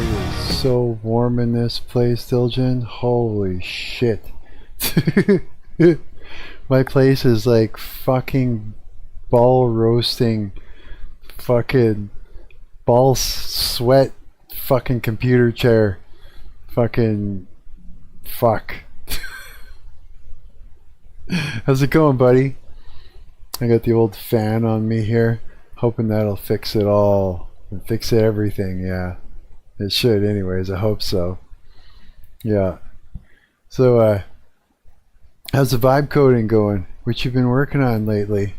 It is so warm in this place, Dylgn. Holy shit. My place is like fucking ball roasting, fucking ball sweat, fucking computer chair. Fucking fuck. How's it going, buddy? I got the old fan on me here, hoping that'll fix it all. And fix everything, yeah. It should anyways, I hope so. Yeah. So, how's the vibe coding going? What you been working on lately?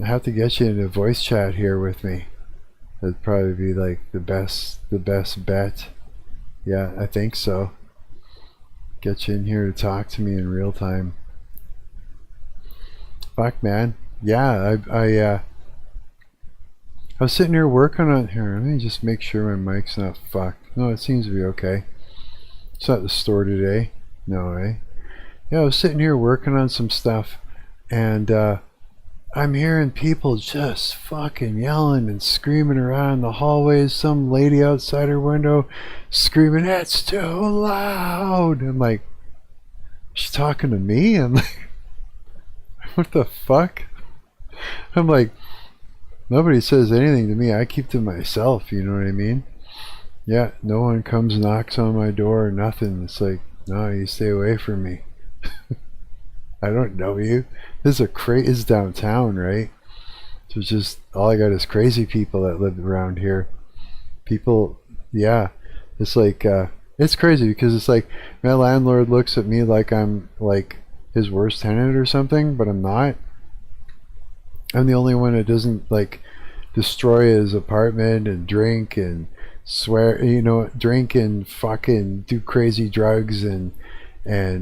I have to get you into voice chat here with me. That'd probably be like the best bet. Yeah, I think so. Get you in here to talk to me in real time. Fuck, man. Yeah, I was sitting here working on here. Let me just make sure my mic's not fucked. No, it seems to be okay. It's at the store today. No, eh? Yeah, I was sitting here working on some stuff, and I'm hearing people just fucking yelling and screaming around the hallways. Some lady outside her window screaming, "It's too loud!" I'm like, she's talking to me? I'm like, what the fuck? I'm like, nobody says anything to me. I keep to myself, you know what I mean? Yeah, no one comes knocks on my door or nothing. It's like, no, you stay away from me. I don't know you. This is is downtown, right? So it's just, all I got is crazy people that live around here. People, yeah. It's like, it's crazy because it's like, my landlord looks at me like I'm like his worst tenant or something, but I'm not. I'm the only one that doesn't like destroy his apartment and drink and swear, you know, drink and fucking do crazy drugs and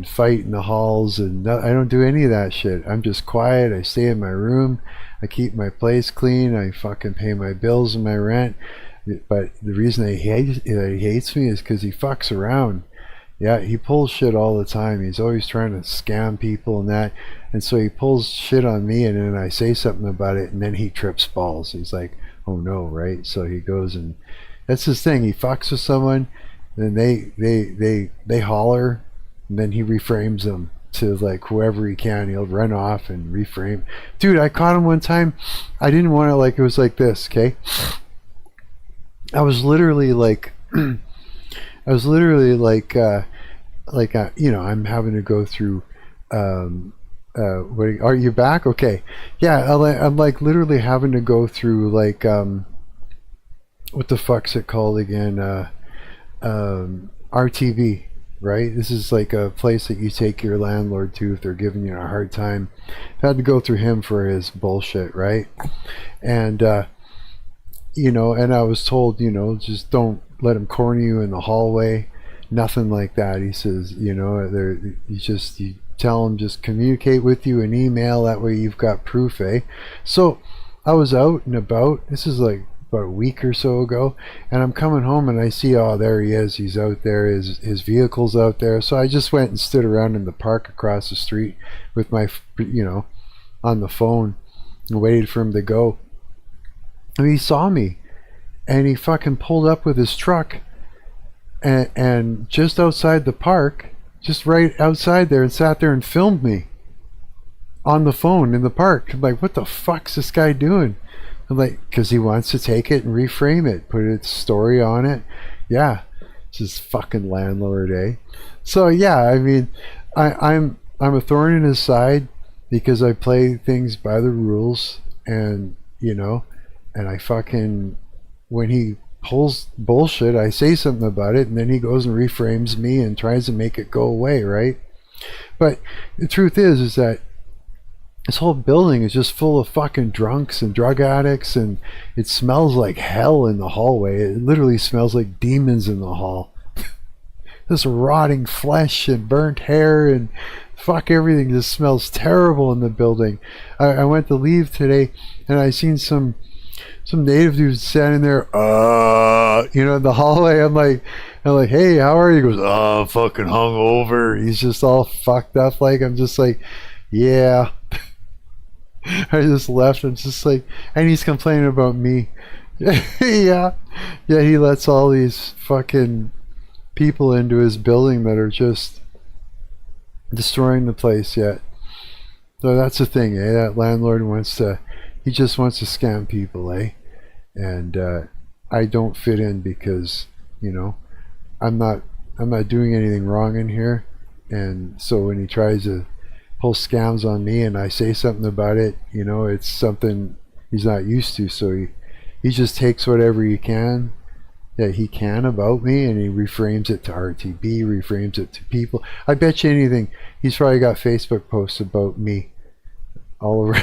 fight in the halls, and I don't do any of that shit. I'm just quiet. I stay in my room. I keep my place clean. I fucking pay my bills and my rent. But the reason he hates me is because he fucks around. Yeah, he pulls shit all the time. He's always trying to scam people and that. And so he pulls shit on me, and then I say something about it, and then he trips balls. He's like, oh no, right? So he goes, and that's his thing. He fucks with someone, and they holler, and then he reframes them to like whoever he can. He'll run off and reframe. Dude, I caught him one time. I didn't want to, like, it was like this, okay? I was literally like, you know, I'm having to go through, what, are you back? Okay. Yeah, I'm like literally having to go through like, what the fuck's it called again? RTV, right? This is like a place that you take your landlord to if they're giving you a hard time. I had to go through him for his bullshit, right? And, you know, and I was told, you know, just don't let him corner you in the hallway. Nothing like that. He says, you know, you tell him just communicate with you in email. That way you've got proof, eh? So I was out and about. This is like about a week or so ago, and I'm coming home and I see, oh, there he is. He's out there. His vehicle's out there. So I just went and stood around in the park across the street with my, you know, on the phone and waited for him to go. And he saw me, and he fucking pulled up with his truck, and just outside the park, just right outside there, and sat there and filmed me on the phone in the park. I'm like, what the fuck's this guy doing? I'm like, because he wants to take it and reframe it, put its story on it. Yeah, it's his fucking landlord, eh? So yeah, I mean, I'm a thorn in his side because I play things by the rules, and you know. And I fucking, when he pulls bullshit, I say something about it, and then he goes and reframes me and tries to make it go away, right? But the truth is that this whole building is just full of fucking drunks and drug addicts, and it smells like hell in the hallway. It literally smells like demons in the hall. This rotting flesh and burnt hair and fuck everything just smells terrible in the building. I went to leave today, and I seen some native dude standing there, you know, in the hallway. I'm like, hey, how are you? He goes, I'm fucking hungover. He's just all fucked up. Like, I'm just like, yeah. I just left. I'm just like, and he's complaining about me. Yeah. Yeah, he lets all these fucking people into his building that are just destroying the place yet. So that's the thing, eh? That landlord he just wants to scam people, eh? And I don't fit in because, you know, I'm not I'm not doing anything wrong in here. And so when he tries to pull scams on me and I say something about it, you know, it's something he's not used to. So he just takes whatever he can that he can about me and he reframes it to RTB, reframes it to people. I bet you anything, he's probably got Facebook posts about me all over.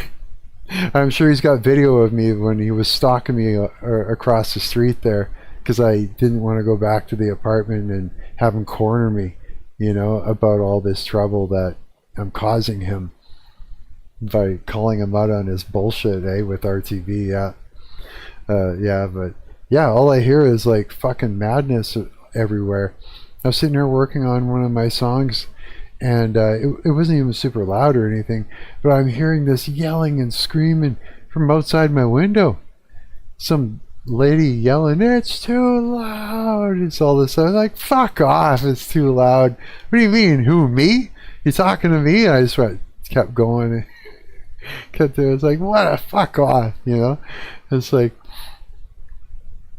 I'm sure he's got video of me when he was stalking me across the street there because I didn't want to go back to the apartment and have him corner me, you know, about all this trouble that I'm causing him by calling him out on his bullshit, eh, with RTV, yeah. Yeah, but yeah, all I hear is like fucking madness everywhere. I was sitting here working on one of my songs and it wasn't even super loud or anything, but I'm hearing this yelling and screaming from outside my window. Some lady yelling, "It's too loud!" It's all this. I was like, "Fuck off! It's too loud." What do you mean? Who, me? You talking to me? I just kept going. Kept there. It's like, what a fuck off, you know? It's like,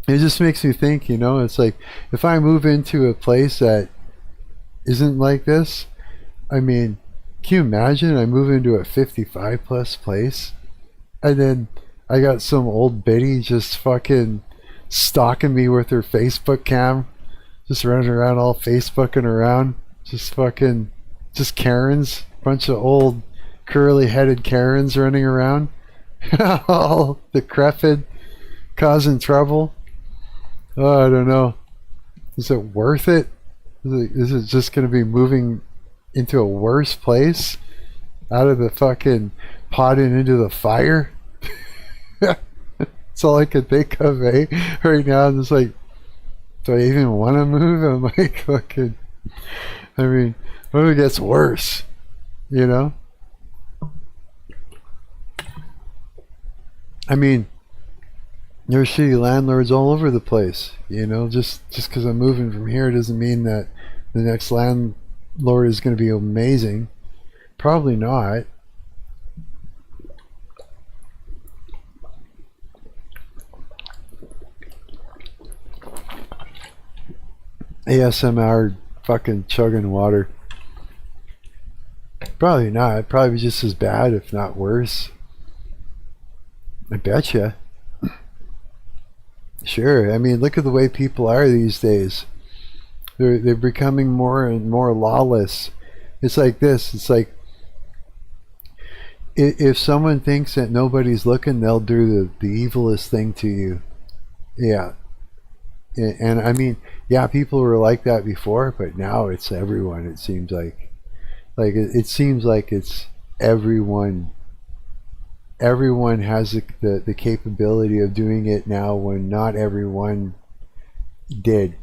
it just makes me think, you know. It's like if I move into a place that isn't like this. I mean, can you imagine I move into a 55 plus place and then I got some old biddy just fucking stalking me with her Facebook cam, just running around all Facebooking around, just fucking, just Karens, bunch of old curly headed Karens running around, all decrepit, causing trouble. Oh, I don't know. Is it worth it? Is it just going to be moving into a worse place out of the fucking pot and into the fire? That's all I could think of, eh? Right now, I'm just like, do I even want to move? I'm like, fucking, I mean, what if it gets worse? You know? I mean, there's shitty landlords all over the place. You know, just because I'm moving from here doesn't mean that the next landlord is going to be amazing. Probably not. ASMR fucking chugging water. Probably not. Probably just as bad, if not worse. I betcha. Sure. I mean, look at the way people are these days. They're becoming more and more lawless. It's like this. It's like if someone thinks that nobody's looking, they'll do the evilest thing to you. Yeah. And I mean, yeah, people were like that before, but now it's everyone. It seems like it seems like it's everyone. Everyone has the capability of doing it now when not everyone did.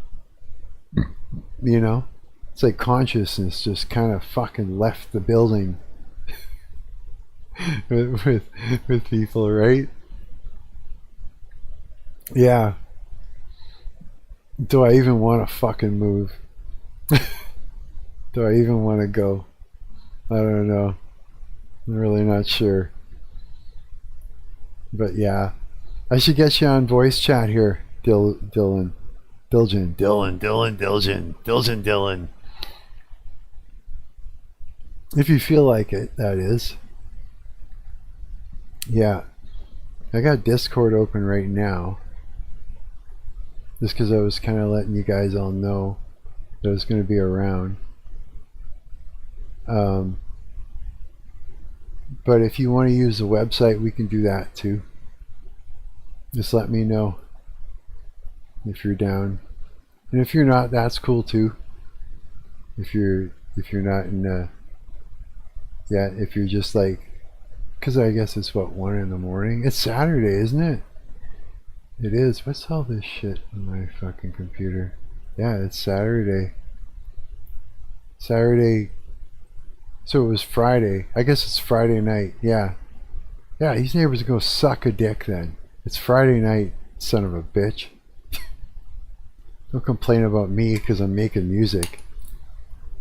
You know, it's like consciousness just kind of fucking left the building with people, right? Yeah. Do I even want to fucking move? Do I even want to go? I don't know. I'm really not sure. But yeah, I should get you on voice chat here, Dylgn. If you feel like it, that is. Yeah. I got Discord open right now. Just because I was kind of letting you guys all know that I was going to be around. But if you want to use the website, we can do that too. Just let me know if you're down. And if you're not, that's cool too. If you're not in yeah, if you're just like, because I guess it's what, 1 in the morning? It's Saturday, isn't it? It is. What's all this shit on my fucking computer? Yeah, it's Saturday. Saturday. So it was Friday. I guess it's Friday night. Yeah. Yeah, these neighbors are going to suck a dick then. It's Friday night, son of a bitch. Don't complain about me because I'm making music.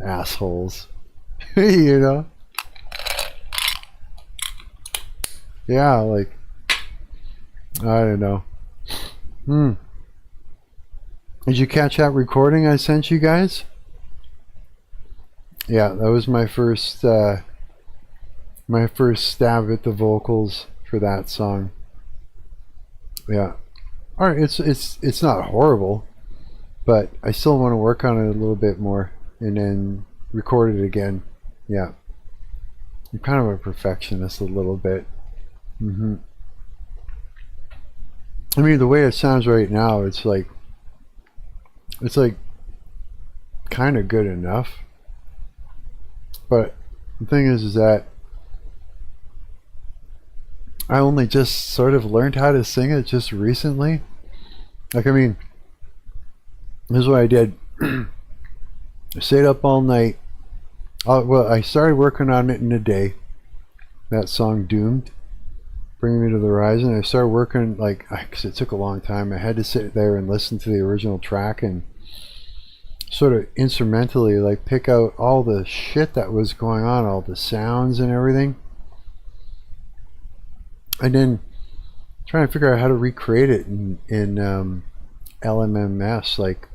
Assholes. You know? Yeah, like, I don't know. Did you catch that recording I sent you guys? Yeah, that was my first stab at the vocals for that song. Yeah. Alright, it's not horrible, but I still want to work on it a little bit more and then record it again. Yeah. I'm kind of a perfectionist a little bit. I mean, the way it sounds right now, it's like kind of good enough. But the thing is that I only just sort of learned how to sing it just recently. Like, I mean, this is what I did. I stayed up all night. Well, I started working on it in a day. That song, Doomed, Bring Me to the Horizon. I started working, like, because it took a long time. I had to sit there and listen to the original track and sort of instrumentally, like, pick out all the shit that was going on, all the sounds and everything. And then trying to figure out how to recreate it in LMMS. Like,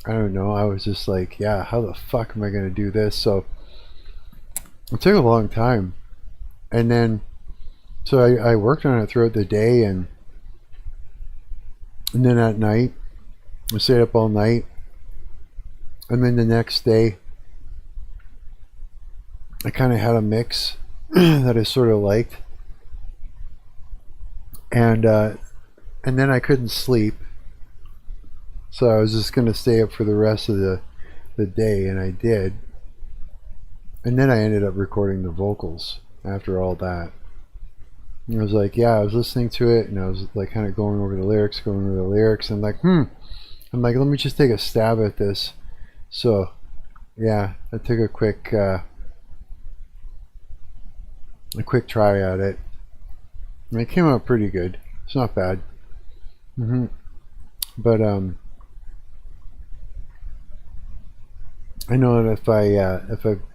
I don't know. I was just like, yeah, how the fuck am I going to do this? So it took a long time. And then, so I worked on it throughout the day, and then at night, I stayed up all night. And then the next day, I kind of had a mix that I sort of liked. And then I couldn't sleep. So I was just going to stay up for the rest of the day, and I did. And then I ended up recording the vocals after all that. And I was like, yeah, I was listening to it, and I was like kind of going over the lyrics, and like, I'm like, let me just take a stab at this. So, yeah, I took a quick try at it. And it came out pretty good. It's not bad. But I know that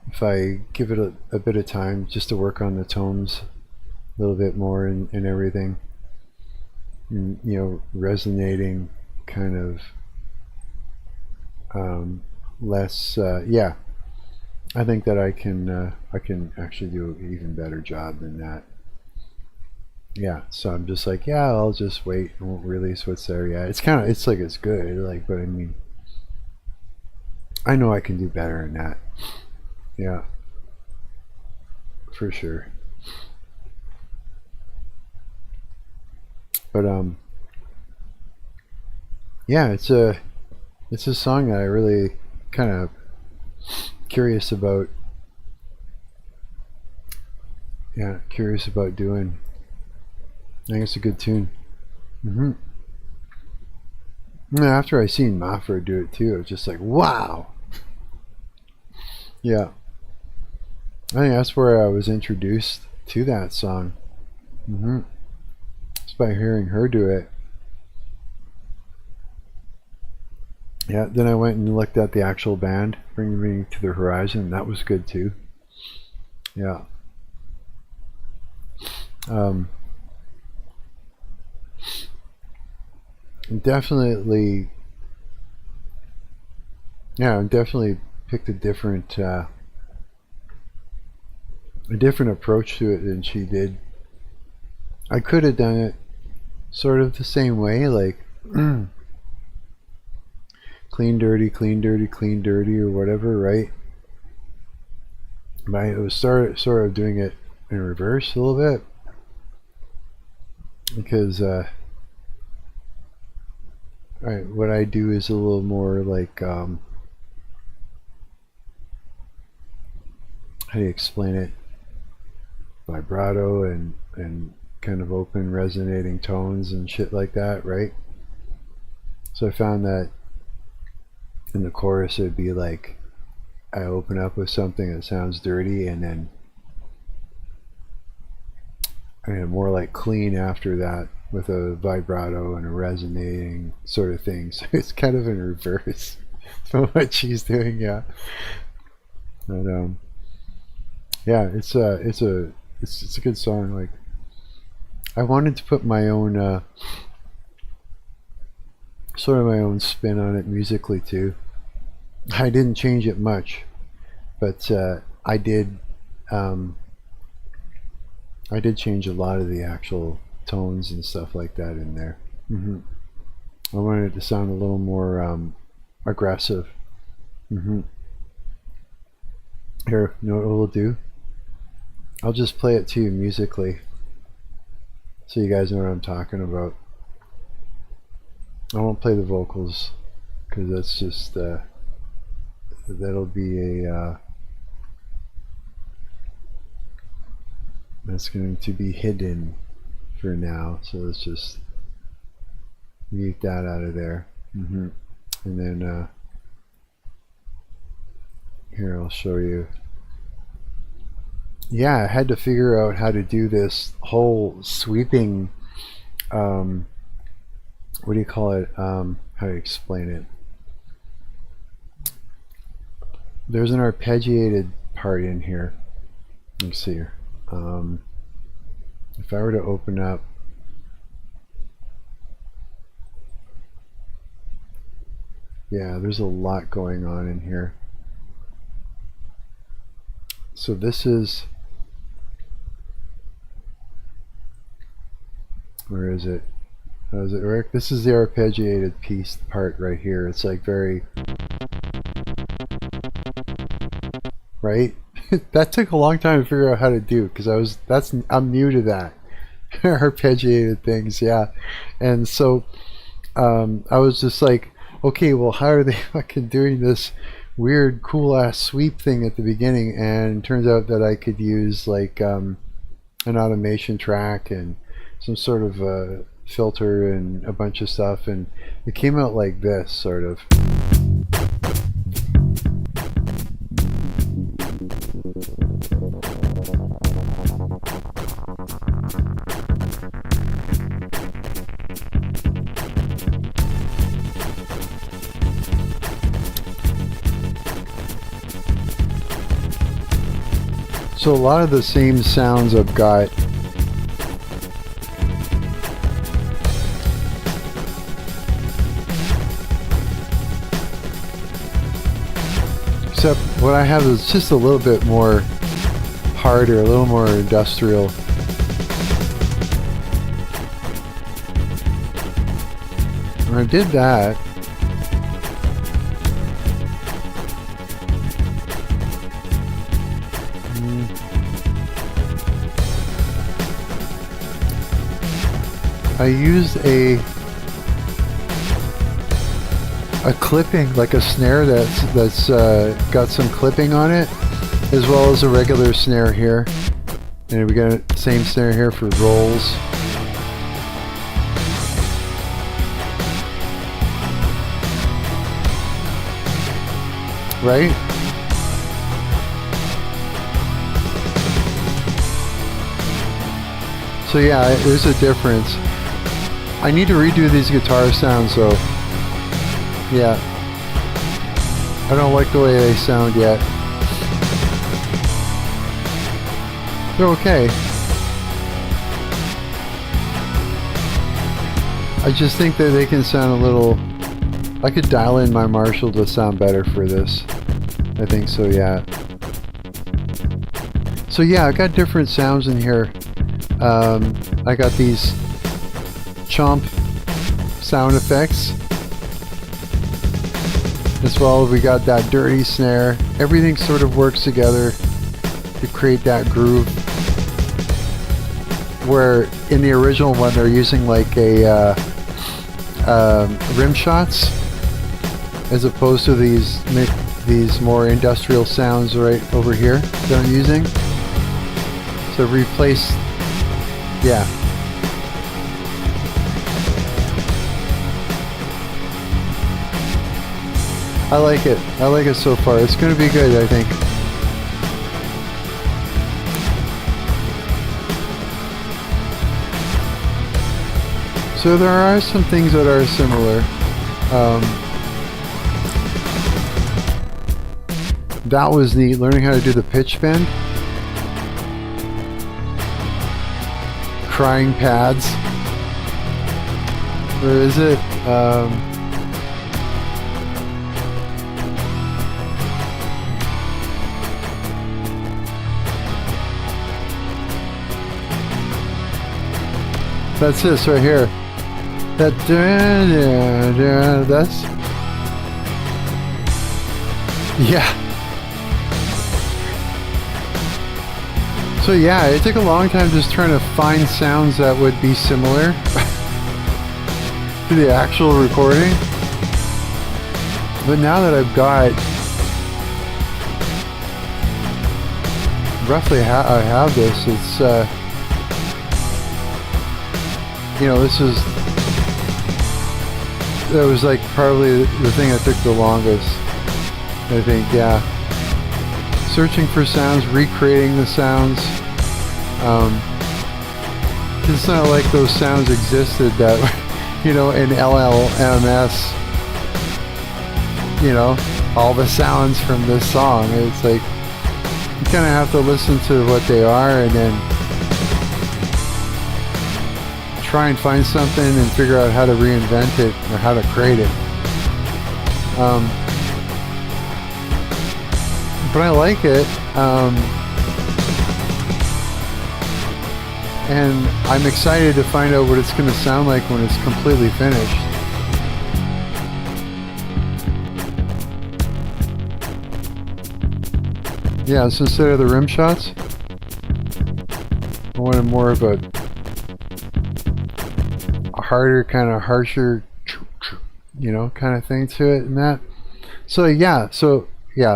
if I give it a bit of time just to work on the tones a little bit more and everything, and, you know, resonating kind of less. Yeah, I think that I can actually do an even better job than that. Yeah, so I'm just like, yeah, I'll just wait. I won't release what's there yet. It's kind of, it's like, it's good, like, but I mean, I know I can do better than that. Yeah, for sure. But yeah, it's a song that I really kind of curious about. Yeah, curious about doing. I think it's a good tune. After I seen Mafra do it too, I was just like, wow. Yeah, I think that's where I was introduced to that song. It's by hearing her do it. Yeah, then I went and looked at the actual band, Bring Me to the Horizon. That was good too. Yeah. Definitely. Yeah, definitely picked a different approach to it than she did. I could have done it sort of the same way, like clean, dirty, clean, dirty, clean, dirty, or whatever, right? But I was sort of doing it in reverse a little bit, because what I do is a little more like, how do you explain it? Vibrato and kind of open resonating tones and shit like that, right? So I found that in the chorus it'd be like, I open up with something that sounds dirty, and then and more like clean after that with a vibrato and a resonating sort of thing. So it's kind of in reverse from what she's doing, yeah. But yeah, it's a good song. Like, I wanted to put my own sort of my own spin on it musically too. I didn't change it much, but I did change a lot of the actual tones and stuff like that in there. I wanted it to sound a little more aggressive. Here, you know what we'll do? I'll just play it to you musically so you guys know what I'm talking about. I won't play the vocals because that's just that'll be a that's going to be hidden for now, so let's just mute that out of there. And then here, I'll show you. Yeah, I had to figure out how to do this whole sweeping what do you call it? How to explain it? There's an arpeggiated part in here. Let's see here. If I were to open up, yeah, there's a lot going on in here. So this is, where is it? How does it work? This is the arpeggiated piece part right here. It's like very, right? That took a long time to figure out how to do because I'm new to that. Arpeggiated things, yeah. And so I was just like, okay, well, how are they fucking doing this weird cool ass sweep thing at the beginning? And it turns out that I could use like an automation track and some sort of filter and a bunch of stuff, and it came out like this sort of. So a lot of the same sounds I've got except what I have is just a little bit more harder, a little more industrial. When I did that, I used a clipping, like a snare that's got some clipping on it, as well as a regular snare here. And we got the same snare here for rolls. Right? So yeah, there's a difference. I need to redo these guitar sounds though. Yeah. I don't like the way they sound yet. They're okay. I just think that they can sound a little... I could dial in my Marshall to sound better for this. I think so, yeah. So yeah, I got different sounds in here. I got these chomp sound effects. As well, we got that dirty snare. Everything sort of works together to create that groove. Where in the original one, they're using like a rim shots, as opposed to these more industrial sounds right over here that I'm using. So replace, yeah. I like it. I like it so far. It's going to be good, I think. So there are some things that are similar. That was neat, learning how to do the pitch bend. Crying pads. Where is it? That's this right here. That that's yeah. So yeah, it took a long time just trying to find sounds that would be similar to the actual recording. But now that I've got roughly I have this, it's you know, that was like probably the thing that took the longest, I think. Yeah, searching for sounds, recreating the sounds. It's not like those sounds existed that, you know, in LLMS, you know, all the sounds from this song. It's like you kind of have to listen to what they are and then try and find something and figure out how to reinvent it or how to create it. But I like it. And I'm excited to find out what it's going to sound like when it's completely finished. Yeah, so instead of the rim shots, I wanted more of a harder, kind of harsher, you know, kind of thing to it and that. So yeah,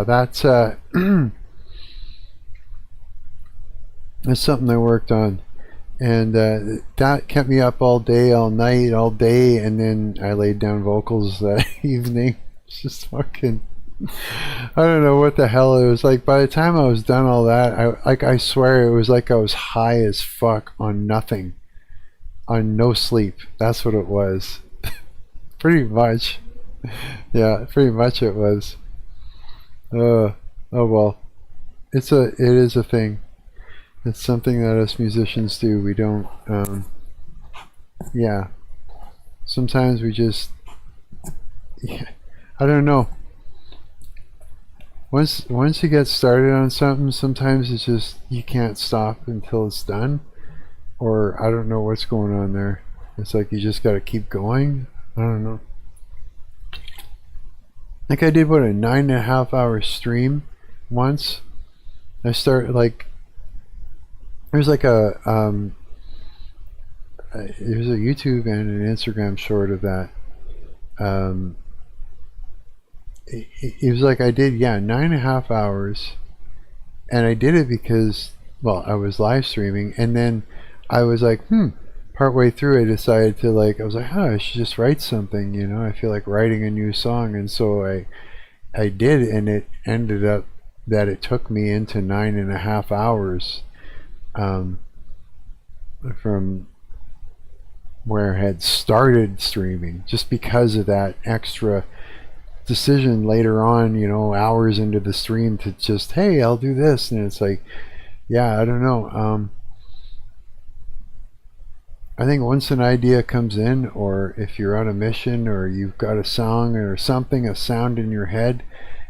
that's that's something I worked on. And that kept me up all day, all night, all day, and then I laid down vocals that evening. It's just fucking, I don't know what the hell it was like. By the time I was done all that, I swear it was like I was high as fuck on nothing, on no sleep. That's what it was. Pretty much. Yeah, pretty much it was. Oh well, it is a thing. It's something that us musicians do. We don't, yeah. Sometimes we just, yeah, I don't know. Once you get started on something, sometimes it's just, you can't stop until it's done. Or I don't know what's going on there. It's like you just got to keep going. I don't know. Like I did, what, a 9.5 hour stream once. I started like, there's like there's a YouTube and an Instagram short of that. It was like I did, yeah, 9.5 hours, and I did it because, well, I was live streaming, and then I was like, partway through I decided to, like, I was like, I should just write something, you know, I feel like writing a new song, and so I did, and it ended up that it took me into 9.5 hours from where I had started streaming, just because of that extra decision later on, you know, hours into the stream, to just, hey, I'll do this. And it's like, yeah, I don't know. I think once an idea comes in, or if you're on a mission, or you've got a song or something, a sound in your head,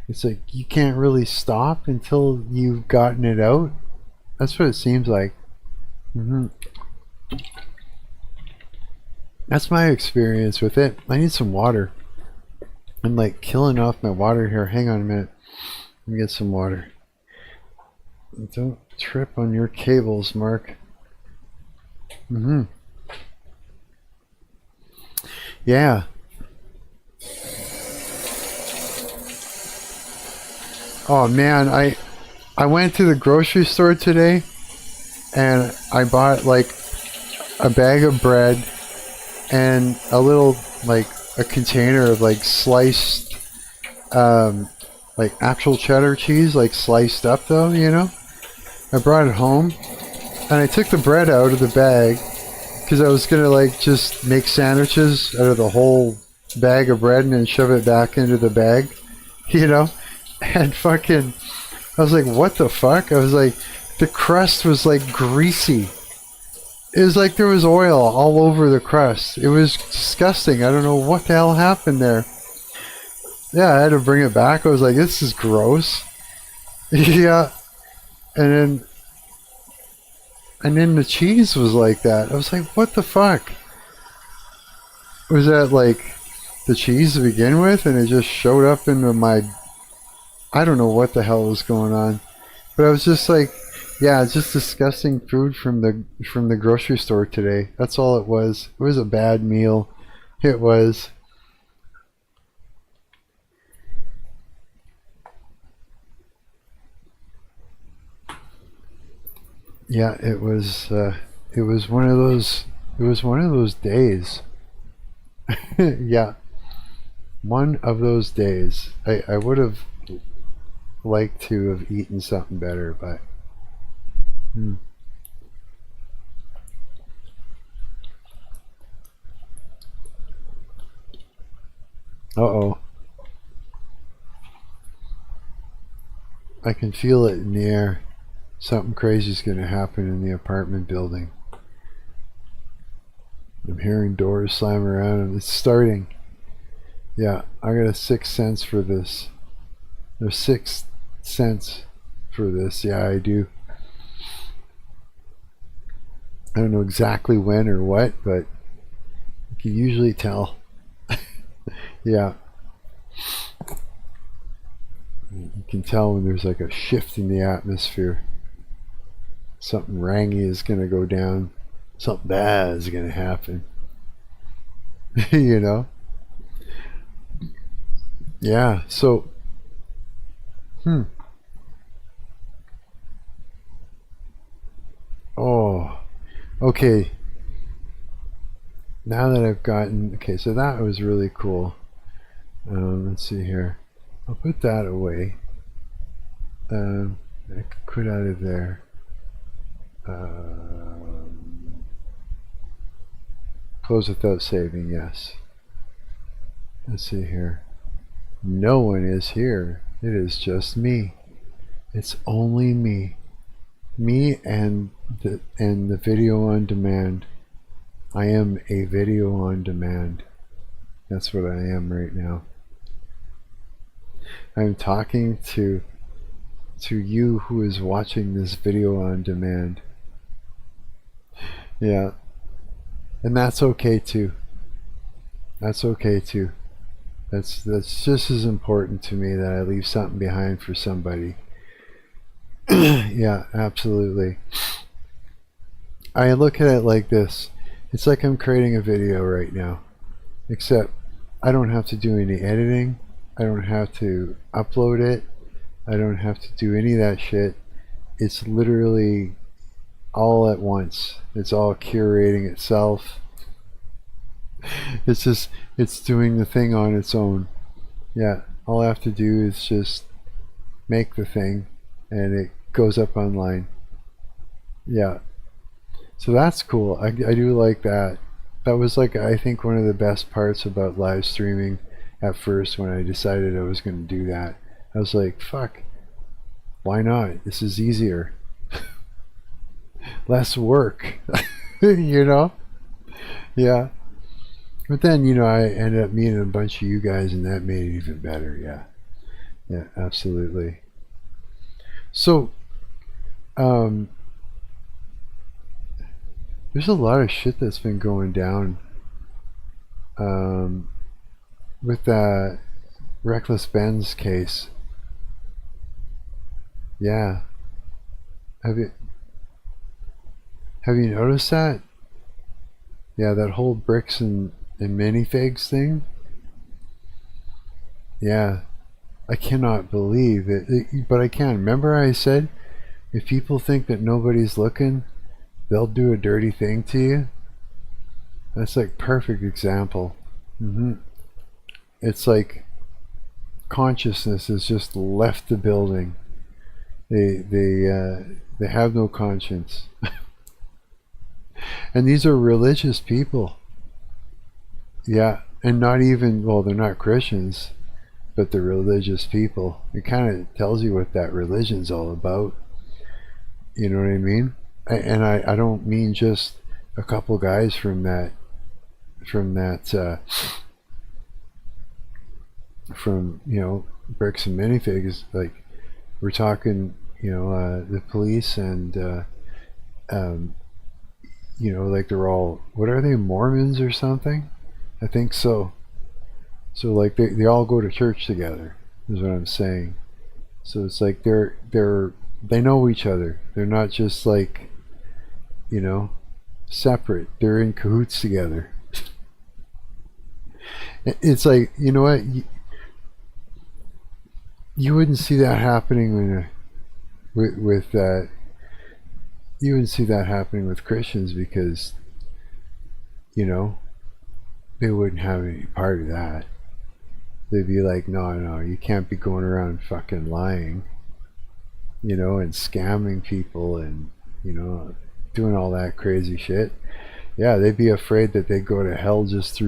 it's like you can't really stop until you've gotten it out. That's what it seems like. That's my experience with it. I need some water. I'm like killing off my water here. Hang on a minute. Let me get some water. Don't trip on your cables, Mark. Yeah. Oh man, I went to the grocery store today and I bought like a bag of bread and a little, like, a container of like sliced like actual cheddar cheese, like sliced up though, you know. I brought it home and I took the bread out of the bag because I was gonna like just make sandwiches out of the whole bag of bread and then shove it back into the bag, you know, and fucking, I was like, what the fuck? I was like, the crust was like greasy. It was like there was oil all over the crust. It was disgusting. I don't know what the hell happened there. Yeah, I had to bring it back. I was like, this is gross. Yeah. And then the cheese was like that. I was like, what the fuck? Was that like the cheese to begin with? And it just showed up into my... I don't know what the hell was going on. But I was just like, yeah, it's just disgusting food from the grocery store today. That's all it was. It was a bad meal. It was. Yeah, it was one of those. It was one of those days. Yeah, one of those days. I would have liked to have eaten something better, but. Uh-oh. I can feel it in the air. Something crazy is going to happen in the apartment building. I'm hearing doors slam around and it's starting. Yeah, I got a 6 cents for this. There's 6 cents for this. Yeah, I do. I don't know exactly when or what, but you can usually tell. Yeah. You can tell when there's like a shift in the atmosphere. Something rangy is going to go down. Something bad is going to happen. You know? Yeah, so... Oh, okay. Now that I've gotten... Okay, so that was really cool. Let's see here. I'll put that away. I could quit out of there. Close without saving, yes. Let's see here. No one is here. It is just me. It's only me. Me and the video on demand. I am a video on demand. That's what I am right now. I'm talking to you who is watching this video on demand. Yeah. And that's okay too. That's okay too. That's just as important to me that I leave something behind for somebody. Yeah, absolutely. I look at it like this. It's like I'm creating a video right now. Except I don't have to do any editing. I don't have to upload it. I don't have to do any of that shit. It's literally all at once. It's all curating itself. It's doing the thing on its own. Yeah, all I have to do is just make the thing and it goes up online. Yeah. So that's cool. I do like that. That was like, I think, one of the best parts about live streaming at first when I decided I was going to do that. I was like, fuck, why not? This is easier. Less work. You know? Yeah. But then, you know, I ended up meeting a bunch of you guys and that made it even better. Yeah. Yeah, absolutely. So, there's a lot of shit that's been going down with that Reckless Benz case. Yeah. Have you noticed that? Yeah, that whole bricks and minifigs thing. Yeah. I cannot believe it. But I can. Remember I said, if people think that nobody's looking, they'll do a dirty thing to you. That's like perfect example. It's like consciousness has just left the building. They have no conscience. And these are religious people. Yeah, and not even, well, they're not Christians, but they're religious people. It kind of tells you what that religion's all about. You know what I mean? And I don't mean just a couple guys from bricks and minifigs. Like, we're talking, the police and um, like they're all, what are they, Mormons or something? I think so. So like they all go to church together, is what I'm saying. So it's like they know each other. They're not just like, separate. They're in cahoots together. It's like, you know what? You wouldn't see that happening with you wouldn't see that happening with Christians because, they wouldn't have any part of that. They'd be like, no, you can't be going around fucking lying, and scamming people and, doing all that crazy shit. Yeah, they'd be afraid that they'd go to hell just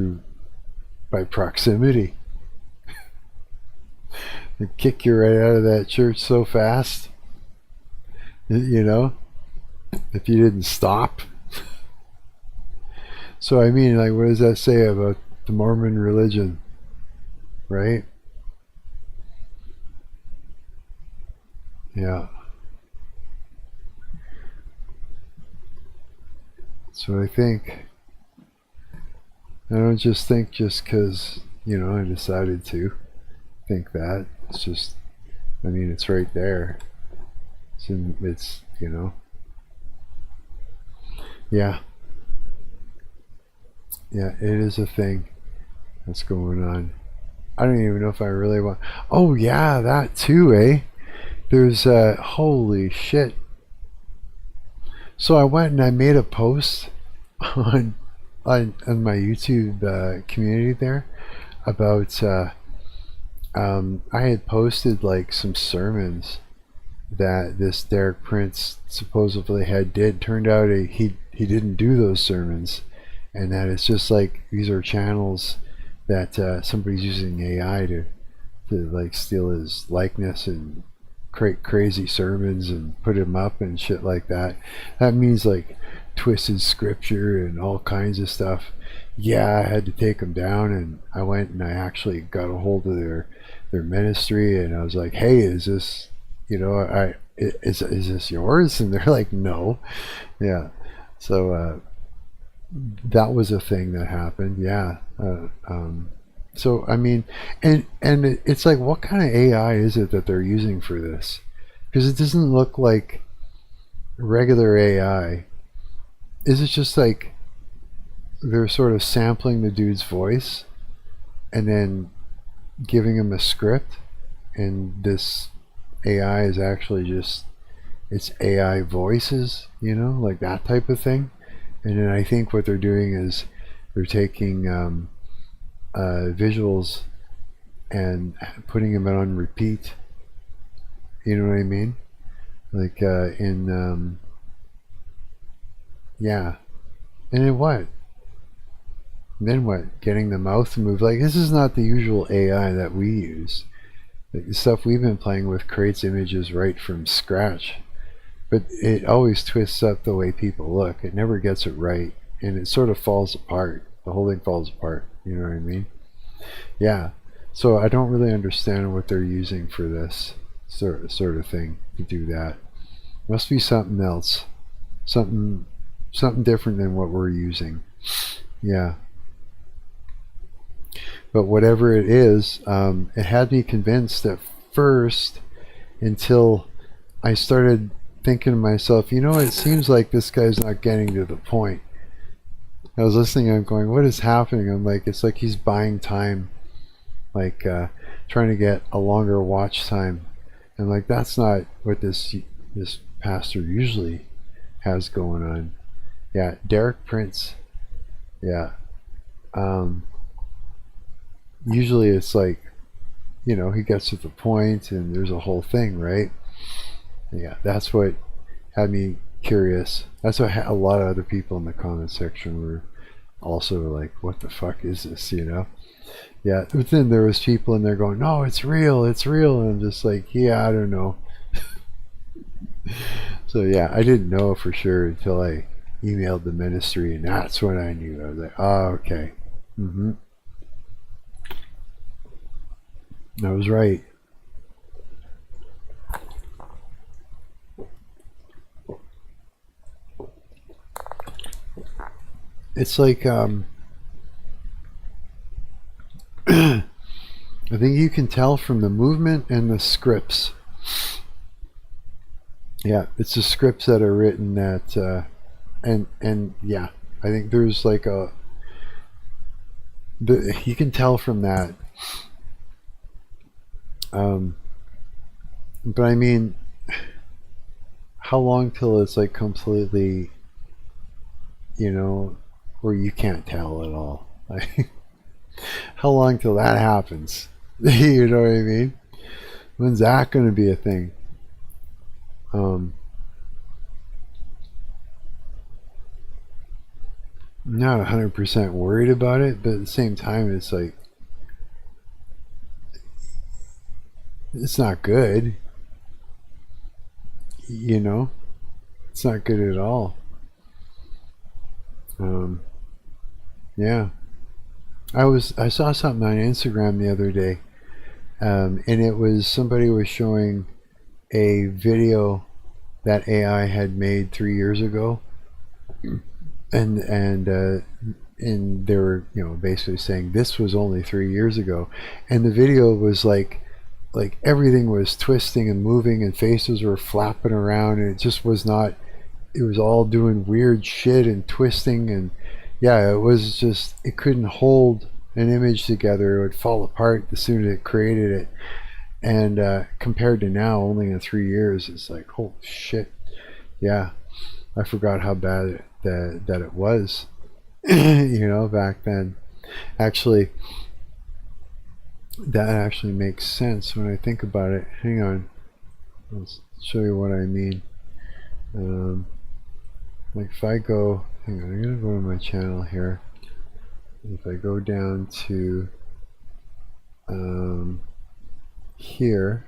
by proximity. They'd kick you right out of that church so fast, if you didn't stop. So I mean, like, what does that say about the Mormon religion, right? Yeah. So I don't just think just because, I decided to think that. It's just, I mean, it's right there. It's yeah. Yeah, it is a thing that's going on. I don't even know if I really want. Oh yeah, that too, eh? There's holy shit. So I went and I made a post on my YouTube community there about I had posted like some sermons that this Derek Prince supposedly did. Turned out he didn't do those sermons, and that it's just like these are channels that somebody's using AI to like steal his likeness and create crazy sermons and put him up and shit like that. That means like twisted scripture and all kinds of stuff. Yeah, I had to take them down, and I went and I actually got a hold of their ministry, and I was like, hey, is this, is this yours? And they're like, no. Yeah. So that was a thing that happened. Yeah. So I mean, and it's like, what kind of AI is it that they're using for this? Because it doesn't look like regular AI. Is it just like they're sort of sampling the dude's voice and then giving him a script, and this AI is actually just, it's AI voices, like that type of thing? And then I think what they're doing is they're taking visuals and putting them on repeat. You know what I mean? Like yeah. And then what? Then what? Getting the mouth to move. Like, this is not the usual AI that we use. Like, the stuff we've been playing with creates images right from scratch. But it always twists up the way people look. It never gets it right. And it sort of falls apart. The whole thing falls apart. You know what I mean? Yeah. So I don't really understand what they're using for this sort of thing to do that. Must be something else. Something different than what we're using. Yeah. But whatever it is, it had me convinced at first, until I started thinking to myself, it seems like this guy's not getting to the point. I was listening, I'm going, what is happening? I'm like, it's like he's buying time, like trying to get a longer watch time. And like, that's not what this pastor usually has going on. Yeah, Derek Prince. Yeah. Usually it's like, he gets to the point and there's a whole thing, right? Yeah, that's what had me curious. That's what a lot of other people in the comment section were also like, what the fuck is this, you know? Yeah, but then there was people in there going, no, it's real, and I'm just like, yeah, I don't know. So yeah, I didn't know for sure until I emailed the ministry, and that's when I knew. I was like, oh, okay. I was right. It's like, I think you can tell from the movement and the scripts. Yeah, it's the scripts that are written that, and yeah, I think there's like you can tell from that. But I mean, how long till it's like completely, you know, where you can't tell at all? Like, how long till that happens? You know what I mean? When's that going to be a thing? I'm not 100% worried about it, but at the same time, it's like, it's not good. You know? It's not good at all. Yeah. I saw something on Instagram the other day, and it was somebody was showing a video that AI had made 3 years ago, and they were, you know, basically saying this was only 3 years ago, and the video was like everything was twisting and moving and faces were flapping around, and it just was not. It was all doing weird shit and twisting, and yeah, it was just, it couldn't hold an image together. It would fall apart as soon as it created it. And compared to now, only in 3 years, it's like, holy shit. Yeah, I forgot how bad that it was, you know, back then. Actually, that actually makes sense when I think about it. Hang on, let's show you what I mean. Like if I go, hang on, I'm gonna go to my channel here. If I go down to here,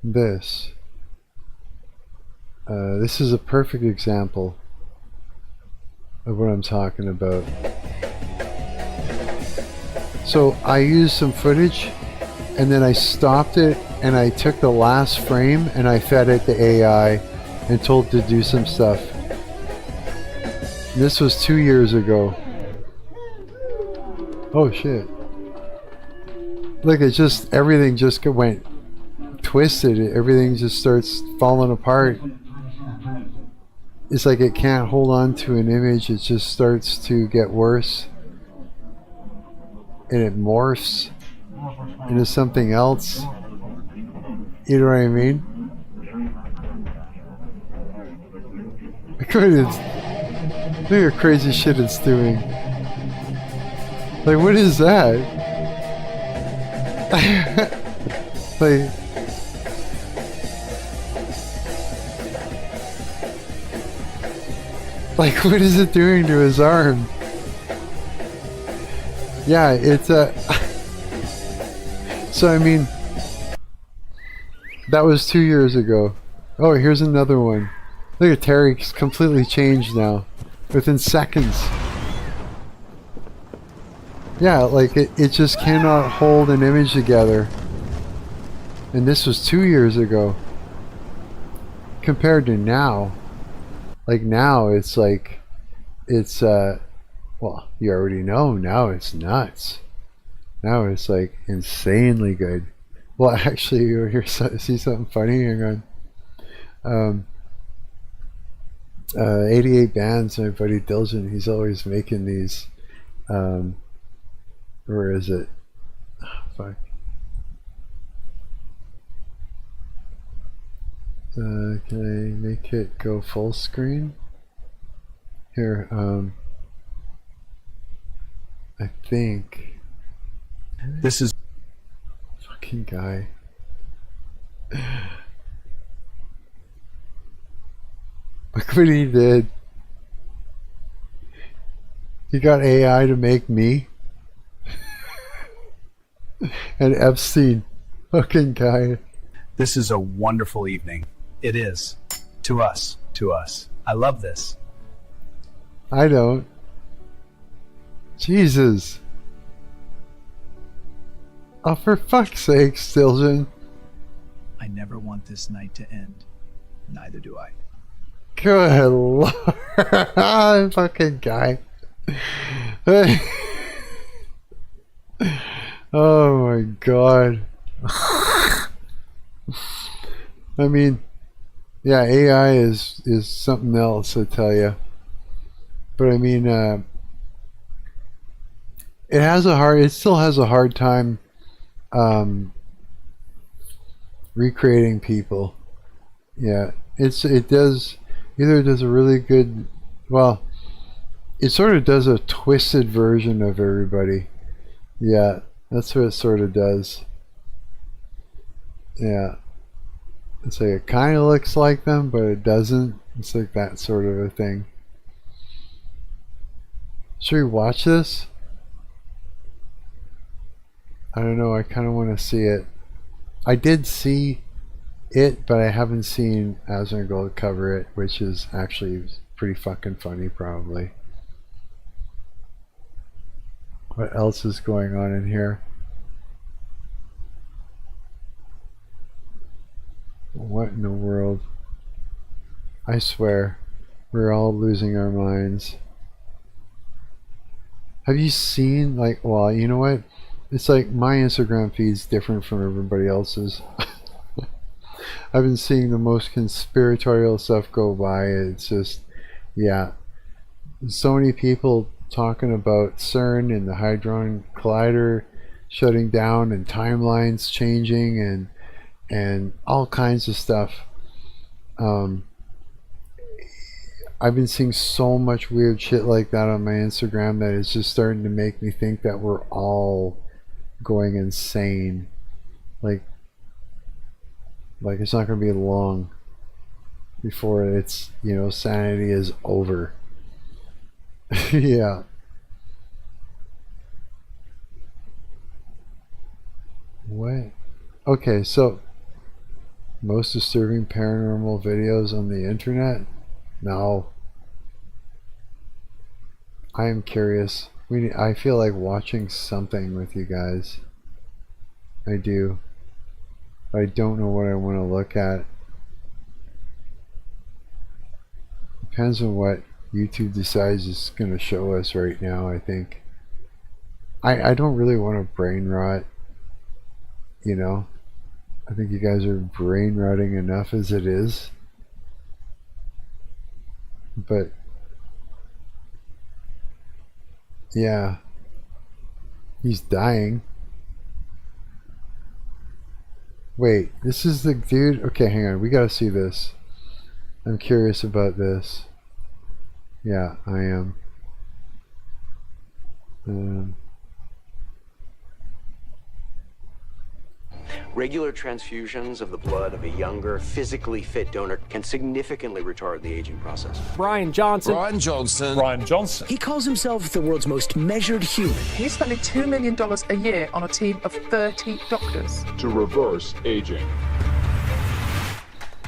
this is a perfect example of what I'm talking about. So I used some footage, and then I stopped it, and I took the last frame and I fed it to AI and told it to do some stuff. This was 2 years ago. Oh shit. Look, it just, everything just went twisted. Everything just starts falling apart. It's like it can't hold on to an image. It just starts to get worse. And it morphs into something else. You know what I mean? Look at crazy shit it's doing. Like, what is that? like, what is it doing to his arm? Yeah, it's so I mean, that was 2 years ago. Oh, here's another one. Look at Terry's completely changed now, within seconds. Yeah, like it just cannot hold an image together. And this was 2 years ago. Compared to now, like now it's like, it's well, you already know, now it's nuts. Now it's like insanely good. Well, actually, you hear see something funny? Hang on. 88 bands, my buddy Dylgn, he's always making these, where is it? Oh, fuck. Can I make it go full screen? Here, I think. This is Fucking guy. Look what he did. He got AI to make me. And Epstein. Fucking guy. This is a wonderful evening. It is. To us. To us. I love this. I don't. Jesus. Oh, for fuck's sake, Dylgn. I never want this night to end. Neither do I. Good lord. Fucking guy. Oh my god. I mean, yeah, AI is something else, I tell you. But I mean, it still has a hard time recreating people. Yeah, it does a really good, well, it sort of does a twisted version of everybody. Yeah, that's what it sort of does. Yeah. It's like it kind of looks like them, but it doesn't. It's like that sort of a thing. Should we watch this? I don't know. I kind of want to see it. I did see it, but I haven't seen Asmongold cover it, which is actually pretty fucking funny, probably. What else is going on in here? What in the world? I swear, we're all losing our minds. Have you seen, like, well, you know what? It's like my Instagram feed's different from everybody else's. I've been seeing the most conspiratorial stuff go by. It's just, yeah. So many people talking about CERN and the Hadron Collider shutting down and timelines changing and all kinds of stuff. I've been seeing so much weird shit like that on my Instagram that it's just starting to make me think that we're all going insane. Like it's not going to be long before it's, you know, sanity is over. Yeah. What? Okay, so most disturbing paranormal videos on the internet? No. I am curious. I feel like watching something with you guys. I do. But I don't know what I want to look at. Depends on what YouTube decides it's going to show us right now, I think. I don't really want to brain rot, you know. I think you guys are brain rotting enough as it is. But yeah, he's dying. Wait, this is the dude? Okay, hang on, we gotta see this. I'm curious about this. Yeah, I am. Regular transfusions of the blood of a younger, physically fit donor can significantly retard the aging process. Bryan Johnson. Bryan Johnson. Bryan Johnson. He calls himself the world's most measured human. He's spending $2 million a year on a team of 30 doctors. To reverse aging.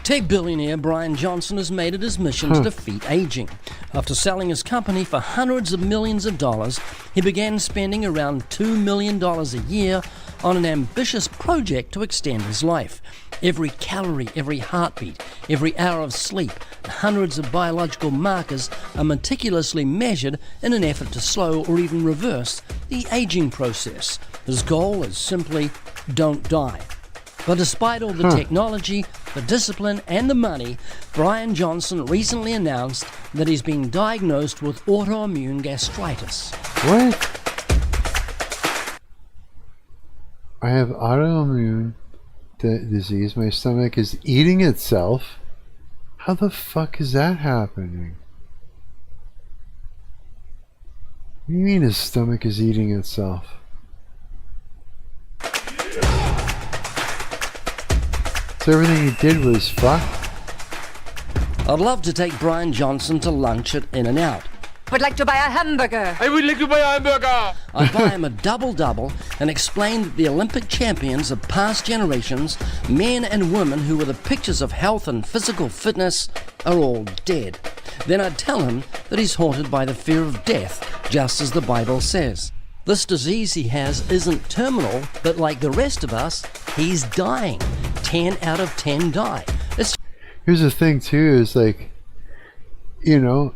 Tech billionaire Bryan Johnson has made it his mission to defeat aging. After selling his company for hundreds of millions of dollars, he began spending around $2 million a year on an ambitious project to extend his life. Every calorie, every heartbeat, every hour of sleep, and hundreds of biological markers are meticulously measured in an effort to slow or even reverse the aging process. His goal is simply don't die. But despite all the technology, the discipline, and the money, Bryan Johnson recently announced that he's been diagnosed with autoimmune gastritis. What? I have autoimmune disease. My stomach is eating itself. How the fuck is that happening? What do you mean his stomach is eating itself? So everything he did was fuck? I'd love to take Bryan Johnson to lunch at In-N-Out. Would like to buy a hamburger. I would like to buy a hamburger. I'd buy him a double-double and explain that the Olympic champions of past generations, men and women who were the pictures of health and physical fitness, are all dead. Then I'd tell him that he's haunted by the fear of death, just as the Bible says. This disease he has isn't terminal, but like the rest of us, he's dying. 10 out of 10 die. Here's the thing too, is like, you know,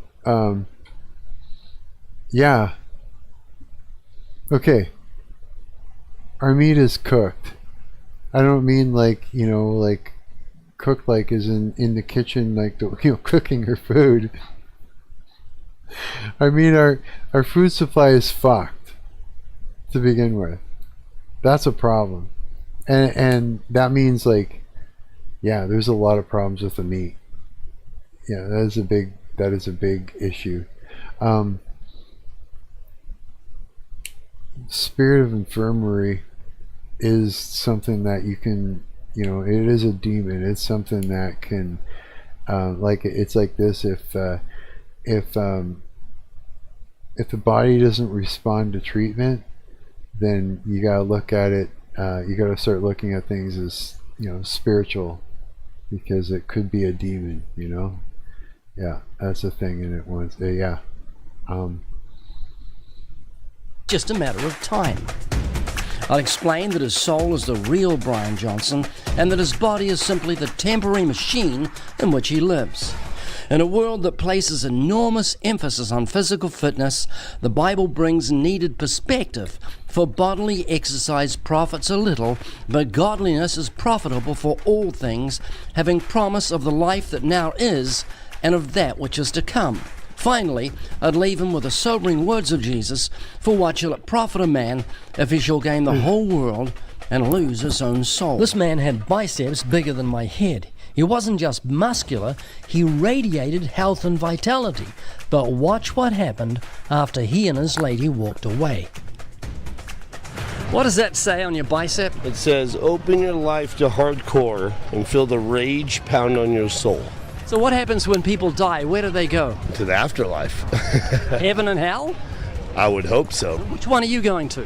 yeah. Okay. Our meat is cooked. I don't mean like, you know, like cooked like as in the kitchen, like, the, you know, cooking her food. I mean our food supply is fucked to begin with. That's a problem. And that means like, yeah, there's a lot of problems with the meat. Yeah, that is a big issue. Spirit of infirmary is something that you can, you know, it is a demon. It's something that can, like, it's like this: if the body doesn't respond to treatment, then you gotta look at it. You gotta start looking at things as, you know, spiritual, because it could be a demon. You know, yeah, that's the thing. And it was, yeah. Just a matter of time. I'll explain that his soul is the real Bryan Johnson and that his body is simply the temporary machine in which he lives. In a world that places enormous emphasis on physical fitness, the Bible brings needed perspective. For bodily exercise profits a little, but godliness is profitable for all things, having promise of the life that now is and of that which is to come. Finally, I'd leave him with the sobering words of Jesus, for what shall it profit a man if he shall gain the whole world and lose his own soul? This man had biceps bigger than my head. He wasn't just muscular, he radiated health and vitality. But watch what happened after he and his lady walked away. What does that say on your bicep? It says, open your life to hardcore and feel the rage pound on your soul. So what happens when people die? Where do they go? To the afterlife. Heaven and hell? I would hope so. Which one are you going to?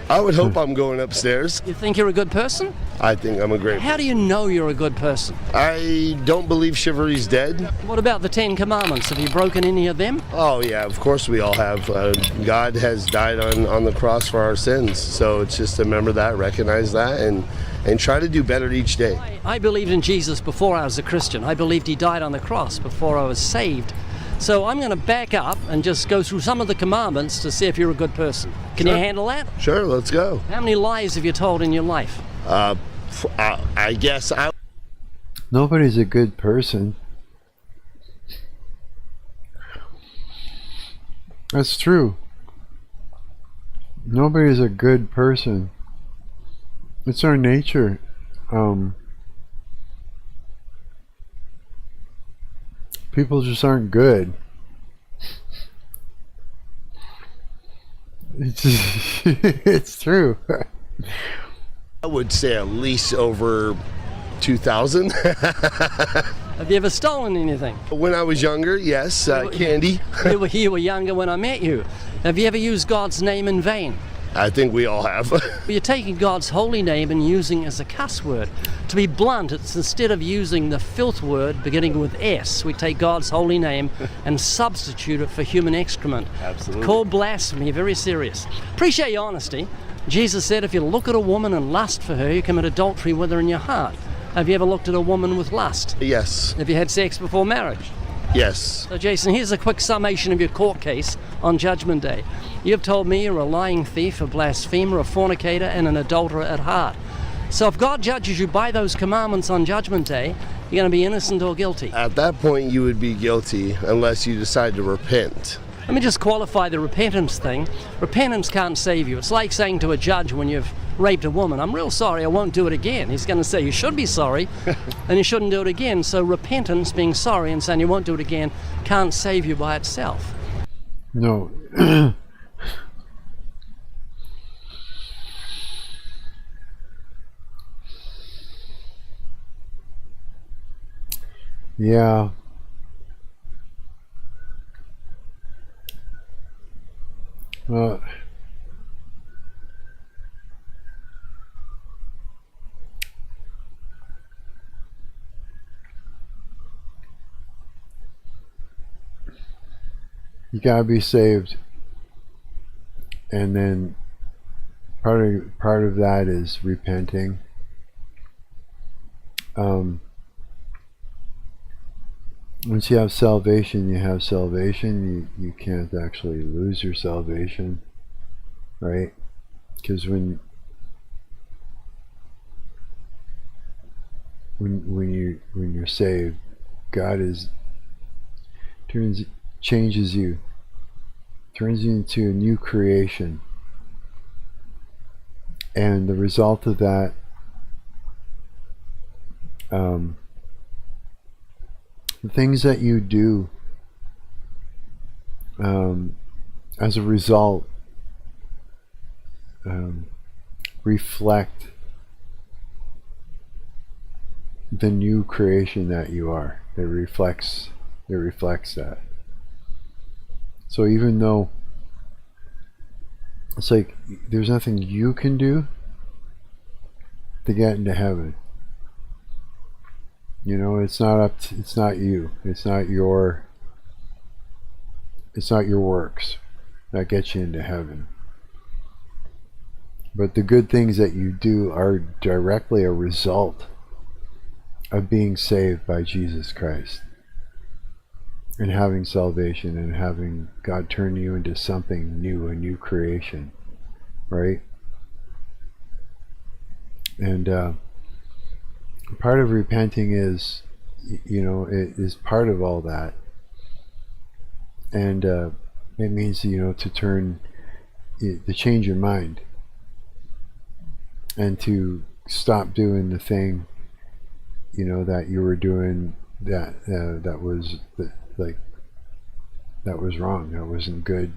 I would hope I'm going upstairs. You think you're a good person? I think I'm a great How do you know you're a good person? I don't believe chivalry's dead. What about the 10 Commandments? Have you broken any of them? Oh yeah, of course we all have. God has died on the cross for our sins. So it's just to remember that, recognize that, and try to do better each day. I believed in Jesus before I was a Christian. I believed he died on the cross before I was saved. So I'm going to back up and just go through some of the commandments to see if you're a good person. Can you handle that? Sure, let's go. How many lies have you told in your life? I guess Nobody's a good person. That's true. Nobody's a good person. It's our nature. People just aren't good. It's true. I would say at least over 2,000. Have you ever stolen anything? When I was younger, yes, candy. You were younger when I met you. Have you ever used God's name in vain? I think we all have. You're taking God's holy name and using it as a cuss word. To be blunt, it's instead of using the filth word beginning with S, we take God's holy name and substitute it for human excrement. Absolutely. It's called blasphemy, very serious. Appreciate your honesty. Jesus said if you look at a woman and lust for her, you commit adultery with her in your heart. Have you ever looked at a woman with lust? Yes. Have you had sex before marriage? Yes. So Jason, here's a quick summation of your court case on Judgment Day. You've told me you're a lying thief, a blasphemer, a fornicator, and an adulterer at heart. So if God judges you by those commandments on Judgment Day, you're going to be innocent or guilty. At that point, you would be guilty unless you decide to repent. Let me just qualify the repentance thing. Repentance can't save you. It's like saying to a judge when you've raped a woman, I'm real sorry, I won't do it again. He's going to say you should be sorry and you shouldn't do it again. So repentance, being sorry and saying you won't do it again, can't save you by itself. No. Yeah. Well, you gotta be saved, and then part of that is repenting. Once you have salvation, you have salvation. You can't actually lose your salvation, right? Because when you're saved, God changes you, turns you into a new creation, and the result of that, the things that you do as a result reflect the new creation that you are. It reflects that. So even though it's like there's nothing you can do to get into heaven. You know, it's not you. It's not your works that gets you into heaven. But the good things that you do are directly a result of being saved by Jesus Christ and having salvation and having God turn you into something new, a new creation, right? And part of repenting is, you know, it is part of all that, and it means, you know, to change your mind and to stop doing the thing, you know, that you were doing that was wrong, that wasn't good,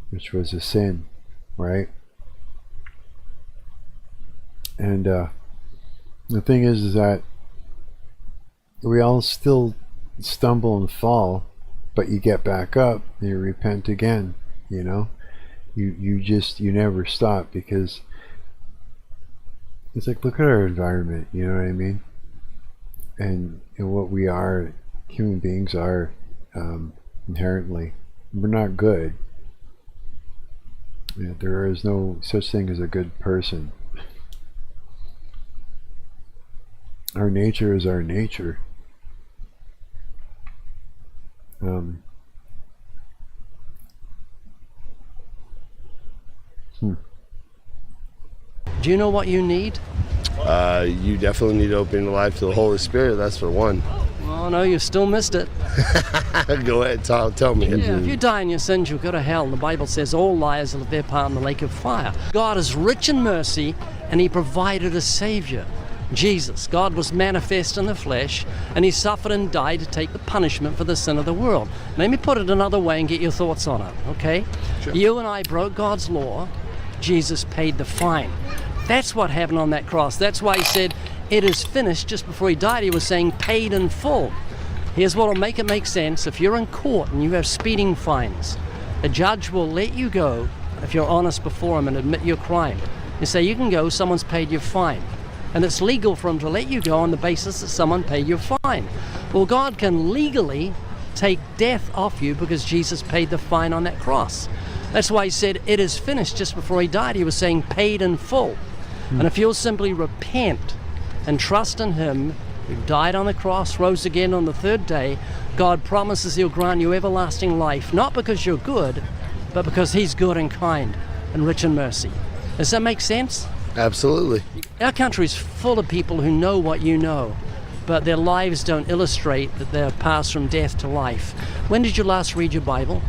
which was a sin, right? And the thing is that we all still stumble and fall, but you get back up and you repent again, you know? You never stop, because it's like, look at our environment, you know what I mean? And what we are, human beings are inherently, we're not good. Yeah, there is no such thing as a good person. Our nature is our nature. Do you know what you need? You definitely need to open your life to the Holy Spirit, that's for one. Oh no, you still missed it. Go ahead, tell me. Yeah, if you die in your sins, you'll go to hell. The Bible says all liars will have their part in the lake of fire. God is rich in mercy, and he provided a Savior, Jesus. God was manifest in the flesh, and he suffered and died to take the punishment for the sin of the world. Let me put it another way and get your thoughts on it, okay? Sure. You and I broke God's law. Jesus paid the fine. That's what happened on that cross. That's why he said, it is finished. Just before he died, he was saying, paid in full. Here's what will make it make sense. If you're in court and you have speeding fines, a judge will let you go if you're honest before him and admit your crime. You say, you can go, someone's paid your fine. And it's legal for him to let you go on the basis that someone paid your fine. Well, God can legally take death off you because Jesus paid the fine on that cross. That's why he said, it is finished. Just before he died, he was saying, paid in full. And if you'll simply repent and trust in him, who died on the cross, rose again on the third day, God promises he'll grant you everlasting life, not because you're good, but because he's good and kind and rich in mercy. Does that make sense? Absolutely. Our country is full of people who know what you know, but their lives don't illustrate that they're passed from death to life. When did you last read your Bible?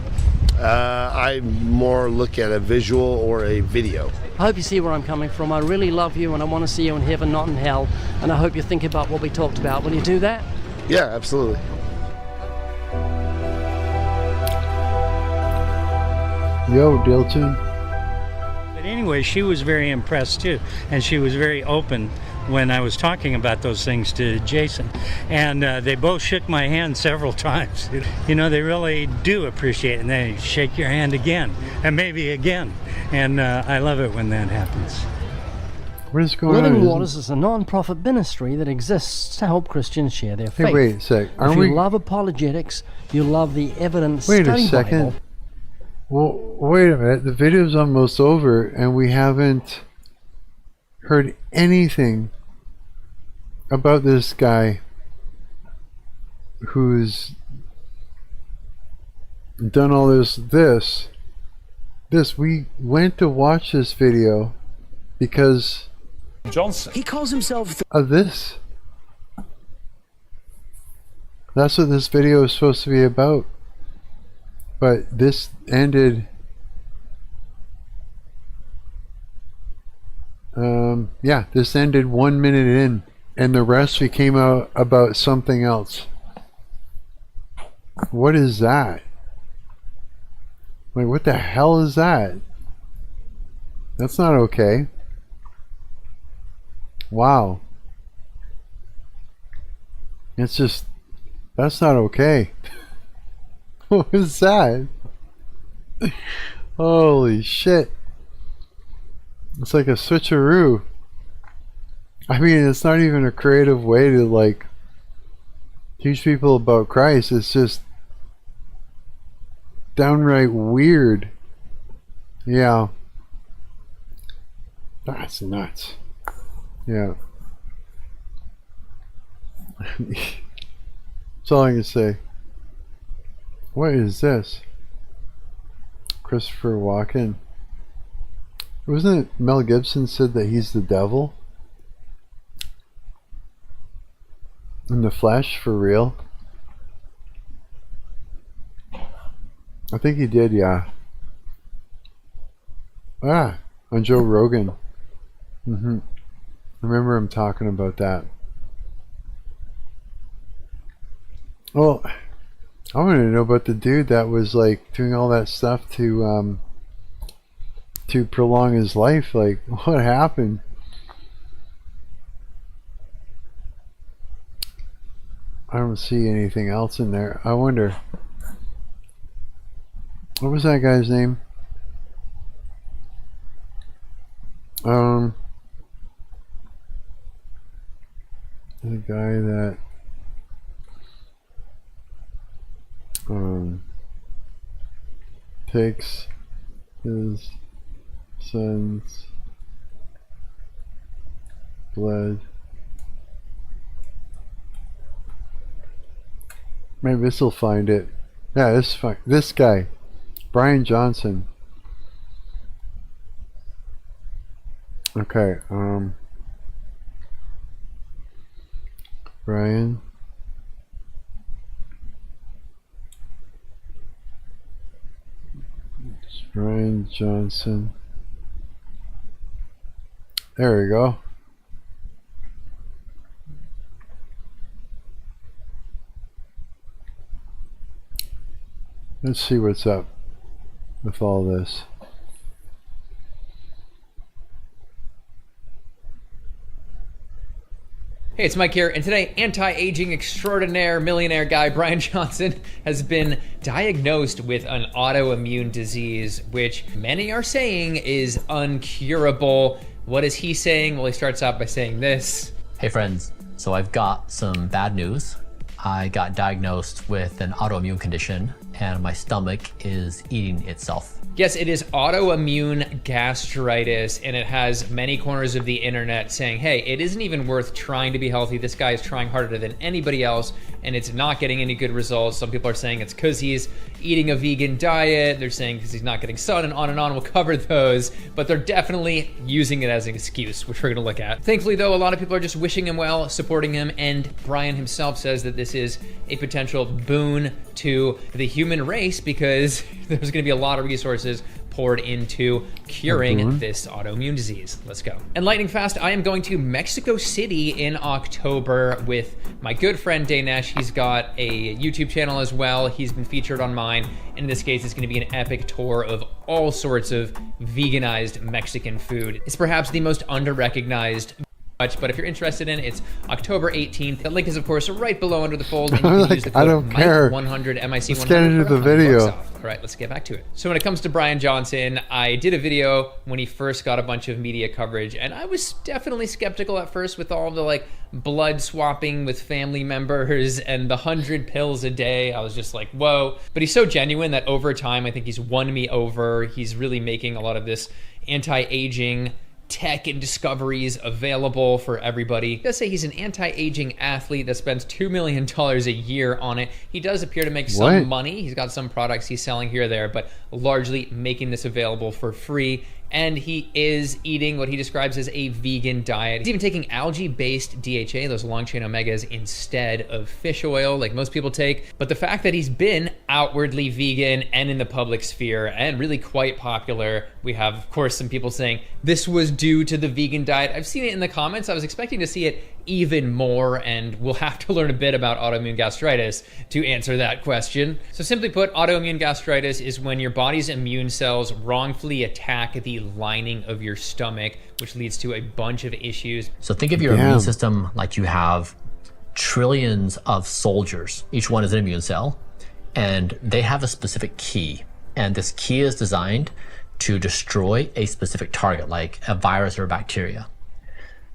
I more look at a visual or a video. I hope you see where I'm coming from. I really love you, and I want to see you in heaven, not in hell. And I hope you think about what we talked about. Will you do that? Yeah, absolutely. Yo, Dylgn. But anyway, she was very impressed too, and she was very open when I was talking about those things to Jason, and they both shook my hand several times. You know, they really do appreciate it, and they shake your hand again, and maybe again, and I love it when that happens. What is going on? Living Waters is a non-profit ministry that exists to help Christians share their faith. Hey, wait a sec. If you love apologetics, you love the evidence study Wait a second. Bible. Well, wait a minute. The video's almost over, and we haven't heard anything about this guy who's done all this. We went to watch this video because Johnson. He calls himself of this. That's what this video is supposed to be about. But this ended. Yeah, this ended 1 minute in, and the rest became out about something else. What is that? Like, what the hell is that? That's not okay. Wow. It's just, that's not okay. What was that? Holy shit. It's like a switcheroo. I mean, it's not even a creative way to like teach people about Christ. It's just downright weird. Yeah. That's nuts. Yeah. That's all I can say. What is this? Christopher Walken. Wasn't it Mel Gibson said that he's the devil? In the flesh, for real? I think he did, yeah. Ah, on Joe Rogan. I remember him talking about that. Well, I wanted to know about the dude that was like doing all that stuff to prolong his life. Like, what happened? I don't see anything else in there. I wonder, what was that guy's name? The guy that takes his son's blood. Maybe this will find it. Yeah, this guy, Bryan Johnson. Okay, Bryan Johnson. There we go. Let's see what's up with all this. Hey, it's Mike here, and today, anti-aging extraordinaire millionaire guy Bryan Johnson has been diagnosed with an autoimmune disease, which many are saying is uncurable. What is he saying? Well, he starts out by saying this. Hey friends, so I've got some bad news. I got diagnosed with an autoimmune condition, and my stomach is eating itself. Yes, it is autoimmune gastritis, and it has many corners of the internet saying, hey, it isn't even worth trying to be healthy. This guy is trying harder than anybody else, and it's not getting any good results. Some people are saying it's because he's eating a vegan diet. They're saying because he's not getting sun, and on and on. We'll cover those, but they're definitely using it as an excuse, which we're gonna look at. Thankfully, though, a lot of people are just wishing him well, supporting him, and Bryan himself says that this is a potential boon to the human race because there's gonna be a lot of resources poured into curing this autoimmune disease. Let's go. And lightning fast, I am going to Mexico City in October with my good friend Daynesh. He's got a YouTube channel as well. He's been featured on mine. In this case, it's gonna be an epic tour of all sorts of veganized Mexican food. It's perhaps the most under-recognized But if you're interested in it, it's October 18th. The link is, of course, right below under the fold. And you I'm can like, use the I code don't care. MIC100, MIC100. Let's get into the for $100 video. off. All right, let's get back to it. So when it comes to Bryan Johnson, I did a video when he first got a bunch of media coverage, and I was definitely skeptical at first with all the like blood swapping with family members and the 100 pills a day. I was just like, whoa. But he's so genuine that over time, I think he's won me over. He's really making a lot of this anti-aging tech and discoveries available for everybody. He does say he's an anti-aging athlete that spends $2 million a year on it. He does appear to make some money. He's got some products he's selling here or there, but largely making this available for free. And he is eating what he describes as a vegan diet. He's even taking algae-based DHA, those long-chain omegas, instead of fish oil, like most people take. But the fact that he's been outwardly vegan and in the public sphere and really quite popular, we have, of course, some people saying this was due to the vegan diet. I've seen it in the comments. I was expecting to see it even more, and we'll have to learn a bit about autoimmune gastritis to answer that question. So simply put, autoimmune gastritis is when your body's immune cells wrongfully attack the lining of your stomach, which leads to a bunch of issues. So think of your immune system like you have trillions of soldiers. Each one is an immune cell, and they have a specific key. And this key is designed to destroy a specific target, like a virus or a bacteria.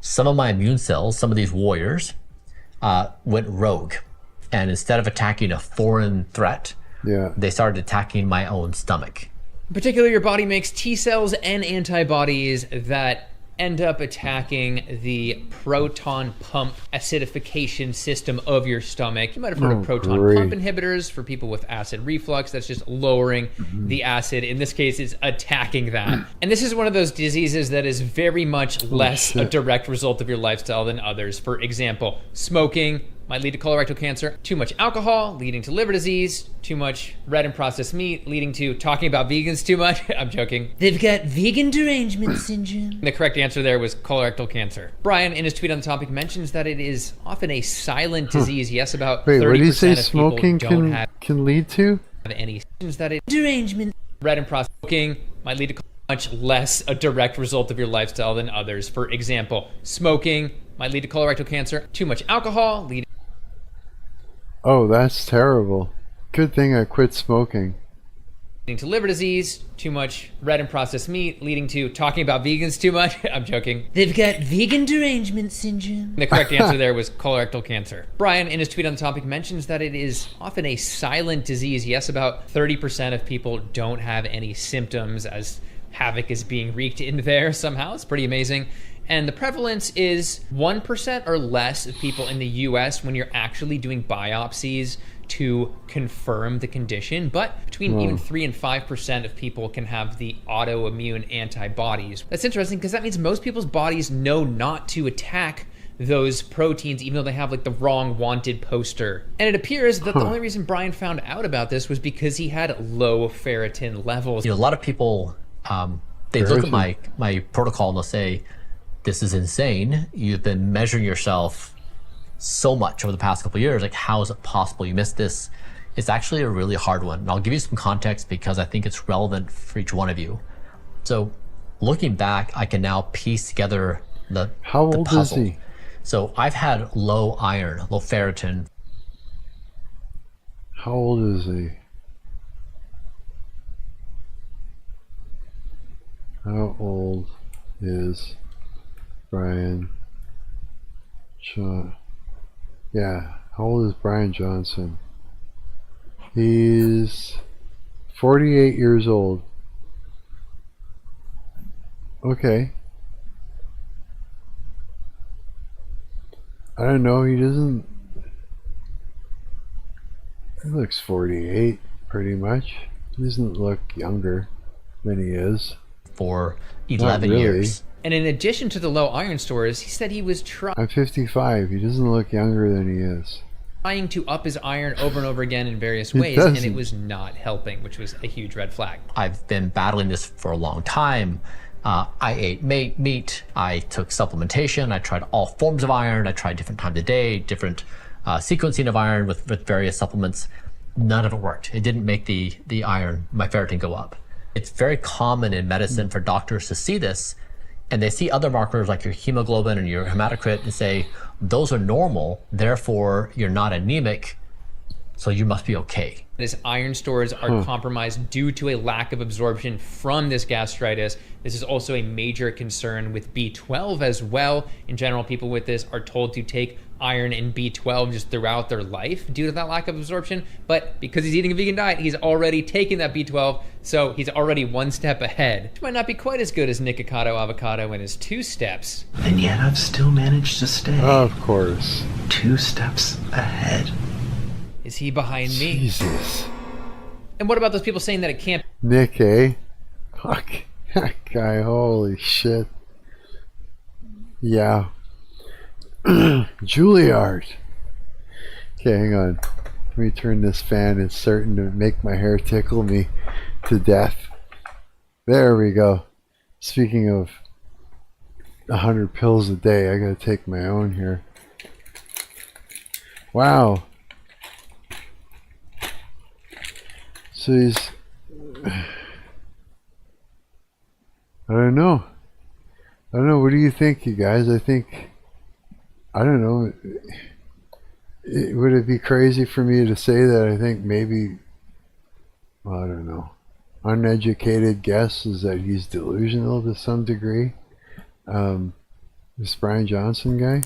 Some of my immune cells, some of these warriors, went rogue. And instead of attacking a foreign threat, they started attacking my own stomach. Particularly, your body makes T cells and antibodies that end up attacking the proton pump acidification system of your stomach. You might have heard of proton pump inhibitors for people with acid reflux. That's just lowering the acid. In this case, it's attacking that. And this is one of those diseases that is very much less a direct result of your lifestyle than others. For example, smoking might lead to colorectal cancer, too much alcohol leading to liver disease, too much red and processed meat leading to talking about vegans too much. I'm joking. They've got vegan derangement syndrome. The correct answer there was colorectal cancer. Bryan, in his tweet on the topic, mentions that it is often a silent disease. Yes, about 30% what do you say of smoking people don't have can lead to? Any symptoms that it derangement. Red and processed smoking might lead to much less a direct result of your lifestyle than others. For example, smoking might lead to colorectal cancer, too much alcohol leading Oh, that's terrible. Good thing I quit smoking. to liver disease, too much red and processed meat leading to talking about vegans too much. I'm joking. They've got vegan derangement syndrome. The correct answer there was colorectal cancer. Bryan, in his tweet on the topic, mentions that it is often a silent disease. Yes, about 30% of people don't have any symptoms as havoc is being wreaked in there somehow. It's pretty amazing. And the prevalence is 1% or less of people in the US when you're actually doing biopsies to confirm the condition, but between even 3 and 5% of people can have the autoimmune antibodies. That's interesting because that means most people's bodies know not to attack those proteins even though they have like the wrong wanted poster. And it appears that the only reason Bryan found out about this was because he had low ferritin levels. You know, a lot of people, they look at my protocol and they'll say, this is insane. You've been measuring yourself so much over the past couple of years. Like, how is it possible you missed this? It's actually a really hard one. And I'll give you some context because I think it's relevant for each one of you. So looking back, I can now piece together the old puzzle. is he? So I've had low iron, low ferritin. How old is he? How old is Bryan Yeah, how old is Bryan Johnson? He's 48 years old. Okay. I don't know, he doesn't... He looks 48, pretty much. He doesn't look younger than he is. For 11 years. And in addition to the low iron stores, he said he was I'm 55. He doesn't look younger than he is. trying to up his iron over and over again in various ways, and it was not helping, which was a huge red flag. I've been battling this for a long time. I ate meat, I took supplementation, I tried all forms of iron, I tried different times of day, different sequencing of iron with various supplements. None of it worked. It didn't make the iron, my ferritin, go up. It's very common in medicine for doctors to see this and they see other markers like your hemoglobin and your hematocrit and say, those are normal, therefore you're not anemic, so you must be okay. His iron stores are compromised due to a lack of absorption from this gastritis. This is also a major concern with B12 as well. In general, people with this are told to take iron and B12 just throughout their life due to that lack of absorption. But because he's eating a vegan diet, he's already taken that B12, so he's already one step ahead. Which might not be quite as good as Nikocado Avocado in his 2 steps. And yet I've still managed to stay. Of course. 2 steps ahead. Is he behind me? Jesus. And what about those people saying that it can't? Nick, eh? Fuck. That guy, holy shit. Yeah. Juilliard. Okay, hang on. Let me turn this fan. It's starting to make my hair tickle me to death. There we go. Speaking of 100 pills a day, I gotta take my own here. Wow. So he's... I don't know. What do you think, you guys? I think... I don't know. Would it be crazy for me to say that I think maybe... Well, I don't know. Uneducated guess is that he's delusional to some degree. This Bryan Johnson guy?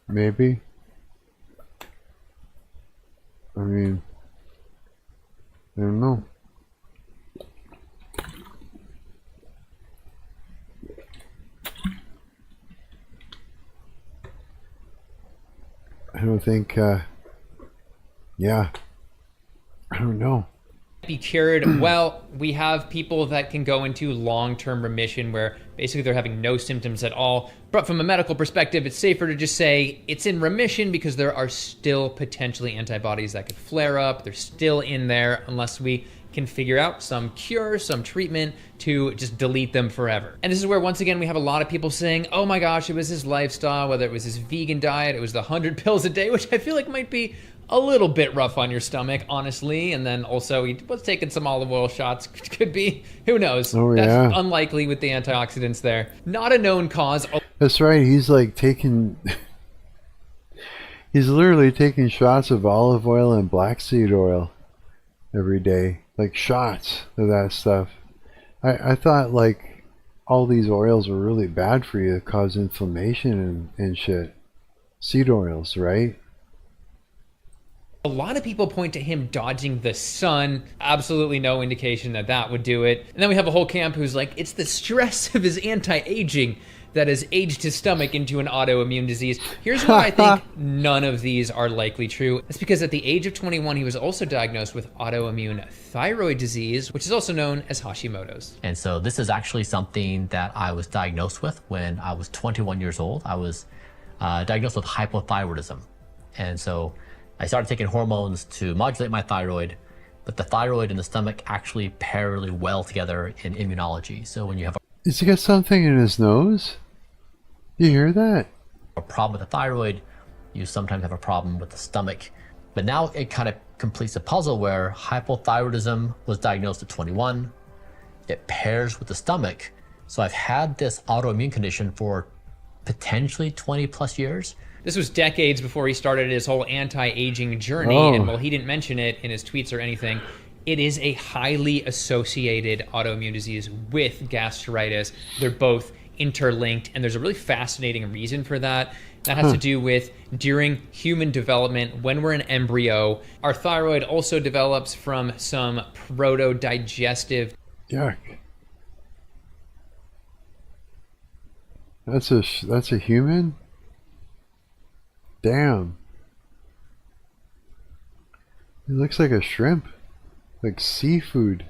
Maybe. I mean, I don't know. I don't think, yeah, I don't know. Be cured. Well, we have people that can go into long-term remission where basically they're having no symptoms at all. But from a medical perspective, it's safer to just say it's in remission because there are still potentially antibodies that could flare up. They're still in there unless we can figure out some cure, some treatment to just delete them forever. And this is where, once again, we have a lot of people saying, oh my gosh, it was his lifestyle, whether it was his vegan diet, it was the 100 pills a day, which I feel like might be a little bit rough on your stomach, honestly. And then also he was taking some olive oil shots. Could be, who knows? Oh, That's yeah. unlikely with the antioxidants there. Not a known cause. That's right. He's like taking... He's literally taking shots of olive oil and black seed oil every day. Like shots of that stuff. I thought like all these oils were really bad for you, cause inflammation and shit. Seed oils, right? A lot of people point to him dodging the sun. Absolutely no indication that that would do it. And then we have a whole camp who's like, it's the stress of his anti-aging that has aged his stomach into an autoimmune disease. Here's why I think none of these are likely true. It's because at the age of 21, he was also diagnosed with autoimmune thyroid disease, which is also known as Hashimoto's. And so this is actually something that I was diagnosed with when I was 21 years old. I was diagnosed with hypothyroidism. And so I started taking hormones to modulate my thyroid, but the thyroid and the stomach actually pair really well together in immunology. So when you have Has he got something in his nose? You hear that? a problem with the thyroid, you sometimes have a problem with the stomach. But now it kind of completes a puzzle where hypothyroidism was diagnosed at 21. It pairs with the stomach. So I've had this autoimmune condition for potentially 20 plus years. This was decades before he started his whole anti-aging journey, and while he didn't mention it in his tweets or anything, it is a highly associated autoimmune disease with gastritis. They're both interlinked, and there's a really fascinating reason for that. That has to do with during human development, when we're an embryo, our thyroid also develops from some proto-digestive... Yuck. That's a human? Damn. It looks like a shrimp. Like seafood.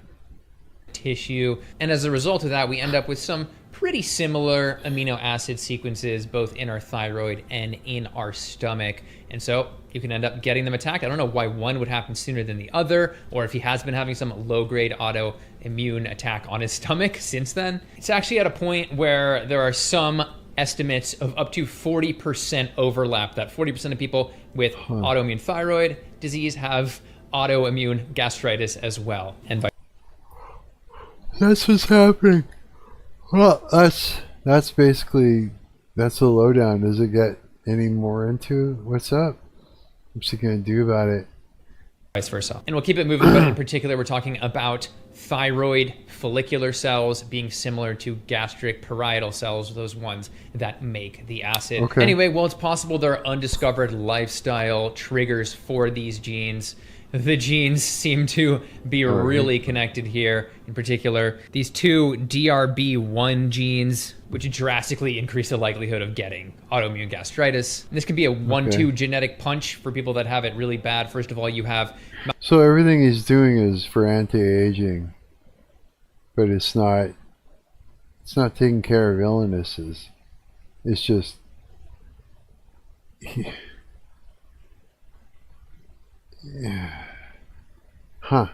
Tissue. And as a result of that, we end up with some pretty similar amino acid sequences both in our thyroid and in our stomach. And so you can end up getting them attacked. I don't know why one would happen sooner than the other, or if he has been having some low-grade autoimmune attack on his stomach since then. It's actually at a point where there are some estimates of up to 40% overlap, that 40% of people with autoimmune thyroid disease have autoimmune gastritis as well. And That's what's happening. Well, that's basically, that's the lowdown. Does it get any more into what's up? What's he gonna do about it? Vice versa. And we'll keep it moving, but in particular, we're talking about thyroid follicular cells being similar to gastric parietal cells, those ones that make the acid. Okay. Anyway, well, it's possible there are undiscovered lifestyle triggers for these genes. The genes seem to be really connected here. In particular, these two DRB1 genes, which drastically increase the likelihood of getting autoimmune gastritis. And this can be a 1-2 genetic punch for people that have it really bad. First of all, you have... So everything he's doing is for anti-aging, but it's not taking care of illnesses. It's just... Yeah. Huh.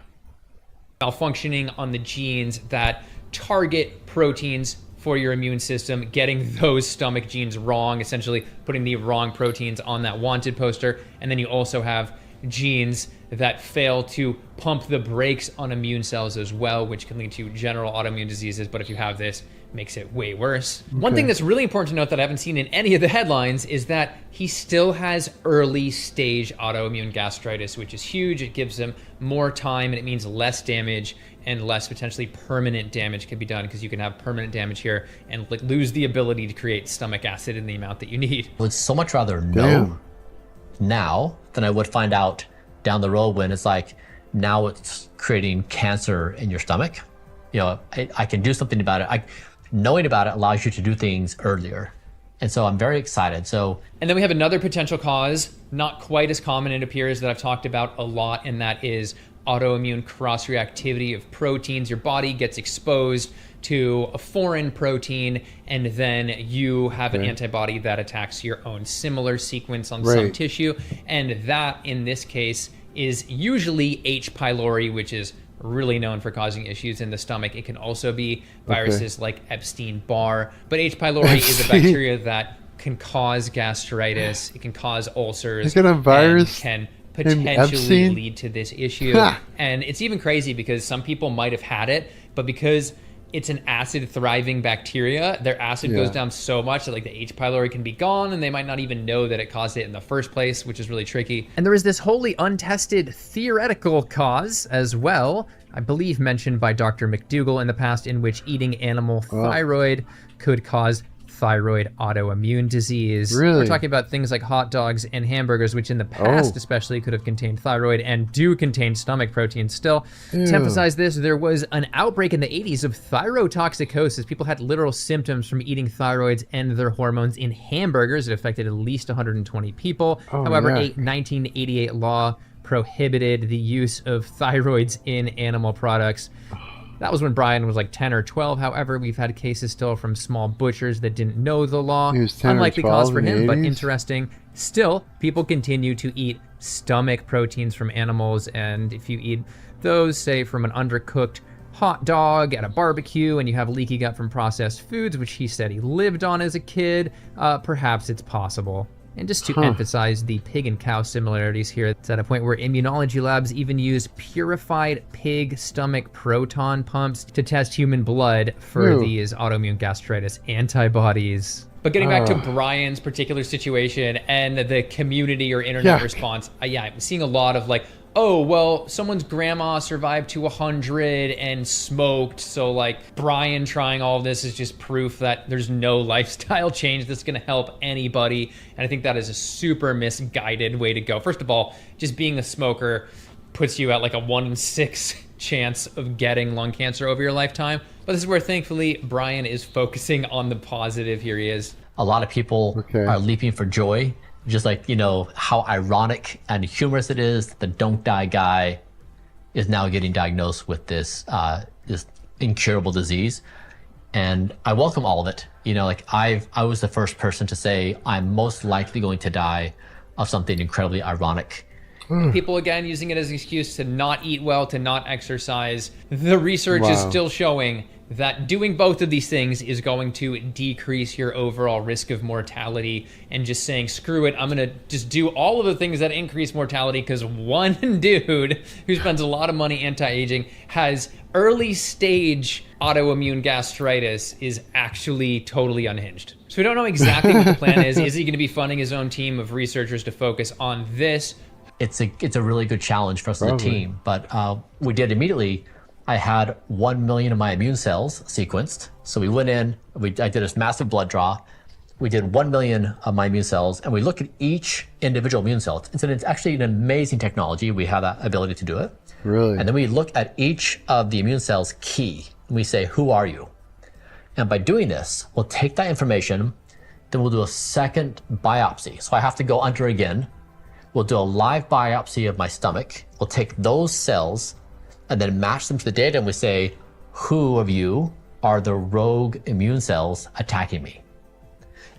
Malfunctioning on the genes that target proteins for your immune system, getting those stomach genes wrong, essentially putting the wrong proteins on that wanted poster. And then you also have genes that fail to pump the brakes on immune cells as well, which can lead to general autoimmune diseases. But if you have this, it makes it way worse. Okay. One thing that's really important to note that I haven't seen in any of the headlines is that he still has early stage autoimmune gastritis, which is huge. It gives him more time, and it means less damage and less potentially permanent damage can be done, because you can have permanent damage here and lose the ability to create stomach acid in the amount that you need. I would so much rather know now than I would find out down the road when it's like, now it's creating cancer in your stomach. You know, I can do something about it. Knowing about it allows you to do things earlier. And so I'm very excited. And then we have another potential cause, not quite as common it appears, that I've talked about a lot, and that is autoimmune cross-reactivity of proteins. Your body gets exposed to a foreign protein, and then you have an antibody that attacks your own similar sequence on some tissue. And that, in this case, is usually H. pylori, which is really known for causing issues in the stomach. It can also be viruses like Epstein-Barr, but H. pylori is a bacteria that can cause gastritis. It can cause ulcers. Is it a virus? And can potentially lead to this issue. And it's even crazy because some people might have had it, but because it's an acid thriving bacteria, their acid goes down so much that like the H. pylori can be gone, and they might not even know that it caused it in the first place, which is really tricky. And there is this wholly untested theoretical cause as well, I believe mentioned by Dr. McDougall in the past, in which eating animal thyroid could cause thyroid autoimmune disease. Really? We're talking about things like hot dogs and hamburgers, which in the past especially could have contained thyroid and do contain stomach proteins still. Ew. To emphasize this, there was an outbreak in the 80s of thyrotoxicosis. People had literal symptoms from eating thyroids and their hormones in hamburgers. It affected at least 120 people. However, a 1988 law prohibited the use of thyroids in animal products. That was when Bryan was like 10 or 12. However, we've had cases still from small butchers that didn't know the law. He was 10 Unlikely or 12 cause for in the him, but 80s? interesting. Still, people continue to eat stomach proteins from animals, and if you eat those, say from an undercooked hot dog at a barbecue, and you have leaky gut from processed foods, which he said he lived on as a kid, perhaps it's possible. And just to emphasize the pig and cow similarities here, it's at a point where immunology labs even use purified pig stomach proton pumps to test human blood for these autoimmune gastritis antibodies. But getting back to Bryan's particular situation and the community or internet response, I'm seeing a lot of like, oh, well, someone's grandma survived to 100 and smoked, so like Bryan trying all of this is just proof that there's no lifestyle change that's gonna help anybody. And I think that is a super misguided way to go. First of all, just being a smoker puts you at like a 1 in 6 chance of getting lung cancer over your lifetime. But this is where thankfully Bryan is focusing on the positive. Here he is. A lot of people are leaping for joy. Just like, you know, how ironic and humorous it is that the Don't Die guy is now getting diagnosed with this this incurable disease. And I welcome all of it. You know, like I was the first person to say I'm most likely going to die of something incredibly ironic. People, again, using it as an excuse to not eat well, to not exercise. The research is still showing that doing both of these things is going to decrease your overall risk of mortality, and just saying, screw it, I'm going to just do all of the things that increase mortality because one dude who spends a lot of money anti-aging has early stage autoimmune gastritis is actually totally unhinged. So we don't know exactly what the plan is. Is he going to be funding his own team of researchers to focus on this? It's a really good challenge for us as a team, but we did immediately. I had 1 million of my immune cells sequenced. So we went in, I did this massive blood draw. We did 1 million of my immune cells, and we look at each individual immune cell. It's actually an amazing technology. We have that ability to do it. Really? And then we look at each of the immune cells key, and we say, who are you? And by doing this, we'll take that information, then we'll do a second biopsy. So I have to go under again. We'll do a live biopsy of my stomach. We'll take those cells and then match them to the data, and we say, who of you are the rogue immune cells attacking me?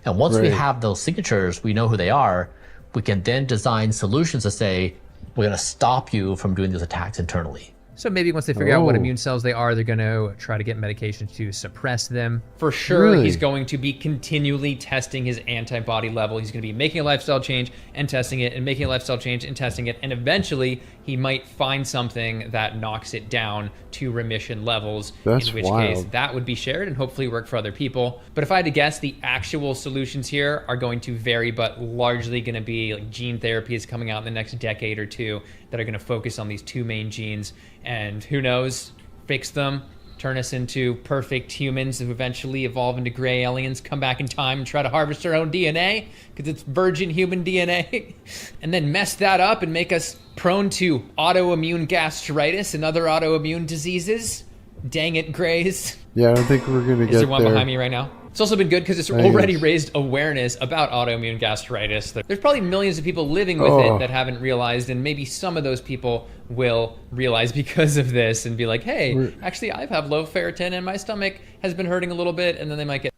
And once we have those signatures, we know who they are, we can then design solutions to say, we're gonna stop you from doing these attacks internally. So maybe once they figure out what immune cells they are, they're going to try to get medication to suppress them. For sure, he's going to be continually testing his antibody level. He's going to be making a lifestyle change and testing it, and making a lifestyle change and testing it. And eventually, he might find something that knocks it down to remission levels, That's in which wild. case that would be shared and hopefully work for other people. But if I had to guess, the actual solutions here are going to vary, but largely going to be like gene therapy is coming out in the next decade or two that are going to focus on these two main genes. And who knows, fix them, turn us into perfect humans who eventually evolve into gray aliens, come back in time and try to harvest our own DNA because it's virgin human DNA, and then mess that up and make us prone to autoimmune gastritis and other autoimmune diseases. Dang it, Grays. Yeah, I don't think we're going to get Is there one there. behind me right now? It's also been good because it's already raised awareness about autoimmune gastritis. There's probably millions of people living with it that haven't realized, and maybe some of those people will realize because of this and be like, hey, actually, I have low ferritin and my stomach has been hurting a little bit, and then they might get...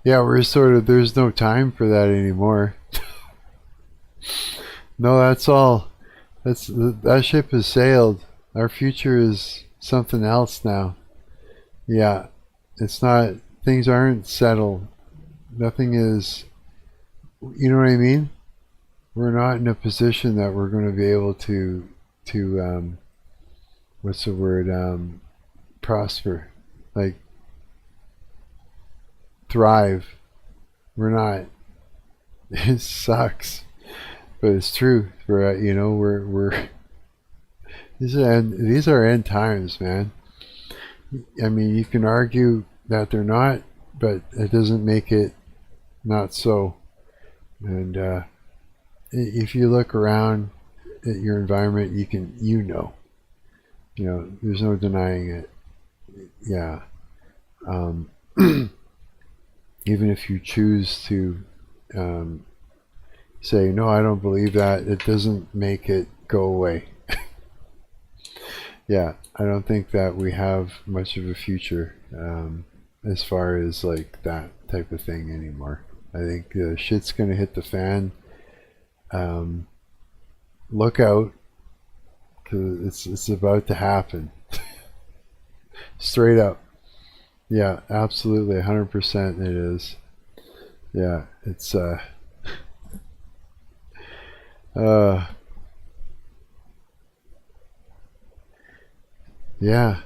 Yeah, we're sort of, there's no time for that anymore. No, that's all. That ship has sailed. Our future is something else now. Yeah, it's not... Things aren't settled. Nothing is, you know what I mean? We're not in a position that we're going to be able to what's the word? Prosper. Like, thrive. We're not. It sucks. But it's true. We're these are end times, man. I mean, you can argue that they're not, but it doesn't make it not so. And if you look around at your environment, there's no denying it. Yeah. Even if you choose to say, no, I don't believe that, it doesn't make it go away. Yeah, I don't think that we have much of a future as far as like that type of thing anymore. I think shit's gonna hit the fan. Look out, because it's about to happen. Straight up. Yeah, absolutely, 100% it is. Yeah, it's yeah.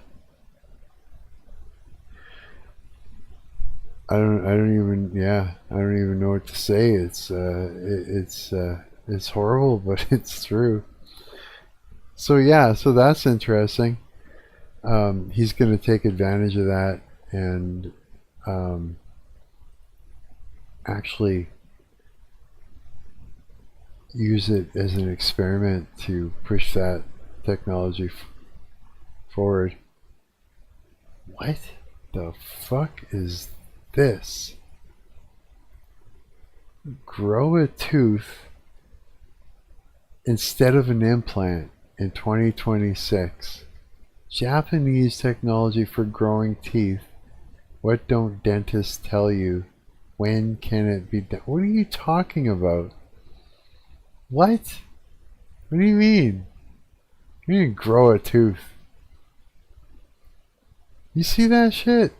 I don't even know what to say. It's horrible, but it's true. So yeah, so that's interesting. He's going to take advantage of that and actually use it as an experiment to push that technology forward. What the fuck is this? Grow a tooth instead of an implant in 2026. Japanese technology for growing teeth. What don't dentists tell you? When can it be done? What are you talking about? What? What do you mean? You didn't grow a tooth. You see that shit?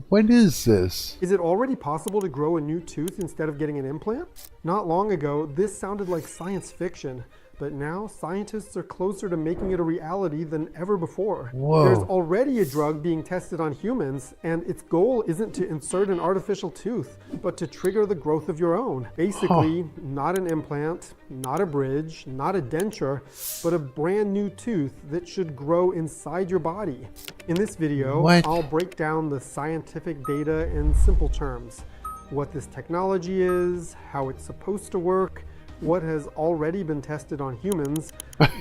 What is this? Is it already possible to grow a new tooth instead of getting an implant? Not long ago, this sounded like science fiction, but now scientists are closer to making it a reality than ever before. Whoa. There's already a drug being tested on humans, and its goal isn't to insert an artificial tooth, but to trigger the growth of your own. Basically, not an implant, not a bridge, not a denture, but a brand new tooth that should grow inside your body. In this video, I'll break down the scientific data in simple terms. What this technology is, how it's supposed to work, what has already been tested on humans,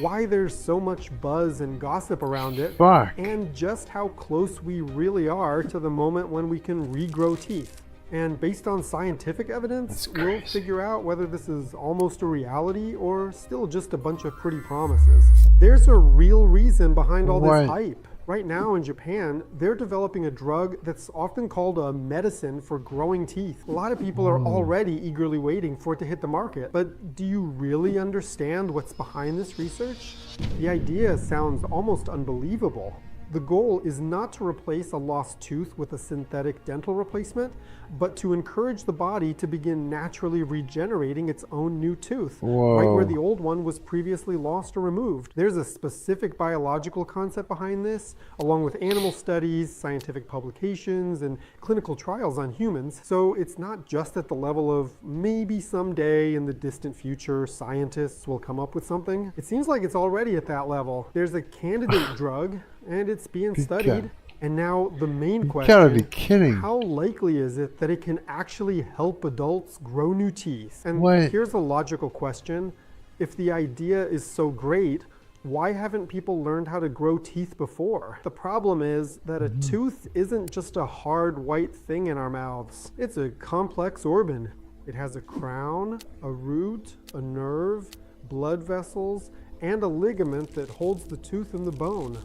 why there's so much buzz and gossip around it, and just how close we really are to the moment when we can regrow teeth. And based on scientific evidence, we'll figure out whether this is almost a reality or still just a bunch of pretty promises. There's a real reason behind all this hype. Right now in Japan, they're developing a drug that's often called a medicine for growing teeth. A lot of people are already eagerly waiting for it to hit the market. But do you really understand what's behind this research? The idea sounds almost unbelievable. The goal is not to replace a lost tooth with a synthetic dental replacement, but to encourage the body to begin naturally regenerating its own new tooth, right where the old one was previously lost or removed. There's a specific biological concept behind this, along with animal studies, scientific publications, and clinical trials on humans. So it's not just at the level of maybe someday in the distant future, scientists will come up with something. It seems like it's already at that level. There's a candidate drug, and it's being studied. And now the main question, you gotta be kidding. How likely is it that it can actually help adults grow new teeth? And here's a logical question. If the idea is so great, why haven't people learned how to grow teeth before? The problem is that a tooth isn't just a hard white thing in our mouths. It's a complex organ. It has a crown, a root, a nerve, blood vessels, and a ligament that holds the tooth in the bone.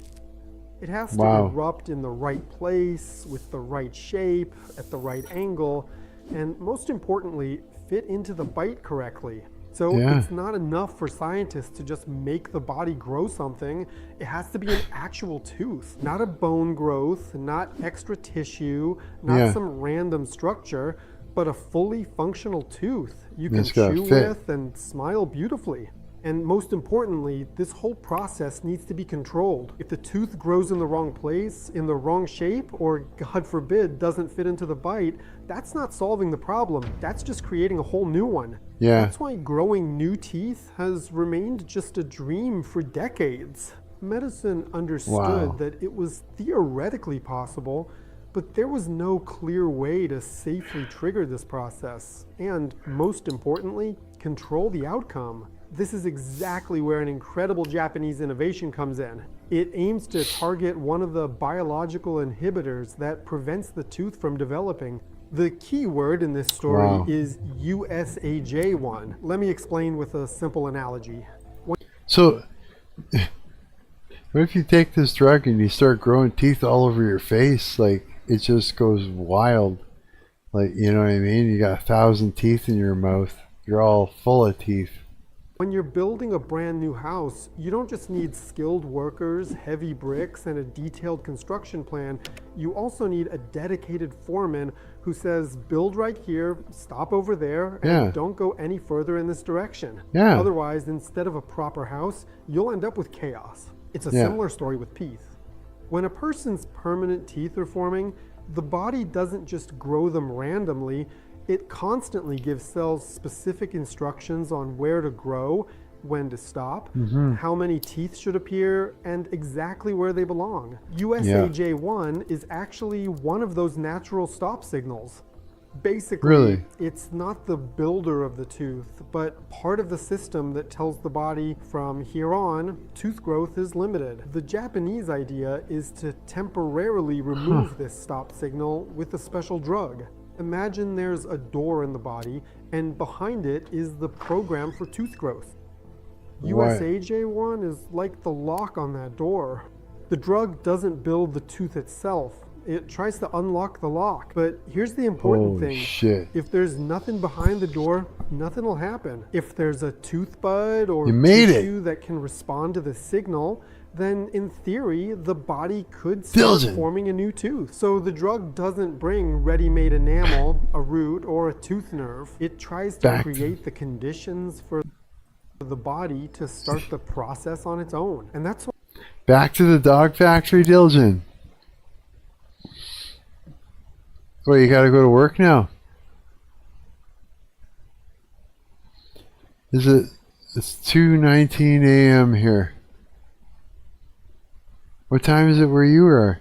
It has to erupt in the right place, with the right shape, at the right angle, and most importantly, fit into the bite correctly. So it's not enough for scientists to just make the body grow something. It has to be an actual tooth, not a bone growth, not extra tissue, not some random structure, but a fully functional tooth you can chew with and smile beautifully. And most importantly, this whole process needs to be controlled. If the tooth grows in the wrong place, in the wrong shape, or God forbid, doesn't fit into the bite, that's not solving the problem. That's just creating a whole new one. That's why growing new teeth has remained just a dream for decades. Medicine understood that it was theoretically possible, but there was no clear way to safely trigger this process. And most importantly, control the outcome. This is exactly where an incredible Japanese innovation comes in. It aims to target one of the biological inhibitors that prevents the tooth from developing. The key word in this story is USAJ1. Let me explain with a simple analogy. So, what if you take this drug and you start growing teeth all over your face? Like, it just goes wild. Like, you know what I mean? You got 1,000 teeth in your mouth. You're all full of teeth. When you're building a brand new house, you don't just need skilled workers, heavy bricks, and a detailed construction plan. You also need a dedicated foreman who says, build right here, stop over there, and don't go any further in this direction. Otherwise, instead of a proper house, you'll end up with chaos. It's a similar story with teeth. When a person's permanent teeth are forming, the body doesn't just grow them randomly. It constantly gives cells specific instructions on where to grow, when to stop, how many teeth should appear, and exactly where they belong. USAJ1 is actually one of those natural stop signals. Basically, it's not the builder of the tooth, but part of the system that tells the body from here on, tooth growth is limited. The Japanese idea is to temporarily remove this stop signal with a special drug. Imagine there's a door in the body, and behind it is the program for tooth growth. USAJ1 is like the lock on that door. The drug doesn't build the tooth itself. It tries to unlock the lock. But here's the important thing. If there's nothing behind the door, nothing will happen. If there's a tooth bud or tissue that can respond to the signal, then in theory, the body could start Dylgn. forming a new tooth. So the drug doesn't bring ready-made enamel, a root, or a tooth nerve. It tries to create the conditions for the body to start the process on its own. And that's what Back to the dog factory, Dylgn. Well, you gotta go to work now. It's 2:19 a.m. here. What time is it where you are?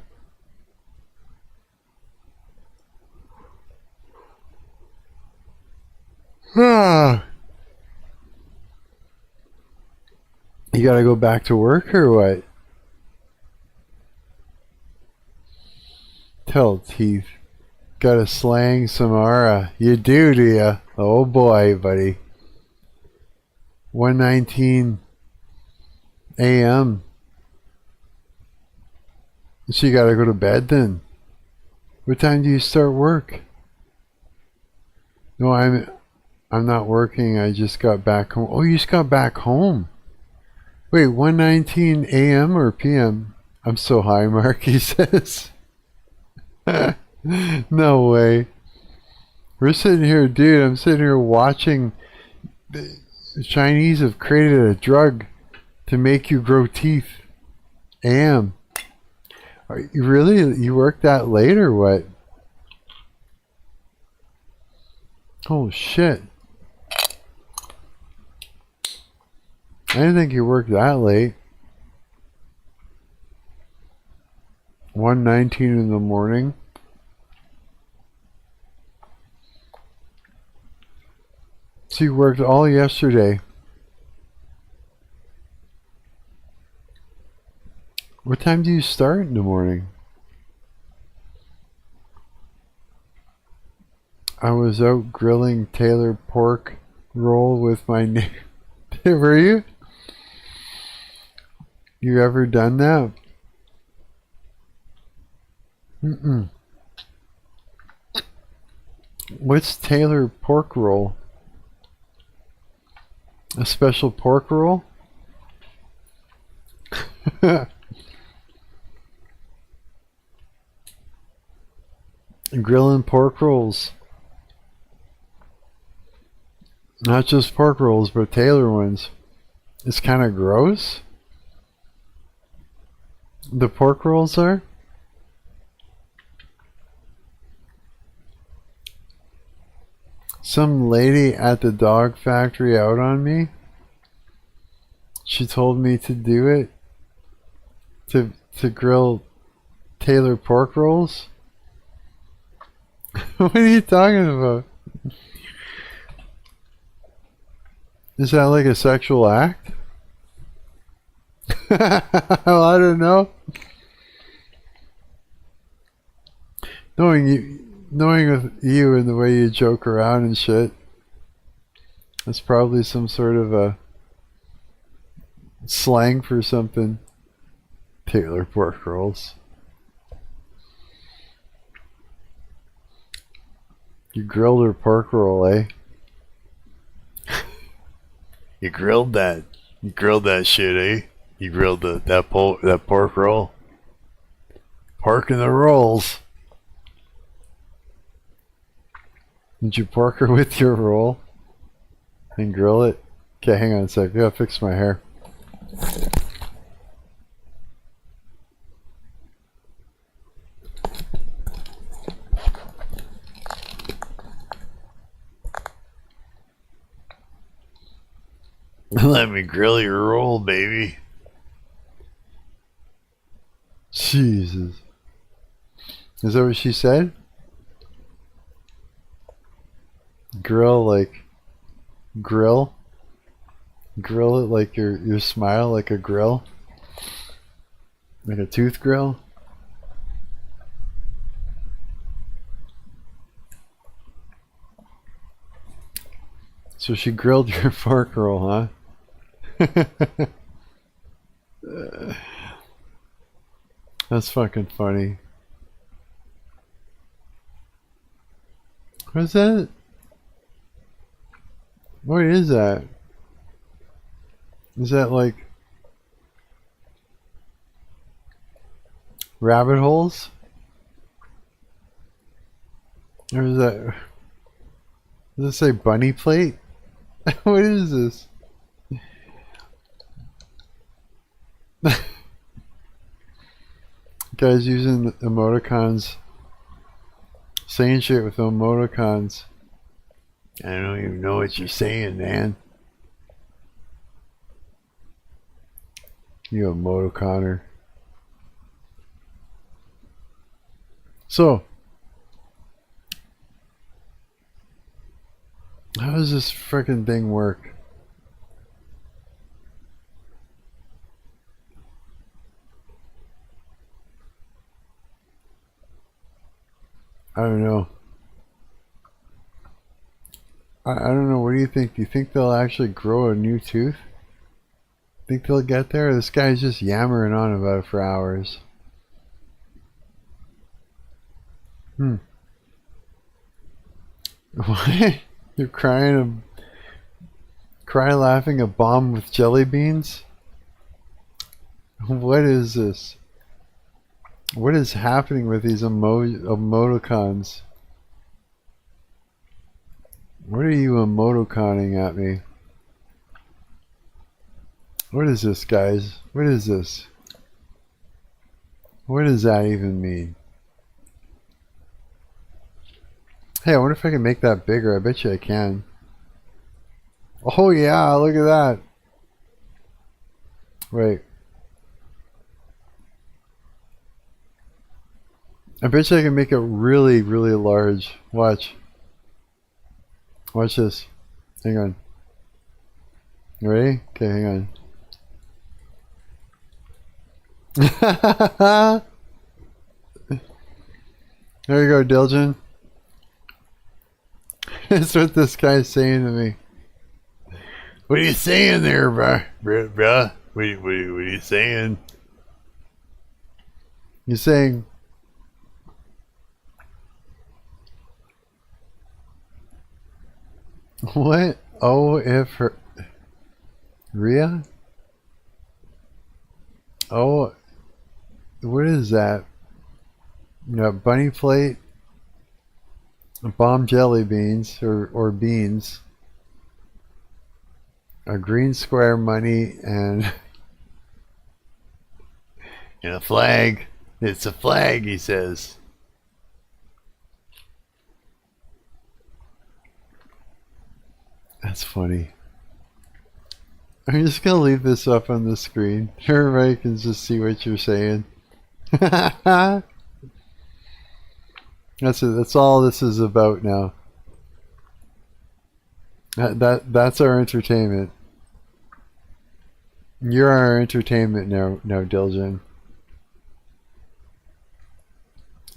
Ah. You gotta go back to work or what? Tell teeth. Gotta slang Samara. You do ya? Oh boy, buddy. 1:19 a.m. So you gotta go to bed then. What time do you start work? No, I'm not working. I just got back home. Oh, you just got back home. Wait, 1:19 a.m. or p.m.? I'm so high, Mark, he says. No way. We're sitting here, dude. I'm sitting here watching. The Chinese have created a drug to make you grow teeth. Am. Are you really? You work that late or what? Oh shit. I didn't think you worked that late. 1:19 in the morning. So you worked all yesterday. What time do you start in the morning? I was out grilling Taylor pork roll with my neighbor. Were you? You ever done that? Mm-mm. What's Taylor pork roll? A special pork roll? Grilling pork rolls. Not just pork rolls, but Taylor ones. It's kind of gross. The pork rolls are? Some lady at the dog factory out on me. She told me to do it. To grill Taylor pork rolls. What are you talking about? Is that like a sexual act? Well, I don't know. Knowing with you and the way you joke around and shit, that's probably some sort of a slang for something. Taylor pork rolls. You grilled her pork roll, eh? You grilled that. You grilled that shit, eh? You grilled that pork roll. Pork in the rolls. Did you pork her with your roll and grill it? Okay, hang on a sec. I gotta fix my hair. Let me grill your roll, baby. Jesus. Is that what she said? Grill like grill? Grill it like your smile like a grill? Like a tooth grill? So she grilled your fork roll, huh? That's fucking funny. What's that? What is that? Is that like Rabbit holes? Or is that... Does it say bunny plate? What is this? Guys using emoticons. Saying shit with emoticons. I don't even know what you're saying, man. You emoticoner. So, how does this frickin' thing work? I don't know. I don't know. What do you think? Do you think they'll actually grow a new tooth? Think they'll get there? This guy's just yammering on about it for hours. What? You're crying cry laughing a bomb with jelly beans? What is this? What is happening with these emoticons? What are you emoticoning at me? What is this, guys? What is this? What does that even mean? Hey, I wonder if I can make that bigger. I bet you I can. Oh yeah, look at that. Wait. I bet you I can make it really, really large. Watch. Watch this. Hang on. You ready? Okay, hang on. There you go, Dylgn. That's what this guy's saying to me. What are you saying there, bruh? What are you saying? You're saying... What? Oh, if her... Rhea? Oh, what is that? You know, bunny plate, bomb jelly beans, or beans, a green square money, and a flag. It's a flag, he says. That's funny. I'm just gonna leave this up on the screen. Everybody can just see what you're saying. That's it. That's all this is about now. That's our entertainment. You're our entertainment now, Dylgn.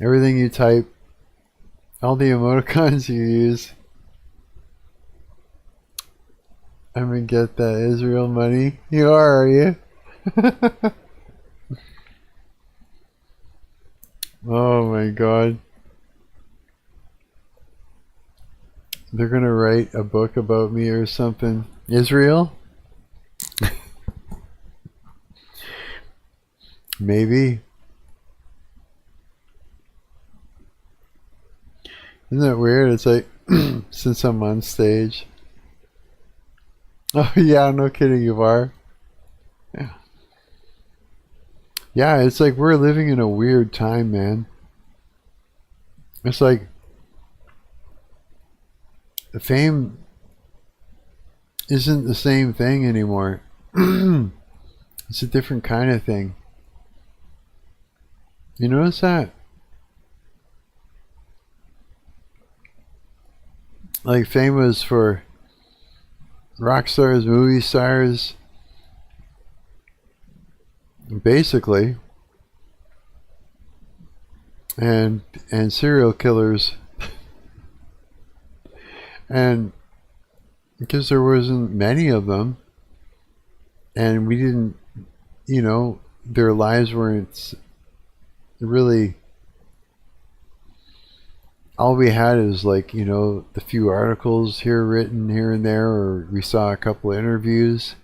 Everything you type, all the emoticons you use. I'm gonna get that Israel money. You are you? Oh my god. They're gonna write a book about me or something. Israel? Maybe. Isn't that weird? It's like, since I'm on stage. Oh yeah, no kidding, you are. Yeah. Yeah, it's like we're living in a weird time, man. It's like the fame isn't the same thing anymore. It's a different kind of thing. You notice that? Like fame was for rock stars, movie stars, basically, and serial killers, and because there wasn't many of them, and we didn't, their lives weren't really. All we had is like, the few articles here written here and there, or we saw a couple of interviews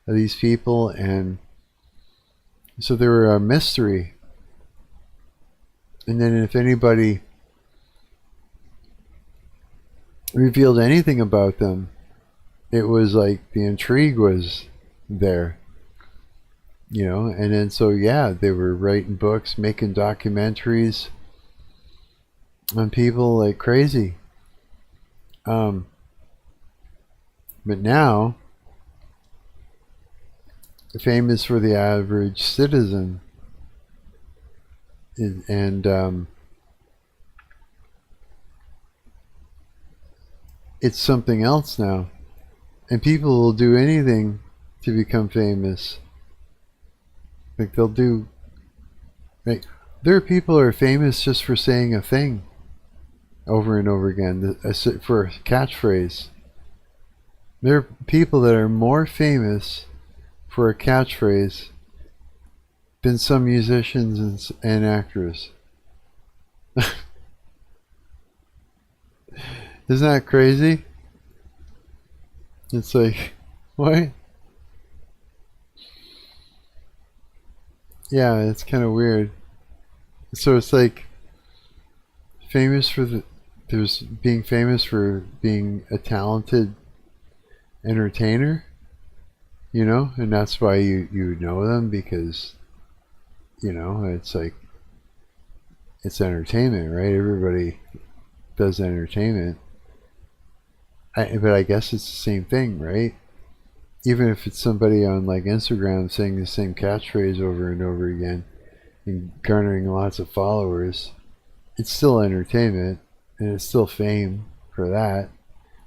of these people, and so they were a mystery. And then if anybody revealed anything about them, it was like the intrigue was there, you know. And then so yeah, they were writing books, making documentaries on people like crazy. But now, famous for the average citizen, and it's something else now. And people will do anything to become famous. Like they'll do, like, there are people who are famous just for saying a thing over and over again, for a catchphrase. There are people that are more famous for a catchphrase than some musicians and actors. Isn't that crazy? It's like, what? Yeah, it's kind of weird. So it's like famous for there's being famous for being a talented entertainer, you know, and that's why you know them, because, you know, it's like, it's entertainment, right? Everybody does entertainment. But I guess it's the same thing, right? Even if it's somebody on like Instagram saying the same catchphrase over and over again and garnering lots of followers, it's still entertainment and it's still fame for that.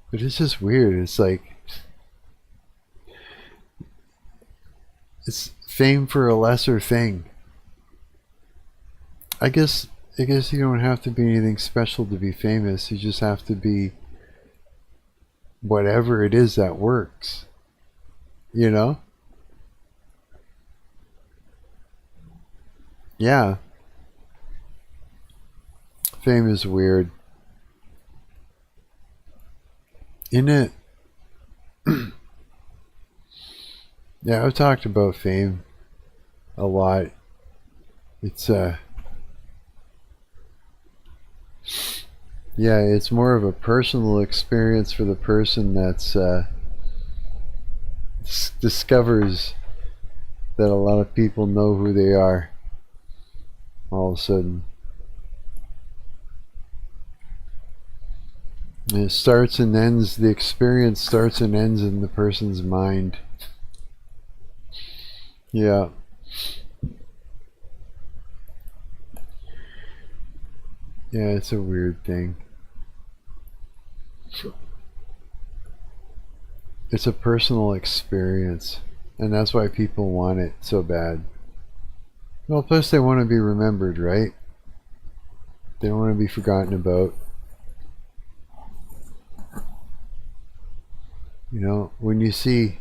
But it's just weird. It's like, it's fame for a lesser thing. I guess you don't have to be anything special to be famous. You just have to be whatever it is that works, you know? Yeah. Fame is weird. Isn't it? Yeah, I've talked about fame a lot. It's yeah, it's more of a personal experience for the person that's discovers that a lot of people know who they are all of a sudden. And it starts and ends, the experience starts and ends in the person's mind. Yeah. Yeah, it's a weird thing. It's a personal experience, and that's why people want it so bad. Well, plus they want to be remembered, right? They don't want to be forgotten about. You know, when you see,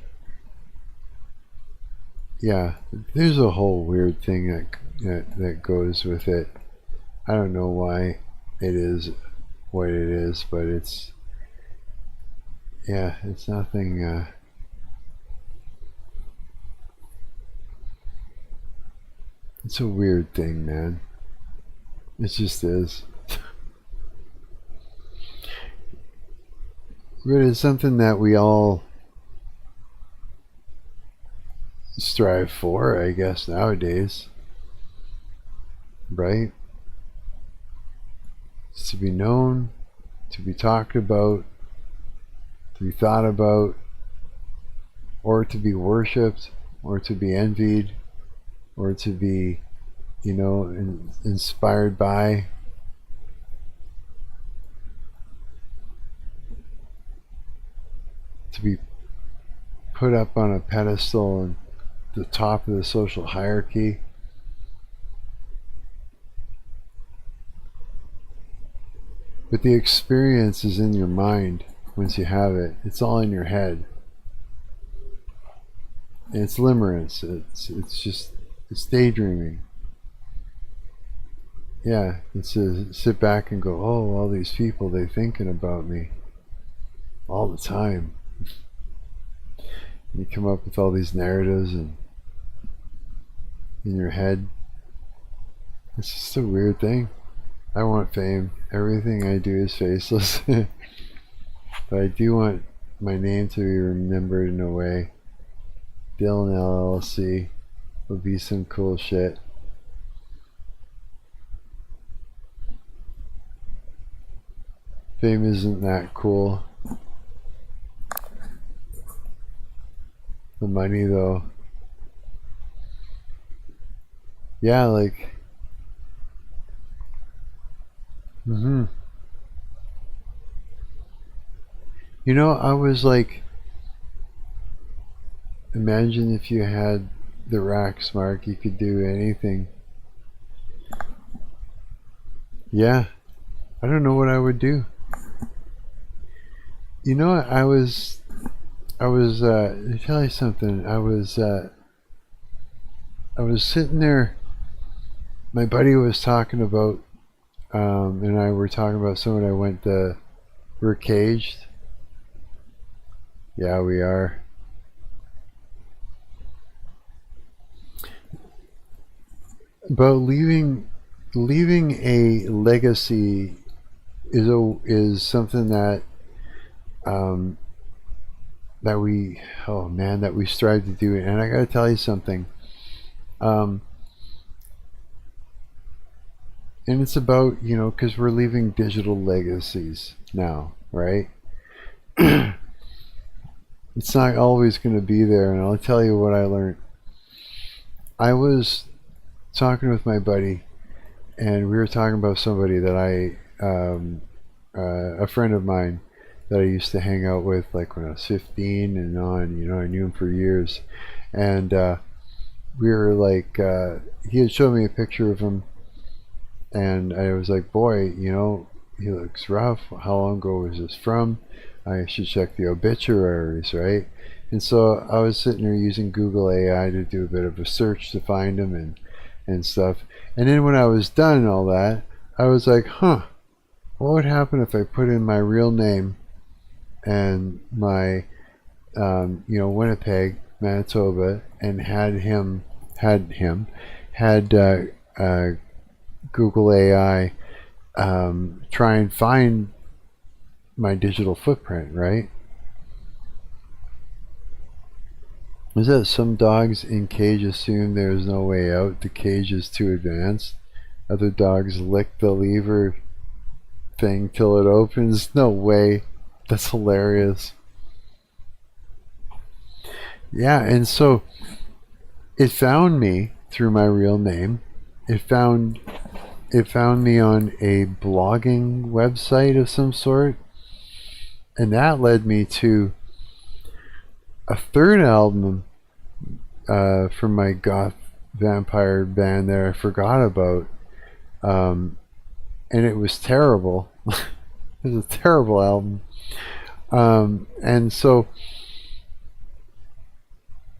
yeah, there's a whole weird thing that goes with it. I don't know why it is what it is, but it's, yeah, it's nothing, it's a weird thing, man. It just is. But it's something that we all strive for, I guess, nowadays. Right? It's to be known, to be talked about, to be thought about, or to be worshipped, or to be envied, or to be, you know, inspired by. To be put up on a pedestal and the top of the social hierarchy. But the experience is in your mind once you have it. It's all in your head. And it's limerence. It's daydreaming. Yeah, it's to sit back and go, oh, all these people, they're thinking about me all the time. You come up with all these narratives and in your head. It's just a weird thing. I want fame. Everything I do is faceless. But I do want my name to be remembered in a way. Dylgn LLC would be some cool shit. Fame isn't that cool. The money though. Yeah, like You know, I was like, imagine if you had the racks, Mark, you could do anything. Yeah, I don't know what I would do. You know, I was let me tell you something. I was sitting there. My buddy was talking about, and I were talking about someone I went to. We're caged. Yeah, we are. But leaving a legacy is something that that we strive to do. And I gotta tell you something. And it's about, you know, because we're leaving digital legacies now, right? It's not always going to be there, and I'll tell you what I learned. I was talking with my buddy, and we were talking about somebody that a friend of mine that I used to hang out with, like when I was 15 and on. You know, I knew him for years, and we were like, he had shown me a picture of him, and I was like, boy, you know, he looks rough. How long ago was this from? I should check the obituaries, right? And so I was sitting there using Google AI to do a bit of a search to find him and stuff. And then when I was done and all that, I was like, what would happen if I put in my real name and my, you know, Winnipeg, Manitoba, and had Google AI try and find my digital footprint, right? Is that some dogs in cage assume there's no way out? The cage is too advanced. Other dogs lick the lever thing till it opens. No way. That's hilarious. Yeah, and so it found me through my real name. It found me on a blogging website of some sort. And that led me to a third album from my goth vampire band that I forgot about. And it was terrible. It was a terrible album. And so,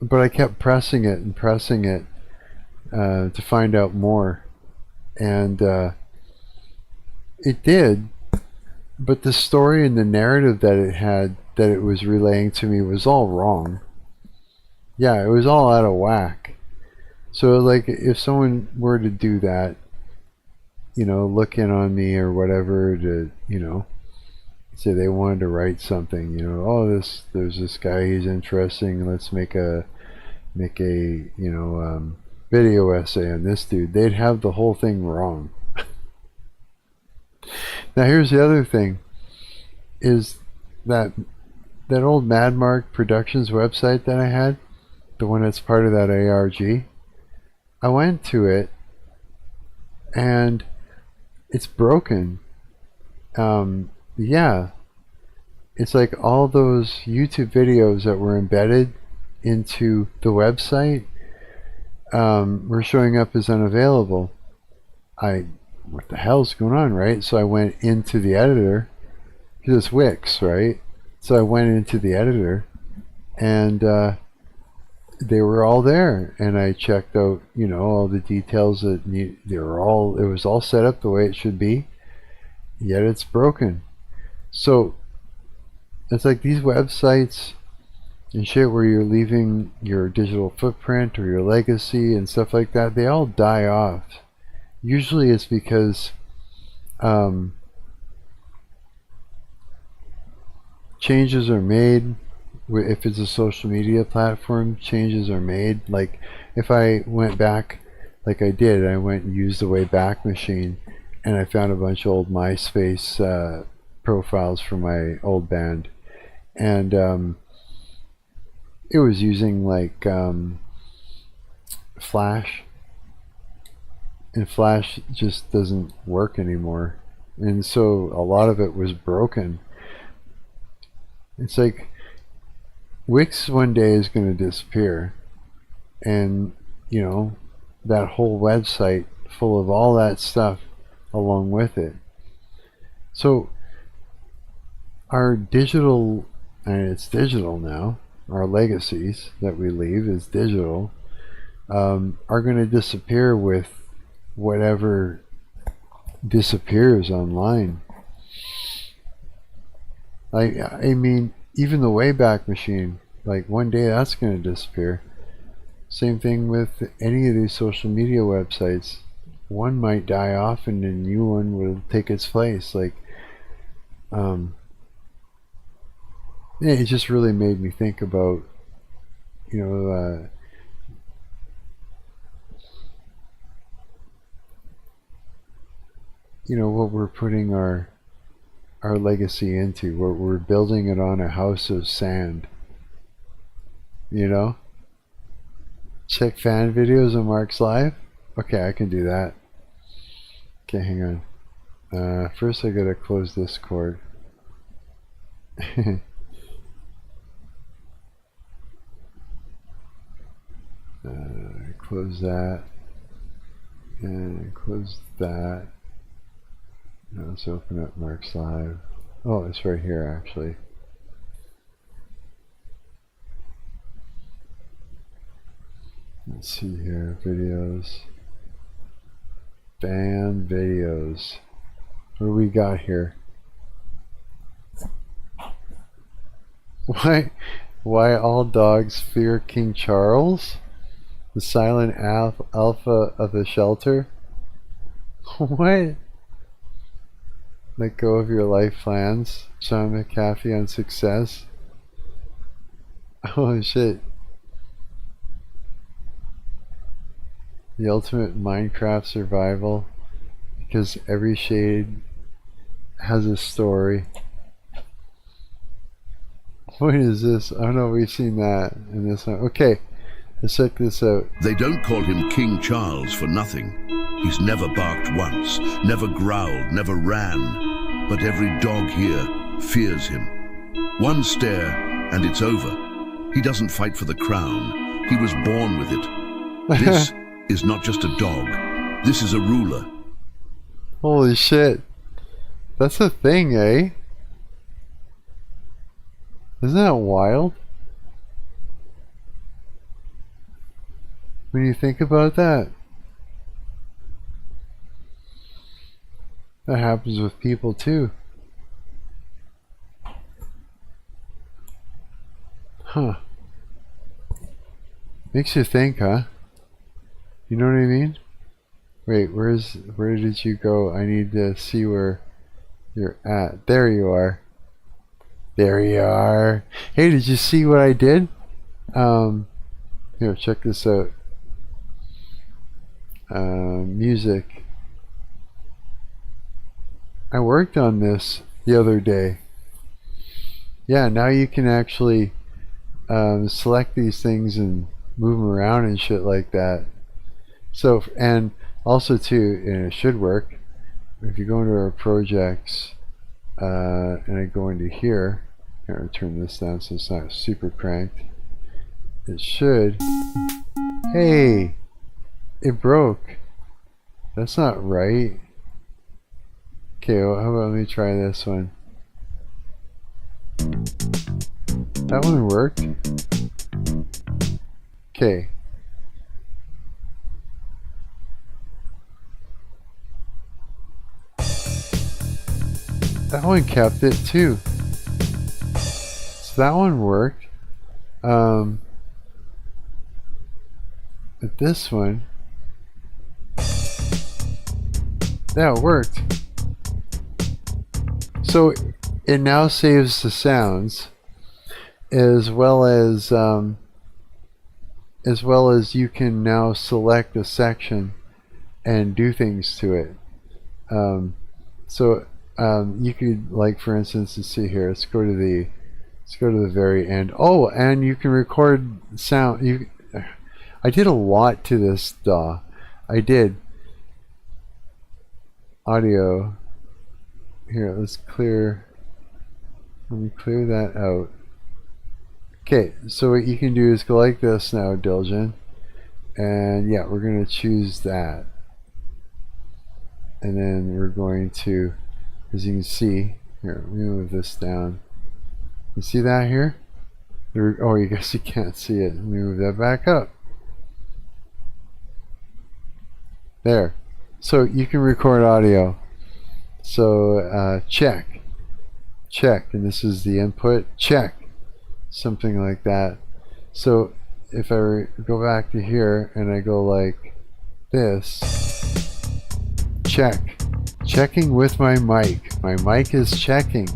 but I kept pressing it to find out more. And it did. But the story and the narrative that it had, that it was relaying to me, was all wrong. Yeah, it was all out of whack. So, like, if someone were to do that, you know, look in on me or whatever, to, you know, say they wanted to write something, you know, oh, there's this guy, he's interesting, let's make a you know, video essay on this dude, they'd have the whole thing wrong. Now here's the other thing, is that old Marc Productions website that I had, the one that's part of that ARG, I went to it and it's broken. Yeah, it's like all those YouTube videos that were embedded into the website were showing up as unavailable. What the hell's going on, right? So I went into the editor, because it's Wix, right? So I went into the editor, and they were all there, and I checked out, you know, all the details that it was all set up the way it should be, yet it's broken. So it's like these websites and shit where you're leaving your digital footprint or your legacy and stuff like that, they all die off. Usually it's because changes are made. If it's a social media platform, changes are made. Like if I went back, like I did, I went and used the Wayback Machine, and I found a bunch of old MySpace profiles from my old band, and it was using like Flash, and Flash just doesn't work anymore, and so a lot of it was broken. It's like Wix one day is going to disappear, and you know, that whole website full of all that stuff along with it. So our digital, and it's digital now, our legacies that we leave is digital, are going to disappear with whatever disappears online. I mean, even the Wayback Machine, like one day that's going to disappear. Same thing with any of these social media websites. One might die off and a new one will take its place. Like, yeah, it just really made me think about, you know, what we're putting our legacy into. We're building it on a house of sand. You know? Check fan videos on Marc's live? Okay, I can do that. Okay, hang on. First I gotta close Discord. Close that. And close that. Now let's open up Marc's live. Oh, it's right here actually. Let's see here, videos. Fan videos. What do we got here? Why all dogs fear King Charles? The silent alpha of the shelter? What? Let go of your life plans. Sean McAfee on success. Oh shit. The ultimate Minecraft survival, because every shade has a story. What is this? I don't know, we've seen that in this one. Okay, let's check this out. They don't call him King Charles for nothing. He's never barked once, never growled, never ran. But every dog here fears him. One stare and it's over. He doesn't fight for the crown. He was born with it. This is not just a dog. This is a ruler. Holy shit. That's a thing, eh? Isn't that wild? When you think about that. That happens with people too. Huh. Makes you think, huh? You know what I mean? Wait, where did you go? I need to see where you're at. There you are. There you are. Hey, did you see what I did? Here, check this out. Music. I worked on this the other day. Yeah, now you can actually select these things and move them around and shit like that. So, and also too, and it should work, if you go into our projects and I go into here, I'll turn this down so it's not super cranked. It should. Hey, it broke. That's not right. Okay, well, how about let me try this one. That one worked. Okay. That one kept it too. So that one worked. But this one, that worked. So it now saves the sounds, as well as you can now select a section and do things to it. You could, like, for instance, let's see here. Let's go to the very end. Oh, and you can record sound. I did a lot to this DAW. I did audio. Here, let me clear that out. Okay, so what you can do is go like this now, Dylgn. And yeah, we're going to choose that. And then we're going to, as you can see, here, let me move this down. You see that here? Oh, you guess you can't see it. Let me move that back up. There. So you can record audio. So check, and this is the input, check, something like that. So if I go back to here and I go like this, checking with my mic. My mic is checking.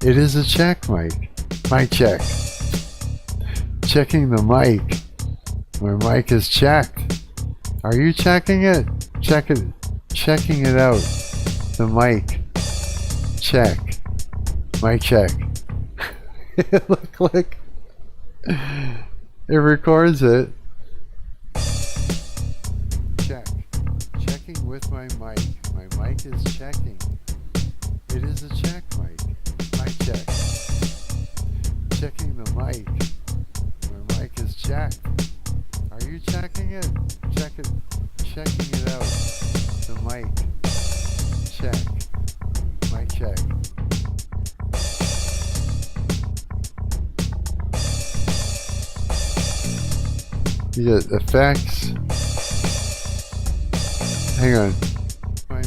It is a check mic. Mic check. Checking the mic. My mic is checked. Are you checking it? Checking it out. The mic. Check. Mic check. Look. It records it. Checking with my mic. My mic is checking. It is a check mic. Mic check. Checking the mic. My mic is checked. Are you checking it? Checking it out. The mic. Check. Mic check. You get effects. Hang on. My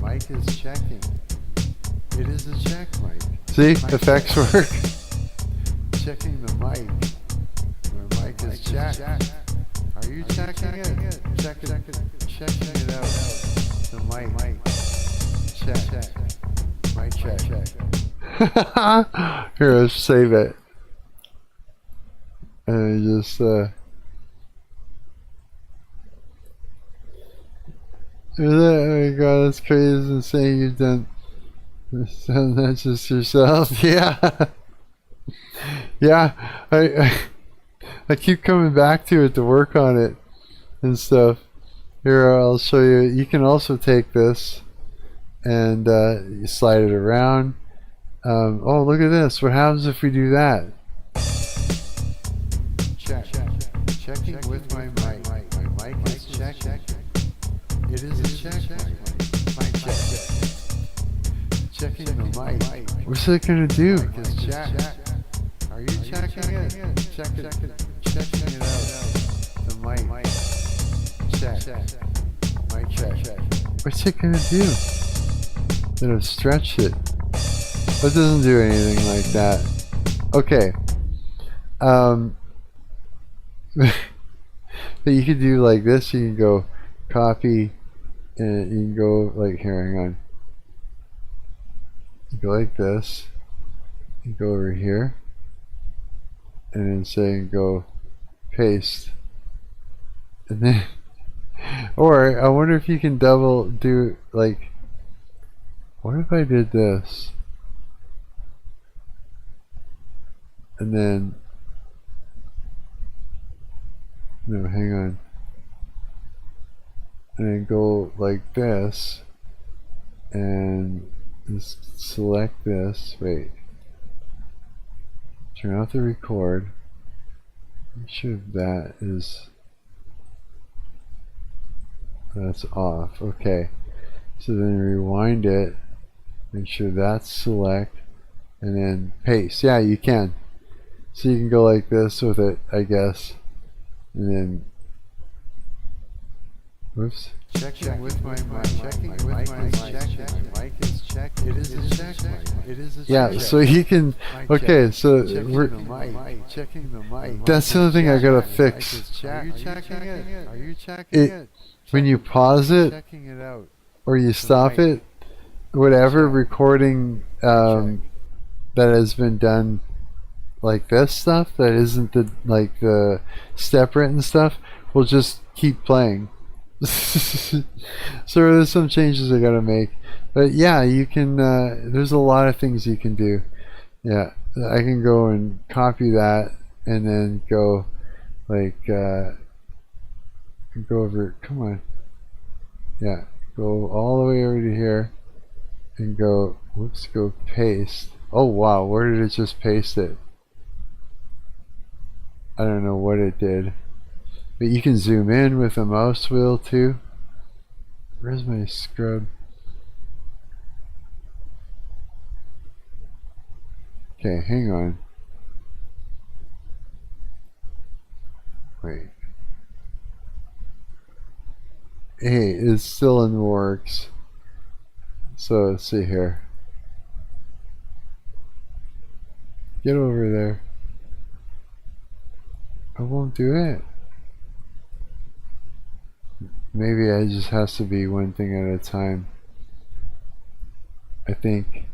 mic is checking. It is a check mic. See? Effects work. Checking the mic. My mic is checked. Are you checking it? Checking it out. The mic. Check. Mic check. Here, let's save it. And just oh my god, that's crazy and saying you've done that just yourself. Yeah. Yeah. I keep coming back to it to work on it and stuff. Here, I'll show you. You can also take this and you slide it around. Oh, look at this. What happens if we do that? Checking with my mic. My mic is checking. It is a check mic. Mic check. Checking the mic. What's it gonna do? Are you checking it? Checking it out. The mic. Check. Mic check. What's it gonna do? It'll stretch it. It doesn't do anything like that. Okay. But you could do like this. You can go copy, and you can go like here. Hang on. You go like this. You go over here, and then say go paste, and then. Or I wonder if you can double do like. What if I did this? And then. No, hang on. And then go like this. And just select this. Wait. Turn off the record. Make sure that is. That's off. Okay. So then rewind it. Make sure that's select. And then paste. Yeah, you can. So you can go like this with it, I guess. And then. Whoops. Checking with my mic. Checking with my mic. My mic is checked. It is a check mic. It is a check. Yeah, so you can. Okay, so we're. Checking the mic. That's the other thing I gotta fix. Are you checking it? Are you checking it? When you pause it, or you stop it, whatever recording that has been done, like this stuff that isn't the step written stuff, will just keep playing. So there's some changes I gotta make, but yeah, you can. There's a lot of things you can do. Yeah, I can go and copy that and then go like go over. Come on. Yeah, go all the way over to here and go. Whoops, go paste. Oh wow, where did it just paste it? I don't know what it did. But you can zoom in with the mouse wheel too. Where's my scrub? Okay, hang on. Wait. Hey, it's still in the works. So let's see here. Get over there. I won't do it. Maybe it just has to be one thing at a time. I think.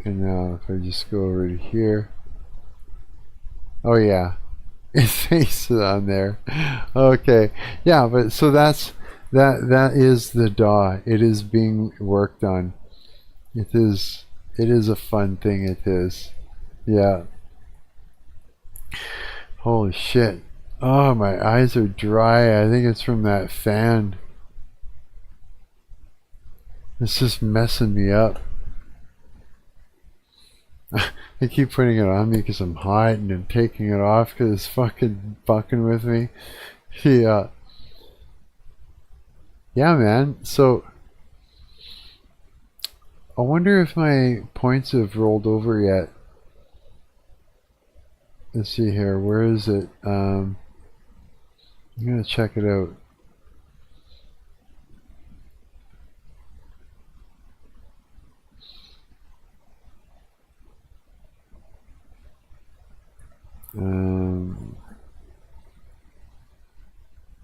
And now if I just go over to here. Oh yeah. It pastes it on there. Okay. Yeah, but so that is the DAW. It is being worked on. It is a fun thing, it is. Yeah. Holy shit. Oh, my eyes are dry. I think it's from that fan. It's just messing me up. I keep putting it on me because I'm hot, and then taking it off because it's fucking with me. Yeah. Yeah, man. So, I wonder if my points have rolled over yet. Let's see here. Where is it? I'm gonna check it out.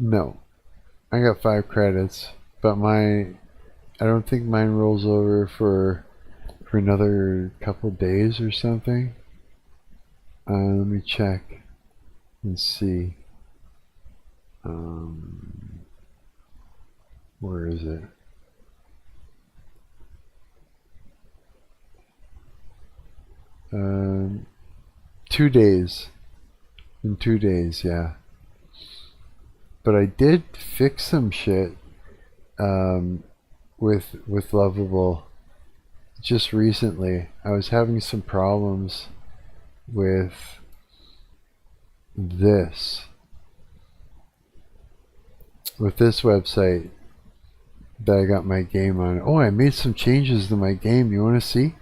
No, I got 5 credits, but I don't think mine rolls over for another couple days or something. Let me check and see. Where is it? Um, 2 days. In 2 days, yeah. But I did fix some shit with Lovable just recently. I was having some problems with this website that I got my game on. Oh, I made some changes to my game. You want to see?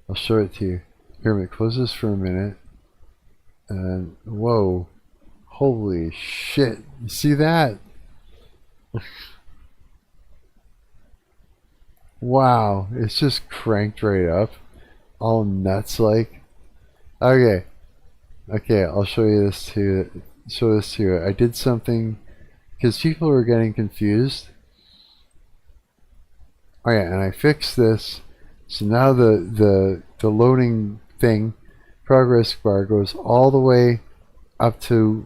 I'll show it to you. Here, let me close this for a minute. And whoa, holy shit! You see that? Wow, it's just cranked right up, all nuts like. Okay, I'll show you this too. Show this to you. I did something because people were getting confused. Oh yeah, and I fixed this. So now the loading thing, progress bar, goes all the way up to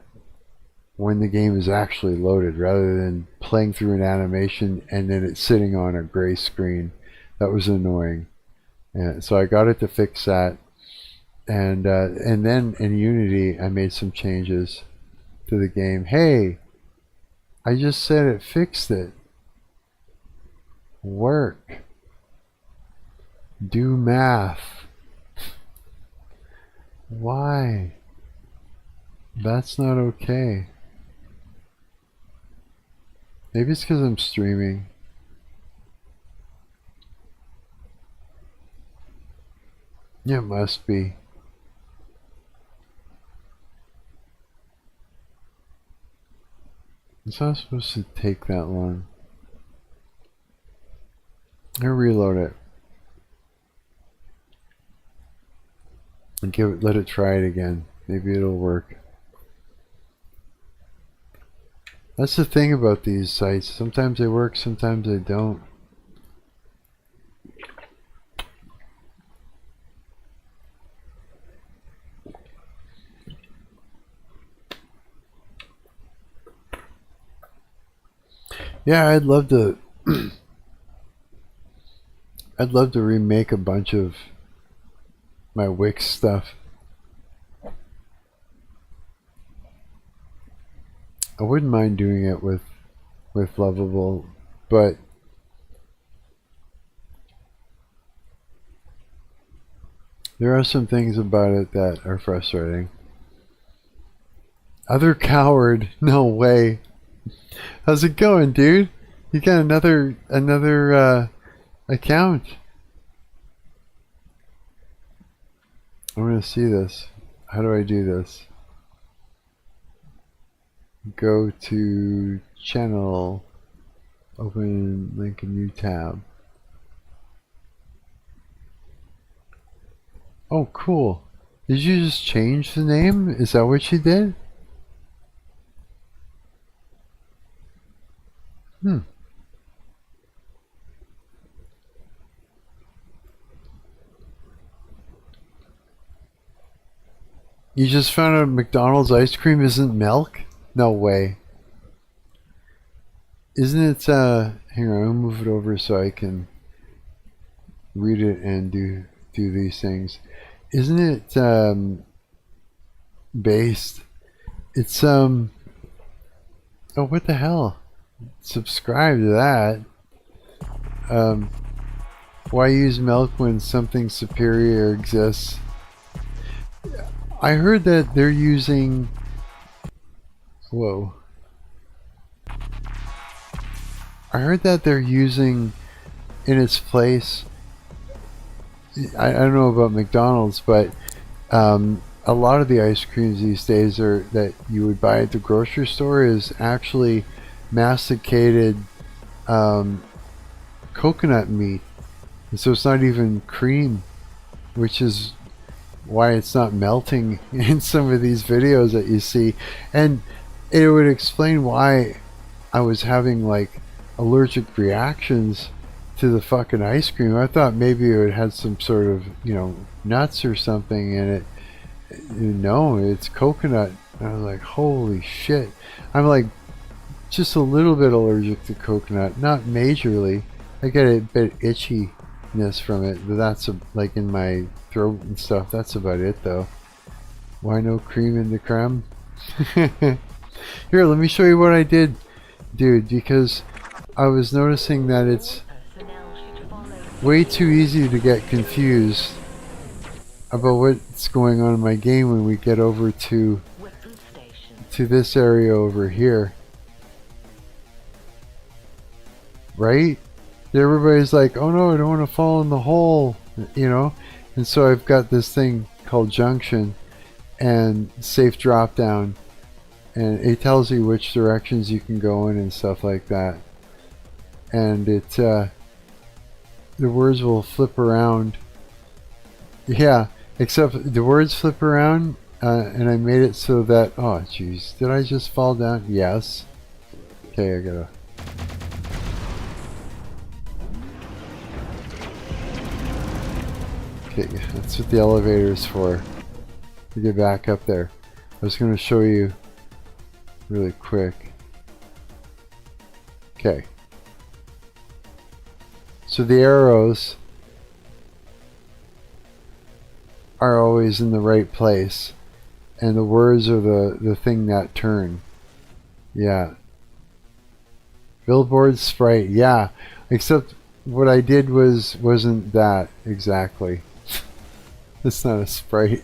when the game is actually loaded, rather than playing through an animation and then it's sitting on a gray screen. That was annoying. And so I got it to fix that. And then in Unity, I made some changes to the game. Hey, I just said it fixed it. Work. Do math. Why? That's not okay. Maybe it's because I'm streaming. Yeah, it must be. It's not supposed to take that long. I'll reload it. And let it try it again. Maybe it'll work. That's the thing about these sites. Sometimes they work, sometimes they don't. Yeah, I'd love to I'd love to remake a bunch of my Wix stuff. I wouldn't mind doing it with Lovable, but there are some things about it that are frustrating. Other coward, no way. How's it going, dude? You got another account. I want to see this. How do I do this? Go to channel, open link, a new tab. Oh, cool. Did you just change the name? Is that what you did? You just found out McDonald's ice cream isn't milk? No way. Isn't it, hang on, I'll move it over so I can read it and do these things. Isn't it, based? It's, oh, what the hell? Subscribe to that. Why use milk when something superior exists? I heard that they're using... Whoa. I heard that they're using in its place... I don't know about McDonald's, but a lot of the ice creams these days are that you would buy at the grocery store is actually masticated coconut meat. And so it's not even cream, which is why it's not melting in some of these videos that you see. And it would explain why I was having like allergic reactions to the fucking ice cream. I thought maybe it had some sort of, you know, nuts or something in it. No, it's coconut. And I was like, holy shit. I'm like just a little bit allergic to coconut, not majorly. I get a bit itchiness from it, but that's like in my throat and stuff. That's about it though. Why no cream in the creme? Here, let me show you what I did, dude, because I was noticing that it's way too easy to get confused about what's going on in my game when we get over to this area over here. Right? Everybody's like, oh no, I don't want to fall in the hole, you know? And so I've got this thing called Junction and safe drop down, and it tells you which directions you can go in and stuff like that. And it, the words will flip around. Yeah, except the words flip around, and I made it so that, oh jeez, did I just fall down? Yes. Okay, I gotta... Okay, that's what the elevator is for, to get back up there. I was going to show you really quick. Okay. So the arrows are always in the right place, and the words are the thing that turn. Yeah. Billboard sprite, yeah. Except what I did wasn't that exactly. It's not a sprite.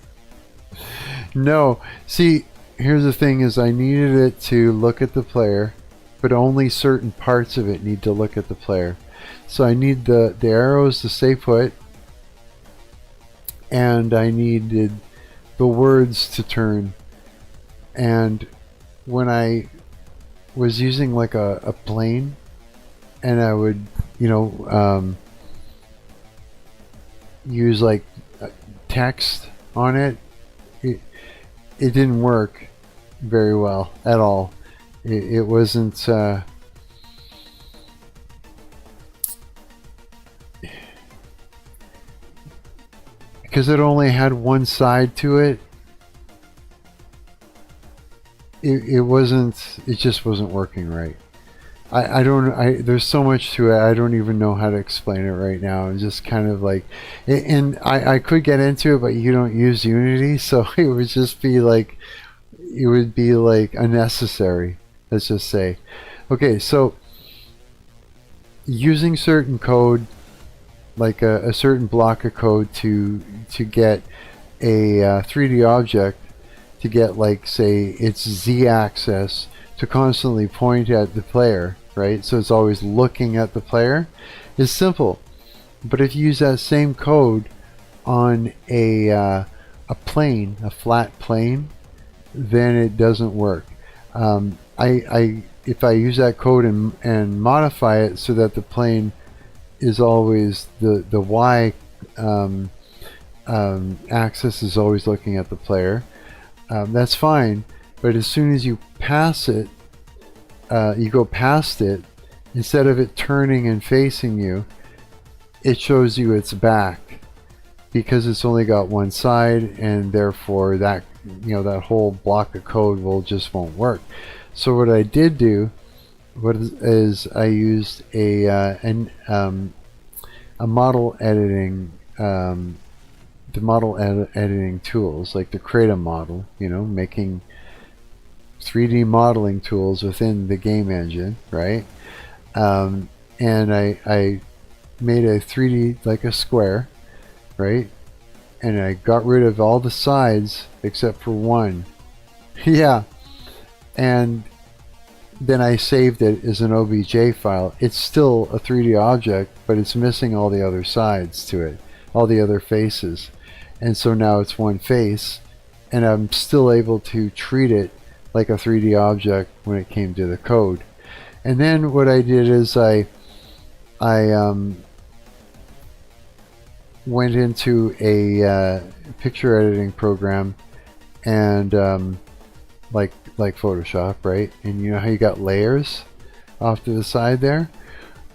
No. See, here's the thing is I needed it to look at the player, but only certain parts of it need to look at the player. So I need the arrows to stay put, and I needed the words to turn. And when I was using like a plane, and I would, you know, use like text on it, it didn't work very well at all. it wasn't because it only had one side to it. It just wasn't working right. There's so much to it, I don't even know how to explain it right now. I'm just kind of like, and I could get into it, but you don't use Unity, so it would just be like, it would be like unnecessary, let's just say. Okay, so using certain code, like a certain block of code to get a 3D object, to get, like, say, its z-axis to constantly point at the player, right? So it's always looking at the player, is simple. But if you use that same code on a plane, a flat plane, then it doesn't work. If I use that code and modify it so that the plane is always the y axis is always looking at the player, that's fine. But as soon as you pass it, you go past it, instead of it turning and facing you, it shows you its back, because it's only got one side, and therefore that, you know, that whole block of code won't work. So what I did do is I used a model editing the model editing tools, like to create a model, you know, making 3D modeling tools within the game engine, right? And I made a 3D, like a square, right? And I got rid of all the sides except for one. Yeah. And then I saved it as an OBJ file. It's still a 3D object, but it's missing all the other sides to it, all the other faces. And so now it's one face, and I'm still able to treat it like a 3D object when it came to the code. And then what I did is I went into a picture editing program, and like Photoshop, right? And you know how you got layers off to the side there?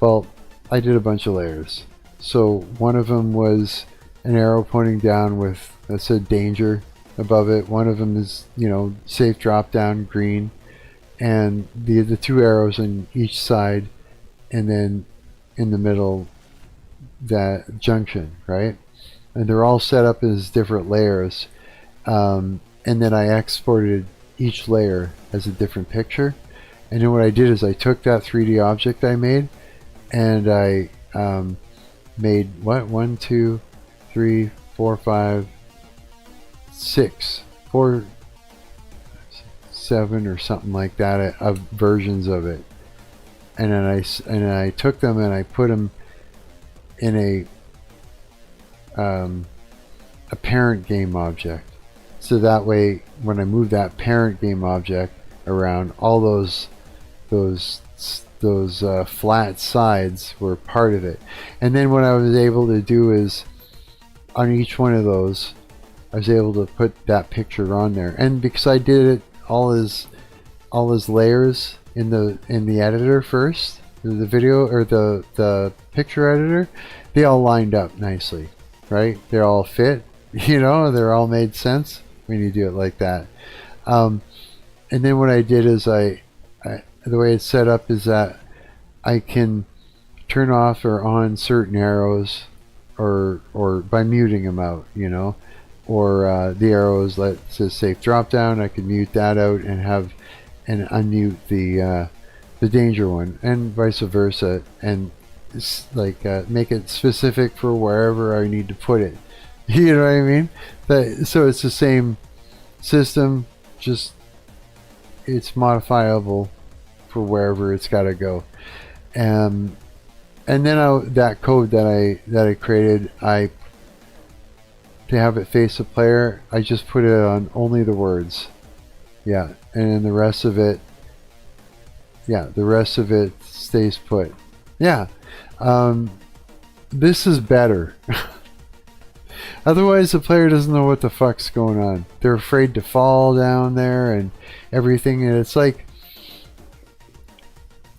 Well, I did a bunch of layers. So one of them was an arrow pointing down with, that said danger above it. One of them is, you know, safe drop down, green, and the two arrows on each side, and then in the middle, that junction, right? And they're all set up as different layers, and then I exported each layer as a different picture. And then what I did is I took that 3D object I made, and I made what, 1, 2, 3, 4, 5, 6, 4, 7 or something like that of versions of it. And then I took them and I put them in a parent game object. So that way, when I move that parent game object around, all those flat sides were part of it. And then what I was able to do is, on each one of those, I was able to put that picture on there. And because I did it all as layers in the editor first, the video or the picture editor, they all lined up nicely, right? They're all fit, you know, they're all made sense when you do it like that. And then what I did is the way it's set up is that I can turn off or on certain arrows, or by muting them out, you know, or the arrows that says safe drop down, I can mute that out and unmute the danger one, and vice versa, and like make it specific for wherever I need to put it. You know what I mean? So it's the same system, just it's modifiable for wherever it's got to go. And then that code that I created, to have it face the player, I just put it on only the words. Yeah, and then the rest of it stays put. Yeah, this is better. Otherwise, the player doesn't know what the fuck's going on. They're afraid to fall down there and everything, and it's like,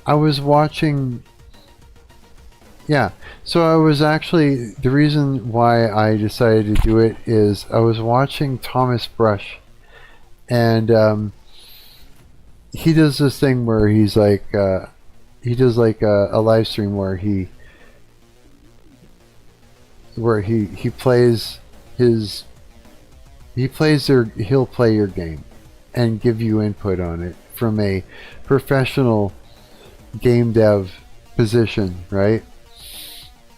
I was watching. Yeah, so I was actually, the reason why I decided to do it is I was watching Thomas Brush, and he does this thing where he's like, he does like a live stream where he plays his, he'll play your game and give you input on it from a professional game dev position, right?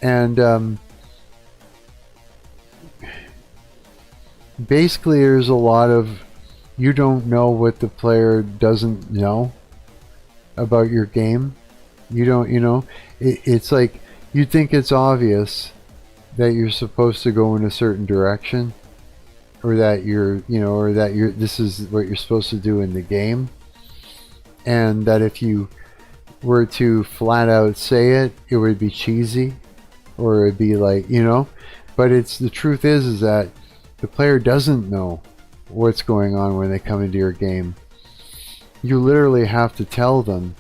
And basically there's a lot of, you don't know what the player doesn't know about your game. You don't, you know, it's like you think it's obvious that you're supposed to go in a certain direction, or that you're, you know, or that you're, this is what you're supposed to do in the game, and that if you were to flat out say it, it would be cheesy, or it'd be like, you know, but it's, the truth is that the player doesn't know what's going on when they come into your game. You literally have to tell them,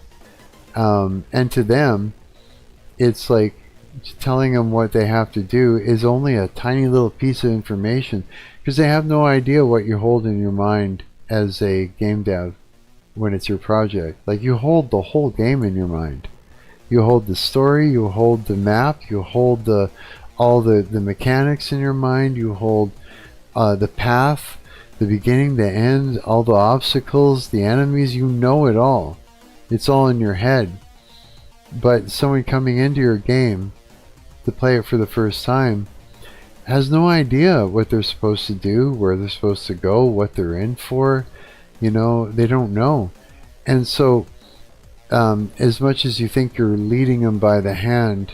and to them it's like telling them what they have to do is only a tiny little piece of information, because they have no idea what you hold in your mind as a game dev when it's your project. Like, you hold the whole game in your mind. You hold the story, you hold the map, you hold all the mechanics in your mind, you hold the path, the beginning, the end, all the obstacles, the enemies, you know it all. It's all in your head. But someone coming into your game to play it for the first time has no idea what they're supposed to do, where they're supposed to go, what they're in for. You know, they don't know. And so as much as you think you're leading them by the hand,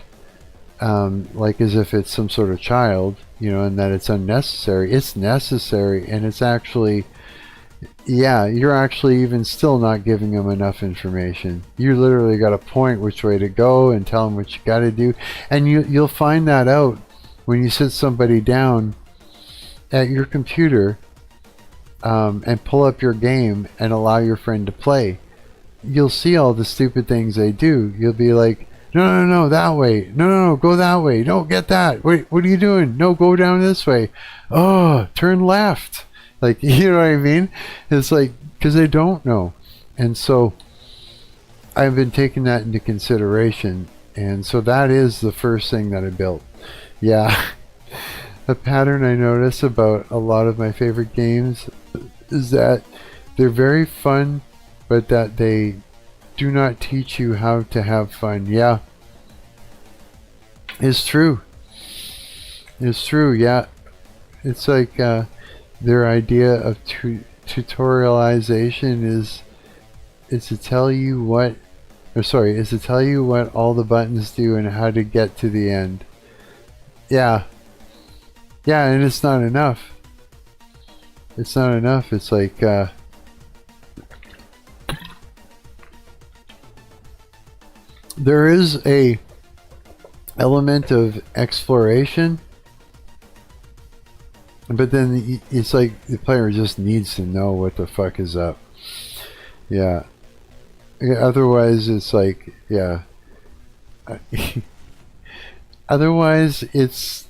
like as if it's some sort of child, you know, and that it's unnecessary, it's necessary, and it's actually, yeah, you're actually even still not giving them enough information. You literally got to point which way to go and tell them what you got to do, and you'll find that out when you sit somebody down at your computer and pull up your game and allow your friend to play. You'll see all the stupid things they do. You'll be like, no, that way. No, go that way. No, get that. Wait, what are you doing? No, go down this way. Oh, turn left. Like, you know what I mean? It's like, because they don't know. And so I've been taking that into consideration. And so that is the first thing that I built. Yeah. A pattern I notice about a lot of my favorite games is that they're very fun, but that they do not teach you how to have fun. Yeah. It's true. It's true, yeah. It's like their idea of tutorialization is to tell you what, is to tell you what all the buttons do and how to get to the end. Yeah. Yeah, and it's not enough. It's not enough. It's like there is a element of exploration, but then it's like the player just needs to know what the fuck is up. Yeah. Otherwise it's like, yeah. Otherwise it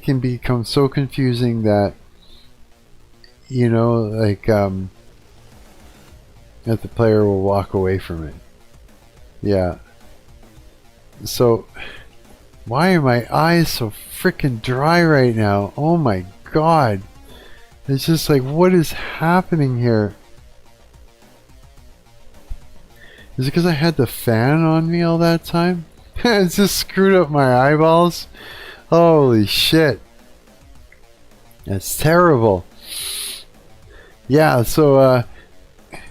can become so confusing that, you know, like that the player will walk away from it. Yeah. So why are my eyes so freaking dry right now? Oh my god. It's just like, what is happening here? Is it because I had the fan on me all that time? It's just screwed up my eyeballs. Holy shit. That's terrible. Yeah, so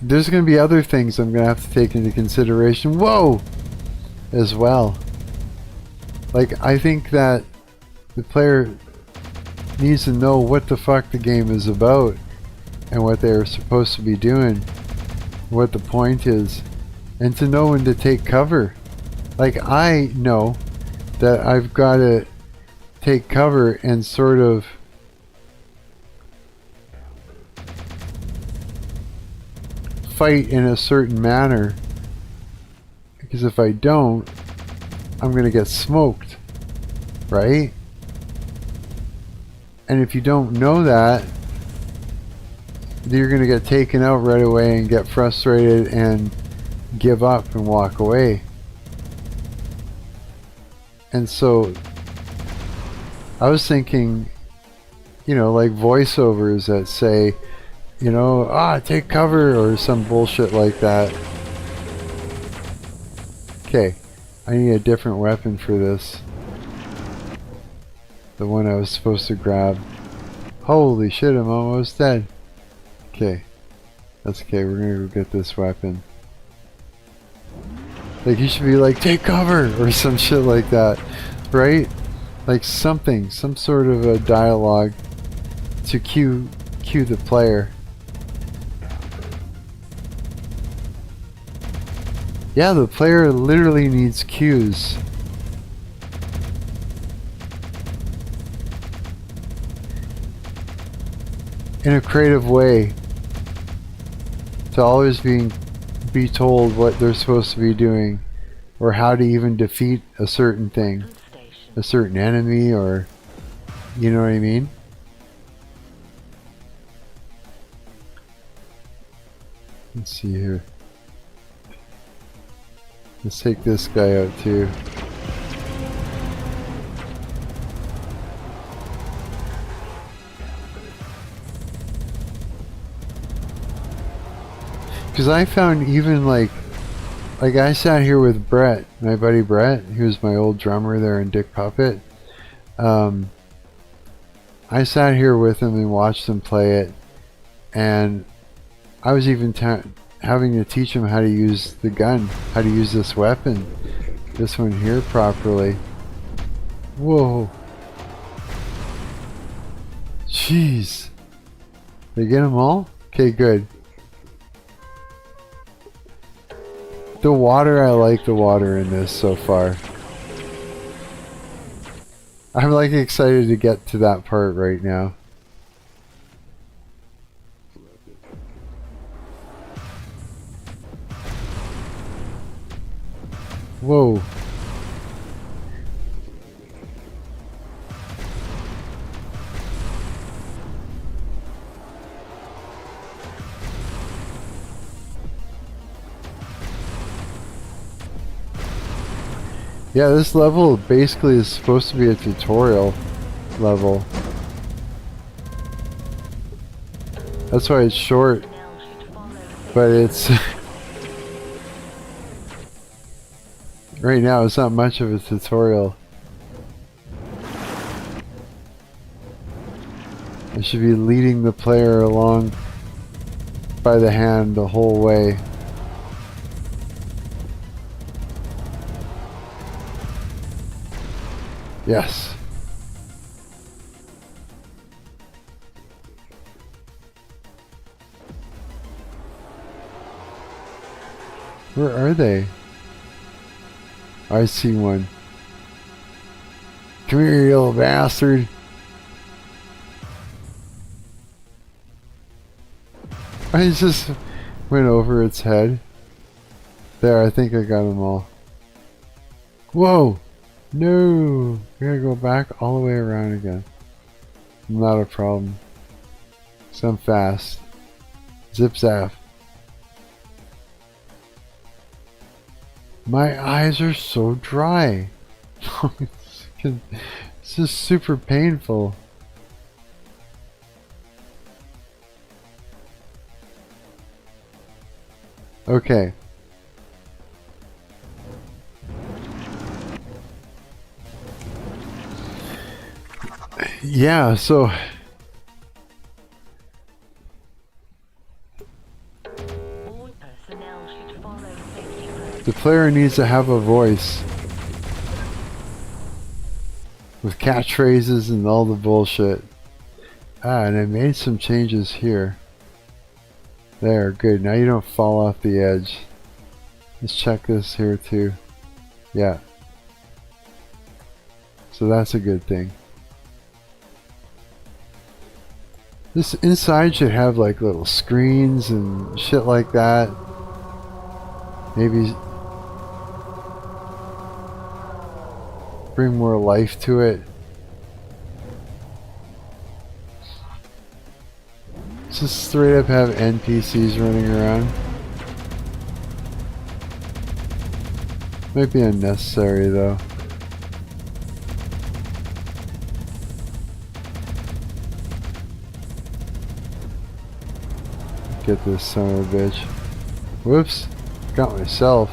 there's going to be other things I'm going to have to take into consideration. Whoa! As well. Like, I think that the player needs to know what the fuck the game is about and what they're supposed to be doing, what the point is, and to know when to take cover. Like, I know that I've got to take cover and sort of fight in a certain manner, Because if I don't, I'm going to get smoked, right? And if you don't know that, you're going to get taken out right away and get frustrated and give up and walk away. And so I was thinking, you know, like voiceovers that say, you know, take cover or some bullshit like that. Okay, I need a different weapon for this. The one I was supposed to grab. Holy shit, I'm almost dead. Okay, that's okay, we're gonna go get this weapon. Like, you should be like, take cover, or some shit like that, right? Like something, some sort of a dialogue to cue the player. Yeah, the player literally needs cues. In a creative way. To always be told what they're supposed to be doing. Or how to even defeat a certain thing. A certain enemy, or... You know what I mean? Let's see here. Let's take this guy out too. Because I found even like I sat here with Brett, my buddy Brett, who was my old drummer there in Dick Puppet. I sat here with him and watched him play it, and I was even having to teach him how to use the gun, how to use this weapon, this one here properly. Whoa. Jeez. Did I get them all? Okay, good. The water, I like the water in this so far. I'm like excited to get to that part right now. Whoa. Yeah, this level basically is supposed to be a tutorial level. That's why it's short. But it's... right now, it's not much of a tutorial. I should be leading the player along by the hand the whole way. Yes. Where are they? I see one. Come here, you little bastard. I just went over its head. There, I think I got them all. Whoa! No! I gotta go back all the way around again. Not a problem. So I'm fast. Zip zap. My eyes are so dry. It's just super painful. Okay. Yeah, so the player needs to have a voice with catchphrases and all the bullshit. And I made some changes here. There, good. Now you don't fall off the edge. Let's check this here too. Yeah. So that's a good thing. This inside should have like little screens and shit like that. Maybe bring more life to it. Just straight up have NPCs running around. Might be unnecessary though. Get this son of a bitch. Whoops. Got myself.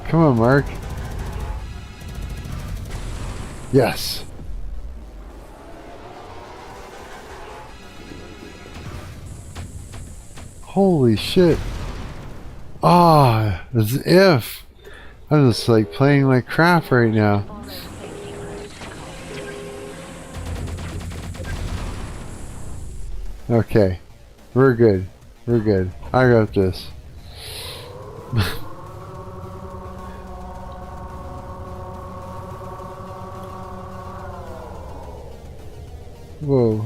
Come on, Mark. Yes. Holy shit. Ah, as if. I'm just like playing like crap right now. Okay. We're good. We're good. I got this. Whoa.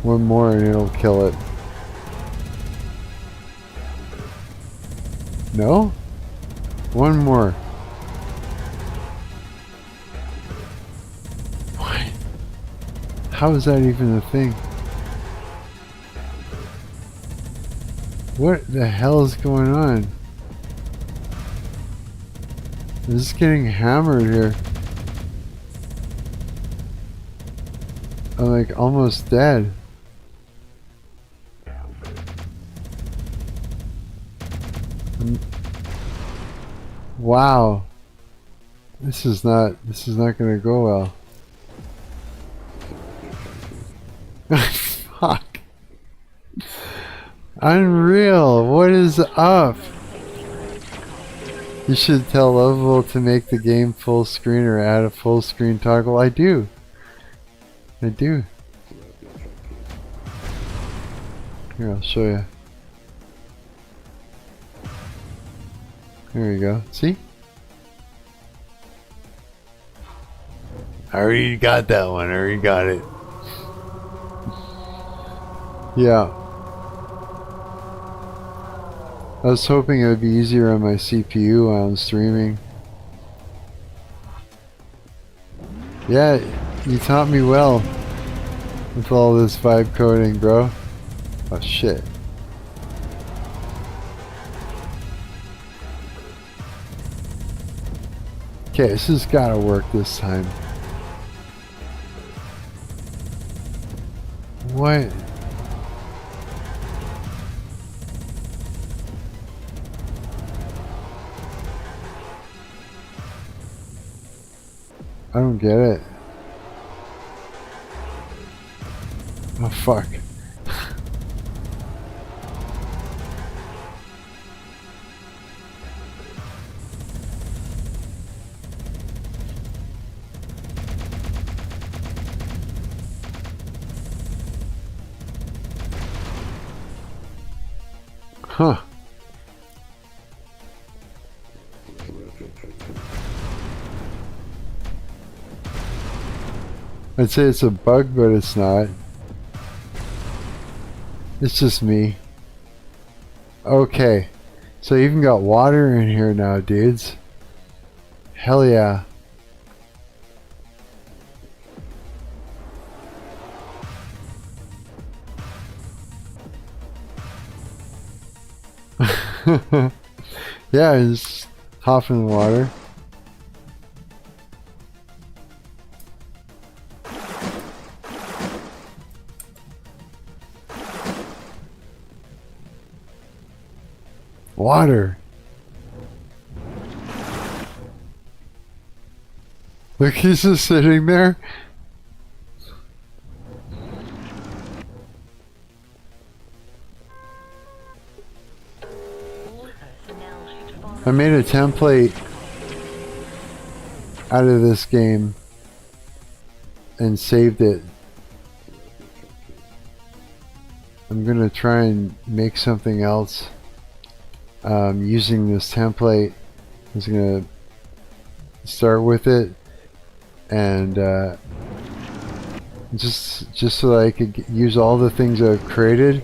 One more and it'll kill it. No? One more. What? How is that even a thing? What the hell is going on? I'm just getting hammered here. I'm like almost dead. Wow. This is not gonna go well. Fuck. Unreal. What is up? You should tell Lovable to make the game full screen or add a full screen toggle. I do. I do. Here, I'll show you. There we go. See? I already got that one. I already got it. Yeah. I was hoping it would be easier on my CPU while I'm streaming. Yeah, you taught me well with all this vibe coding, bro. Oh shit. Okay, this has gotta work this time. What? I don't get it. Oh fuck. Huh. I'd say it's a bug, but it's not. It's just me. Okay. So you even got water in here now, dudes. Hell yeah. Yeah, just hop in the water. Water. Look, he's just sitting there. I made a template out of this game and saved it. I'm gonna try and make something else using this template. I'm just gonna start with it, and just so that I could use all the things I've created,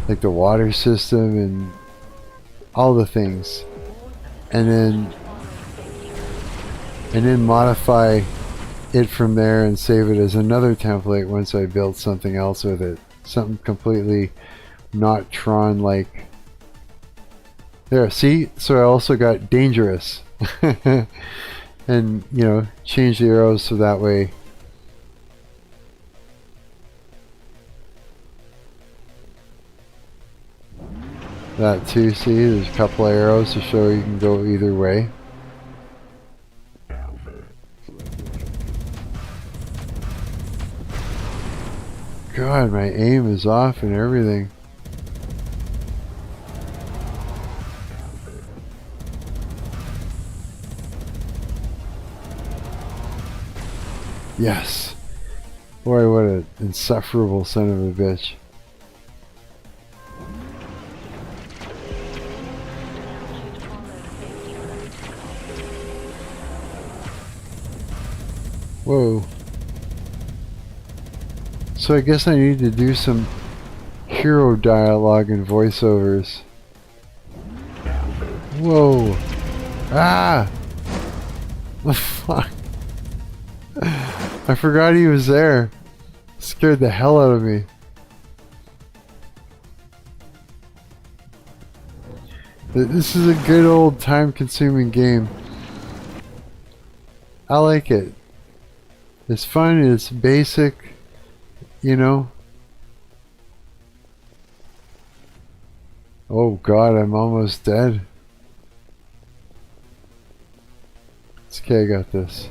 like the water system and all the things, and then modify it from there and save it as another template once I build something else with it, something completely not Tron like. There, see, so I also got dangerous and you know, change the arrows so that way that too. See, there's a couple of arrows to show you can go either way. God, my aim is off and everything. Yes. Boy, what an insufferable son of a bitch. Whoa. So I guess I need to do some hero dialogue and voiceovers. Whoa. Ah! The fuck? I forgot he was there. Scared the hell out of me. This is a good old time-consuming game. I like it. It's fun, it's basic, you know. Oh god, I'm almost dead. It's okay, I got this.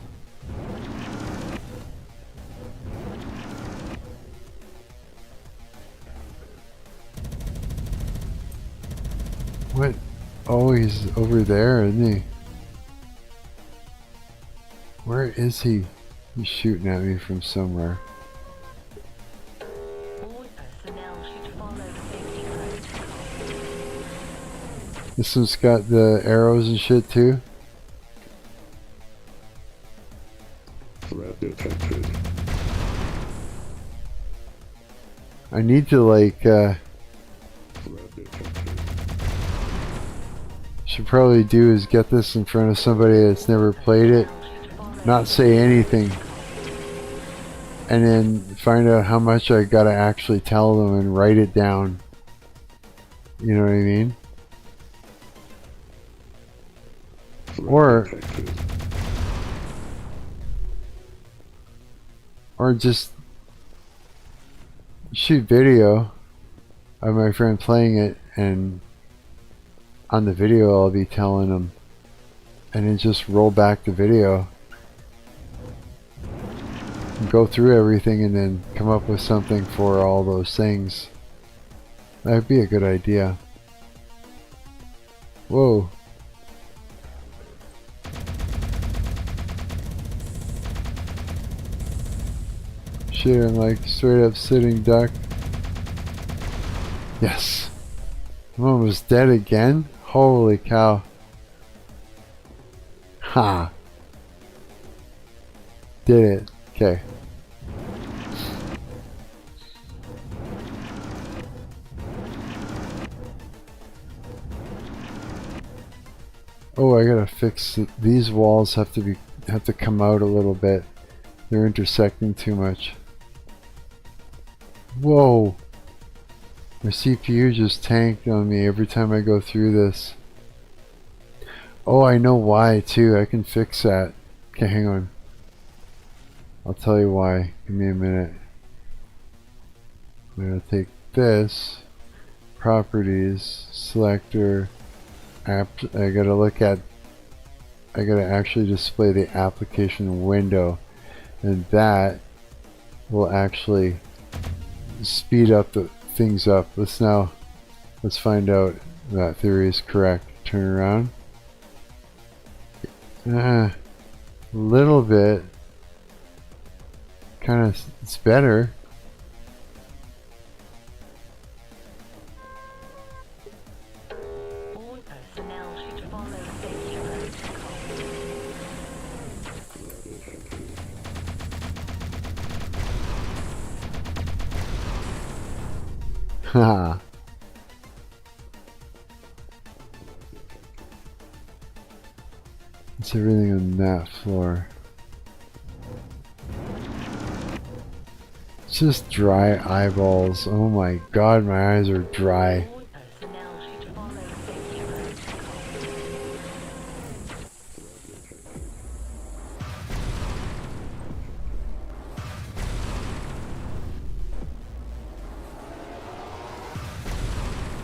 What? Oh, he's over there, isn't he? Where is he? He's shooting at me from somewhere. This one's got the arrows and shit too. I need to like should probably do is get this in front of somebody that's never played it, not say anything, and then find out how much I gotta actually tell them and write it down. You know what I mean? Or just shoot video of my friend playing it, and on the video I'll be telling them, and then just roll back the video and go through everything and then come up with something for all those things. That'd be a good idea. Whoa. Shit, I'm like straight up sitting duck. Yes. I'm almost dead again? Holy cow. Ha. Did it. Okay. Oh, I gotta fix it. These walls have to come out a little bit. They're intersecting too much. Whoa. My CPU just tanked on me every time I go through this. Oh, I know why too. I can fix that. Okay, hang on. I'll tell you why. Give me a minute. I'm gonna take this. Properties. Selector. App. I gotta actually display the application window. And that will actually speed up the things up. Let's find out that theory is correct. Turn around. A little bit. It's better. Ha. It's everything on that floor. It's just dry eyeballs. Oh my god, my eyes are dry.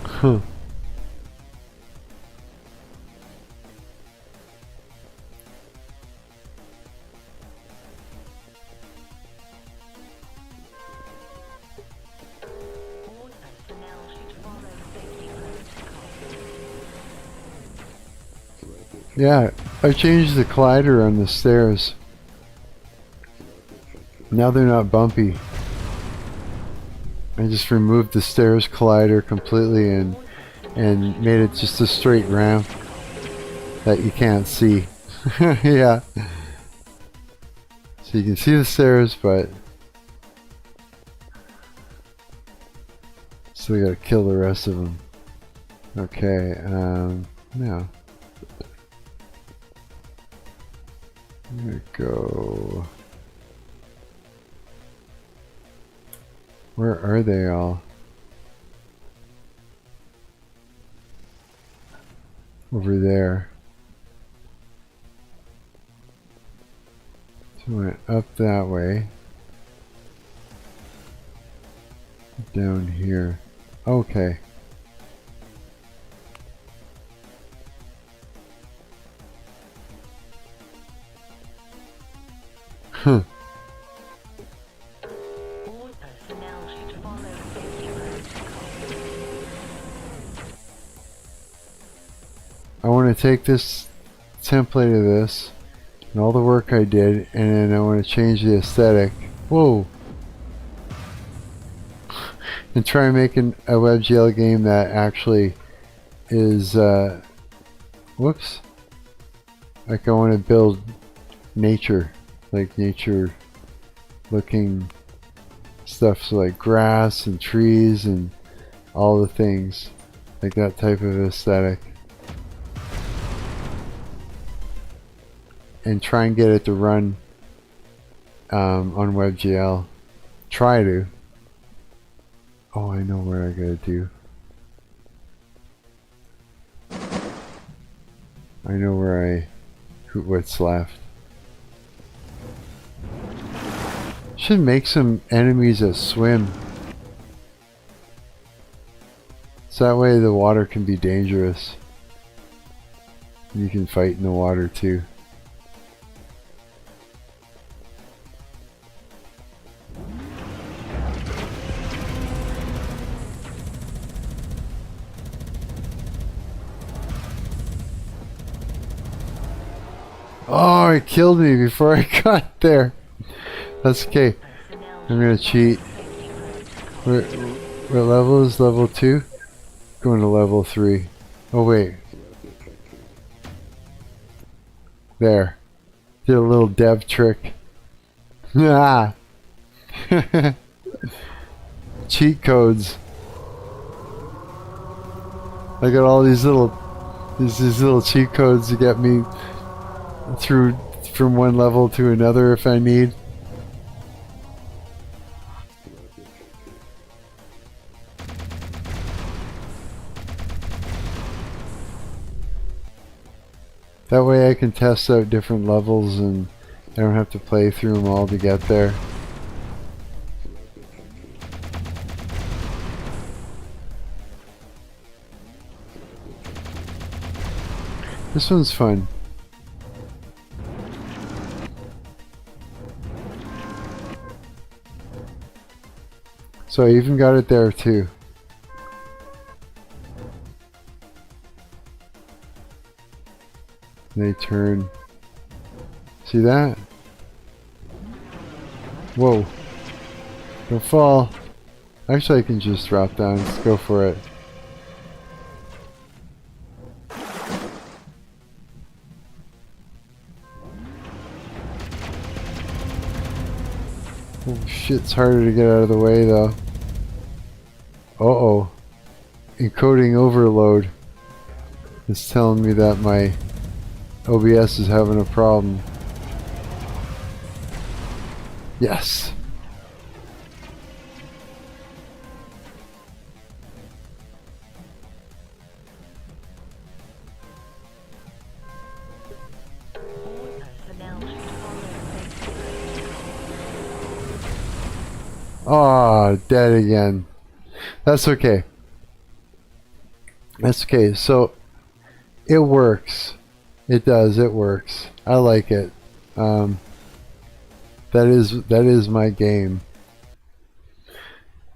Huh. Yeah, I changed the collider on the stairs. Now they're not bumpy. I just removed the stairs collider completely and made it just a straight ramp that you can't see. Yeah. So you can see the stairs, but still gotta kill the rest of them. Okay, now. There we go. Where are they all? Over there. So I went up that way. Down here. Okay. Huh. I want to take this template of this and all the work I did, and then I want to change the aesthetic. Whoa! And try making a WebGL game that actually is, whoops. Like I want to build nature, like nature looking stuff, so like grass and trees and all the things, like that type of aesthetic. And try and get it to run on WebGL. Try to. Oh, I know what I gotta do. I know where what's left. Should make some enemies that swim. So that way the water can be dangerous. You can fight in the water too. Oh, it killed me before I got there. That's okay. I'm gonna cheat. What level is level 2? Going to level 3. Oh wait. There. Did a little dev trick. Ah. Cheat codes. I got all these little cheat codes to get me through from one level to another if I need. That way I can test out different levels and I don't have to play through them all to get there. This one's fun. So I even got it there too. They turn. See that? Whoa. Don't fall. Actually I can just drop down. Let's go for it. Oh shit, it's harder to get out of the way though. Uh-oh. Encoding overload is telling me that my OBS is having a problem. Yes. Oh, dead again. That's okay. That's okay. So it works. It does. It works. I like it. That is my game.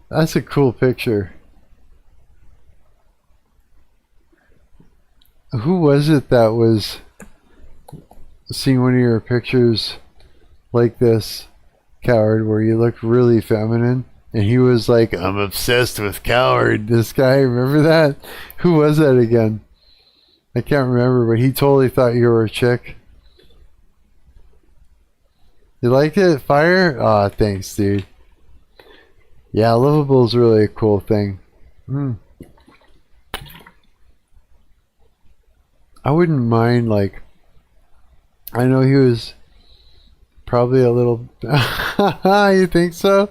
That's a cool picture. Who was it that was seeing one of your pictures like this, Coward, where you look really feminine? And he was like, I'm obsessed with Coward, this guy. Remember that? Who was that again? I can't remember, but he totally thought you were a chick. You liked it? Fire? Aw, thanks, dude. Yeah, Lovable is really a cool thing. I wouldn't mind, like, I know he was probably a little... You think so?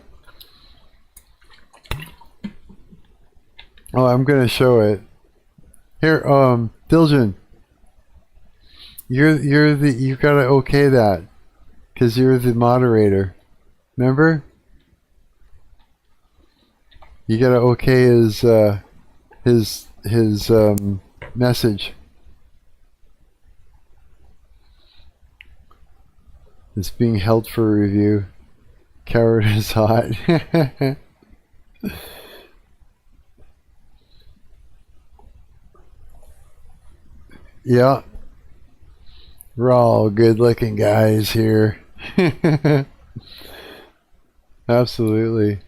Oh, I'm gonna show it. Here, Dylgn. You gotta okay that. 'Cause you're the moderator. Remember? You gotta okay his message. It's being held for review. Coward is hot. Yeah. We're all good looking guys here. Absolutely.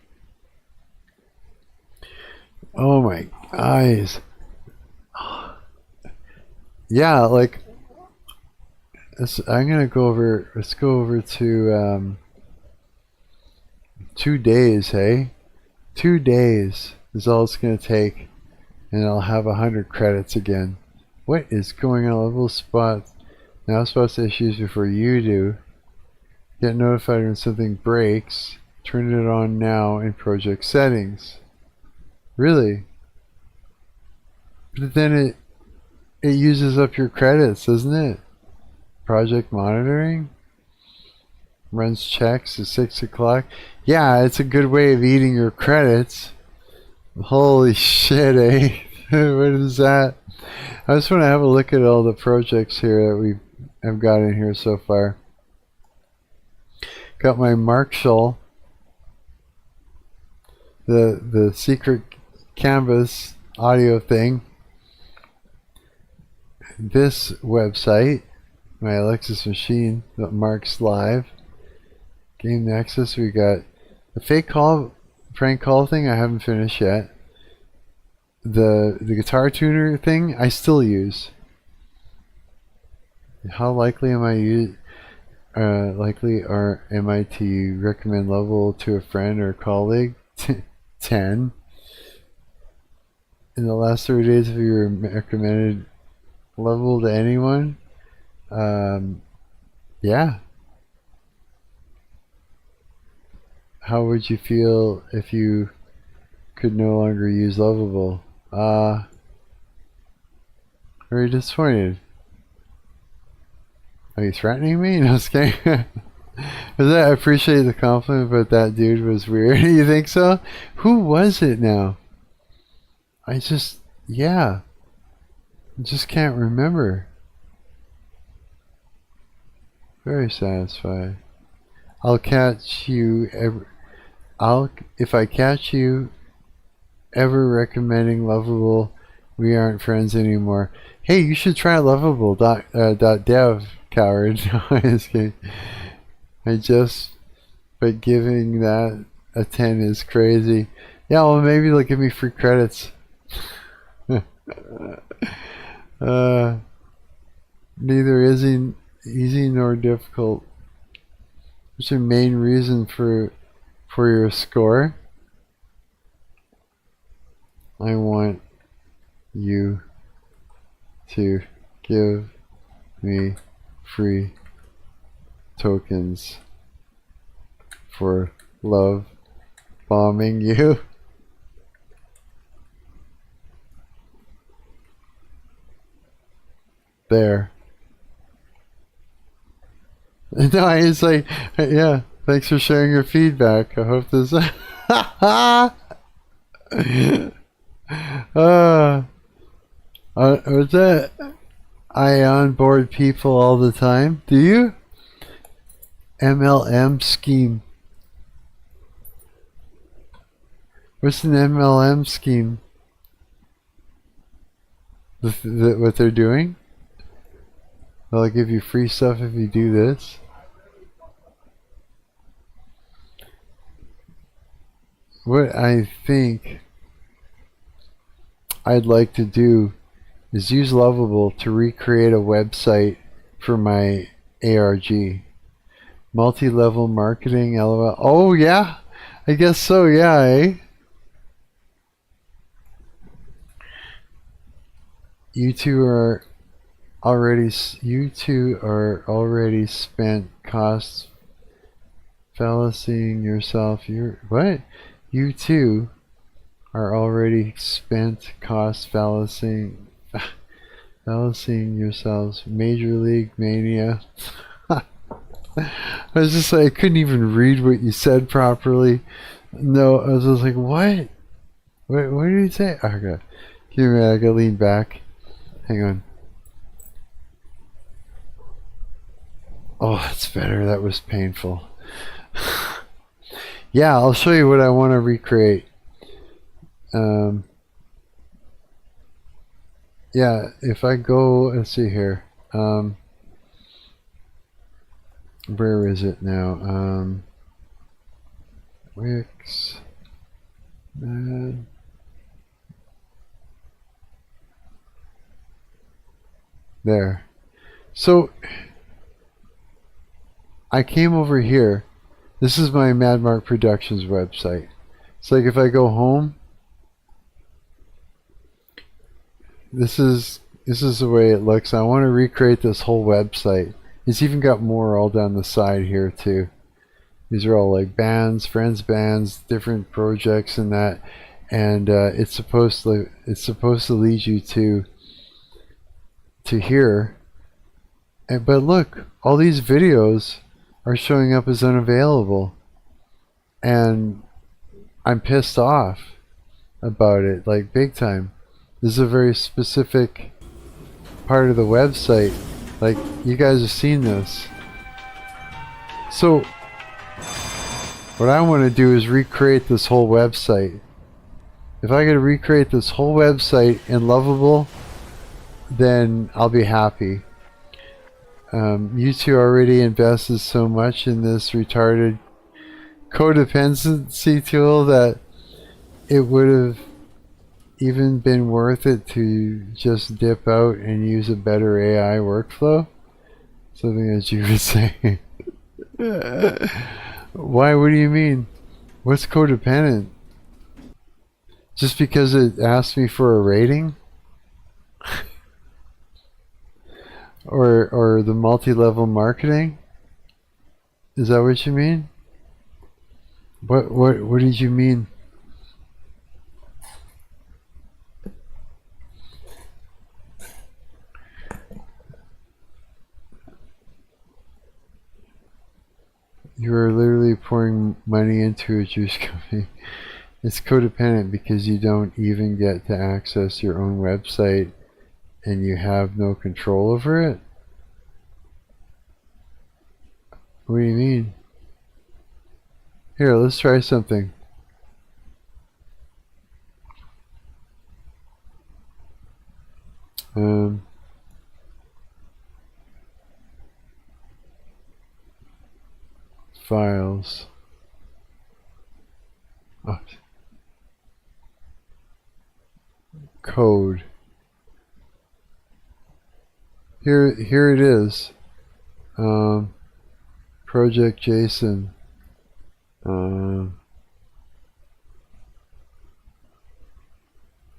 Oh my eyes. Yeah, like I'm gonna go over. Let's go over to 2 days. Hey, 2 days is all it's gonna take, and I'll have 100 credits again. What is going on? Level spots. Now spots issues before you do. Get notified when something breaks. Turn it on now in project settings. Really? But then it uses up your credits, doesn't it? Project monitoring runs checks at 6 o'clock. Yeah, it's a good way of eating your credits. Holy shit, eh? What is that? I just want to have a look at all the projects here that we have got in here so far. Got my Marshall, the secret canvas audio thing. This website, my Alexis machine, that Mark's live. Game Nexus, we got the fake call, prank call thing I haven't finished yet. The guitar tuner thing I still use. How likely am I am I to recommend Lovable to a friend or colleague? 10. In the last 30 days, have you recommended Lovable to anyone? Yeah. How would you feel if you could no longer use Lovable? Very disappointed. Are you threatening me? No, just kidding. I appreciate the compliment, but that dude was weird. You think so? Who was it now? I just can't remember. Very satisfied. I'll catch you if I catch you ever recommending Lovable, we aren't friends anymore. Hey, you should try Lovable.dev, Coward. But giving that a 10 is crazy. Yeah, well, maybe they'll give me free credits. Neither is easy nor difficult. What's your main reason for your score? I want you to give me free tokens for love bombing you. There. No, it's like, yeah, thanks for sharing your feedback. I hope this... was that... I onboard people all the time. Do you? MLM scheme. What's an MLM scheme? What they're doing? They'll give you free stuff if you do this. What I think I'd like to do is use Lovable to recreate a website for my ARG. Multi-level marketing, LOL. Oh yeah, I guess so, yeah, eh? You two are already spent costs fallacying yourself. You're what? You two are already spent cost fallacying yourselves. Major League Mania. I was just like, I couldn't even read what you said properly. No, I was just like, what? What did he say? Oh god. Give me a minute, I gotta lean back. Hang on. Oh, that's better. That was painful. Yeah, I'll show you what I want to recreate. Yeah, if I go, let's see here. Where is it now? Wix. There. So I came over here. This is my Marc Productions website. It's like if I go home, this is the way it looks. I want to recreate this whole website. It's even got more all down the side here too. These are all like bands, friends bands, different projects and that. And it's supposed to lead you to here. But look, all these videos are showing up as unavailable, and I'm pissed off about it, like big time. This is a very specific part of the website. Like, you guys have seen this. So what I want to do is recreate this whole website. If I could recreate this whole website in Lovable, then I'll be happy. You two already invested so much in this retarded codependency tool that it would have even been worth it to just dip out and use a better AI workflow. Something that you would say. Why? What do you mean? What's codependent? Just because it asked me for a rating? Or the multi-level marketing? Is that what you mean? What did you mean? You are literally pouring money into a juice company. It's codependent because you don't even get to access your own website and you have no control over it? What do you mean? Here, let's try something. Files. Oh. Code. Here it is. Project JSON.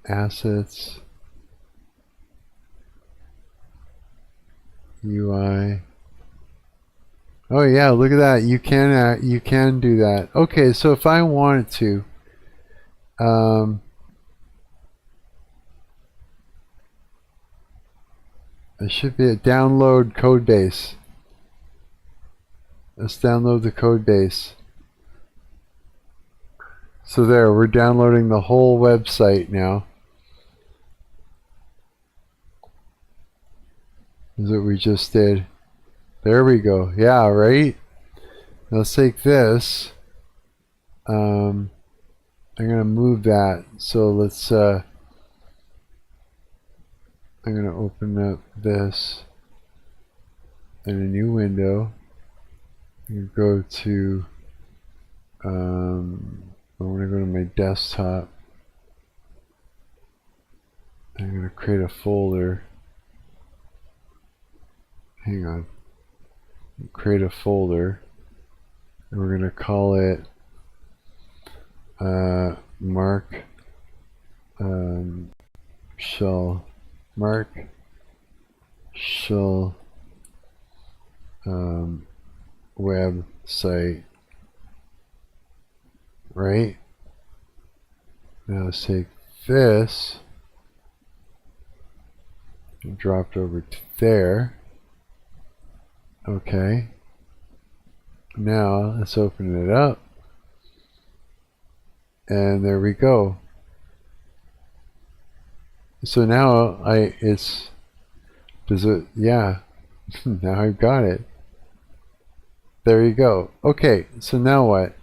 assets, UI. Oh yeah, look at that. You can do that. Okay, so if I wanted to, it should be a download codebase. Let's download the codebase. So there, we're downloading the whole website now. Is what we just did. There we go. Yeah, right? Let's take this. I'm going to move that. So let's, I'm going to open up this in a new window. You go to, I want to go to my desktop. I'm going to create a folder. Hang on. Create a folder. And we're going to call it Marc website. Right? Now let's take this and drop it over to there. Okay. Now let's open it up. And there we go. So now yeah. Now I've got it. There you go. Okay, so now what?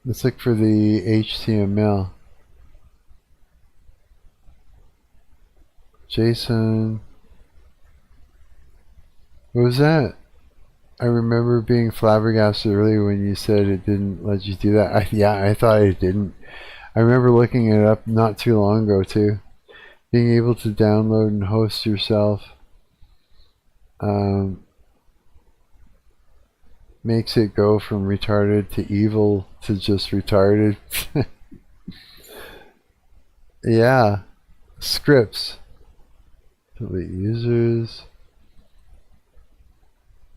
Let's look for the HTML. JSON. What was that? I remember being flabbergasted earlier when you said it didn't let you do that. I thought it didn't. I remember looking it up not too long ago too. Being able to download and host yourself makes it go from retarded to evil to just retarded. Yeah. Scripts. Delete users.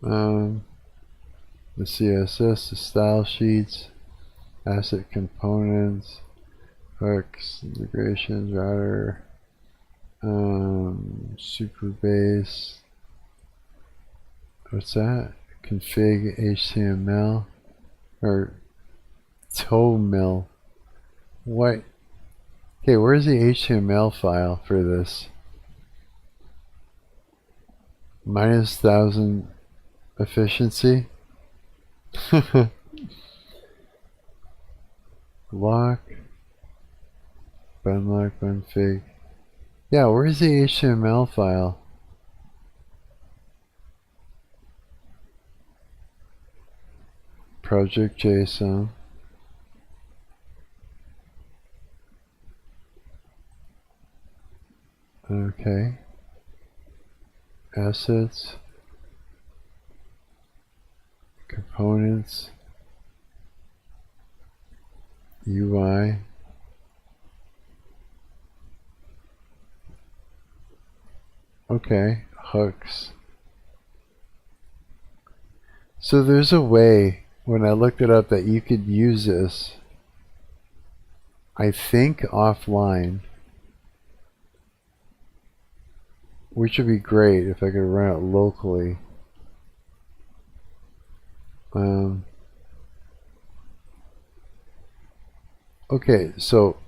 The CSS, the style sheets, asset components, hooks, integrations, router, super base. What's that? Config HTML or TOML. What? Okay, where's the HTML file for this? -1000 efficiency. Lock, bunlock, bunfig. Yeah, where's the HTML file? Project JSON. Okay. Assets. Components. UI. Okay. Hooks. So there's a way, when I looked it up, that you could use this, I think, offline, which would be great if I could run it locally. Okay, so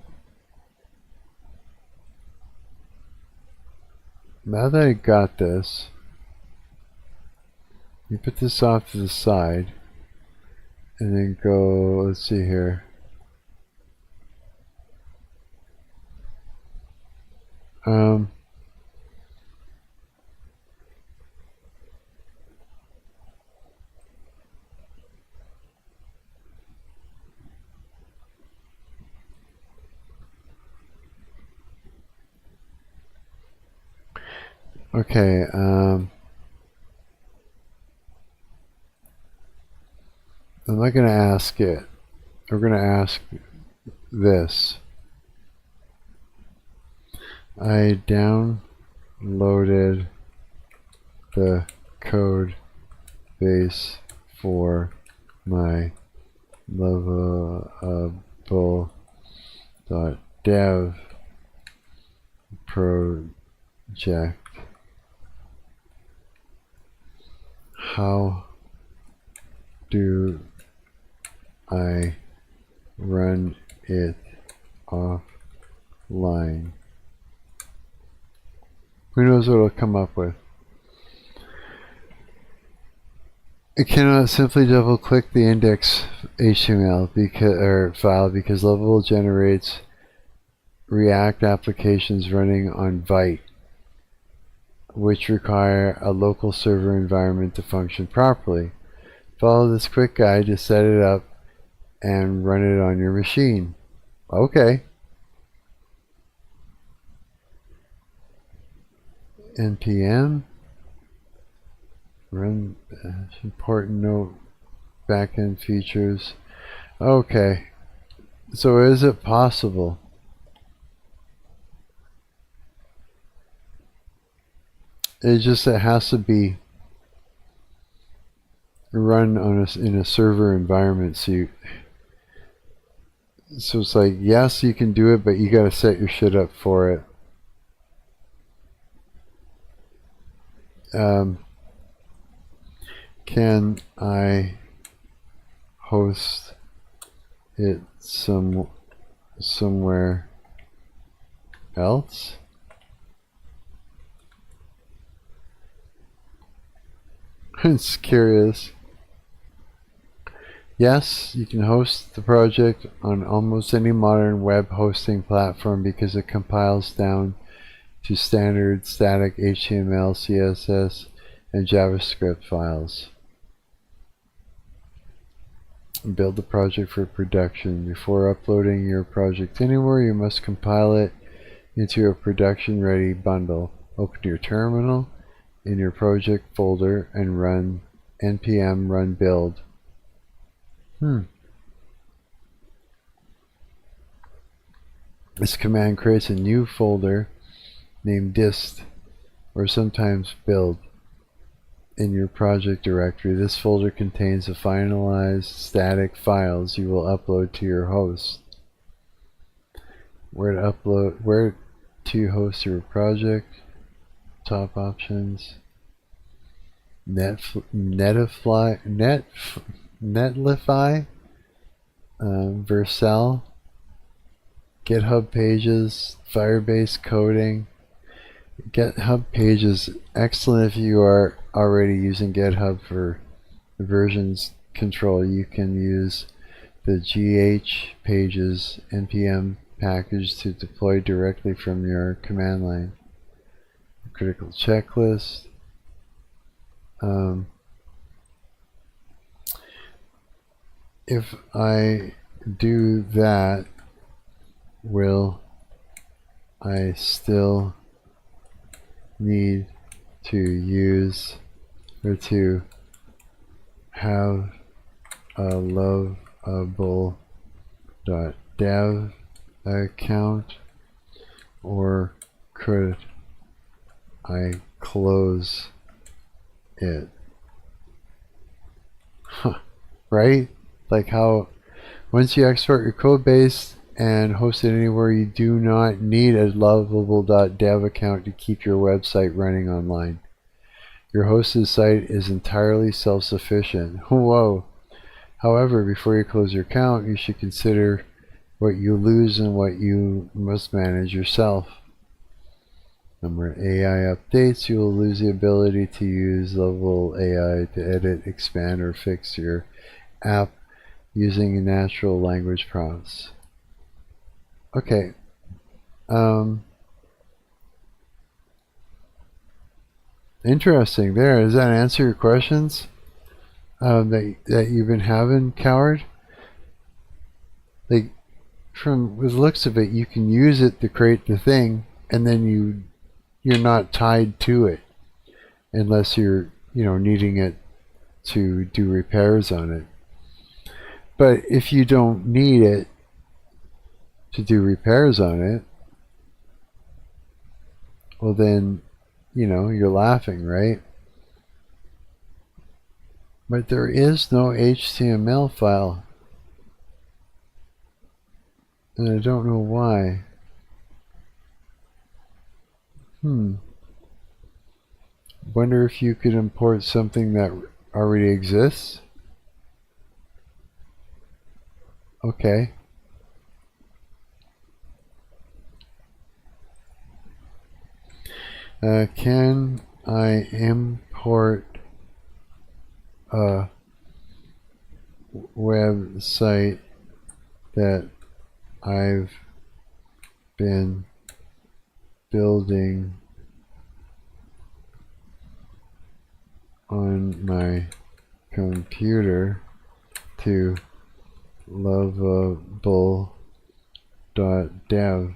now that I got this, you put this off to the side and then go, let's see here. Okay, I'm not going to ask it. We're going to ask this. I downloaded the code base for my Lovable.dev project. How do I run it offline? Who knows what it'll come up with? It cannot simply double-click the index HTML file because Lovable generates React applications running on Vite, which require a local server environment to function properly. Follow this quick guide to set it up and run it on your machine. Okay. NPM. Run important note backend features. Okay. So is it possible? It has to be run on in a server environment. So it's like, yes, you can do it, but you got to set your shit up for it. Can I host it somewhere else? It's curious. Yes, you can host the project on almost any modern web hosting platform because it compiles down to standard static HTML, CSS, and JavaScript files. Build the project for production. Before uploading your project anywhere, you must compile it into a production-ready bundle. Open your terminal in your project folder and run npm run build. This command creates a new folder named dist, or sometimes build, in your project directory. This folder contains the finalized static files you will upload to your host. Where to host your project? Top options. Netlify, Vercel, GitHub Pages, Firebase Coding. GitHub Pages, excellent if you are already using GitHub for versions control. You can use the GH Pages npm package to deploy directly from your command line. Critical checklist. If I do that, will I still need to use or to have a Lovable.dev account, or could I close it? Right? Like how once you export your code base and host it anywhere, you do not need a Lovable.dev account to keep your website running online. Your hosted site is entirely self-sufficient. Whoa. However, before you close your account, you should consider what you lose and what you must manage yourself. Number AI updates, you will lose the ability to use Lovable AI to edit, expand, or fix your app using natural language prompts. Okay. Interesting there. Does that answer your questions that you've been having, Coward? Like, from the looks of it, you can use it to create the thing, and then you're not tied to it unless you're needing it to do repairs on it. But if you don't need it to do repairs on it, well then, you're laughing, right? But there is no HTML file. And I don't know why. Wonder if you could import something that already exists? Okay. Can I import a website that I've been building on my computer to Lovable.dev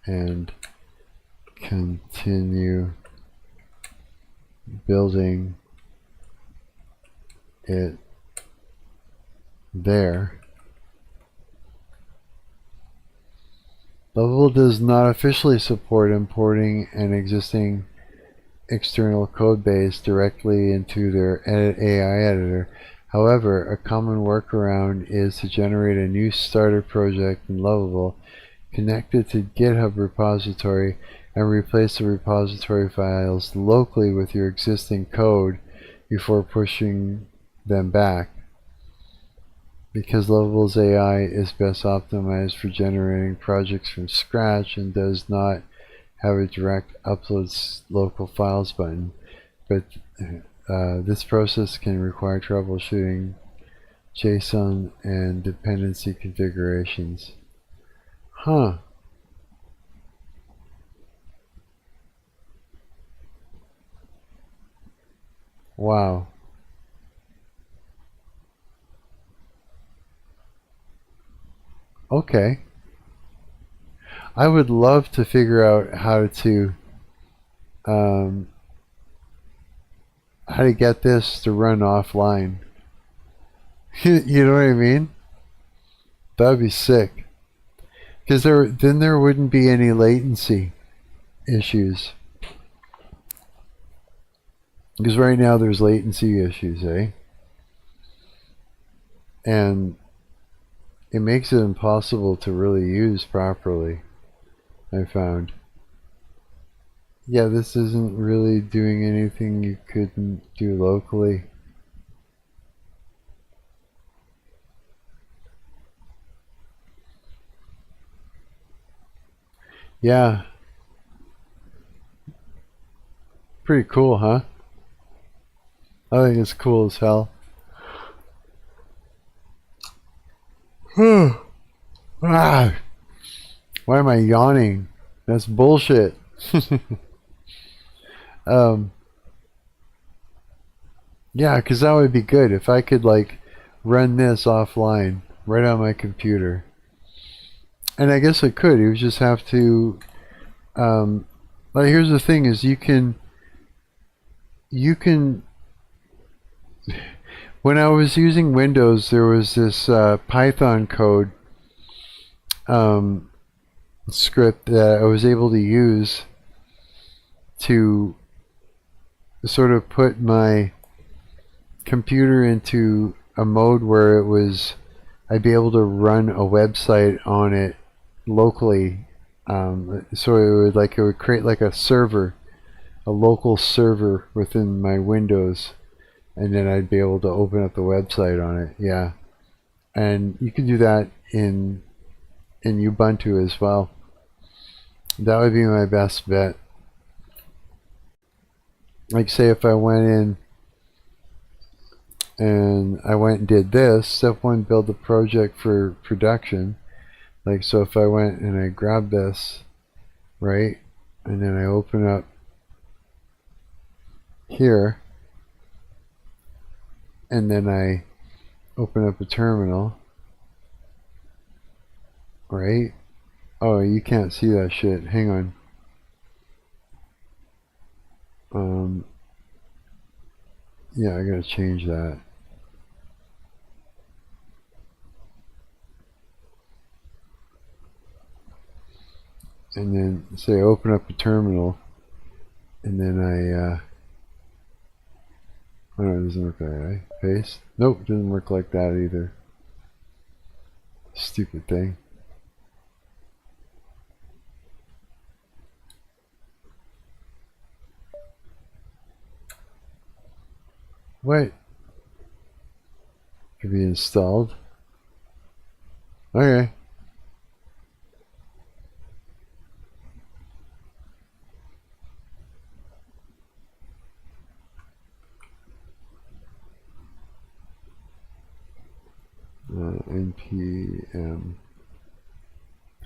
and continue building it there. Lovable does not officially support importing an existing external code base directly into their AI editor. However, a common workaround is to generate a new starter project in Lovable, connect it to GitHub repository, and replace the repository files locally with your existing code before pushing them back. Because Lovable's AI is best optimized for generating projects from scratch and does not have a direct upload local files button, but this process can require troubleshooting JSON and dependency configurations. Huh. Wow. Okay. I would love to figure out how to get this to run offline. You know what I mean? That'd be sick. Because then there wouldn't be any latency issues. Because right now there's latency issues, eh? And it makes it impossible to really use properly, I found. Yeah, this isn't really doing anything you couldn't do locally. Yeah. Pretty cool, huh? I think it's cool as hell. Ah. Why am I yawning? That's bullshit. Yeah, because that would be good if I could like run this offline right on my computer. And I guess I could. You just have to. But here's the thing: is you can. When I was using Windows, there was this Python code script that I was able to use to sort of put my computer into a mode where I'd be able to run a website on it locally. So it would create like a server, a local server within my Windows, and then I'd be able to open up the website on it. Yeah, and you can do that in Ubuntu as well. That would be my best bet. Like say if I went in and I went and did this, step one, build the project for production. Like so if I went and I grabbed this, right, and then I open up here, and then I open up a terminal, right? Oh, you can't see that shit. Hang on. Yeah, I gotta change that. and then say open up a terminal, and then oh no, it doesn't work like that, right? Paste? Nope, it doesn't work like that either. Stupid thing. Wait. Could be installed. Okay. npm.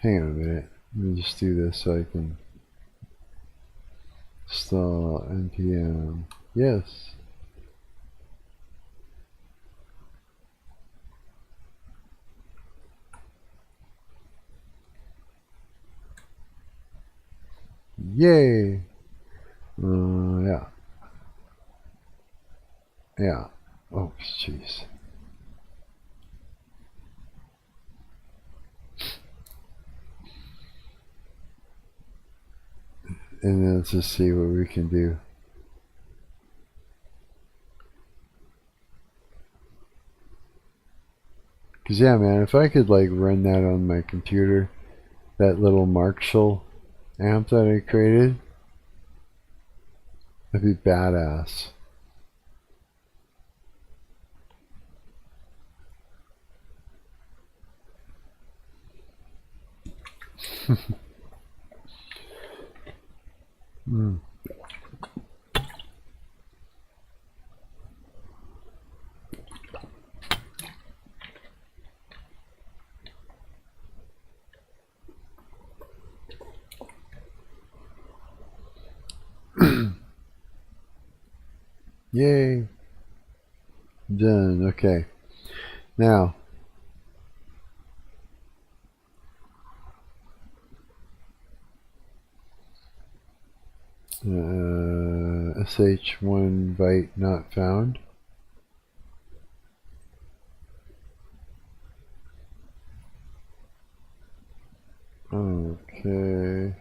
Hang on a minute. Let me just do this so I can install npm. Yes. Yay! Yeah. Yeah. Oh, jeez. And then let's just see what we can do. Cause yeah, man, if I could like run that on my computer, that little Marshall amp that I created, that'd be badass. Mm. Yay. Done. Okay. Now, sh1 byte not found. Okay.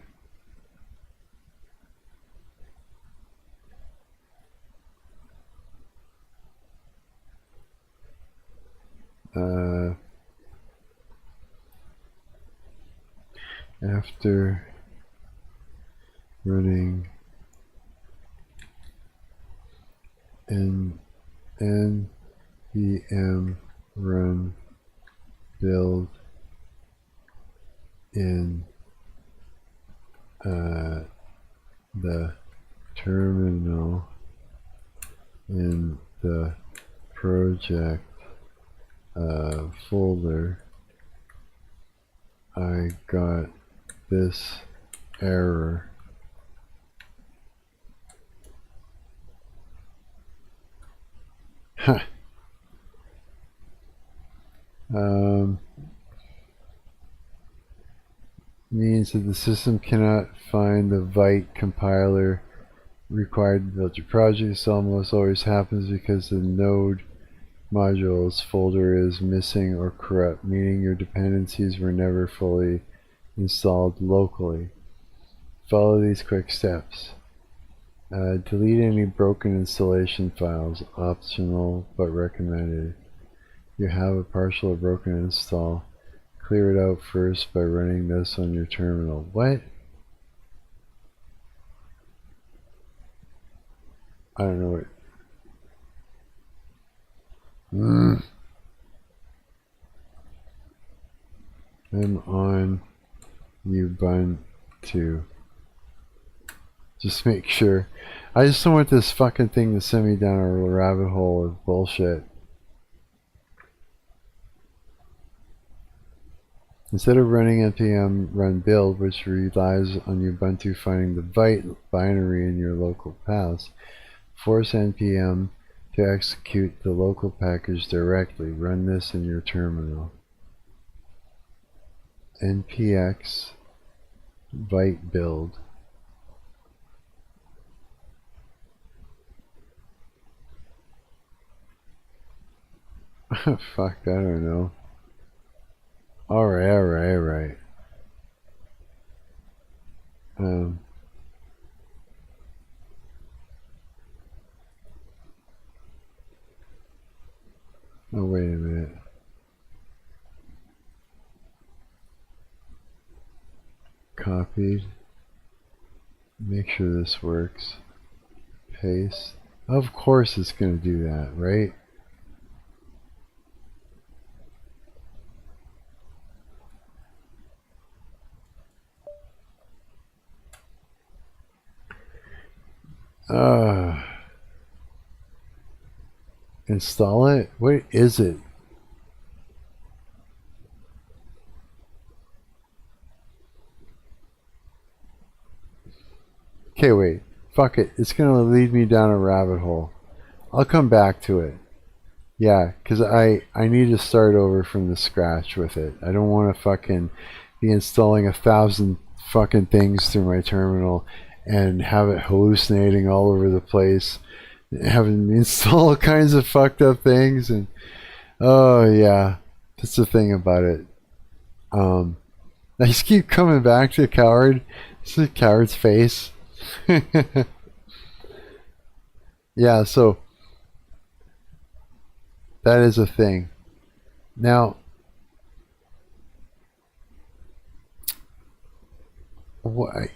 After running npm run build in the terminal in the project folder, I got this error. Huh. Means that the system cannot find the Vite compiler required to build your project. This almost always happens because the node modules folder is missing or corrupt, meaning your dependencies were never fully installed locally. Follow these quick steps. Delete any broken installation files, optional but recommended. You have a partial or broken install. Clear it out first by running this on your terminal. What? I don't know what. I'm on Ubuntu. Just make sure. I just don't want this fucking thing to send me down a rabbit hole of bullshit. Instead of running npm run build, which relies on Ubuntu finding the Vite binary in your local paths, force npm to execute the local package directly. Run this in your terminal. npx Vite build. Fuck, I don't know. Alright. Copied. Make sure this works. Paste. Of course it's going to do that, right? Install it? What is it? Okay, wait. Fuck it. It's going to lead me down a rabbit hole. I'll come back to it. Yeah, because I need to start over from the scratch with it. I don't want to fucking be installing 1,000 fucking things through my terminal and have it hallucinating all over the place. Having me install all kinds of fucked up things. And oh, yeah. That's the thing about it. I just keep coming back to Coward. It's the Coward's face. Yeah, so that is a thing. Now,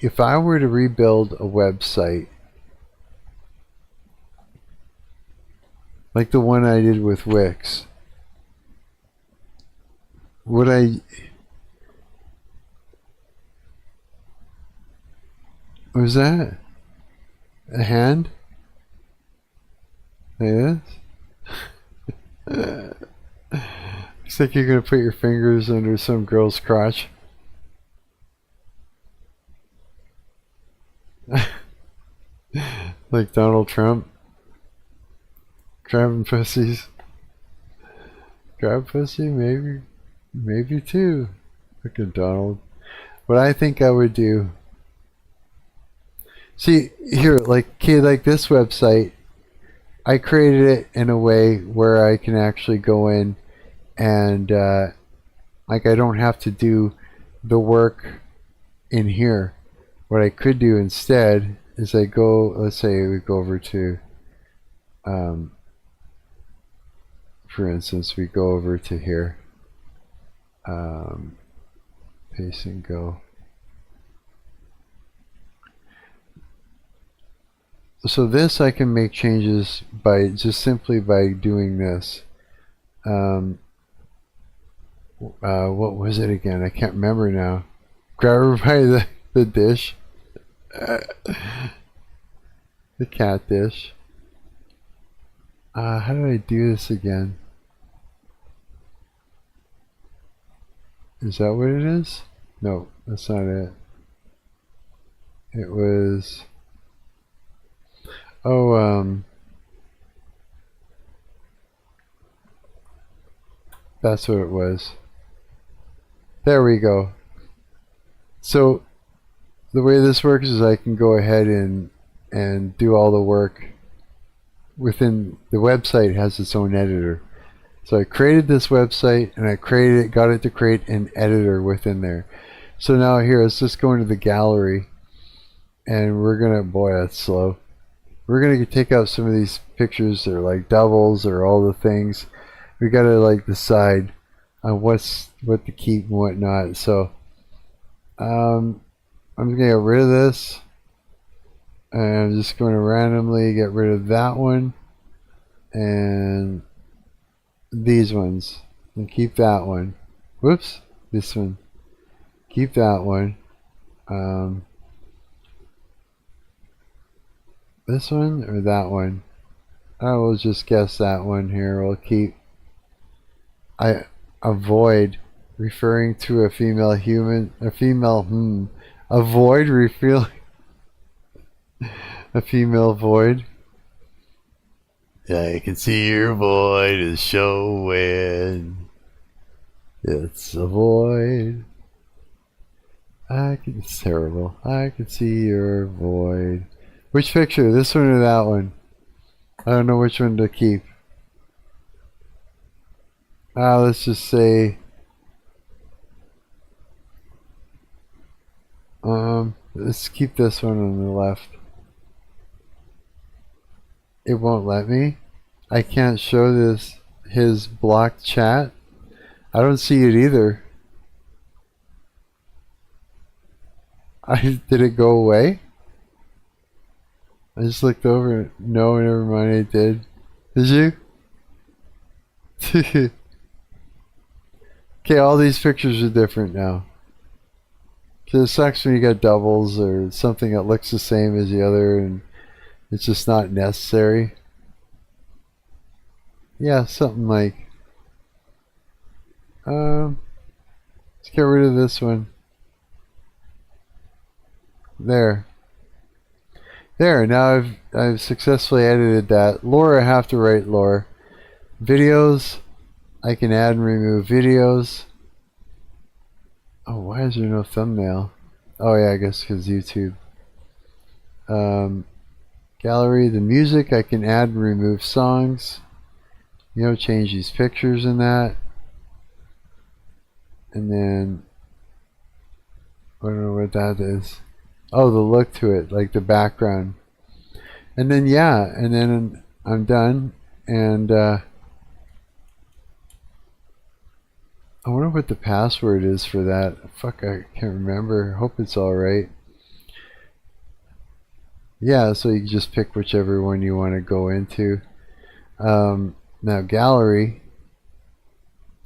if I were to rebuild a website like the one I did with Wix, would I... Was that a hand? Yes. Looks like you're gonna put your fingers under some girl's crotch. Like Donald Trump. Grabbing pussies. Grab pussy, maybe. Maybe too. Look at Donald. What I think I would do. See, here, like this website, I created it in a way where I can actually go in and like I don't have to do the work in here. What I could do instead is I go, let's say we go over to, for instance, we go over to here, paste and go. So this I can make changes by just simply by doing this. What was it again? I can't remember now. Grab her by the dish. The cat dish. How did I do this again? Is that what it is? No, that's not it. It was... Oh, that's what it was. There we go. So the way this works is I can go ahead and do all the work within the website. Has its own editor. So I created this website and I got it to create an editor within there. So now here, let's just go into the gallery and we're gonna, boy, that's slow. We're gonna take out some of these pictures that are like doubles or all the things. We gotta like decide on what to keep and what not. So I'm gonna get rid of this, and I'm just going to randomly get rid of that one and these ones, and keep that one. Whoops, this one. Keep that one. This one or that one? I will just guess that one here. We'll keep. I avoid referring to a female human. Avoid referring. A female void. I can see your void is showing. It's a void. It's terrible. I can see your void. Which picture? This one or that one? I don't know which one to keep. Let's just say let's keep this one on the left. It won't let me. I can't show his blocked chat. I don't see it either. Did it go away? I just looked over. No, never mind. I did. Did you? Okay, all these pictures are different now. So it sucks when you got doubles or something that looks the same as the other and it's just not necessary. Yeah, something like let's get rid of this one. There. There, now I've successfully edited that. Lore, I have to write lore. Videos, I can add and remove videos. Oh, why is there no thumbnail? Oh yeah, I guess because YouTube. Gallery, the music, I can add and remove songs. You know, change these pictures and that. And then, I don't know what that is. Oh, the look to it, like the background. And then, yeah, and then I'm done. And, I wonder what the password is for that. Fuck, I can't remember. Hope it's alright. Yeah, so you can just pick whichever one you want to go into. Now, gallery.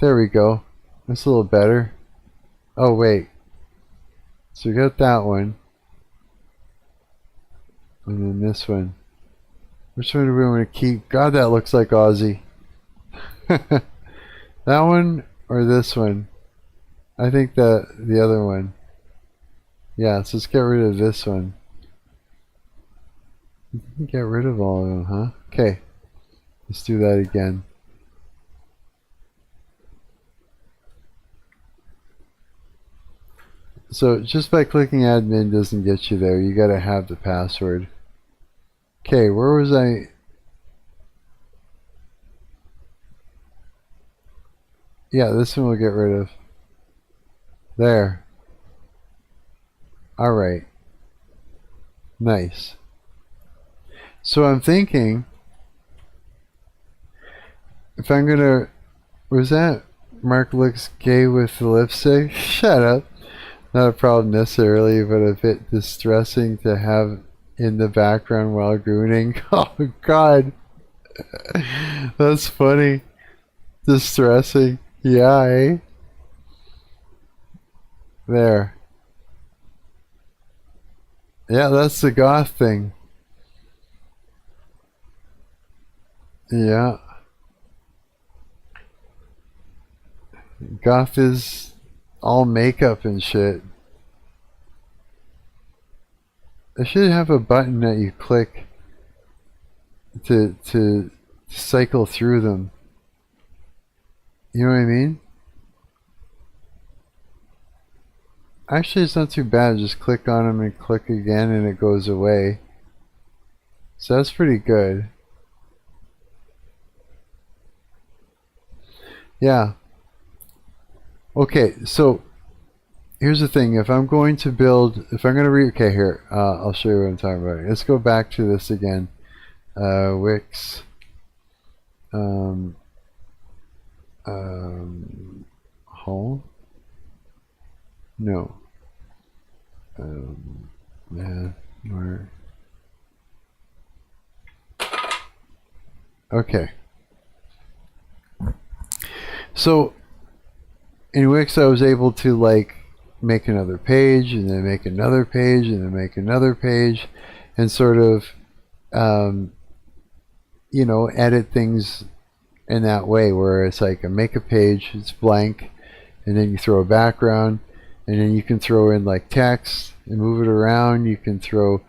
There we go. That's a little better. Oh, wait. So we got that one. And then this one. Which one do we want to keep? God, that looks like Aussie. That one or this one? I think the other one. Yeah, so let's get rid of this one. Get rid of all of them, huh? Okay. Let's do that again. So just by clicking admin doesn't get you there. You gotta have the password. Okay, where was I? Yeah, this one we'll get rid of. There. Alright. Nice. So I'm thinking, if I'm gonna, was that Mark looks gay with the lipstick? Shut up. Not a problem necessarily, but a bit distressing to have in the background while gooning. Oh God, that's funny. Distressing. Yeah, eh? There. Yeah, that's the goth thing. Yeah. Goth is all makeup and shit. I should have a button that you click to cycle through them. You know what I mean? Actually, it's not too bad. Just click on them and click again and it goes away. So that's pretty good. Yeah. Okay, so here's the thing. If I'm going to build, if I'm going to okay, here, I'll show you what I'm talking about. Let's go back to this again. Wix. Home? No. Yeah, where? Okay. So in Wix I was able to like make another page and then make another page and then make another page and sort of you know, edit things in that way where it's like I make a page, it's blank, and then you throw a background and then you can throw in like text and move it around. You can throw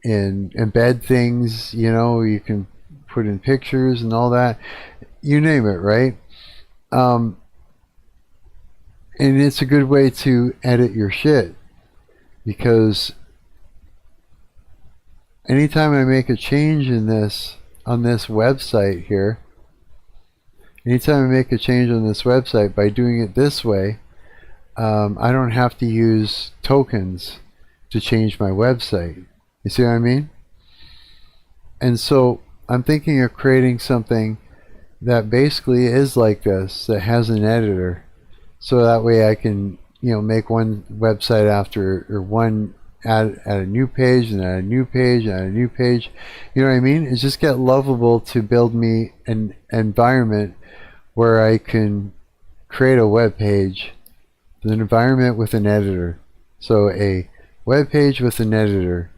in embed things, you know, you can put in pictures and all that, you name it, right? And it's a good way to edit your shit, because anytime I make a change in this on this website here, anytime I make a change on this website by doing it this way, I don't have to use tokens to change my website. You see what I mean? And so I'm thinking of creating something that basically is like this, that has an editor, so that way I can, you know, make one website after, or one add a new page and add a new page and add a new page. You know what I mean? It's just get Lovable to build me an environment where I can create a web page, an environment with an editor. So a web page with an editor,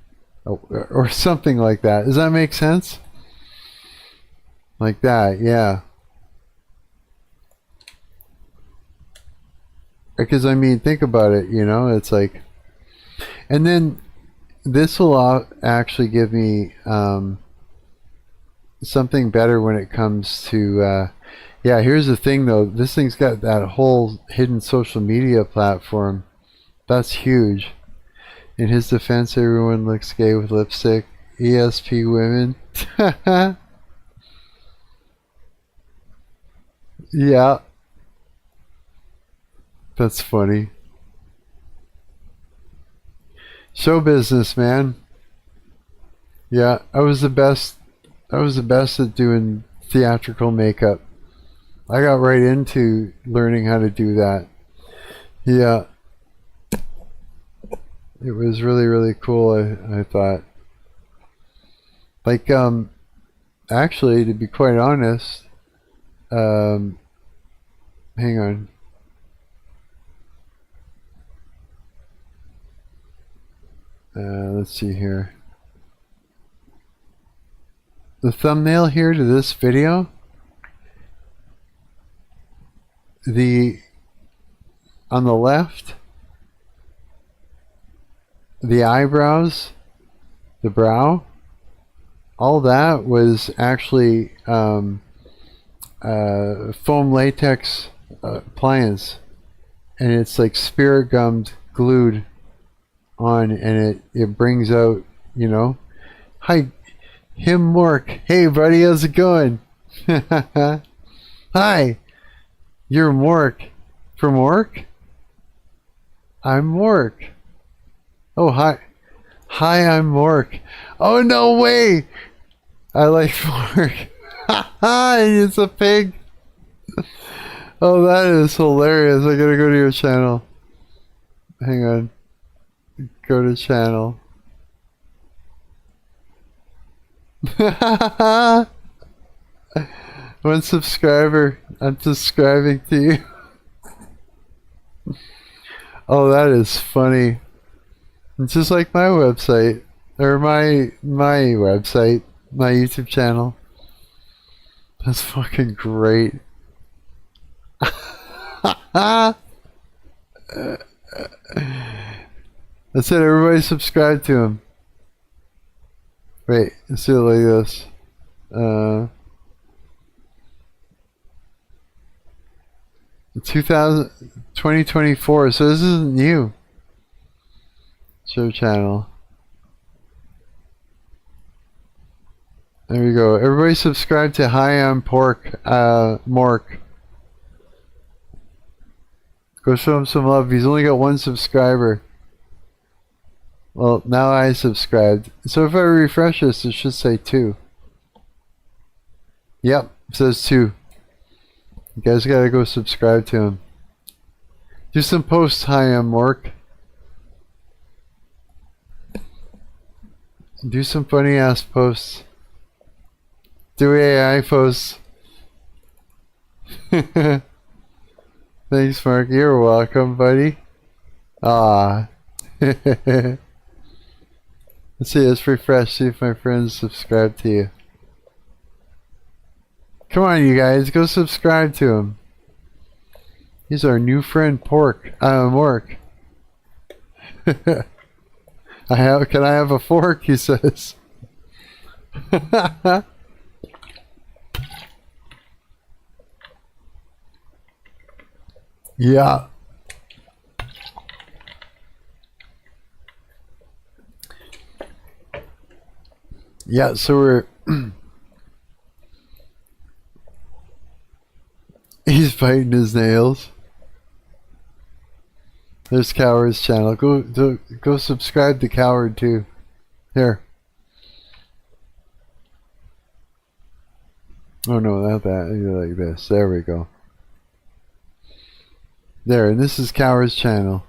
or something like that. Does that make sense? Like that, yeah. Because I mean, think about it, you know, it's like, and then this will actually give me something better when it comes to, yeah, here's the thing though, this thing's got that whole hidden social media platform. That's huge. In his defense, everyone looks gay with lipstick. ESP women. Yeah. That's funny. Show business, man. Yeah, I was the best at doing theatrical makeup. I got right into learning how to do that. Yeah. It was really, really cool, I thought. Like, actually, to be quite honest, hang on. Let's see here. The thumbnail here to this video, on the left, the eyebrows, the brow, all that was actually foam latex appliance, and it's like spirit gummed, glued on, and it brings out, you know. Hi, Morc. Hey buddy, how's it going? Hi, you're Morc from Morc? I'm Morc. Oh, hi, I'm Morc. Oh, no way. I like Morc. It's a pig. Oh, that is hilarious. I gotta go to your channel. Hang on. Go to channel. One subscriber. I'm subscribing to you. Oh, that is funny. It's just like my website, or my website, my YouTube channel. That's fucking great. That's it, everybody subscribe to him. Wait, let's do it like this. 2024, so this isn't new. Show channel. There we go. Everybody subscribe to Hi, I'm Morc. Go show him some love. He's only got one subscriber. Well, now I subscribed. So if I refresh this, it should say 2. Yep, it says 2. You guys gotta go subscribe to him. Do some posts, Hi, I'm Morc. Do some funny ass posts. Do AI posts. Thanks, Marc. You're welcome, buddy. Ah. Let's see, let's refresh, see if my friends subscribe to you. Come on, you guys, go subscribe to him. He's our new friend, Morc. Can I have a fork? He says. Yeah. Yeah, so we're he's biting his nails. There's Coward's channel. Go subscribe to Coward too. Here. Oh no, not that. You're like this. There we go. There, and this is Coward's channel.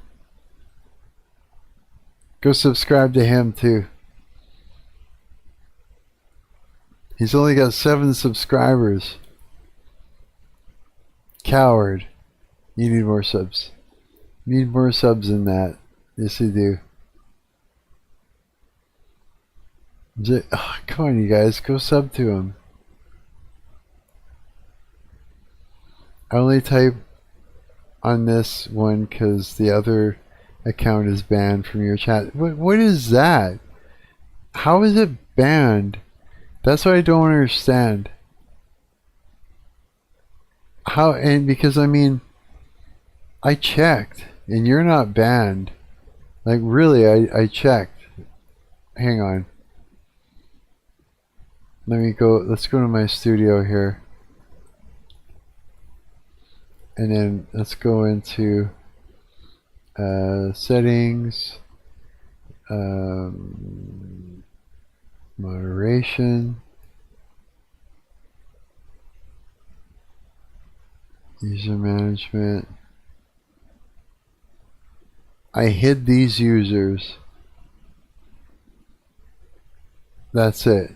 Go subscribe to him too. He's only got 7 subscribers. Coward. You need more subs. You need more subs than that. Yes, you do. Come on, you guys. Go sub to him. I only type on this one because the other account is banned from your chat. What is that? How is it banned? That's what I don't understand. How? And because I mean, I checked and you're not banned. Like really, I checked. Hang on. Let me go. Let's go to my studio here. And then let's go into settings, moderation, user management. I hid these users. That's it.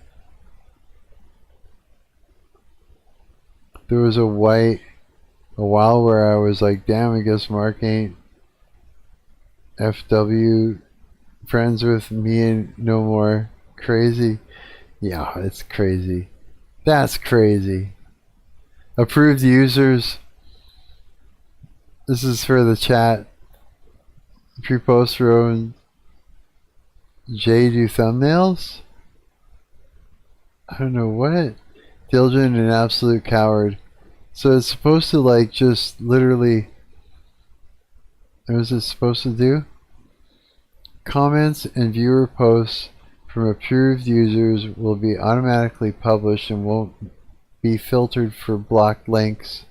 There was a while where I was like, damn, I guess Mark ain't FW friends with me and no more. Crazy. Yeah, it's crazy. That's crazy. Approved users. This is for the chat. Pre-post row and Jay do thumbnails? I don't know what. Dylgn, an absolute coward. So it's supposed to like just literally, what is it supposed to do? Comments and viewer posts from approved users will be automatically published and won't be filtered for blocked links,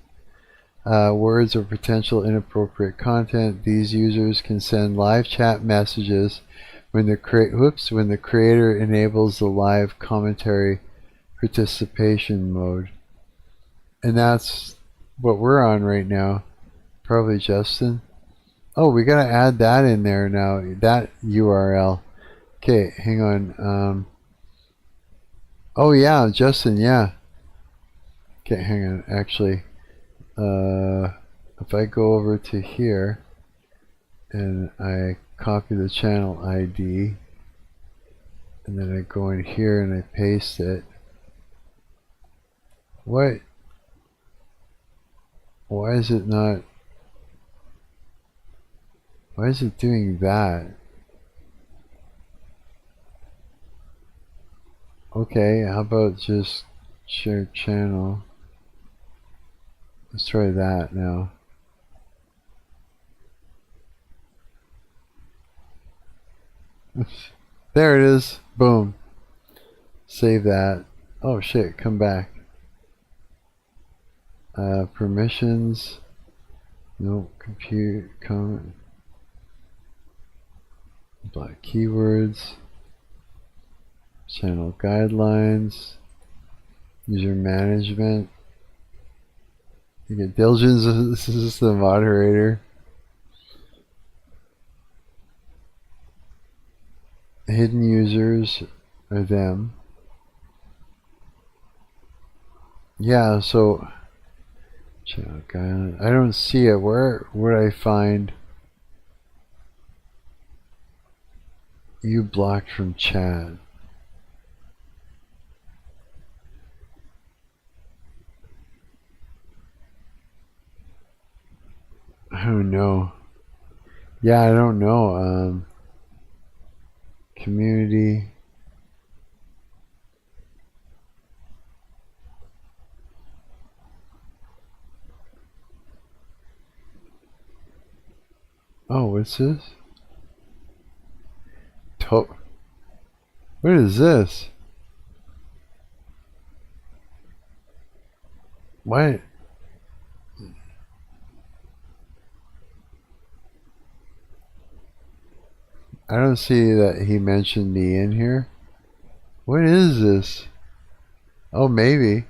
words, or potential inappropriate content. These users can send live chat messages when the creator enables the live commentary participation mode. And that's what we're on right now. Probably Justin. Oh, we gotta add that in there now. That URL. Okay, hang on. Oh yeah, Justin, yeah. Okay, hang on. Actually, if I go over to here and I copy the channel ID and then I go in here and I paste it. What? Why is it not? Why is it doing that? Okay, how about just share channel? Let's try that now. There it is. Boom. Save that. Oh shit, come back. Permissions. No, compute, comment. Black keywords. Channel guidelines. User management. You get Dylgn's, this is the moderator. Hidden users are them. Yeah, so channel guidelines. I don't see it. Where would I find you blocked from chat? I don't know. Yeah, I don't know. Community. Oh, what's this? What is this? What? I don't see that he mentioned me in here. What is this? Oh, maybe.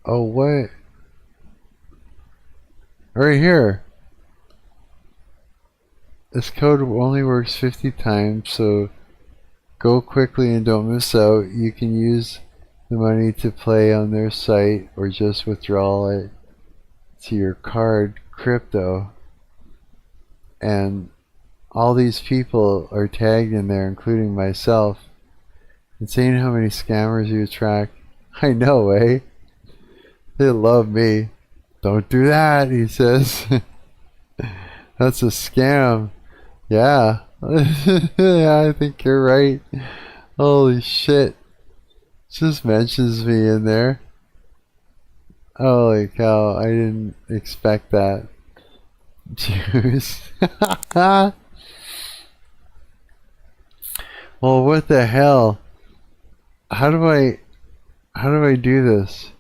Oh, what? Right here. This code only works 50 times, so go quickly and don't miss out. You can use the money to play on their site or just withdraw it to your card crypto. And all these people are tagged in there, including myself. Insane how many scammers you attract. I know, eh? They love me. Don't do that, he says. That's a scam. Yeah. Yeah, I think you're right. Holy shit. Just mentions me in there. Holy cow, I didn't expect that. Jews. Well, what the hell? How do I do this?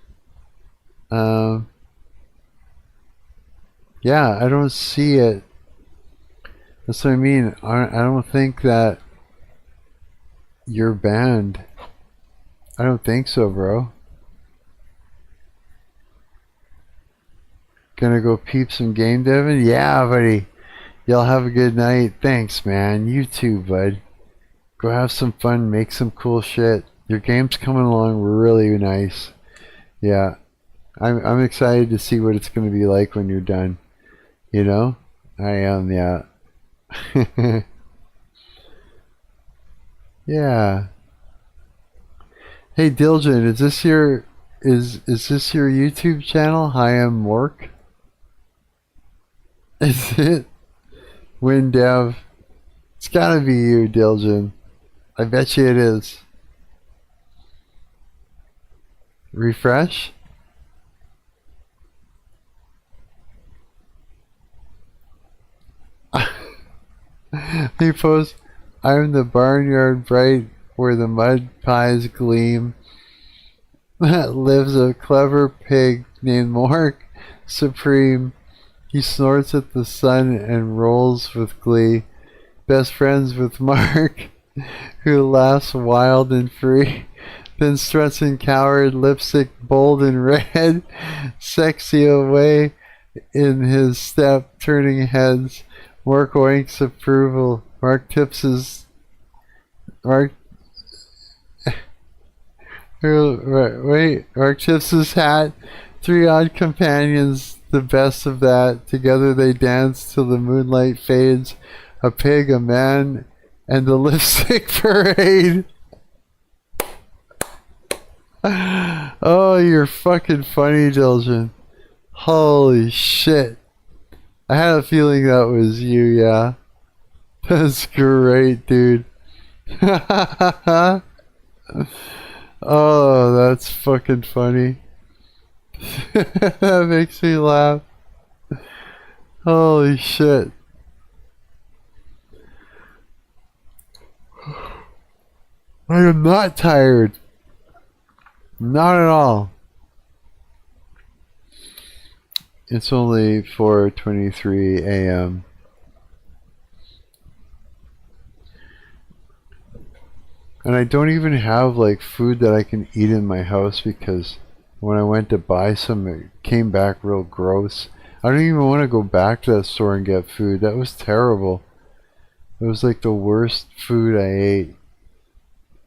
Yeah, I don't see it. That's what I mean. I don't think that you're banned. I don't think so, bro. Gonna go peep some game devin? Yeah, buddy. Y'all have a good night. Thanks, man. You too, bud. Go have some fun, make some cool shit. Your game's coming along really nice. Yeah. I'm excited to see what it's gonna be like when you're done. You know? I am, yeah. Yeah. Hey Dylgn, is this your YouTube channel? Hi, I'm Morc. Is it? WinDev. It's gotta be you, Dylgn. I bet you it is. Refresh? He posts, I'm the barnyard bright where the mud pies gleam. That lives a clever pig named Marc Supreme. He snorts at the sun and rolls with glee. Best friends with Marc, who laughs wild and free. Then struts in coward, lipstick bold and red. Sexy away in his step, turning heads. Marc oinks approval. Marc tips his hat. Three odd companions, the best of that. Together they dance till the moonlight fades. A pig, a man, and the lipstick parade. Oh, you're fucking funny, Dylgn. Holy shit. I had a feeling that was you, yeah. That's great, dude. Oh, that's fucking funny. That makes me laugh. Holy shit. I am not tired. Not at all. It's only 4:23 a.m. And I don't even have like food that I can eat in my house because when I went to buy some, it came back real gross. I don't even want to go back to that store and get food. That was terrible. It was like the worst food I ate.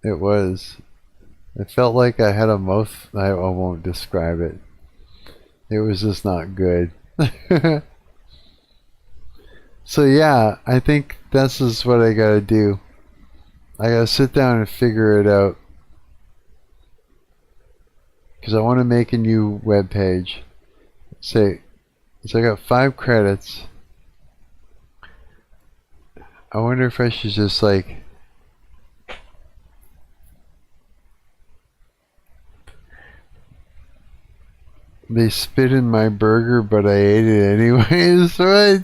It was. It felt like I had a mouth. I won't describe it. It was just not good. So yeah, I think this is what I gotta do. I gotta sit down and figure it out. Because I want to make a new web page. So I got 5 credits. I wonder if I should just like they spit in my burger, but I ate it anyways, right?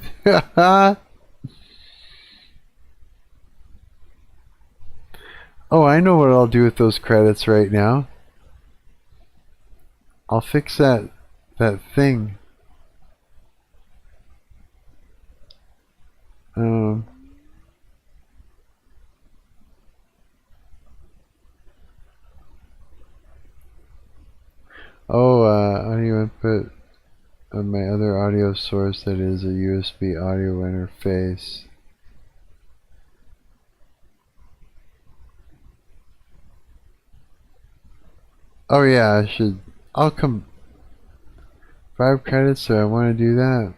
Oh, I know what I'll do with those credits right now. I'll fix that thing. Audio input. my other audio source that is a USB audio interface. Oh yeah, I'll come 5 credits, so I want to do that.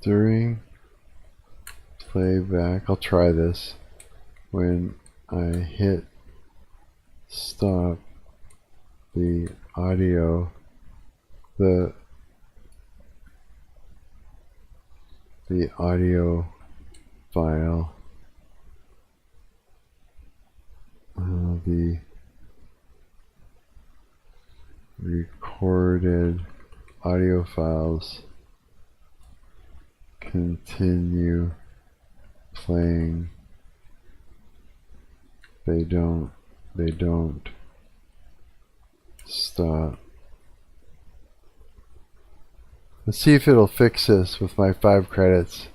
During playback, I'll try this. When I hit stop, the audio, the audio file, the recorded audio files continue playing. They don't stop. Let's see if it'll fix this with my 5 credits.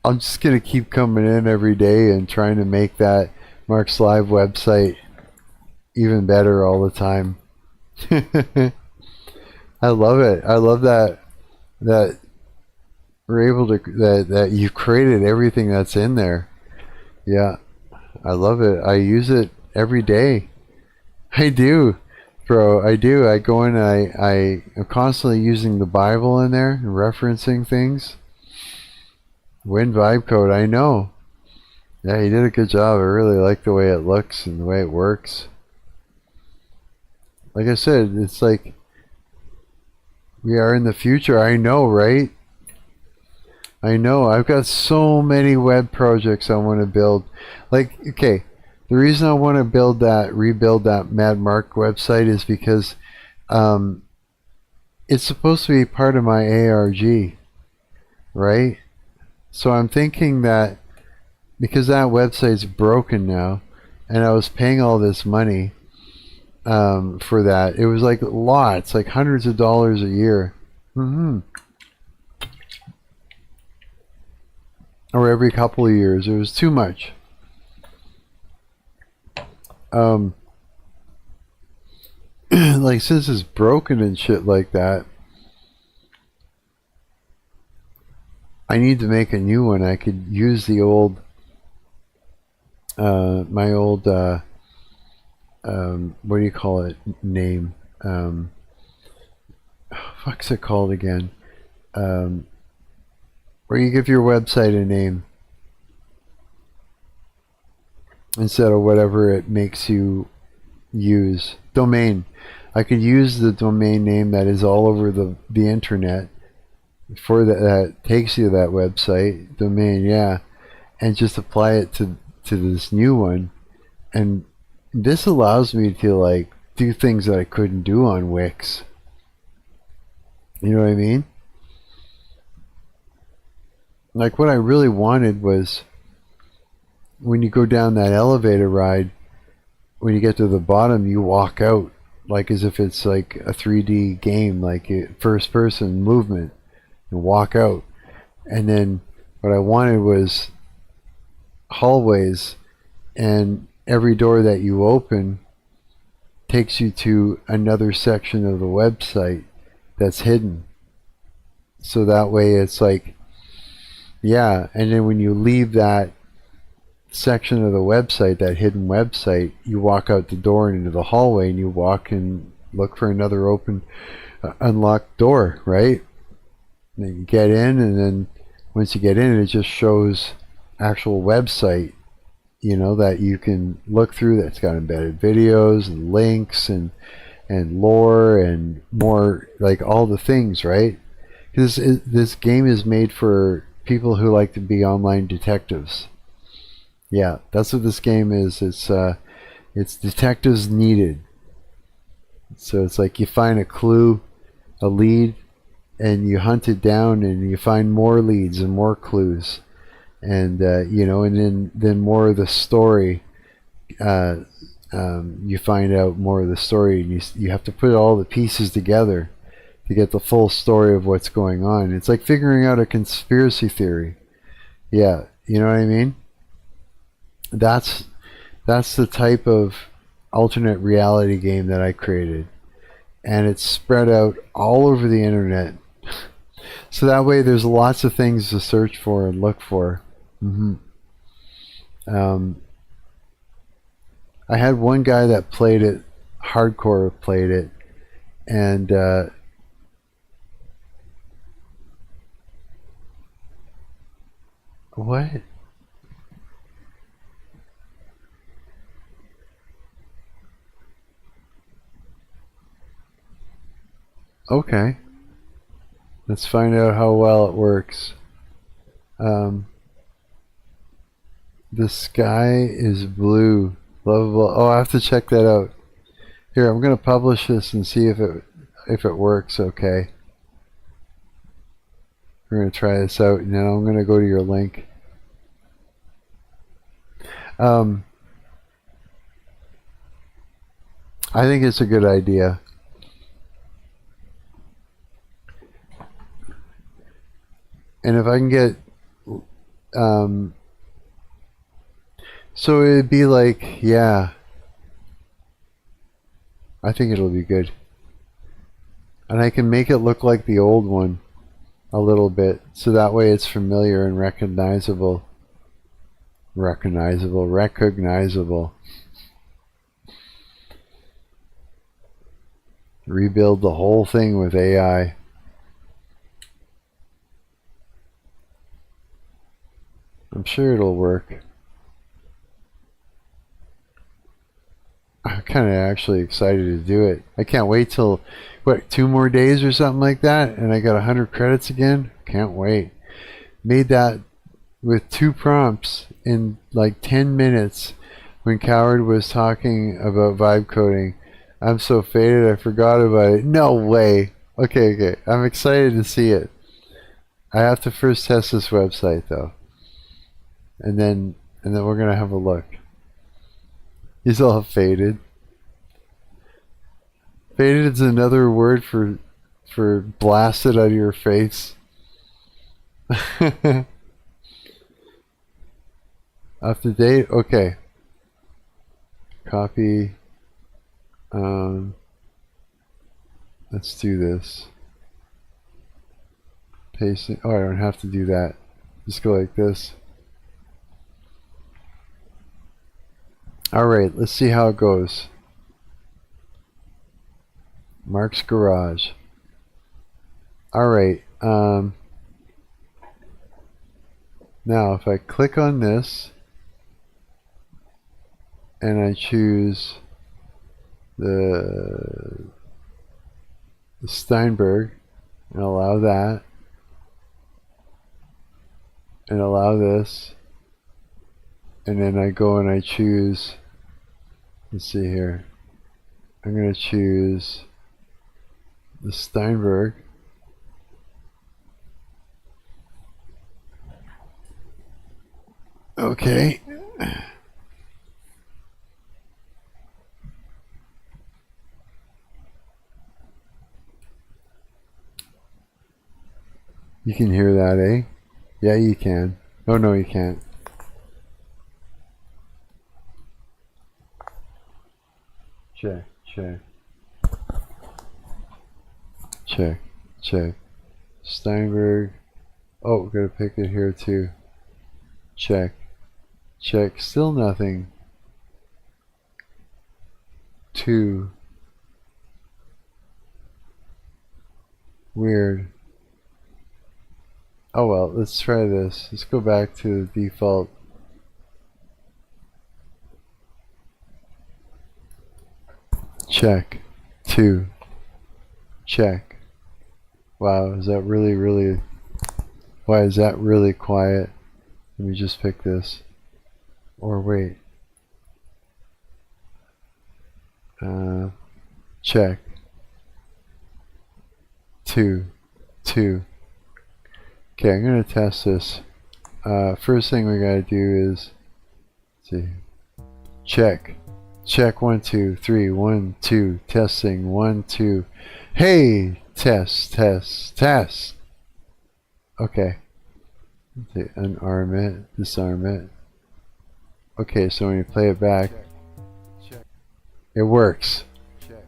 I'm just gonna keep coming in every day and trying to make that Marc's Live website even better all the time. I love it. I love that we're able to that you've created everything that's in there. Yeah, I love it. I use it every day. I do, bro. I do. I go in and I am constantly using the Bible in there and referencing things. Win vibe code. I know. Yeah, he did a good job. I really like the way it looks and the way it works. Like I said, it's like we are in the future. I know, right? I know. I've got so many web projects I want to build. Like, okay, the reason I want to rebuild that Mad Mark website is because it's supposed to be part of my ARG, right? So I'm thinking that because that website's broken now, and I was paying all this money for that. It was like lots, like hundreds of dollars a year. Or every couple of years. It was too much. Like, since it's broken and shit like that, I need to make a new one. I could use the old my old what do you call it, name, fuck's it called again, where you give your website a name instead of whatever it makes you use. Domain. I could use the domain name that is all over the internet for that takes you to that website domain, yeah, and just apply it to this new one. And this allows me to like do things that I couldn't do on Wix. You know what I mean? Like, what I really wanted was, when you go down that elevator ride, when you get to the bottom, you walk out like as if it's like a 3D game, like a first person movement, and walk out. And then what I wanted was hallways, and every door that you open takes you to another section of the website that's hidden. So that way it's like, yeah, and then when you leave that section of the website, that hidden website, you walk out the door and into the hallway, and you walk and look for another open, unlocked door, right? And then you get in, and then once you get in, it just shows actual website, you know, that you can look through, that's got embedded videos and links and lore and more, like all the things, right? Because this game is made for people who like to be online detectives. Yeah, that's what this game is. It's It's detectives needed. So it's like you find a clue, a lead, and you hunt it down, and you find more leads and more clues, and and then more of the story. You find out more of the story, and you have to put all the pieces together to get the full story of what's going on. It's like figuring out a conspiracy theory. Yeah, you know what I mean? That's the type of alternate reality game that I created, and it's spread out all over the internet. So that way there's lots of things to search for and look for. I had one guy that played it, hardcore played it, and what? Okay. Let's find out how well it works. The sky is blue. Lovable. Oh, I have to check that out. Here, I'm going to publish this and see if it works okay. We're going to try this out, and then I'm going to go to your link. I think it's a good idea. And if I can get so it'd be like, yeah, I think it'll be good. And I can make it look like the old one a little bit, so that way it's familiar and recognizable. Recognizable. Rebuild the whole thing with AI. I'm sure it'll work. I'm kind of actually excited to do it. I can't wait till, what, 2 more days or something like that, and I got 100 credits again? Can't wait. Made that with 2 prompts in like 10 minutes when Coward was talking about vibe coding. I'm so faded I forgot about it. No way. Okay. I'm excited to see it. I have to first test this website though. And then we're gonna have a look. He's all faded. Faded is another word for blasted out of your face. Up to date? Okay. Copy. Let's do this. Paste it. Oh, I don't have to do that. Just go like this. Alright, let's see how it goes. Mark's Garage. Alright, now if I click on this and I choose the Steinberg and allow that and allow this, and then I go and I choose, let's see here, I'm going to choose the Steinberg. Okay. You can hear that, eh? Yeah, you can. Oh, no, you can't. Check. Steinberg. Oh, gotta pick it here too. Check. Still nothing. 2. Weird. Oh well, let's try this. Let's go back to the default. Check. 2. Check. Wow, is that really why is that really quiet? Let me just pick this. Or wait. Check. 2. 2. Okay, I'm going to test this. First thing we got to do is, let's see. Check. Check 1, 2, 3, 1, 2. Testing 1, 2. Hey! Test, test, test. Okay. Unarm it, disarm it. Okay, so when you play it back, it works. Check.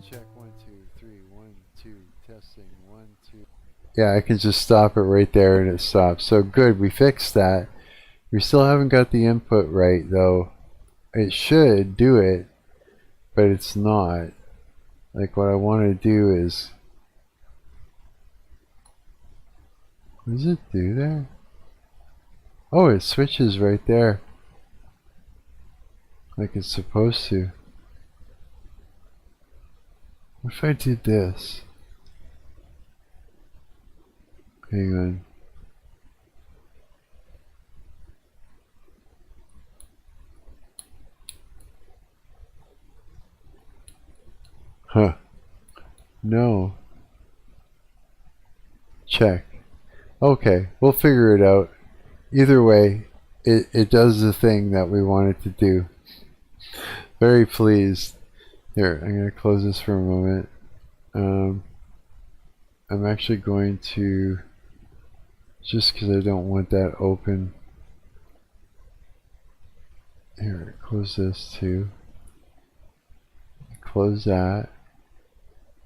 Check 1, 2, 3, 1, 2. Testing 1, 2. Yeah, I can just stop it right there and it stops. So good, we fixed that. We still haven't got the input right though. It should do it, but it's not. Like what I want to do is, what does it do there? Oh, it switches right there. Like it's supposed to. What if I did this? Hang on. Huh. No. Check. Okay, we'll figure it out. Either way, it does the thing that we want it to do. Very pleased. Here, I'm going to close this for a moment. I'm actually going to, just because I don't want that open. Here, close this too. Close that.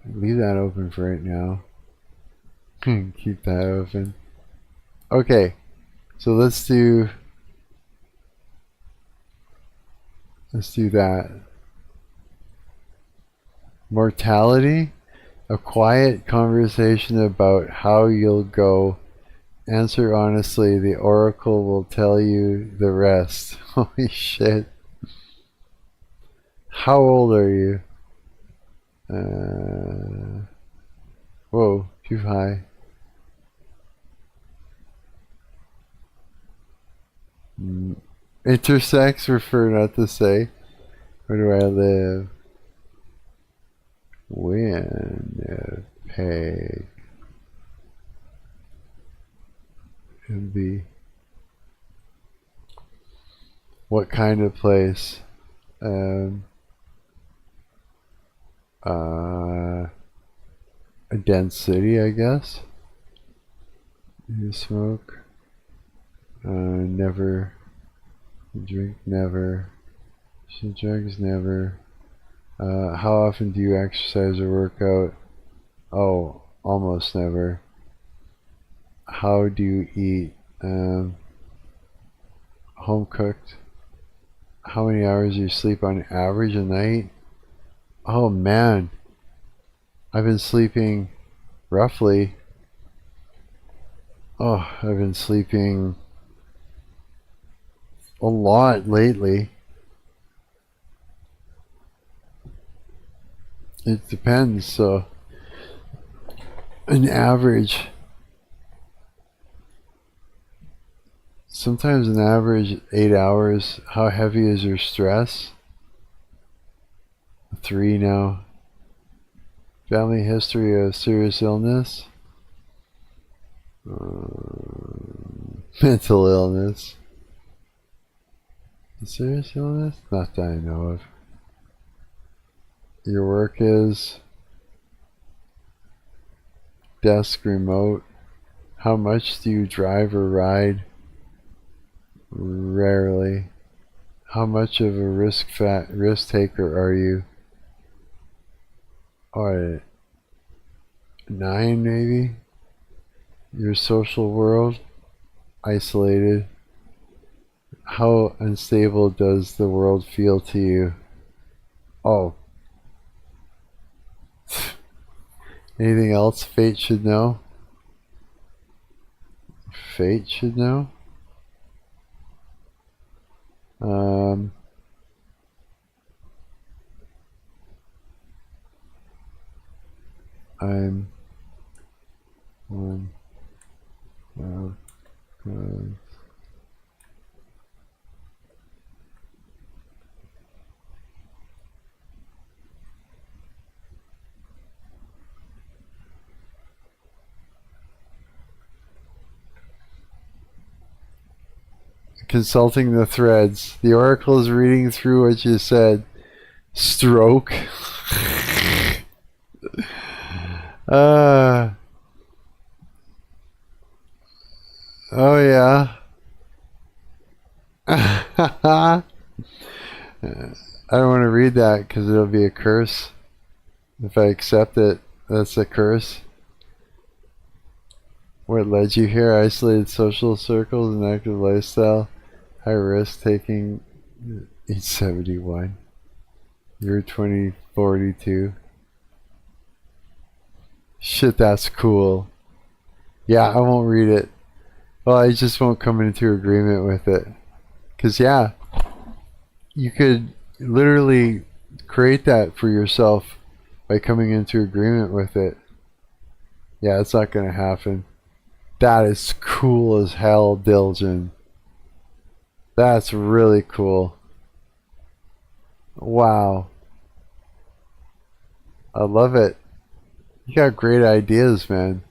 Leave that open for right now. Keep that open. Okay, so let's do that. Mortality, a quiet conversation about how you'll go. Answer honestly, the oracle will tell you the rest. Holy shit. How old are you? Whoa, too high. Intersex, prefer not to say. Where do I live? Winnipeg. MB. What kind of place? A dense city, I guess. You smoke? Never. Drink? Never. Drugs? Never. How often do you exercise or work out? Oh, almost never. How do you eat? Home cooked. How many hours do you sleep on average a night? Oh man, I've been sleeping roughly. Oh, I've been sleeping a lot lately. It depends, so an average, sometimes an average 8 hours. How heavy is your stress? 3 now. Family history of serious illness? Mental illness. Serious illness? Not that I know of. Your work is? Desk, remote. How much do you drive or ride? Rarely. How much of a risk taker are you? Alright. 9 maybe? Your social world? Isolated. How unstable does the world feel to you? Oh. Anything else fate should know? Fate should know? I'm one of God's consulting the threads. The Oracle is reading through what you said. Stroke. Oh yeah. I don't want to read that because it'll be a curse. If I accept it, that's a curse. What led you here? Isolated social circles and active lifestyle. High risk taking. 871. You're 2042. Shit, that's cool. Yeah, I won't read it. Well, I just won't come into agreement with it. Because, yeah, you could literally create that for yourself by coming into agreement with it. Yeah, it's not going to happen. That is cool as hell, Dylgn. That's really cool. Wow. I love it. You got great ideas, man.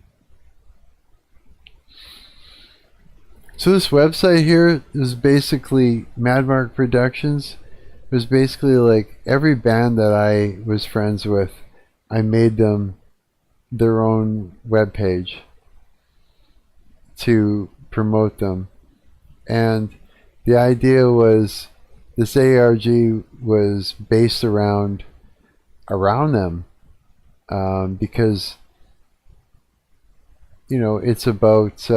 So this website here is basically Marc Productions. It was basically like every band that I was friends with, I made them their own webpage to promote them. And the idea was this ARG was based around them, because you know it's about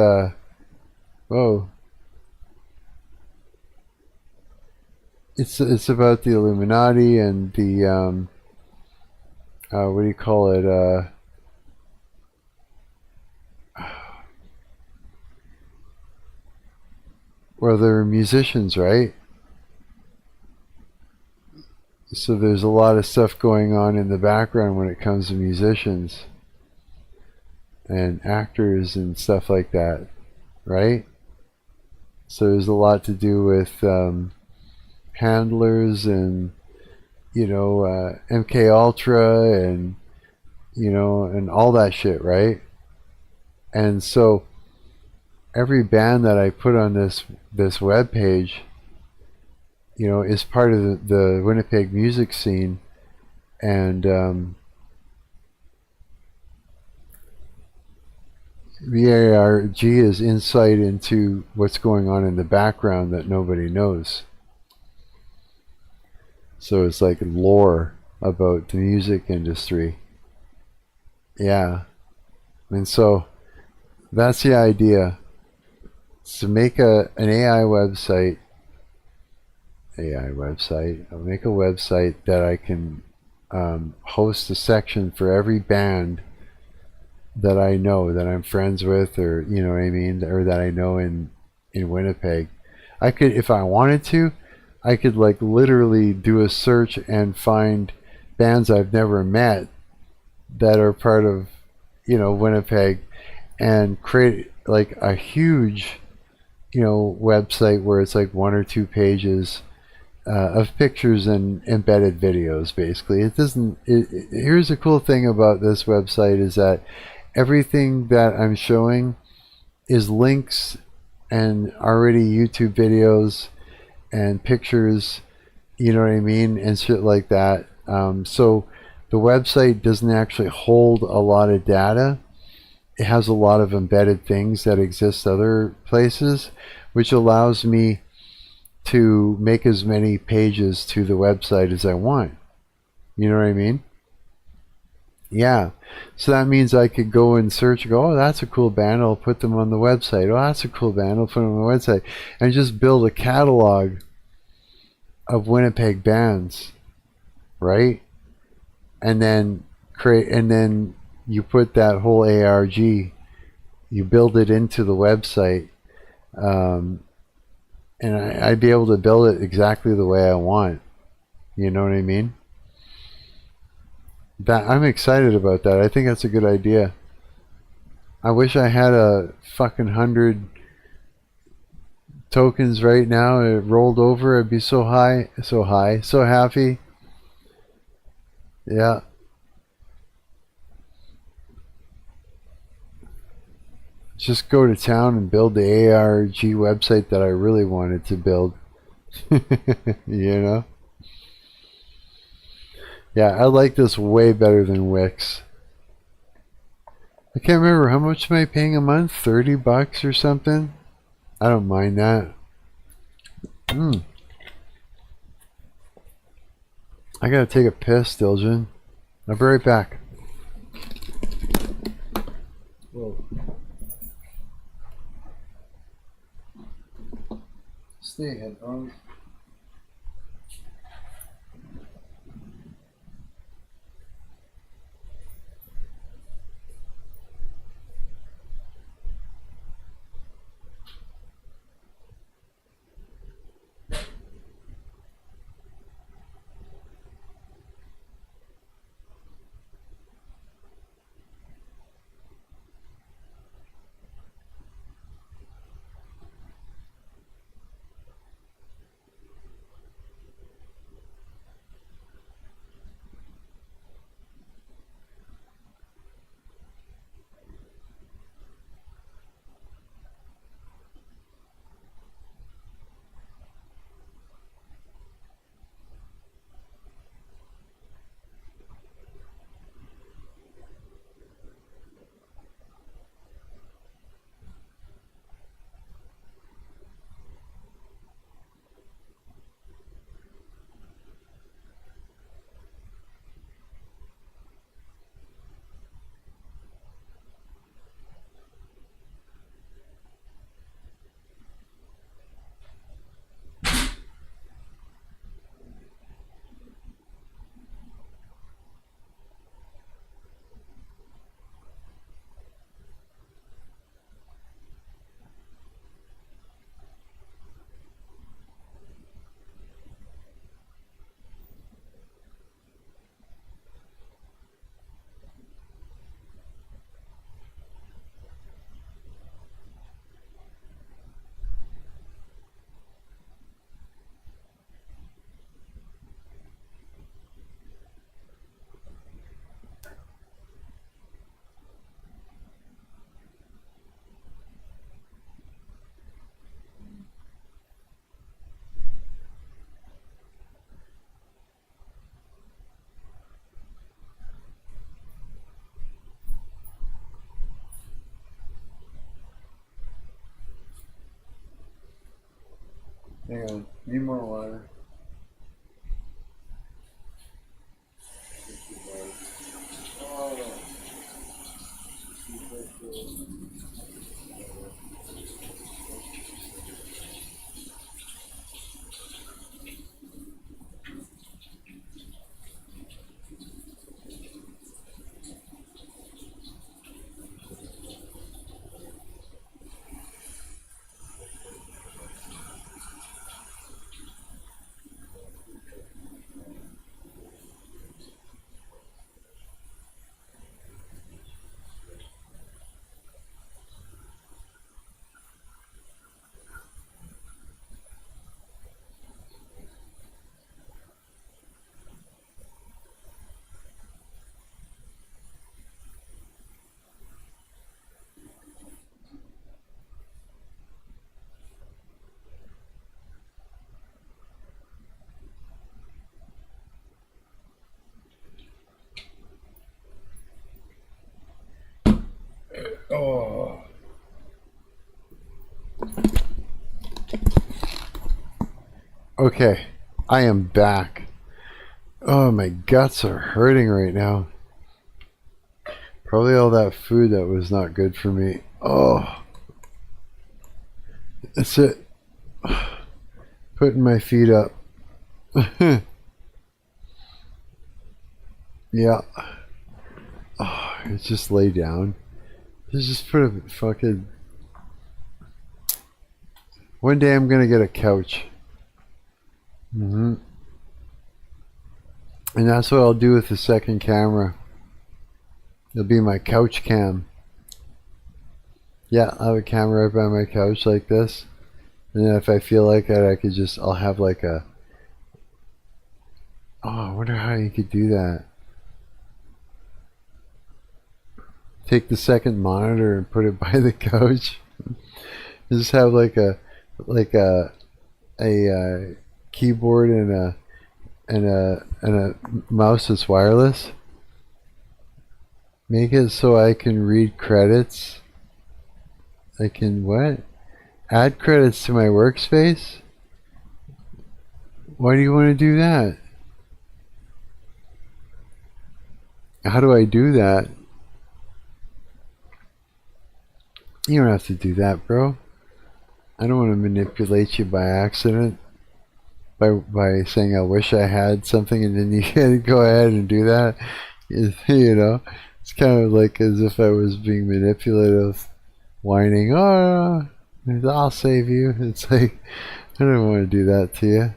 it's about the Illuminati and the what do you call it, well, they're musicians, right? So there's a lot of stuff going on in the background when it comes to musicians and actors and stuff like that, right? So there's a lot to do with handlers and, you know, MK Ultra and, you know, and all that shit, right? And so every band that I put on this web page, you know, is part of the Winnipeg music scene, and the ARG is insight into what's going on in the background that nobody knows. So it's like lore about the music industry. Yeah. And so that's the idea. To make an AI website. I'll make a website that I can host a section for every band that I know, that I'm friends with, or you know what I mean, or that I know in Winnipeg. I could, if I wanted to, I could like literally do a search and find bands I've never met that are part of, you know, Winnipeg, and create like a huge, you know, website where it's like 1 or 2 pages of pictures and embedded videos. Basically, it doesn't. Here's the cool thing about this website is that everything that I'm showing is links and already YouTube videos and pictures, you know what I mean, and shit like that. So the website doesn't actually hold a lot of data. It has a lot of embedded things that exist other places, which allows me to make as many pages to the website as I want. You know what I mean? Yeah. So that means I could go and search and go, oh, that's a cool band, I'll put them on the website. Oh, that's a cool band, I'll put them on the website. And just build a catalog of Winnipeg bands, right? And then you put that whole ARG, you build it into the website, and I'd be able to build it exactly the way I want. You know what I mean? That I'm excited about that. I think that's a good idea. I wish I had a fucking 100 tokens right now. It rolled over. I'd be so happy. Yeah. just go to town and build the ARG website that I really wanted to build. You know? Yeah, I like this way better than Wix. I can't remember, how much am I paying a month? $30 or something? I don't mind that. I gotta take a piss, Dylgn. I'll be right back. Whoa. Stay headphones. Hang on, need more water. Oh. Okay, I am back. Oh, my guts are hurting right now. Probably all that food that was not good for me. Oh. That's it. Putting my feet up. Yeah. Oh, just lay down. Just put a fucking... One day I'm gonna get a couch. And that's what I'll do with the second camera. It'll be my couch cam. Yeah, I'll have a camera right by my couch like this. And then if I feel like it, I could just... I'll have like a... Oh, I wonder how you could do that. take the second monitor and put it by the couch. Just have like a keyboard and a mouse that's wireless. Make it so I can read credits. I can what? Add credits to my workspace? Why do you want to do that? How do I do that? You don't have to do that, bro. I don't want to manipulate you by accident. By saying I wish I had something and then you gotta go ahead and do that. You know? It's kind of like as if I was being manipulative, whining, oh, I'll save you. It's like, I don't want to do that to you.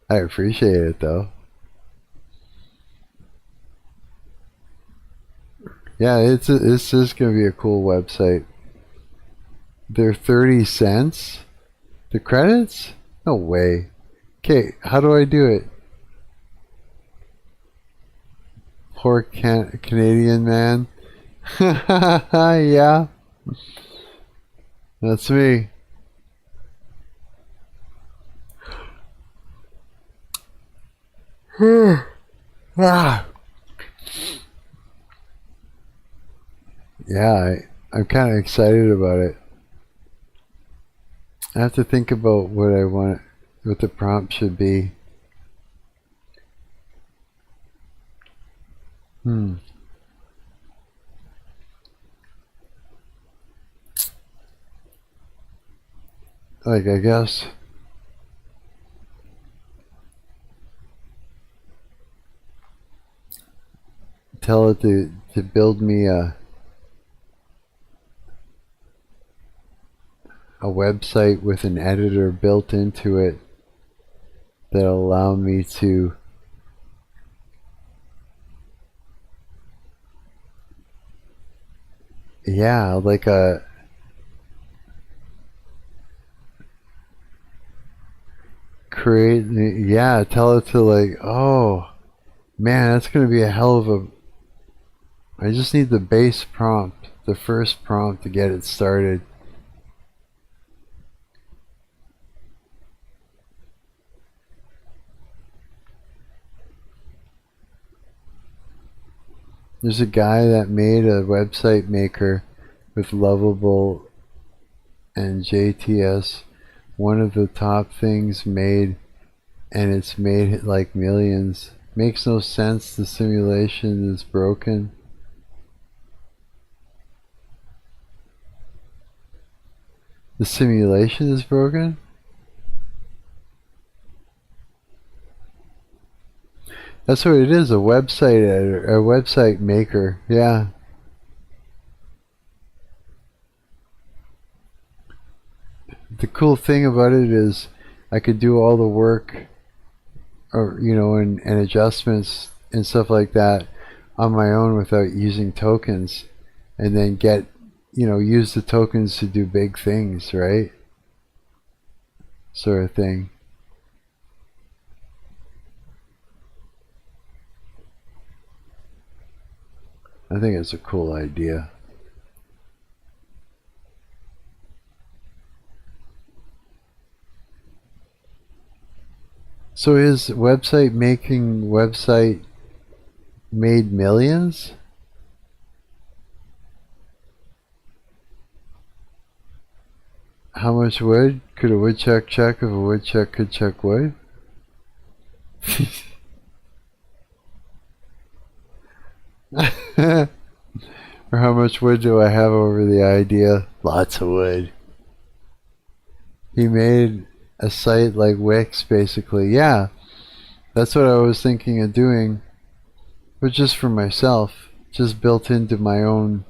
I appreciate it though. Yeah, it's just going to be a cool website. They're 30 cents? The credits? No way. Okay, how do I do it? Poor Canadian man. Yeah. That's me. Ah. Yeah, I'm kind of excited about it. I have to think about what I want, what the prompt should be. Like, I guess tell it to build me a website with an editor built into it that'll allow me to like a tell it to like, oh man, that's gonna be a hell of a, I just need the base prompt, the first prompt to get it started. There's a guy that made a website maker with Lovable and JTS, one of the top things made, and it's made like millions. Makes no sense, the simulation is broken. The simulation is broken? That's what it is, a website editor, a website maker, yeah. The cool thing about it is I could do all the work, or and adjustments and stuff like that on my own without using tokens, and then get, use the tokens to do big things, right? Sort of thing. I think it's a cool idea. So is website made millions? How much wood could a woodchuck chuck if a woodchuck could chuck wood? Or how much wood do I have over the idea? Lots of wood. He made a site like Wix, basically. Yeah, that's what I was thinking of doing, but just for myself, just built into my own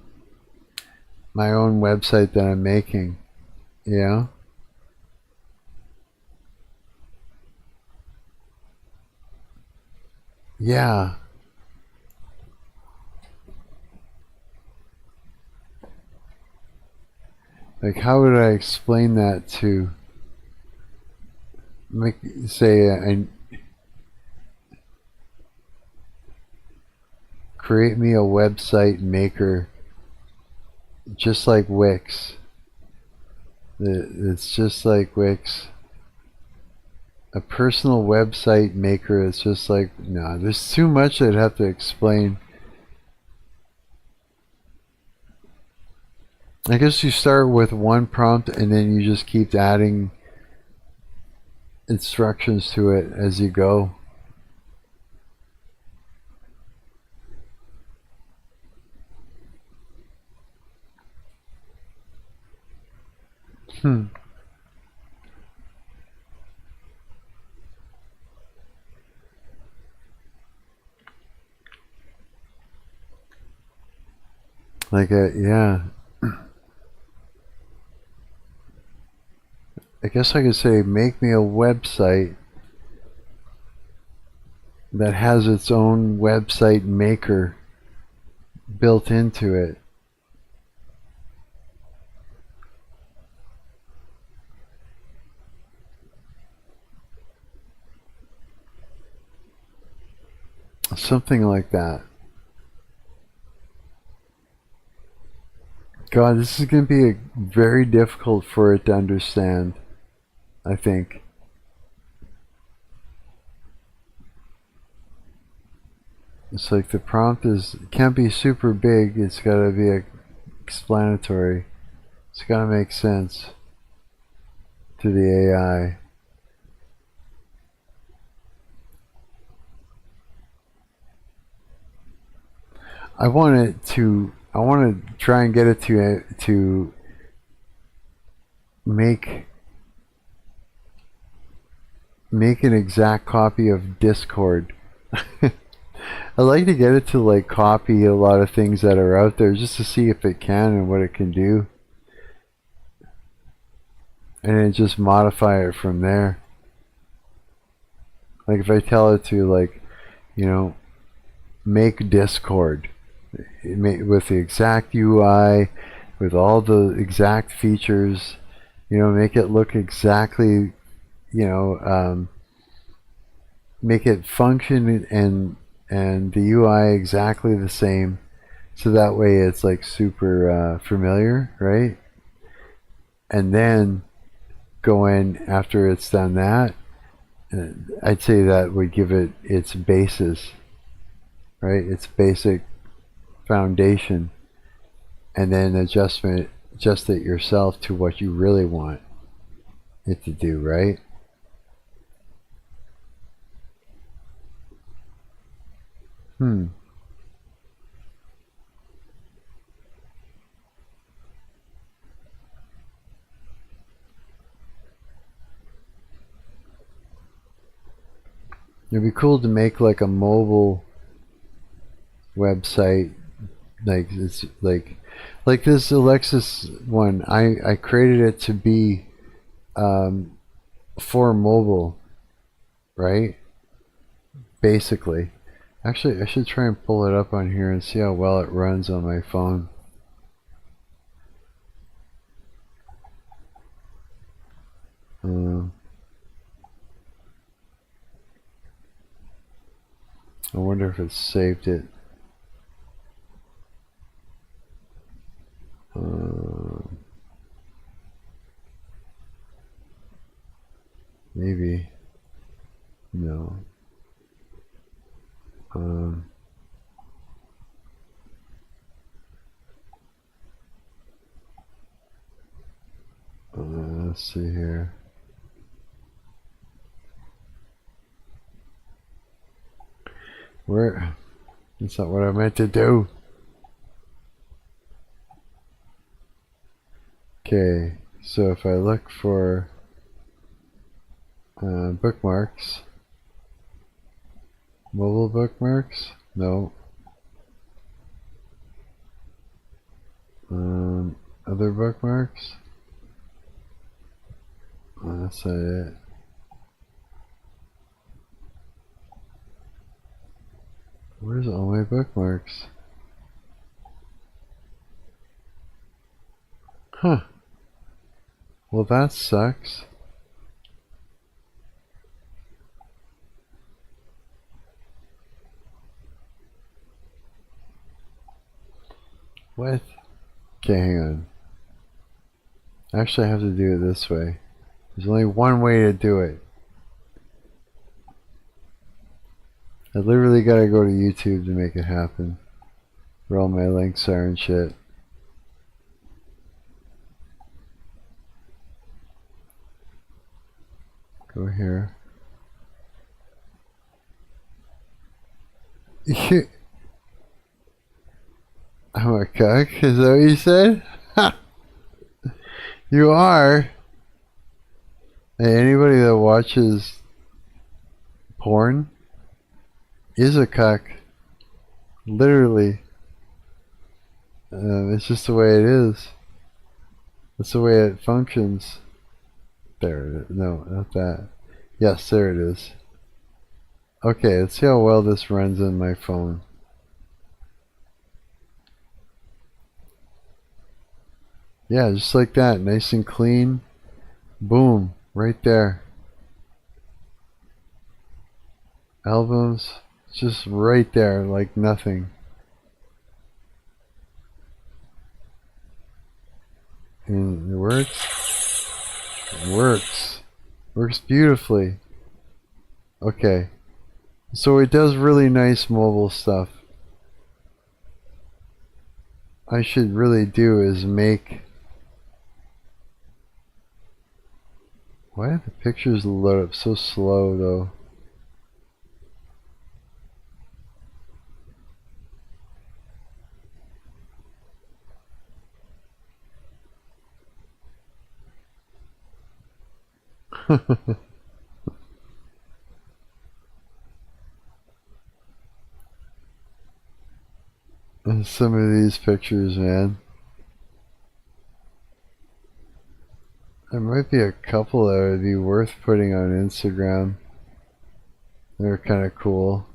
website that I'm making. Yeah. Yeah. Like, how would I explain that to create me a website maker just like Wix. It's just like Wix. A personal website maker is just like, no, there's too much I'd have to explain. I guess you start with one prompt and then you just keep adding instructions to it as you go. Like yeah. I guess I could say make me a website that has its own website maker built into it. Something like that. God, this is going to be very difficult for it to understand, I think. It's like the prompt can't be super big, it's got to be explanatory. It's got to make sense to the AI. I want to try and get it to make an exact copy of Discord. I like to get it to like copy a lot of things that are out there just to see if it can and what it can do. And then just modify it from there. Like if I tell it to like, you know, make Discord with the exact UI, with all the exact features, you know, make it look exactly, you know, make it function and the UI exactly the same, so that way it's like super familiar, right? And then go in after it's done that. I'd say that would give it its basis, right? Its basic foundation, and then adjust it yourself to what you really want it to do, right? It'd be cool to make like a mobile website, like it's like this Alexis one. I created it to be for mobile, right? Basically. Actually, I should try and pull it up on here and see how well it runs on my phone. I wonder if it's saved it. Maybe. No. Let's see here. Where? That's not what I meant to do. Okay, so if I look for bookmarks, mobile bookmarks, no. Other bookmarks, that's not it. Where's all my bookmarks? Huh. Well, that sucks. What? Okay, hang on. Actually, I have to do it this way. There's only one way to do it. I literally gotta go to YouTube to make it happen. Where all my links are and shit. Go here. I'm a cuck? Is that what you said? You are? Hey, anybody that watches porn is a cuck. Literally. It's just the way it is. That's the way it functions. There it is. No, not that. Yes, there it is. Okay, let's see how well this runs on my phone. Yeah, just like that. Nice and clean. Boom. Right there. Albums. Just right there, like nothing. And it works. It works. Works beautifully. Okay. So it does really nice mobile stuff. I should really do is make... Why do the pictures load up so slow though? Some of these pictures, man. There might be a couple that would be worth putting on Instagram. They're kind of cool.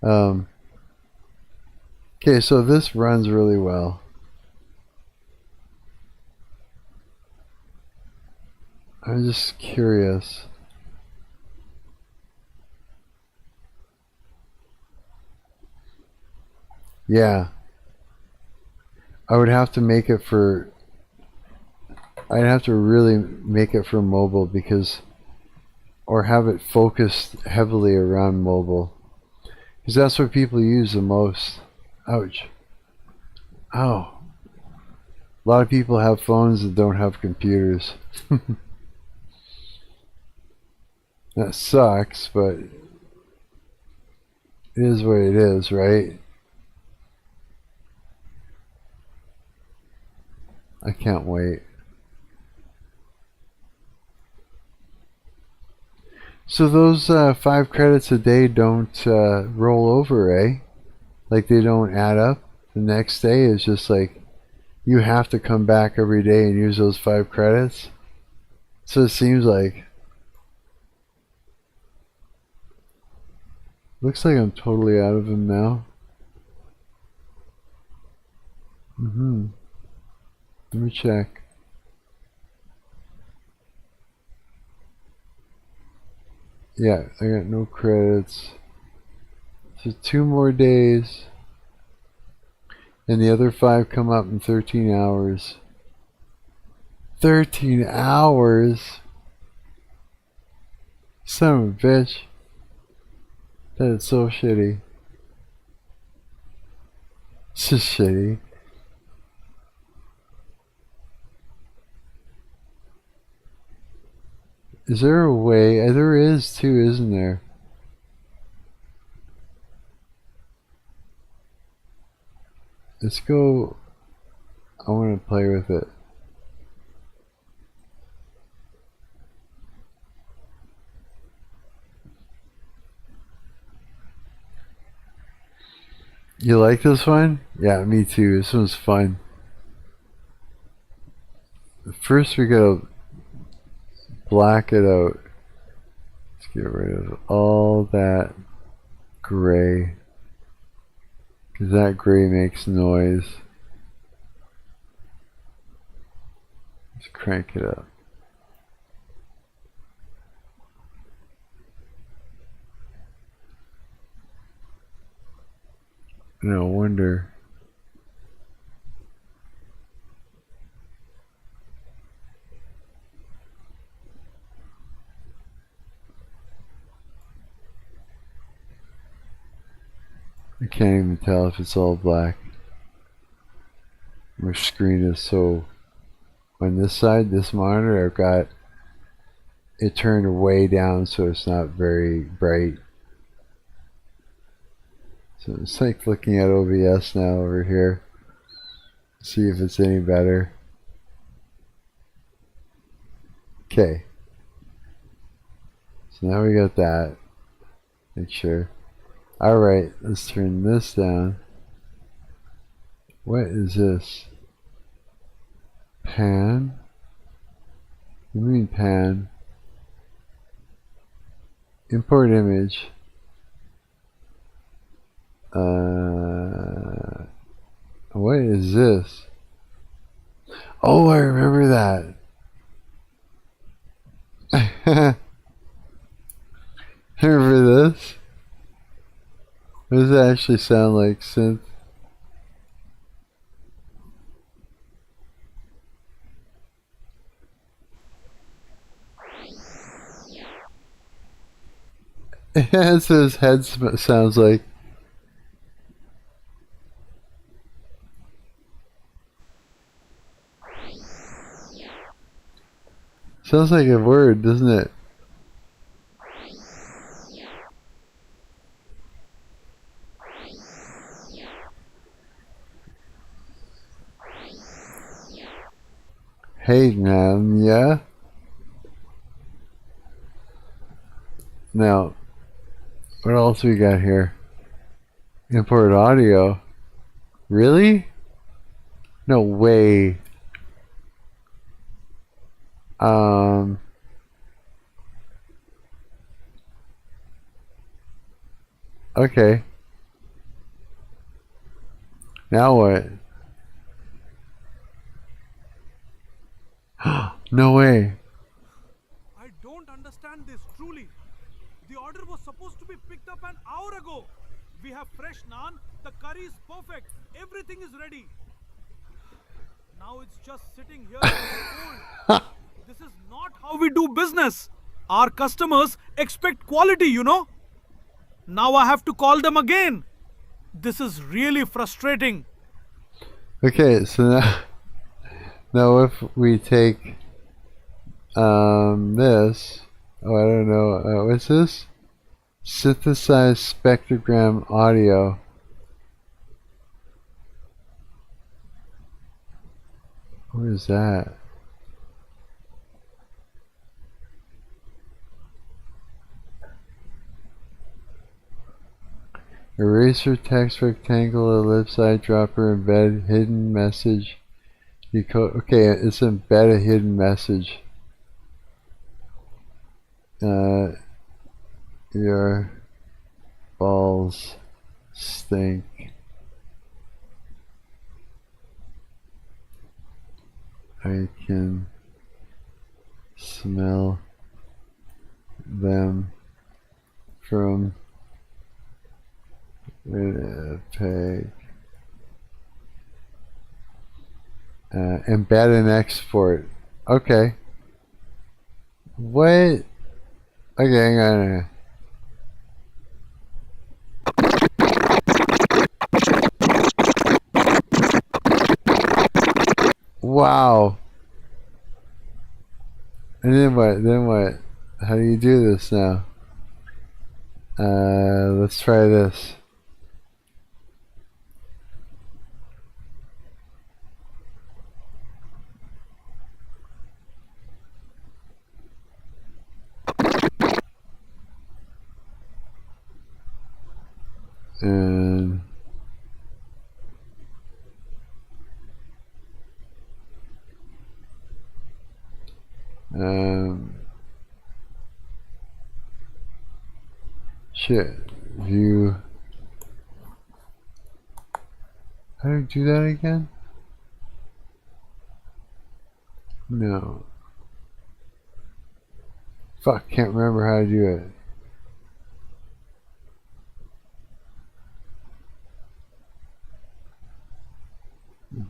Okay, so this runs really well. I'm just curious. Yeah. I would have to make it for... I'd have to really make it for mobile because... Or have it focused heavily around mobile. Because that's what people use the most. Ouch. Ow. A lot of people have phones that don't have computers. That sucks, but... It is what it is, right? I can't wait. So those 5 credits a day don't roll over, eh? Like they don't add up. The next day is just like you have to come back every day and use those 5 credits. So it seems like. Looks like I'm totally out of them now. Let me check. Yeah, I got no credits. So 2 more days. And the other 5 come up in 13 hours. 13 hours? Son of a bitch. That is so shitty. It's just shitty. Is there a way? There is too, isn't there? Let's go. I want to play with it. You like this one? Yeah, me too. This one's fun. First we gotta black it out. Let's get rid of all that gray. Because that gray makes noise. Let's crank it up. No wonder. I can't even tell if it's all black. My screen is so... On this side, this monitor, I've got it turned way down so it's not very bright. So it's like looking at OBS now over here. See if it's any better. Okay. So now we got that. Make sure. Alright, let's turn this down. What is this? Pan? What do you mean pan? Import image. What is this? Oh, I remember that. Remember this? What does it actually sound like, synth? That's what his head sounds like. Sounds like a word, doesn't it? Hey, man, yeah? Now, what else we got here? Import audio. Really? No way. Okay. Now what? No way. I don't understand this truly. The order was supposed to be picked up an hour ago. We have fresh naan, the curry is perfect, everything is ready. Now it's just sitting here in the cold. This is not how we do business. Our customers expect quality, you know. Now I have to call them again. This is really frustrating. Okay, so now if we take this, oh, I don't know, what's this? Synthesize spectrogram audio. What is that? Eraser, text, rectangle, ellipse, eyedropper, embed, hidden message. Okay, it's embed a hidden message. Your balls stink. I can smell them from Winnipeg. Embed and export. Okay. What? Okay, hang on. Wow. And then what? Then what? How do you do this now? Let's try this. And shit, view. How do I do that again? No. Fuck, can't remember how to do it.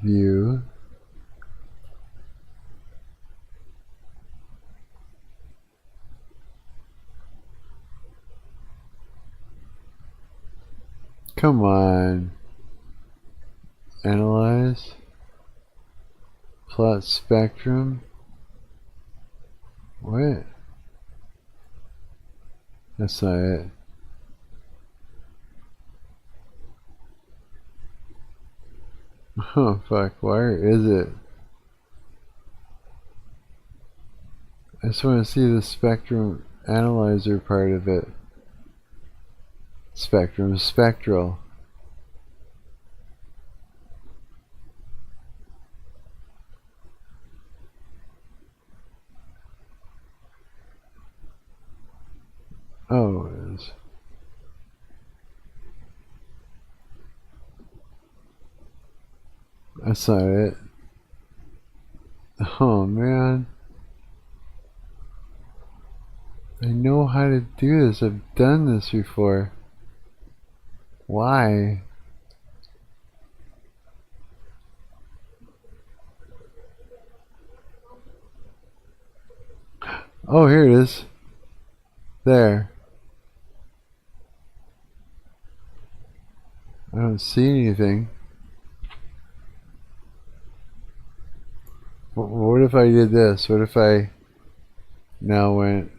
View. Come on. Analyze. Plot spectrum. What? That's not it. Oh fuck, where is it? I just want to see the spectrum analyzer part of it. Spectrum, spectral. Oh, it is. That's not it. Oh man. I know how to do this. I've done this before. Why? Oh, here it is. There. I don't see anything. What if I did this? What if I now went,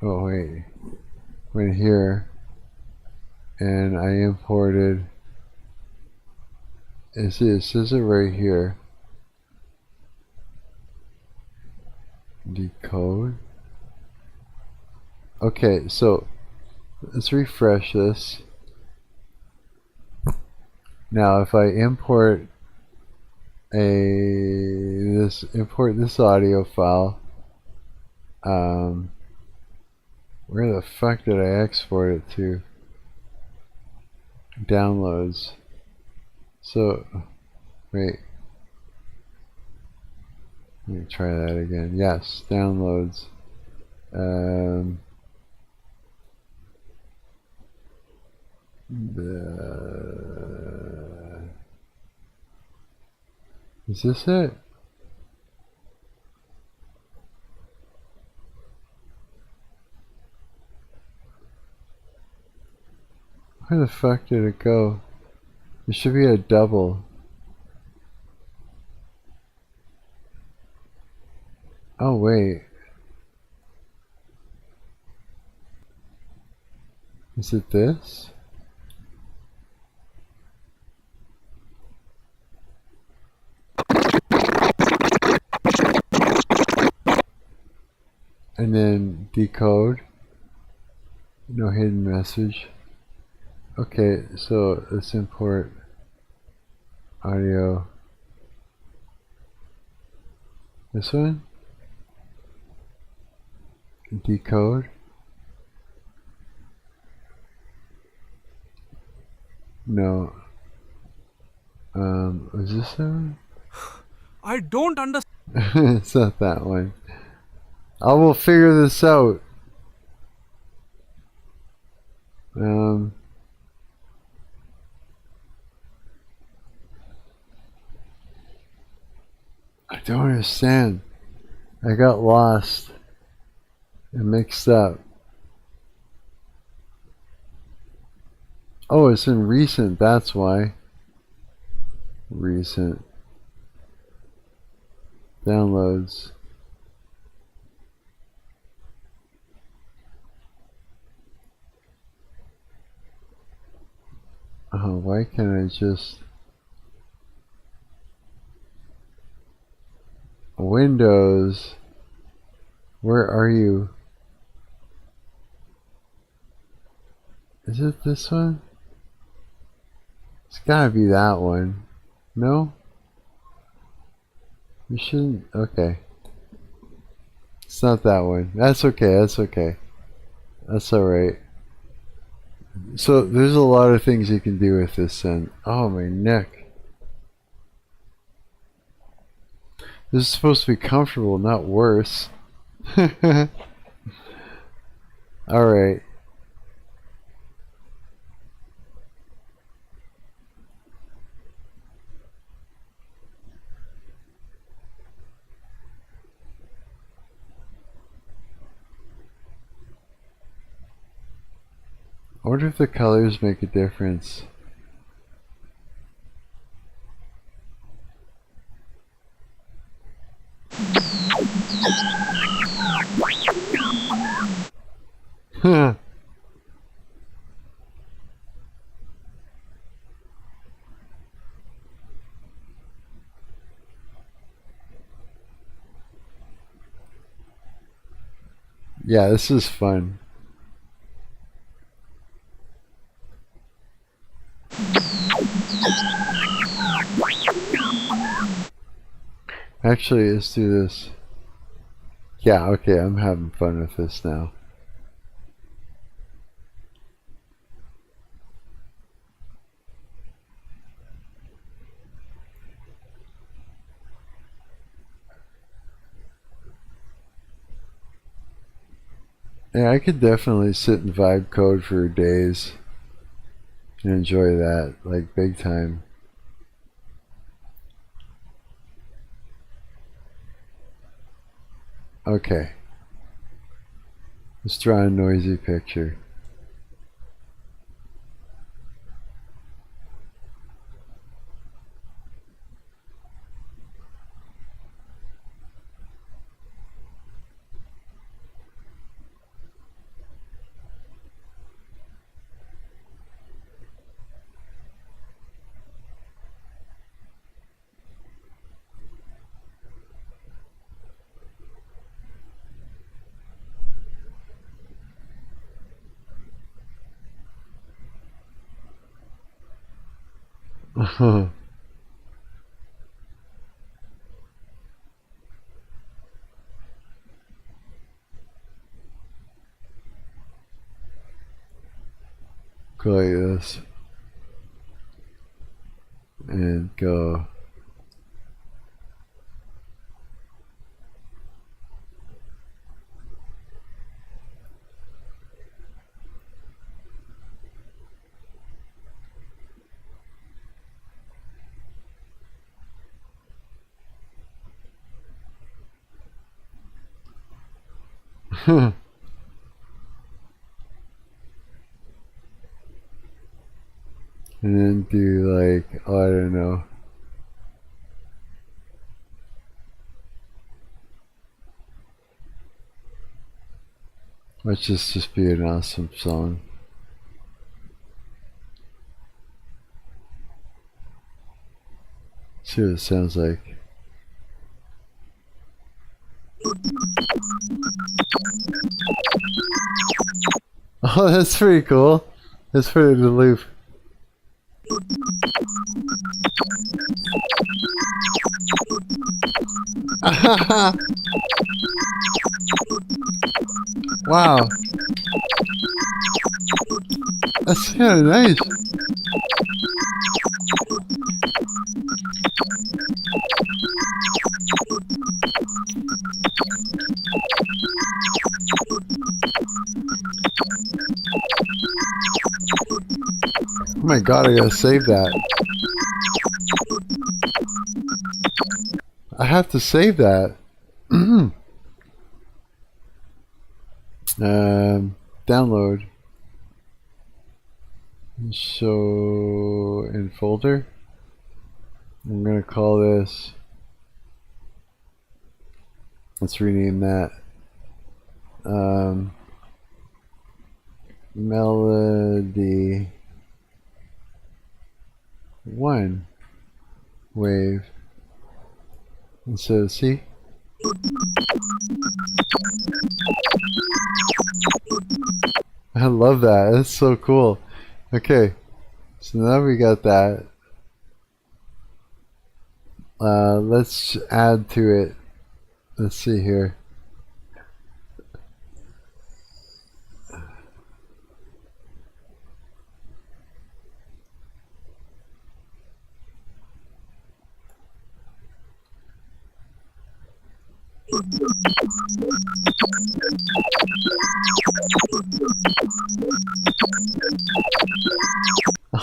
oh wait, went here and I imported, it says it right here, decode. Okay, so let's refresh this. Now if I import import this audio file, where the fuck did I export it to? Downloads. So wait, let me try that again. Yes, downloads. Is this it? Where the fuck did it go? There should be a double. Oh wait. Is it this? And then decode. No hidden message. Okay, so let's import audio. This one? Decode. No. Is this that one? I don't understand. It's not that one. I will figure this out. I don't understand. I got lost and mixed up. Oh, it's in recent, that's why. Recent. Downloads. Oh, why can't I just... Windows. Where are you? Is it this one? It's gotta be that one. No? You shouldn't... Okay. It's not that one. That's okay, that's okay. That's alright. So there's a lot of things you can do with this then. Oh, my neck. This is supposed to be comfortable, not worse. Alright. I wonder if the colors make a difference. Yeah, this is fun. Actually, let's do this. Yeah, okay, I'm having fun with this now. Yeah, I could definitely sit and vibe code for days and enjoy that, like, big time. Okay. Let's draw a noisy picture. Go like this. And go. And then do like, oh, I don't know. Let's just be an awesome song. See what it sounds like. Oh, that's pretty cool. Let's put it in the loop. Wow. That's kind of nice. Oh my god, I gotta save that. I have to save that. Download. So in folder, I'm gonna call this. Let's rename that. Melody 1 wave. And so see. I love that. That's so cool. Okay, so now we got that. Let's add to it. Let's see here.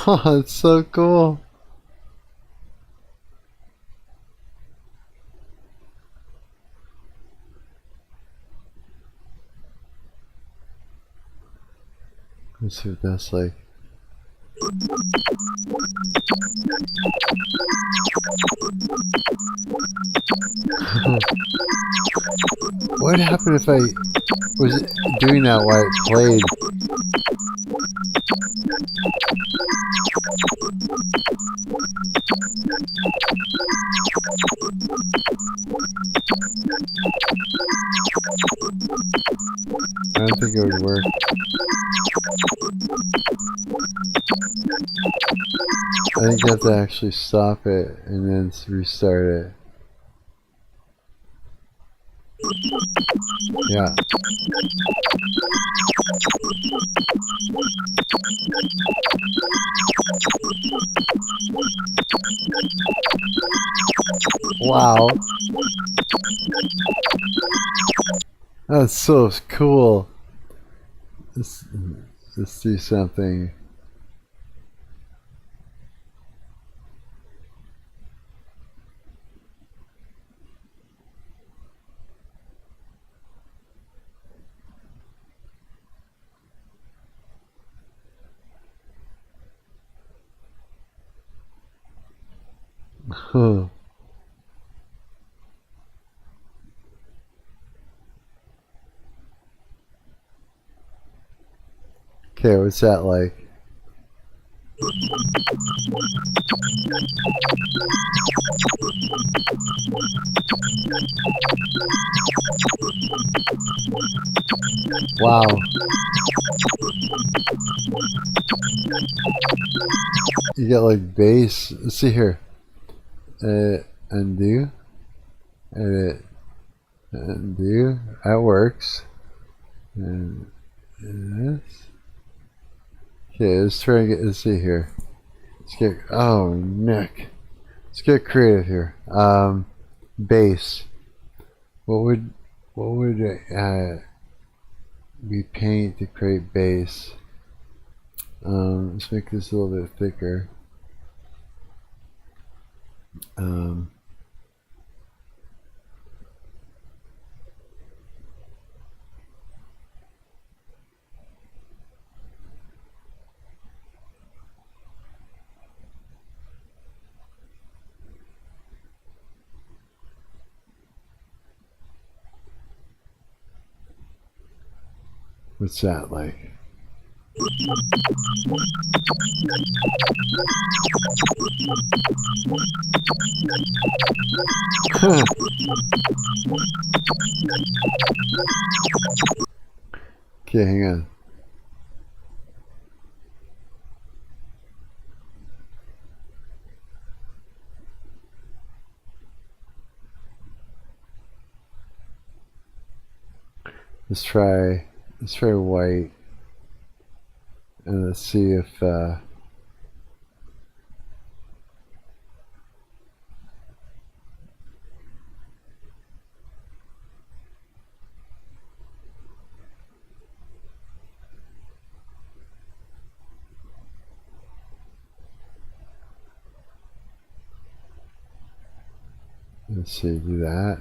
Oh, it's so cool. Let's see what that's like. What would happen if I was doing that while it played? go to work. I think you have to actually stop it and then restart it. Yeah. Wow. That's so cool. Let's do something. Huh. Okay, what's that like? Wow. You get like bass. Let's see here. Undo. Edit. Undo. That works. And this. Okay, let's try and get. Let's see here. Let's get. Oh, Nick. Let's get creative here. Bass. What would we paint to create bass? Let's make this a little bit thicker. What's that like? Okay, hang on. Let's try white, and let's see if let's see, do that.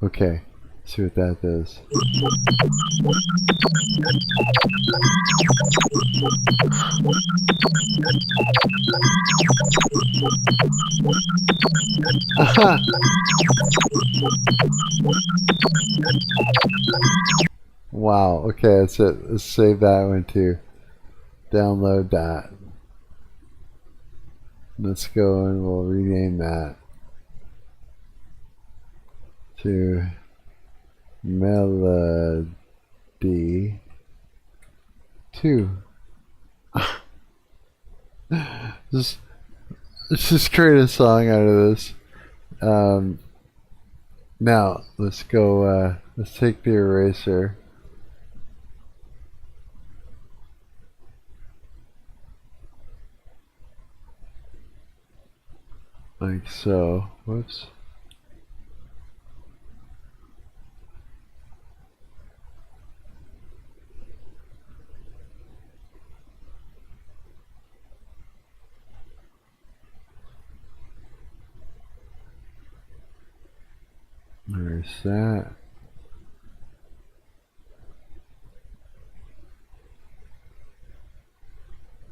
Okay, see what that does. Wow, okay, that's it. Let's save that one too. Download that. Let's go and we'll rename that to Melody 2. Let's just create a song out of this. Now let's go. Let's take the eraser. Like so. Whoops. There's that.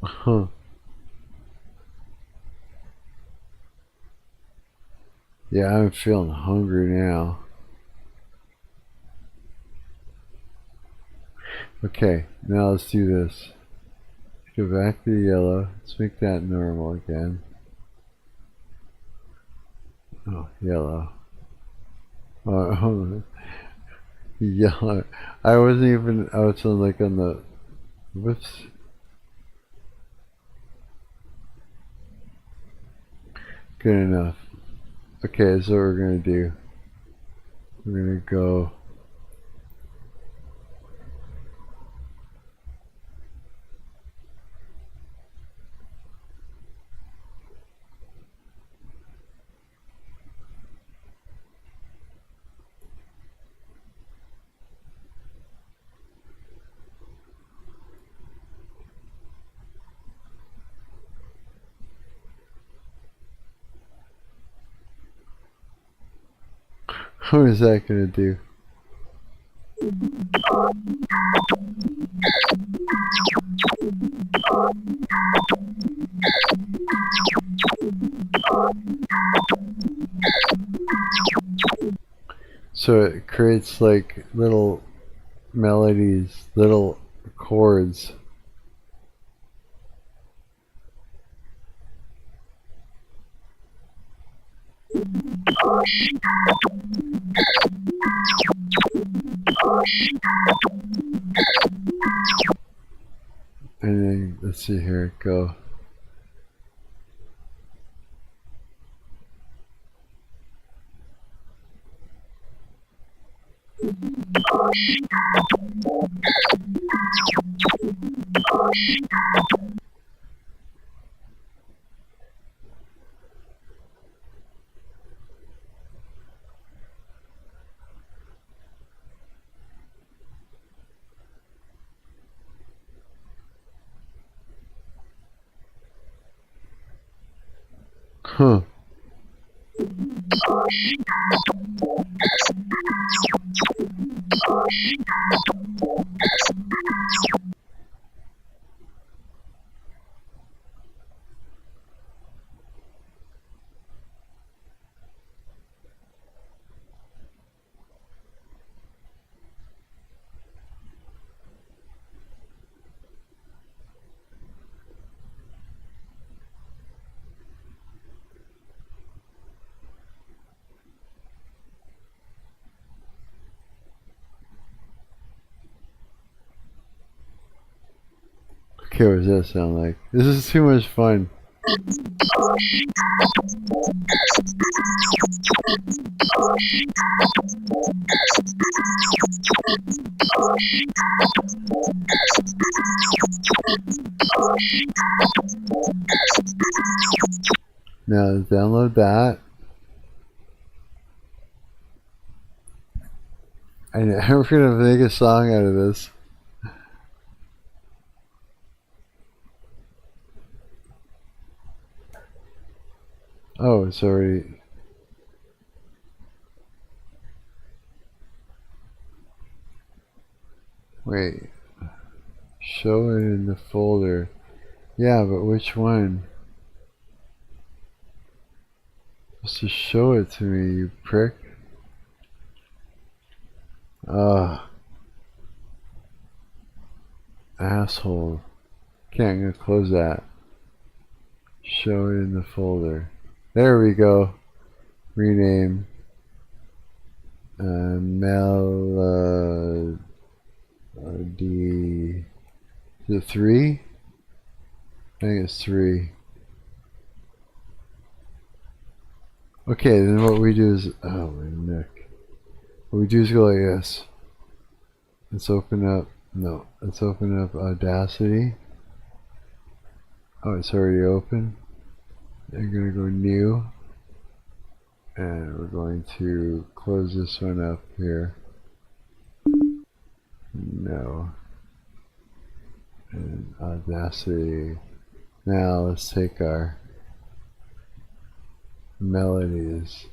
Huh. Yeah, I'm feeling hungry now. Okay, now let's do this. Go back to yellow. Let's make that normal again. Oh, yellow. Oh, yellow. I wasn't even out on like on the. Whoops. Good enough. Okay, so what we're gonna do. We're gonna go. What is that gonna do? So it creates like little melodies, little chords. And then let's see here, go. Huh. Okay, what does that sound like? This is too much fun. Now download that. And we're gonna make a song out of this. Oh, it's already. Wait. Show it in the folder. Yeah, but which one? Just show it to me, you prick. Asshole. Okay, I'm gonna close that. Show it in the folder. There we go. Rename. Melody. Is it 3? I think it's 3. Okay, then what we do is, oh my neck. What we do is go like this. Let's open up, no, let's open up Audacity. Oh, it's already open. I'm gonna go new. And we're going to close this one up here. No. And Audacity. Now let's take our melodies.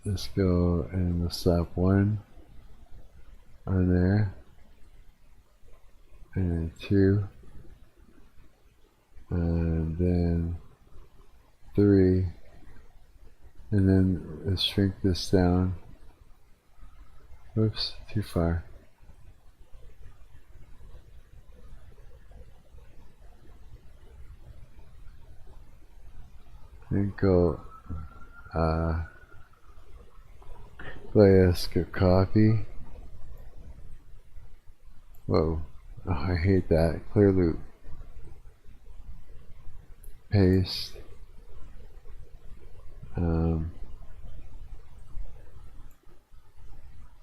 Let's go and we'll slap one on there. And then 2. And then 3. And then let's shrink this down. Oops, too far. And go, let's get copy. Whoa, oh, I hate that. Clear loop. Paste.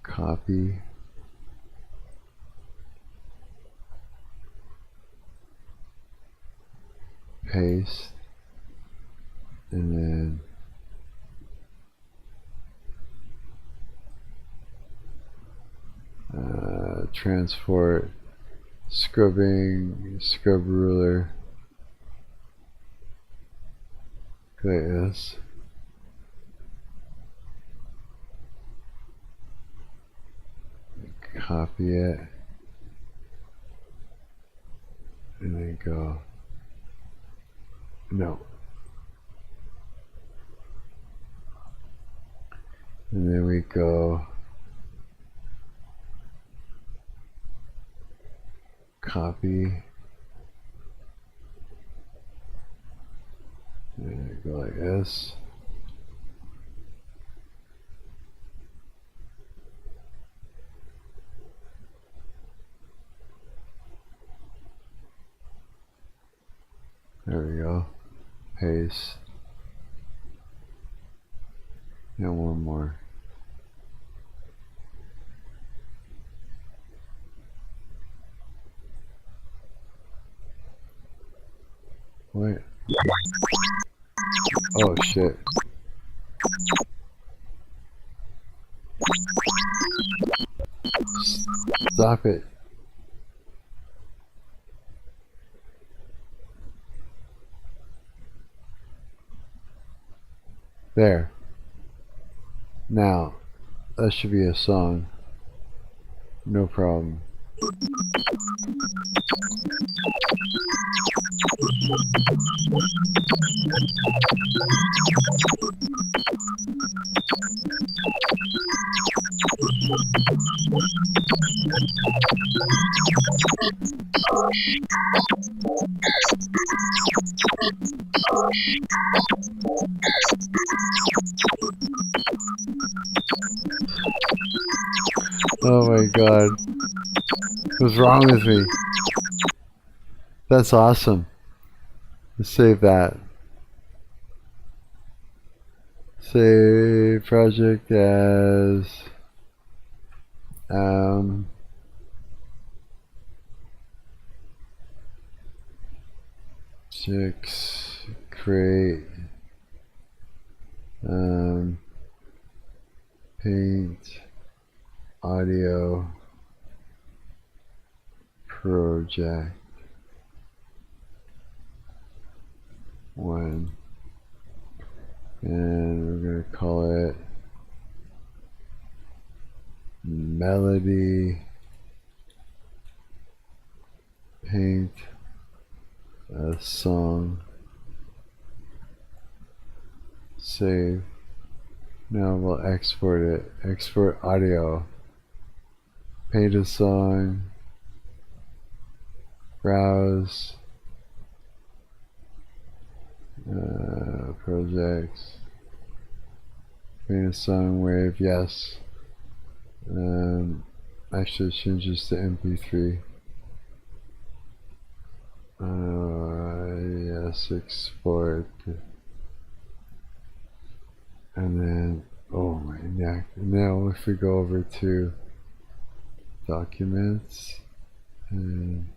Copy. Paste. And then transport, scrubbing, scrub ruler, click this, copy it, and then go, no, and then we go copy, and go like this. There we go. Paste. And one more. What? Oh shit. Stop it. There. Now, that should be a song. No problem. Oh my god. What's wrong with me? That's awesome. Let's save that. Save project as 6 create paint audio project 1, and we're going to call it melody paint a song. Save. Now we'll export it. Export audio. Paint a song. Browse. Projects. Paint a song. Wave. Yes. Actually change this to MP3. Yes, export. And then, oh my neck. Now if we go over to documents and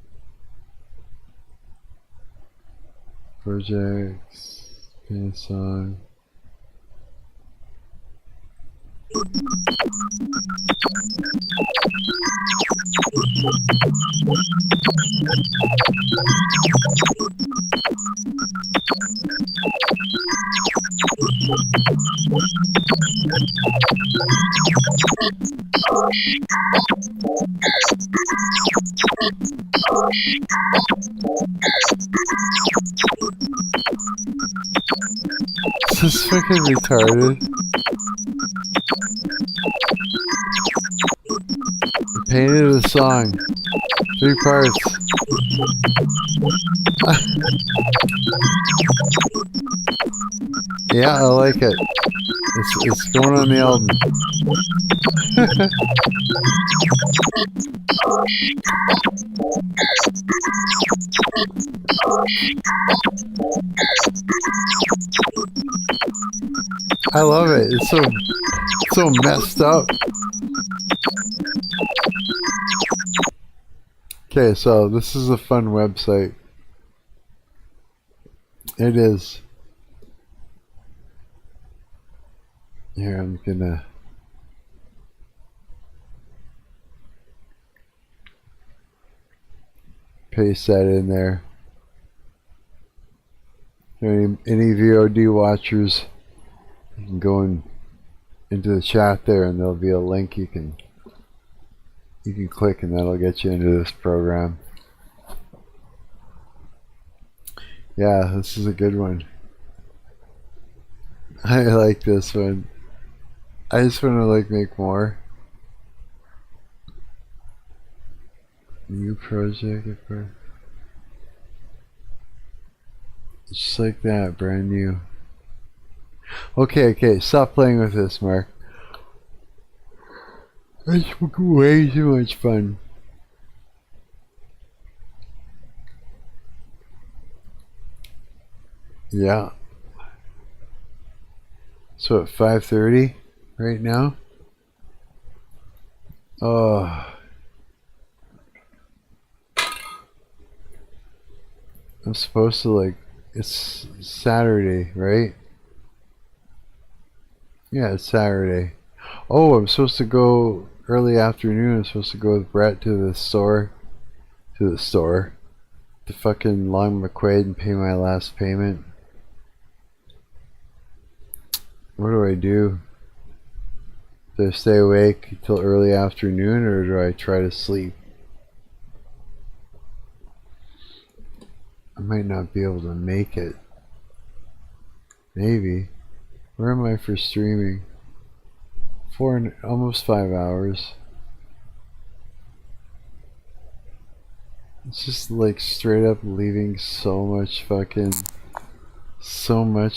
projects, paint song. This is freaking retarded. I painted a song. 3 parts. Yeah, I like it. It's going on the album. I love it. It's so messed up. Okay, so this is a fun website. It is. Here, I'm gonna paste that in there. Any VOD watchers, you can go into the chat there, and there'll be a link you can click, and that'll get you into this program. Yeah, this is a good one. I like this one. I just want to make more. New project. Just like that, brand new. Okay, stop playing with this, Mark. It's way too much fun. Yeah. So at 5:30 right now. Oh. I'm supposed to it's Saturday, right? Yeah, it's Saturday. Oh, I'm supposed to go early afternoon. I'm supposed to go with Brett to the store. To fucking Long McQuaid and pay my last payment. What do I do? Do I stay awake till early afternoon, or do I try to sleep? I might not be able to make it. Maybe. Where am I for streaming? Almost 5 hours. It's just straight up leaving so much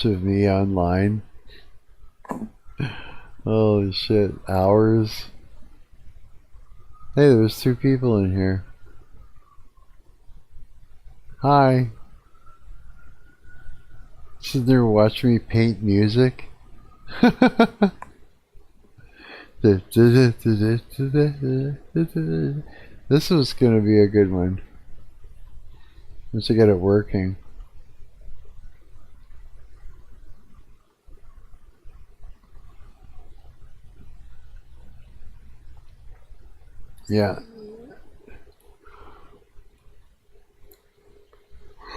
of me online. Holy shit, hours. Hey, there's 2 people in here. Hi. Sitting there watching me paint music. This was gonna be a good one. Once I get it working. Yeah.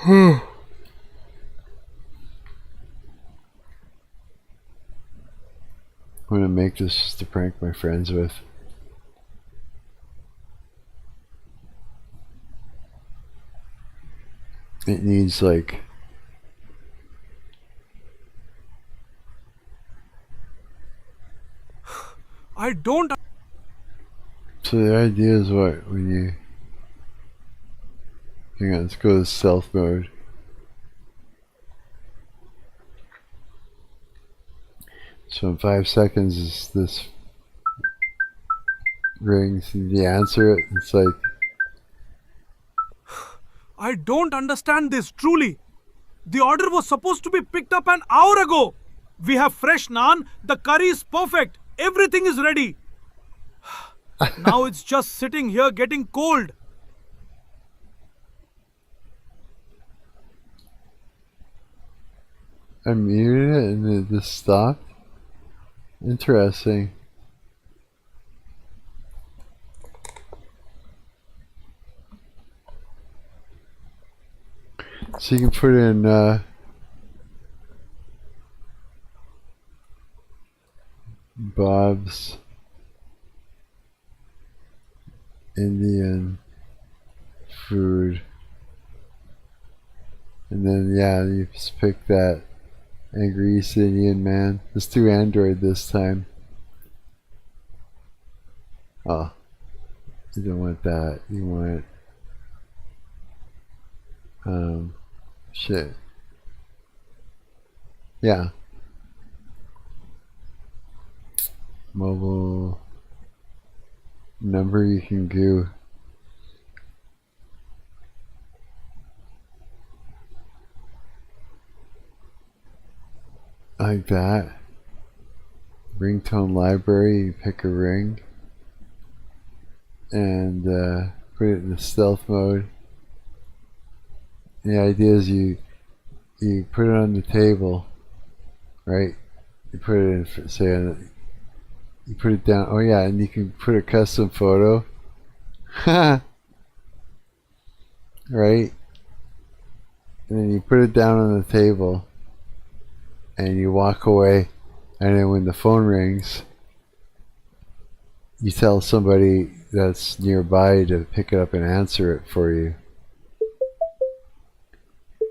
I'm gonna make this just to prank my friends with. It needs I don't. So the idea is what? When you... Hang on, let's go to stealth mode. So in 5 seconds, this rings and you answer it. It's I don't understand this, truly. The order was supposed to be picked up an hour ago. We have fresh naan, the curry is perfect, everything is ready. Now it's just sitting here getting cold. I muted it and it just stopped. Interesting. So you can put in Bob's Indian food, and then yeah, you just pick that Angry East Indian man. Let's do Android this time. Oh, you don't want that. You want shit. Yeah, Mobile number you can do. Like that. Ringtone library, you pick a ring and put it in the stealth mode. The idea is you put it on the table, right? You put it in, say, you put it down. Oh yeah, and you can put a custom photo. Right? And then you put it down on the table and you walk away, and then when the phone rings, you tell somebody that's nearby to pick it up and answer it for you.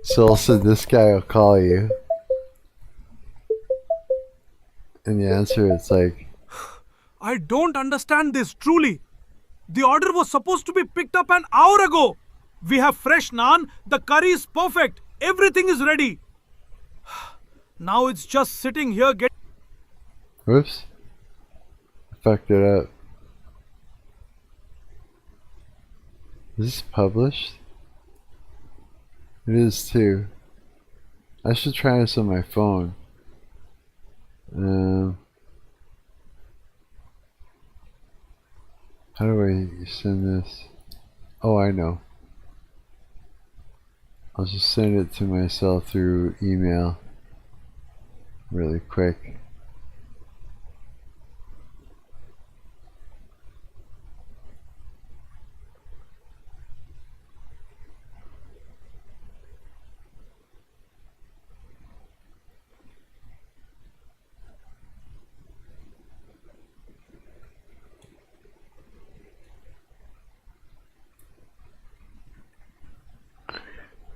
So also this guy will call you, and the answer is like, I don't understand this truly. The order was supposed to be picked up an hour ago. We have fresh naan, the curry is perfect, everything is ready. Now it's just sitting here getting... whoops, I fucked it up. Is this published? It is too. I should try this on my phone. How do I send this? Oh, I know. I'll just send it to myself through email really quick.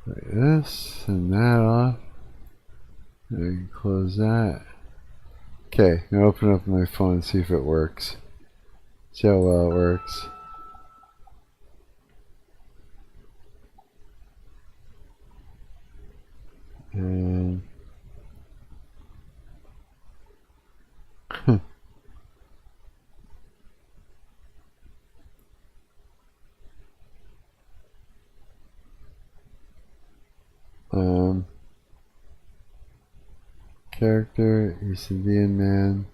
Like this, and that off. And close that. Okay, now open up my phone and see if it works. See how well it works. And character, Indian man.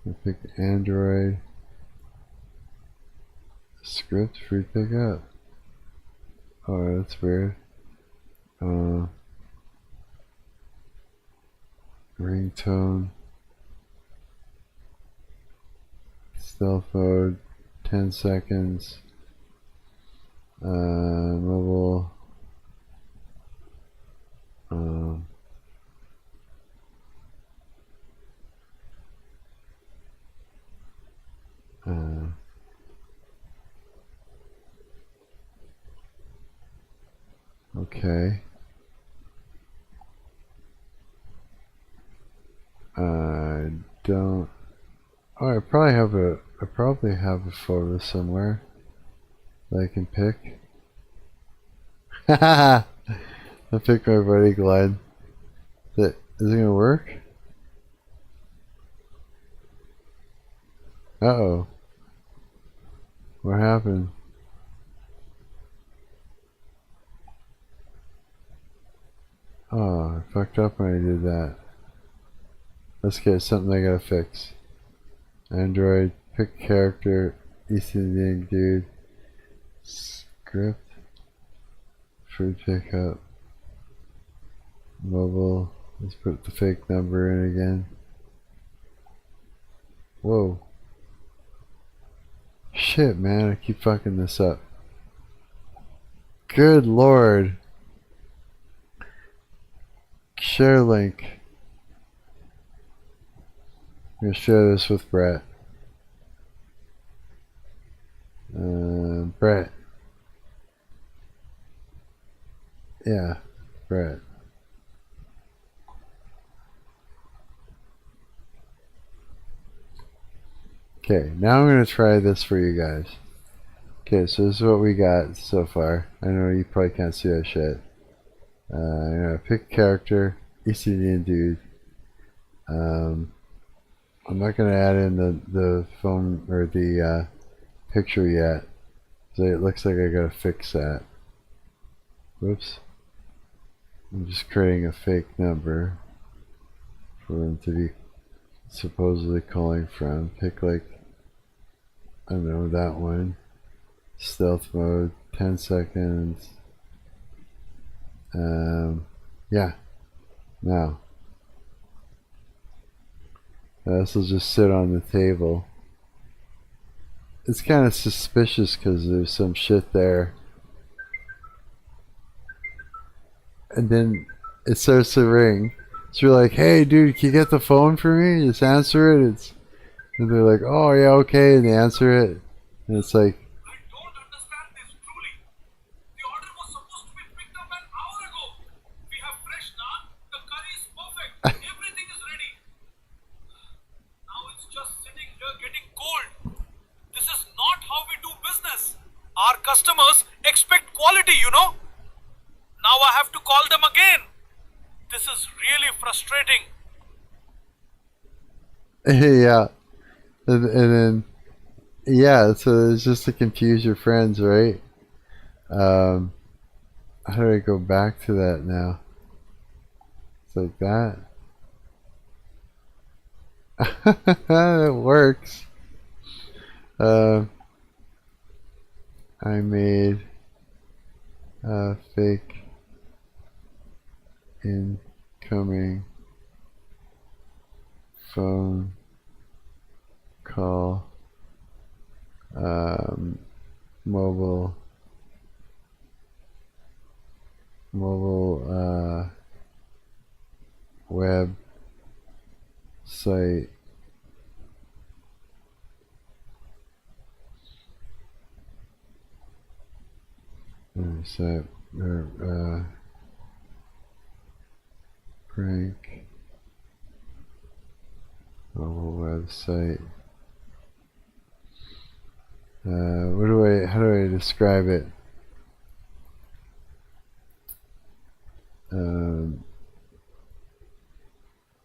I pick Android. Script, free pickup. Oh, that's weird. Ringtone. Stealth mode. 10 seconds. Mobile. Okay. I don't. Oh, I probably have a photo somewhere that I can pick. I'll pick my buddy Glenn. Is it gonna work? Uh-oh. What happened? Oh, I fucked up when I did that. Let's get something I gotta fix. Android, pick character, East Indian dude, script, food pickup, mobile, let's put the fake number in again. Whoa. Shit, man, I keep fucking this up. Good lord. Share link. I'm gonna share this with Brett. Brett. Yeah, Brett. Okay, now I'm gonna try this for you guys. Okay, so this is what we got so far. I know you probably can't see that shit. I'm gonna pick character, East Indian dude. I'm not going to add in the phone or the picture yet. So it looks like I got to fix that. Whoops. I'm just creating a fake number for them to be supposedly calling from. Pick like, I don't know, that one. Stealth mode, 10 seconds. Yeah. Now. This will just sit on the table. It's kind of suspicious because there's some shit there. And then it starts to ring. So you're like, hey dude, can you get the phone for me? Just answer it. And they're like, oh yeah, okay, and they answer it. And it's like, Our customers expect quality, you know. Now I have to call them again. This is really frustrating. yeah. And then, yeah, so it's just to confuse your friends, right? How do I go back to that now? It's like that. It works. I made a fake incoming phone call, mobile web site. So, prank mobile website. How do I describe it?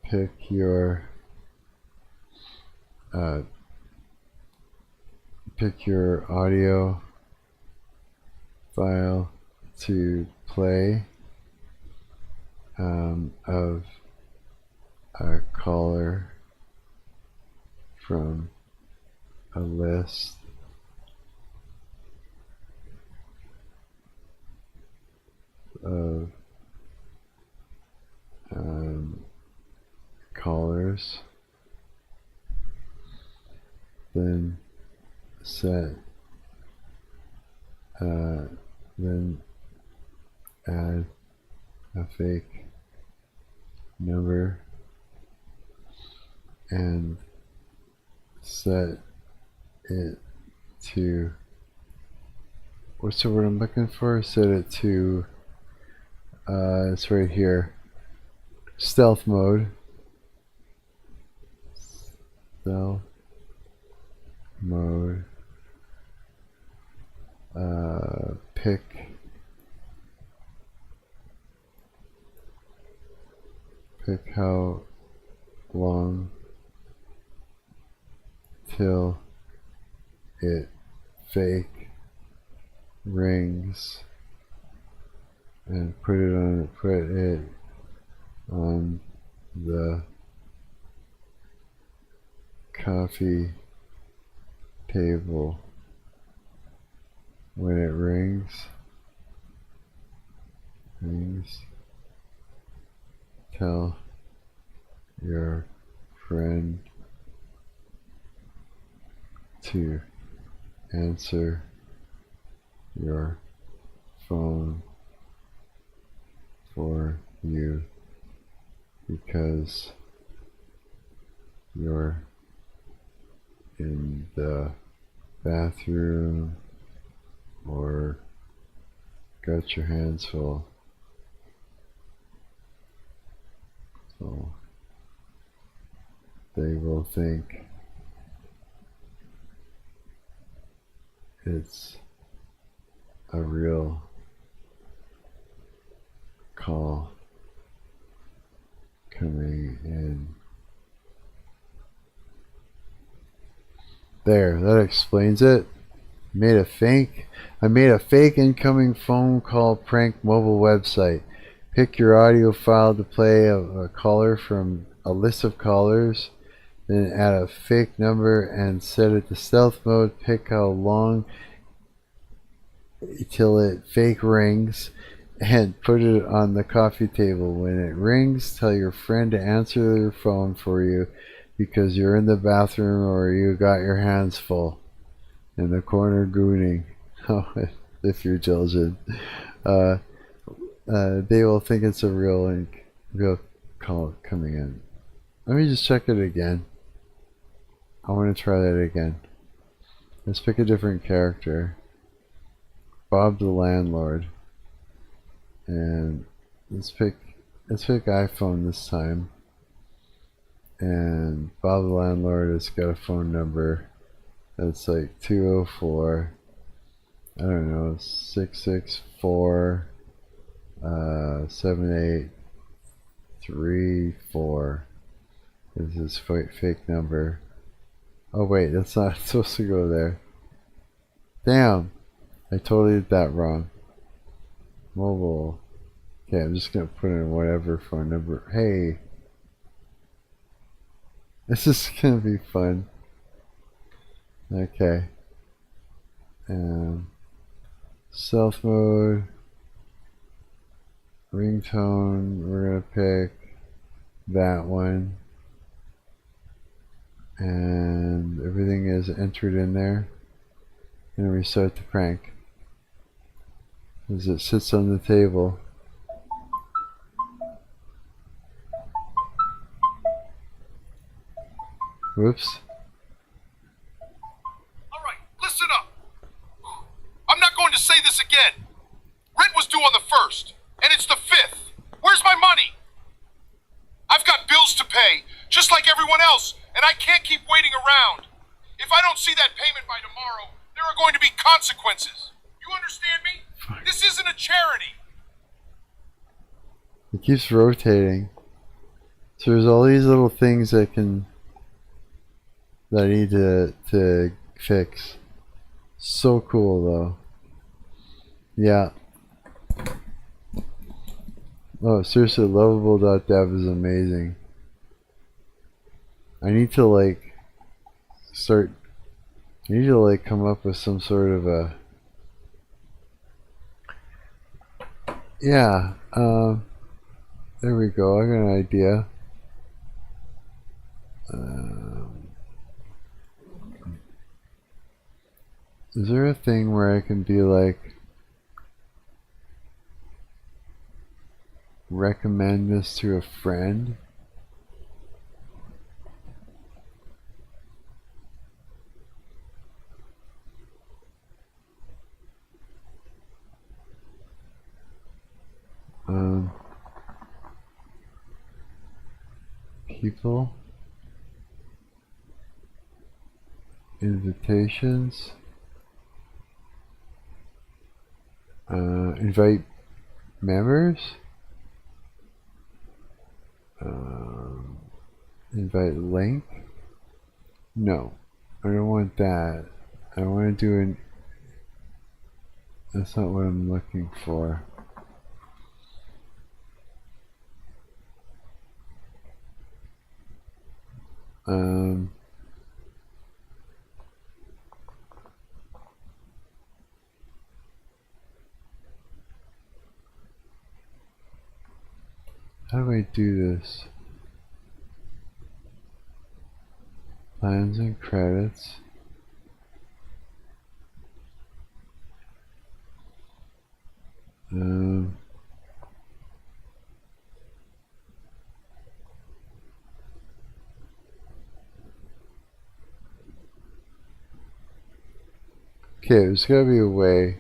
Pick your audio file to play of a caller from a list of callers, then then add a fake number and set it to, what's the word I'm looking for? Set it to, it's right here, stealth mode. Stealth mode. Pick how long till it fake rings, and put it on the coffee table when it rings. Tell your friend to answer your phone for you because you're in the bathroom or got your hands full. So they will think it's a real call coming in There, that explains it. I made a fake incoming phone call prank mobile website. Pick your audio file to play a caller from a list of callers. Then add a fake number and set it to stealth mode. Pick how long till it fake rings and put it on the coffee table. When it rings, tell your friend to answer their phone for you because you're in the bathroom or you got your hands full in the corner gooning. Oh, if you're diligent. They will think it's a real call coming in. Let me just check it again. I want to try that again. Let's pick a different character. Bob the landlord. And let's pick iPhone this time. And Bob the landlord has got a phone number that's like 204, I don't know, 664 7834 is his fake number. Oh wait, that's not supposed to go there. Damn, I totally did that wrong. Mobile. Okay, I'm just gonna put in whatever phone number. Hey, this is gonna be fun. Okay. Stealth mode. Ringtone, we're gonna pick that one. And everything is entered in there. And restart the prank. As it sits on the table. Whoops. Alright, listen up. I'm not going to say this again. Rent was due on the 1st, and it's the 5th. Where's my money? I've got bills to pay, just like everyone else, and I can't keep waiting around. If I don't see that payment by tomorrow, there are going to be consequences. You understand me? This isn't a charity. It keeps rotating. So there's all these little things that I need to fix. So cool though. Yeah. Oh, seriously, Lovable.dev is amazing. I need to come up with some sort of a... Yeah, there we go, I got an idea. Is there a thing where I can be like, recommend this to a friend? People, invitations, invite members, invite link. No, I don't want that. I want to do an... That's not what I'm looking for. How do I do this? Plans and credits. Okay, there's gotta be a way.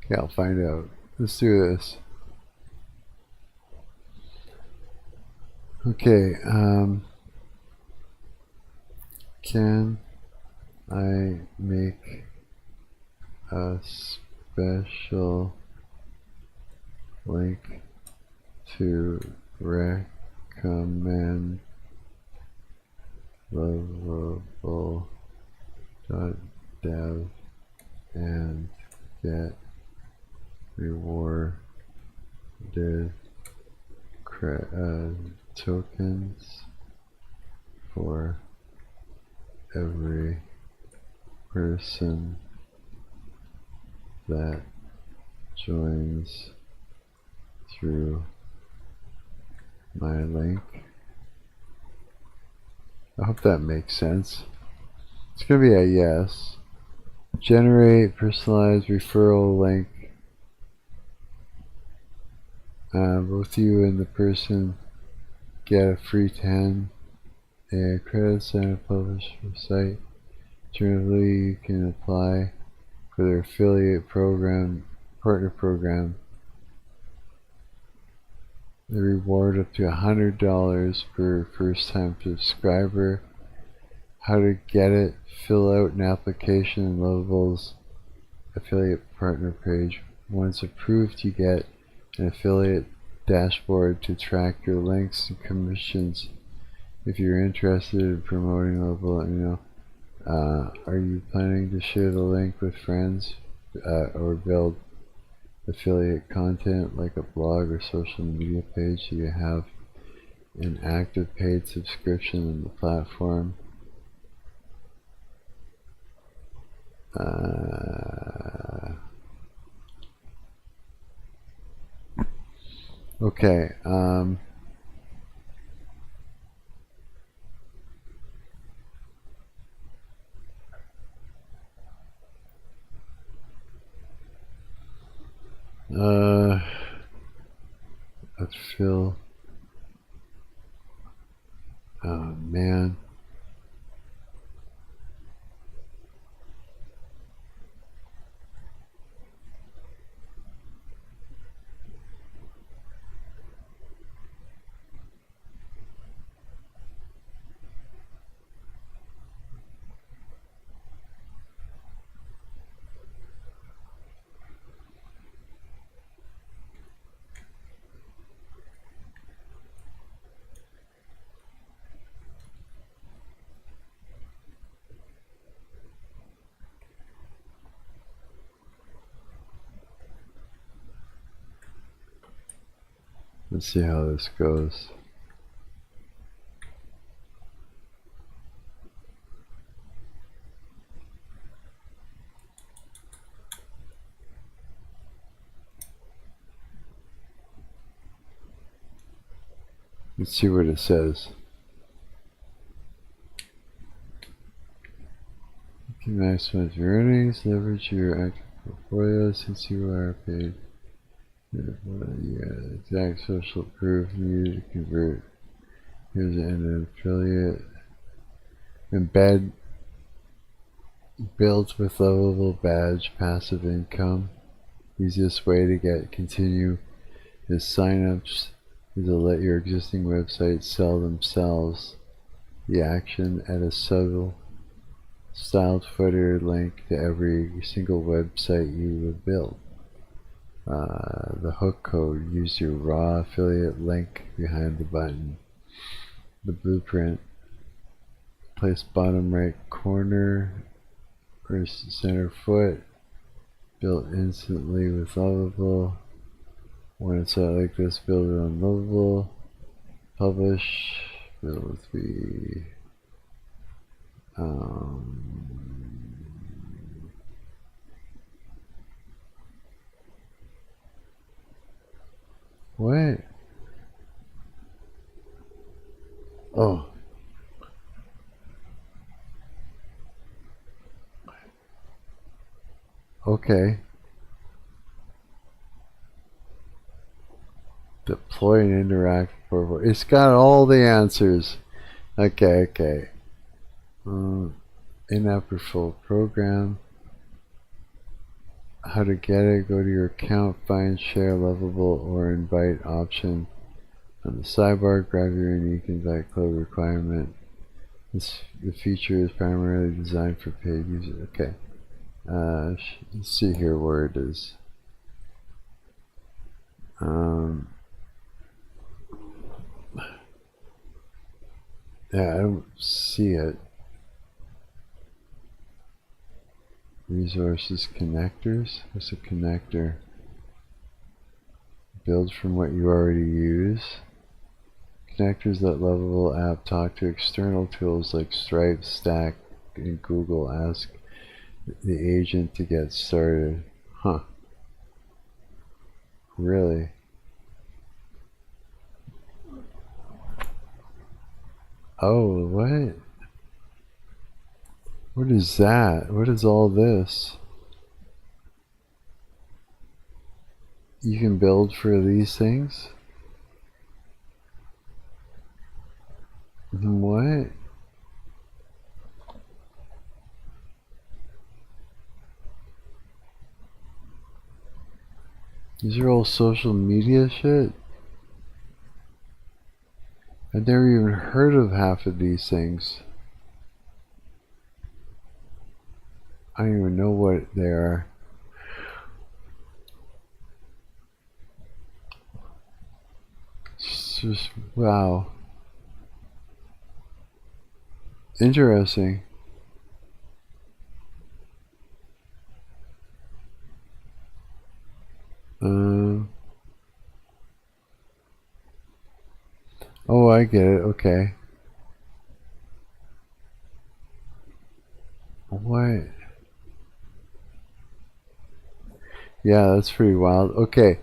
Okay, I'll find out. Let's do this. Okay, can I make a special link to recommend Lovable.dev and get rewarded tokens for every person that joins through my link. I hope that makes sense. It's going to be a yes. Generate personalized referral link. Both you and the person get a free 10 credits on a published site. Alternatively, you can apply for their affiliate program, partner program. They reward up to $100 per first time subscriber. How to get it? Fill out an application in Lovable's affiliate partner page. Once approved, you get an affiliate dashboard to track your links and commissions. If you're interested in promoting Lovable, let me know. Are you planning to share the link with friends or build affiliate content like a blog or social media page so you have an active paid subscription in the platform? Okay. Let's feel. Oh man. Let's see how this goes. Let's see what it says. You can maximize your earnings, leverage your active portfolio since you are paid. Exact social proof needed to convert. Here's an affiliate. Embed builds with Lovable badge passive income. Easiest way to get continue is signups is to let your existing websites sell themselves. The action add a subtle styled footer link to every single website you will build. The hook code, use your raw affiliate link behind the button. The blueprint, place bottom right corner or center foot, built instantly with Lovable. When it's out like this, build it on Lovable, publish, build with the what? Oh. Okay. Deploy and interact for it's got all the answers. Okay. In-app referral program. How to get it, go to your account, find share Lovable or invite option on the sidebar, grab your unique invite code requirement. The feature is primarily designed for paid users. Okay. Let's see here where it is. Yeah, I don't see it. Resources connectors? What's a connector? Build from what you already use. Connectors let Lovable app talk to external tools like Stripe, Stack, and Google. Ask the agent to get started. Huh. Really? Oh, what? What is that? What is all this? You can build for these things? What? These are all social media shit? I've never even heard of half of these things. I don't even know what they are. It's just, wow. Interesting. Oh, I get it. Okay. What? Yeah, that's pretty wild. Okay.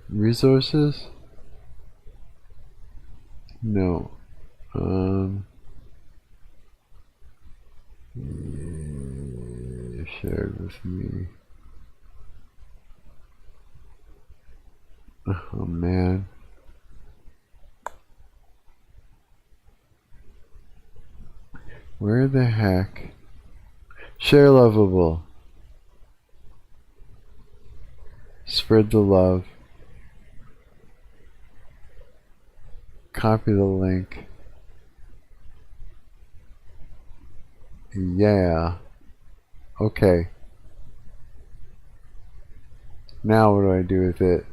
Resources? No. Yeah, shared with me. Oh man. Where the heck? Share Lovable. Spread the love. Copy the link. Yeah. Okay. Now what do I do with it?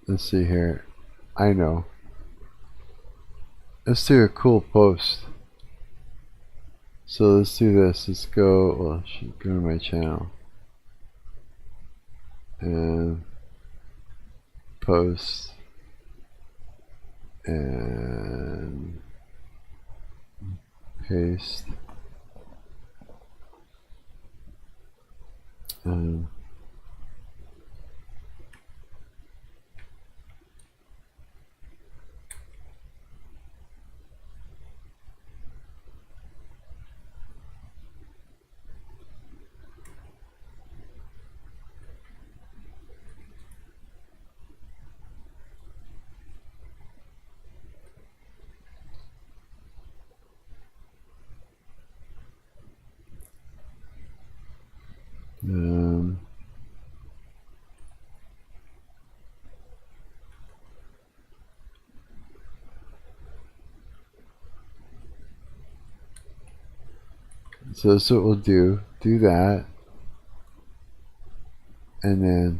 Let's see here. I know. Let's do a cool post. So let's do this. Let's go. Well, I should go to my channel and post and paste. So that's what we'll do. Do that. And then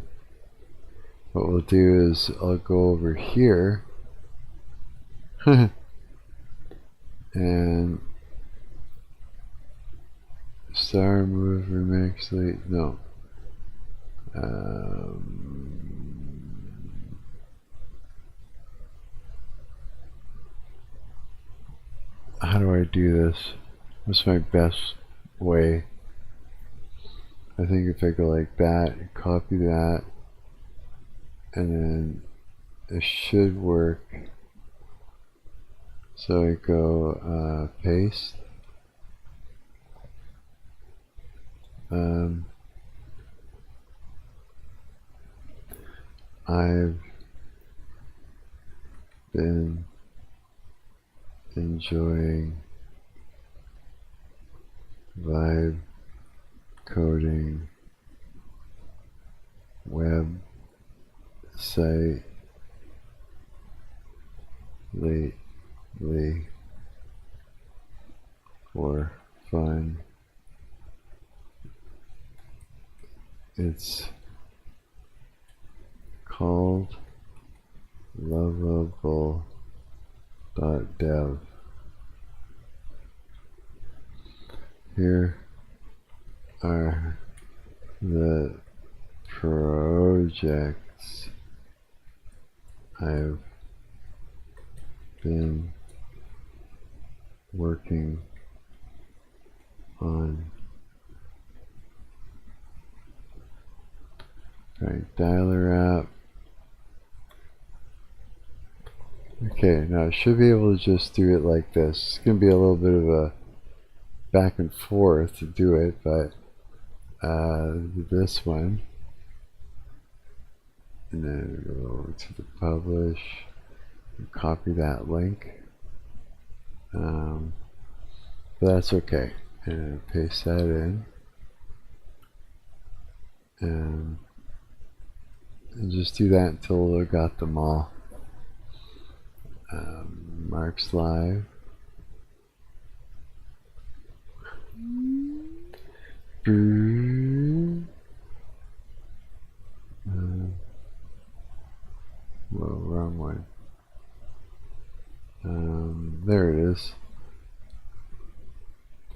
what we'll do is I'll go over here and star move remix late. No. How do I do this? What's my best way? I think if I go like that, copy that, and then it should work. So I go paste. I've been enjoying vibe coding website lately for fun. It's called Lovable.dev. Here are the projects I've been working on. Right, dialer app. Okay, now I should be able to just do it like this. It's going to be a little bit of a back and forth to do it, but this one, and then go to the publish, and copy that link, but that's okay, and paste that in, and just do that until I got them all. Marc's live. Whoa, wrong one. There it is.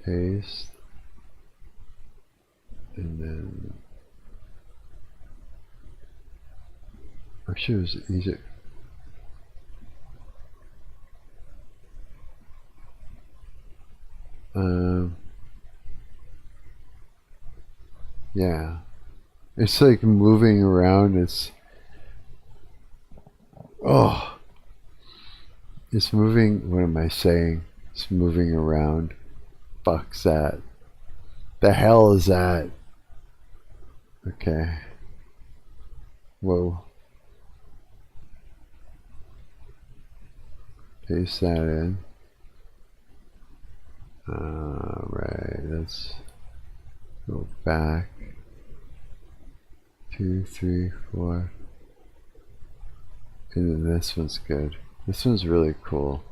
Paste. And then I'm sure it was easier. Yeah. It's like moving around. It's it's moving. What am I saying? It's moving around. Fuck's that. The hell is that? Okay. Whoa. Paste that in. Alright, let's go back. 2, 3, 4. And then this one's good. This one's really cool.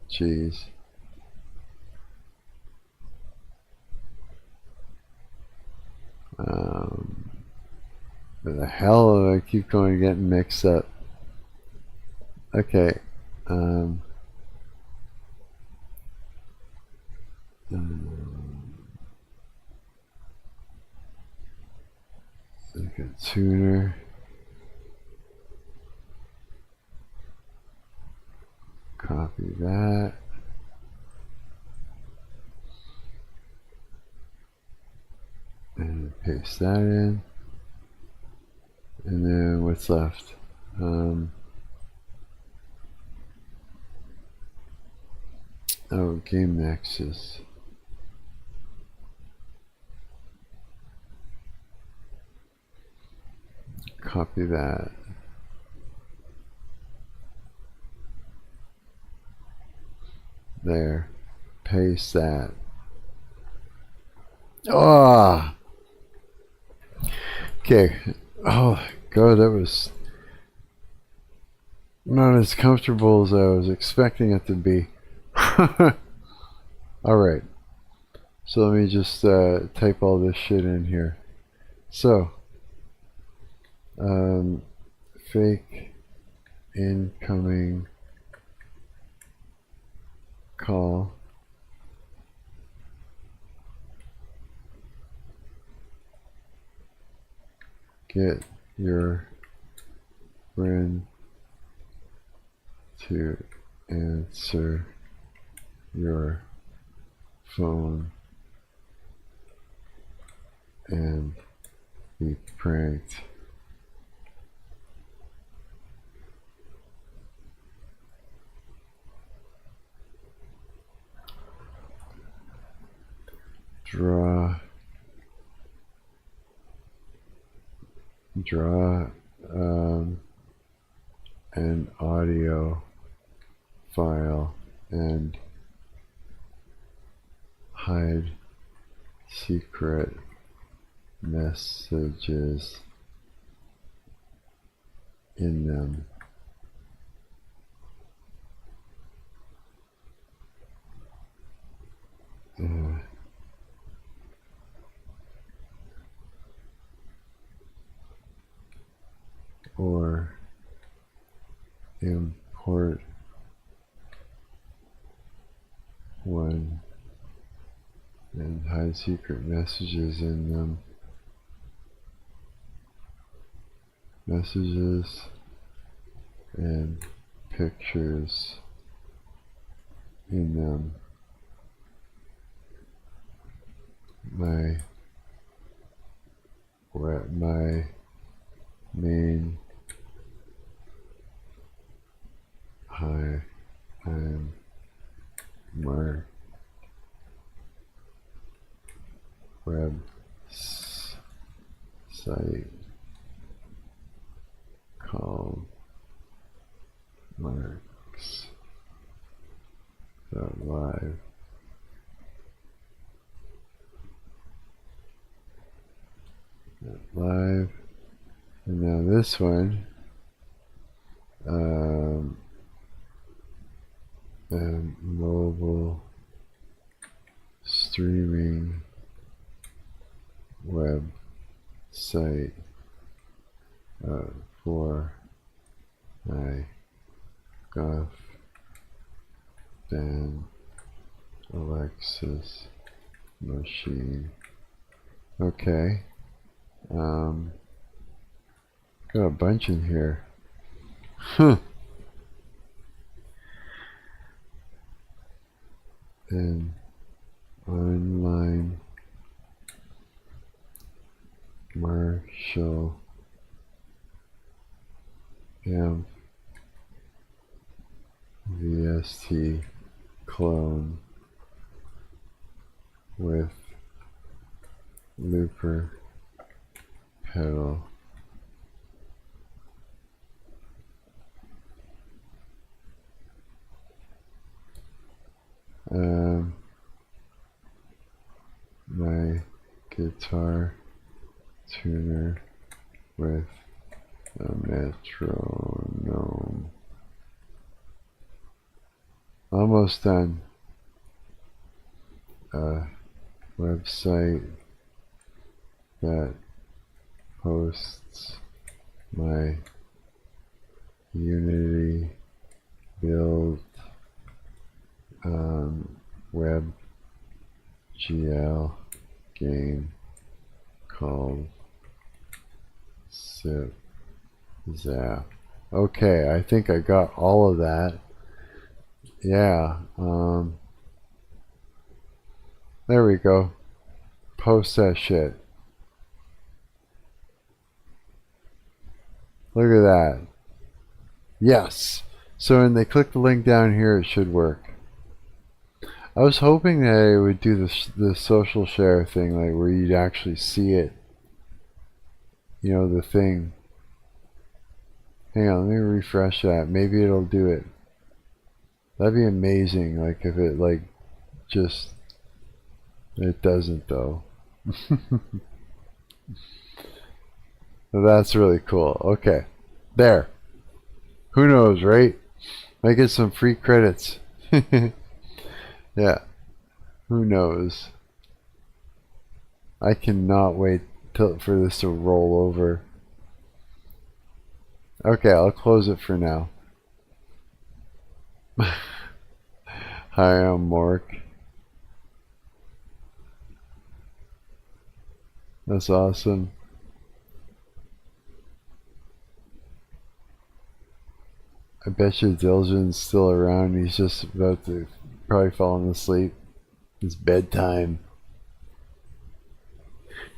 Jeez. Where the hell do I keep going getting mixed up? Okay. Like a tuner. Copy that. And paste that in. And then what's left? Game Nexus. Copy that. There. Paste that. Oh! Okay. Oh, God, that was not as comfortable as I was expecting it to be. Alright. So let me just type all this shit in here. So, fake incoming call. Get your friend to answer your phone and be pranked. Draw an audio file and hide secret messages in them. or import one and hide secret messages in them. Messages and pictures in them. My main hi, I'm Marc website called Marks.live. Live. And now this one, mobile streaming website for my golf band Alexis machine. Okay. Got a bunch in here. Huh. And online Marshall amp VST clone with looper pedal. My guitar tuner with a metronome. Almost done. Website that hosts my Unity build web GL game called Zip Zap. Okay, I think I got all of that. Yeah, there we go. Post that shit. Look at that. Yes. So when they click the link down here, it should work. I was hoping that it would do the social share thing, like where you'd actually see it. You know, the thing. Hang on, let me refresh that. Maybe it'll do it. That'd be amazing, like if it like just... It doesn't though. That's really cool. Okay. There. Who knows, right? Might get some free credits. Yeah. Who knows? I cannot wait for this to roll over. Okay, I'll close it for now. Hi, I'm Marc. That's awesome. I bet you Dylgn's still around. He's just about to probably falling asleep. It's bedtime.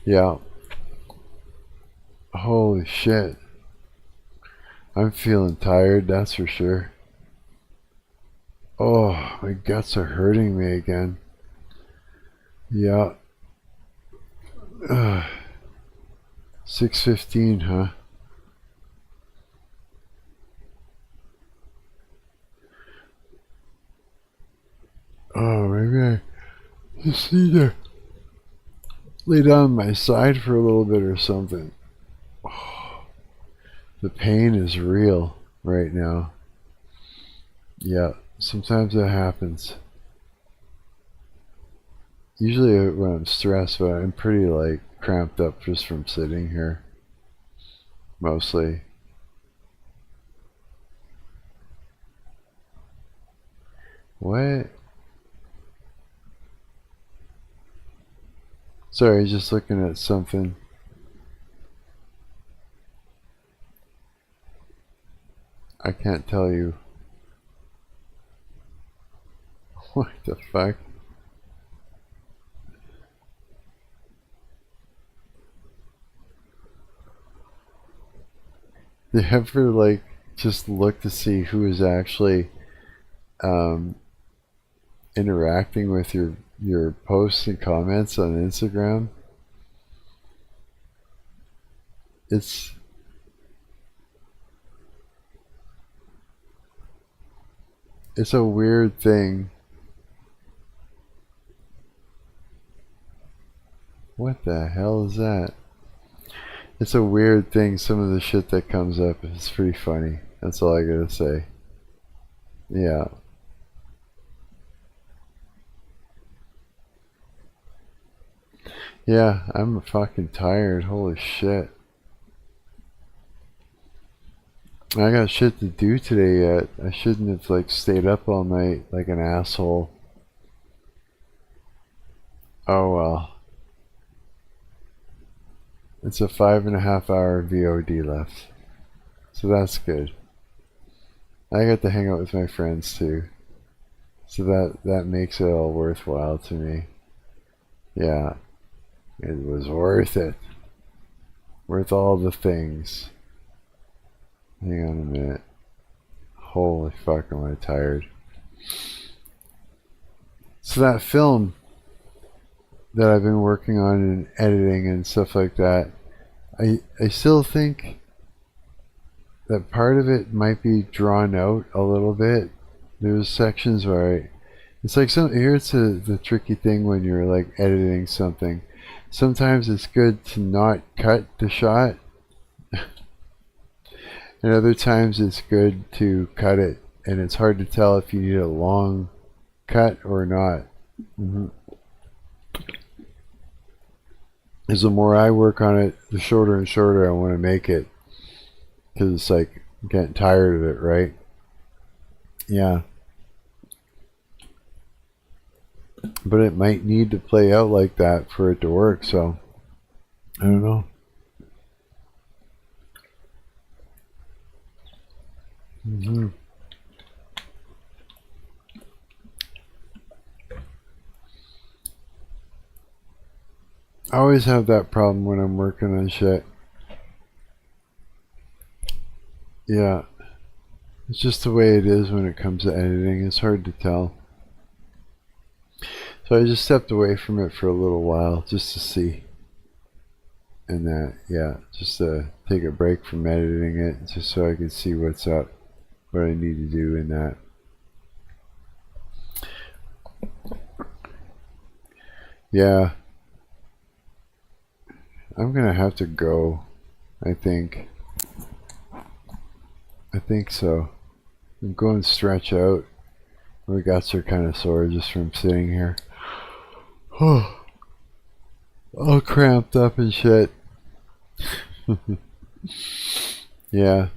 Yeah. Holy shit. I'm feeling tired, that's for sure. Oh, my guts are hurting me again. Yeah. 6:15, huh? Oh, maybe I just need to lay down on my side for a little bit or something. Oh, the pain is real right now. Yeah, sometimes that happens. Usually when I'm stressed, but I'm pretty like cramped up just from sitting here. Mostly. What? Sorry, just looking at something. I can't tell you. What the fuck? Do you ever like just look to see who is actually interacting with your posts and comments on Instagram? It's a weird thing. What the hell is that? It's a weird thing. Some of the shit that comes up is pretty funny. That's all I gotta say. Yeah. Yeah, I'm fucking tired. Holy shit. I got shit to do today yet. I shouldn't have like stayed up all night like an asshole. Oh well. It's a 5.5 hour VOD left. So that's good. I got to hang out with my friends too. So that makes it all worthwhile to me. Yeah. It was worth it. Worth all the things. Hang on a minute. Holy fuck, am I tired. So that film that I've been working on and editing and stuff like that, I still think that part of it might be drawn out a little bit. There's sections where it's like here's the tricky thing when you're like editing something. Sometimes it's good to not cut the shot. And other times it's good to cut it. And it's hard to tell if you need a long cut or not. As the more I work on it, the shorter and shorter I want to make it. Because it's like, I'm getting tired of it, right? Yeah. But it might need to play out like that for it to work, so I don't know. I always have that problem when I'm working on shit. Yeah. It's just the way it is when it comes to editing. It's hard to tell. So I just stepped away from it for a little while just to see. And that, yeah, just to take a break from editing it just so I could see what's up, what I need to do in that. Yeah. I'm gonna have to go, I think. I think so. I'm going to stretch out. My guts are kind of sore just from sitting here. All cramped up and shit. Yeah.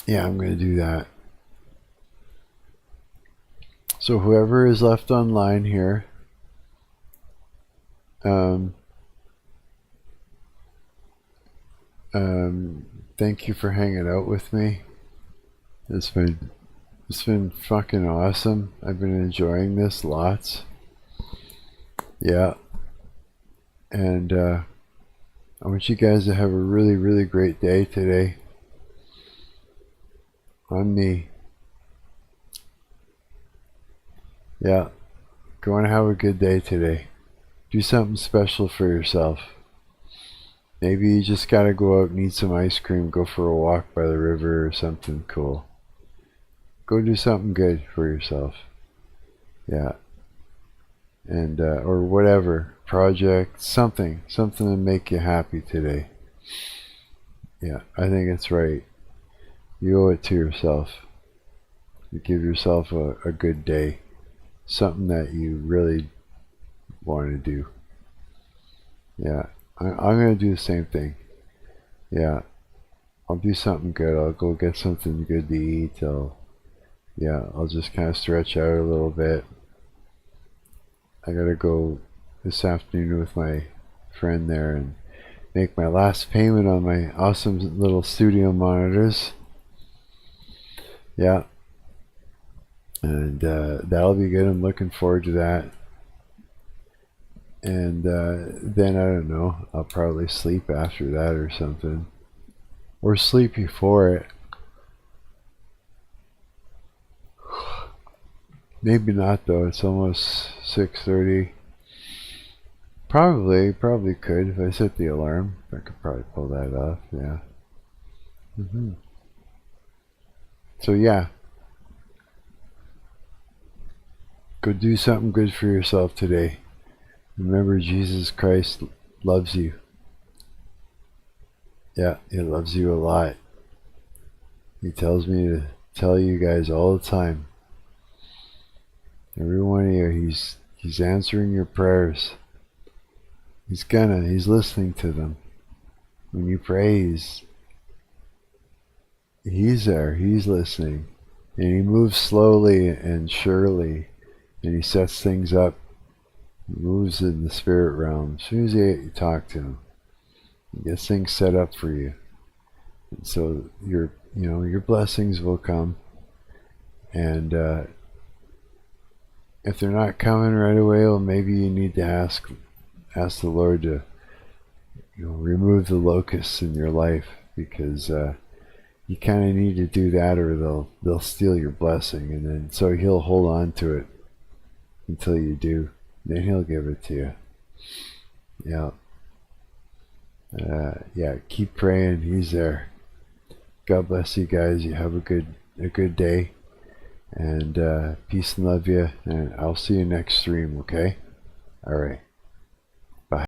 Yeah, I'm gonna do that. So whoever is left online here, thank you for hanging out with me. It's been fucking awesome. I've been enjoying this lots. Yeah. And I want you guys to have a really, really great day today. On me. Yeah. Go and have a good day today. Do something special for yourself. Maybe you just gotta go out and eat some ice cream, go for a walk by the river or something cool. Go do something good for yourself. Yeah. And, or whatever, project, something to make you happy today. Yeah, I think it's right. You owe it to yourself. You give yourself a good day. Something that you really want to do. Yeah, I'm going to do the same thing. Yeah. I'll do something good. I'll go get something good to eat. I'll just kind of stretch out a little bit. I gotta go this afternoon with my friend there and make my last payment on my awesome little studio monitors. Yeah. And that'll be good. I'm looking forward to that. And then, I don't know, I'll probably sleep after that or something. Or sleep before it. Maybe not though, it's almost 6:30. Probably could if I set the alarm. I could probably pull that off, yeah. So yeah. Go do something good for yourself today. Remember, Jesus Christ loves you. Yeah, he loves you a lot. He tells me to tell you guys all the time. Every one of you, he's answering your prayers. He's listening to them. When you pray, he's there, he's listening. And he moves slowly and surely, and he sets things up. He moves in the spirit realm. As soon as you talk to him, he gets things set up for you. And so your blessings will come. And if they're not coming right away, well, maybe you need to ask the Lord to remove the locusts in your life, because you kind of need to do that, or they'll steal your blessing, and then so he'll hold on to it until you do. Then he'll give it to you. Yeah. Keep praying. He's there. God bless you guys. You have a good day, and peace and love you. And I'll see you next stream. Okay. All right.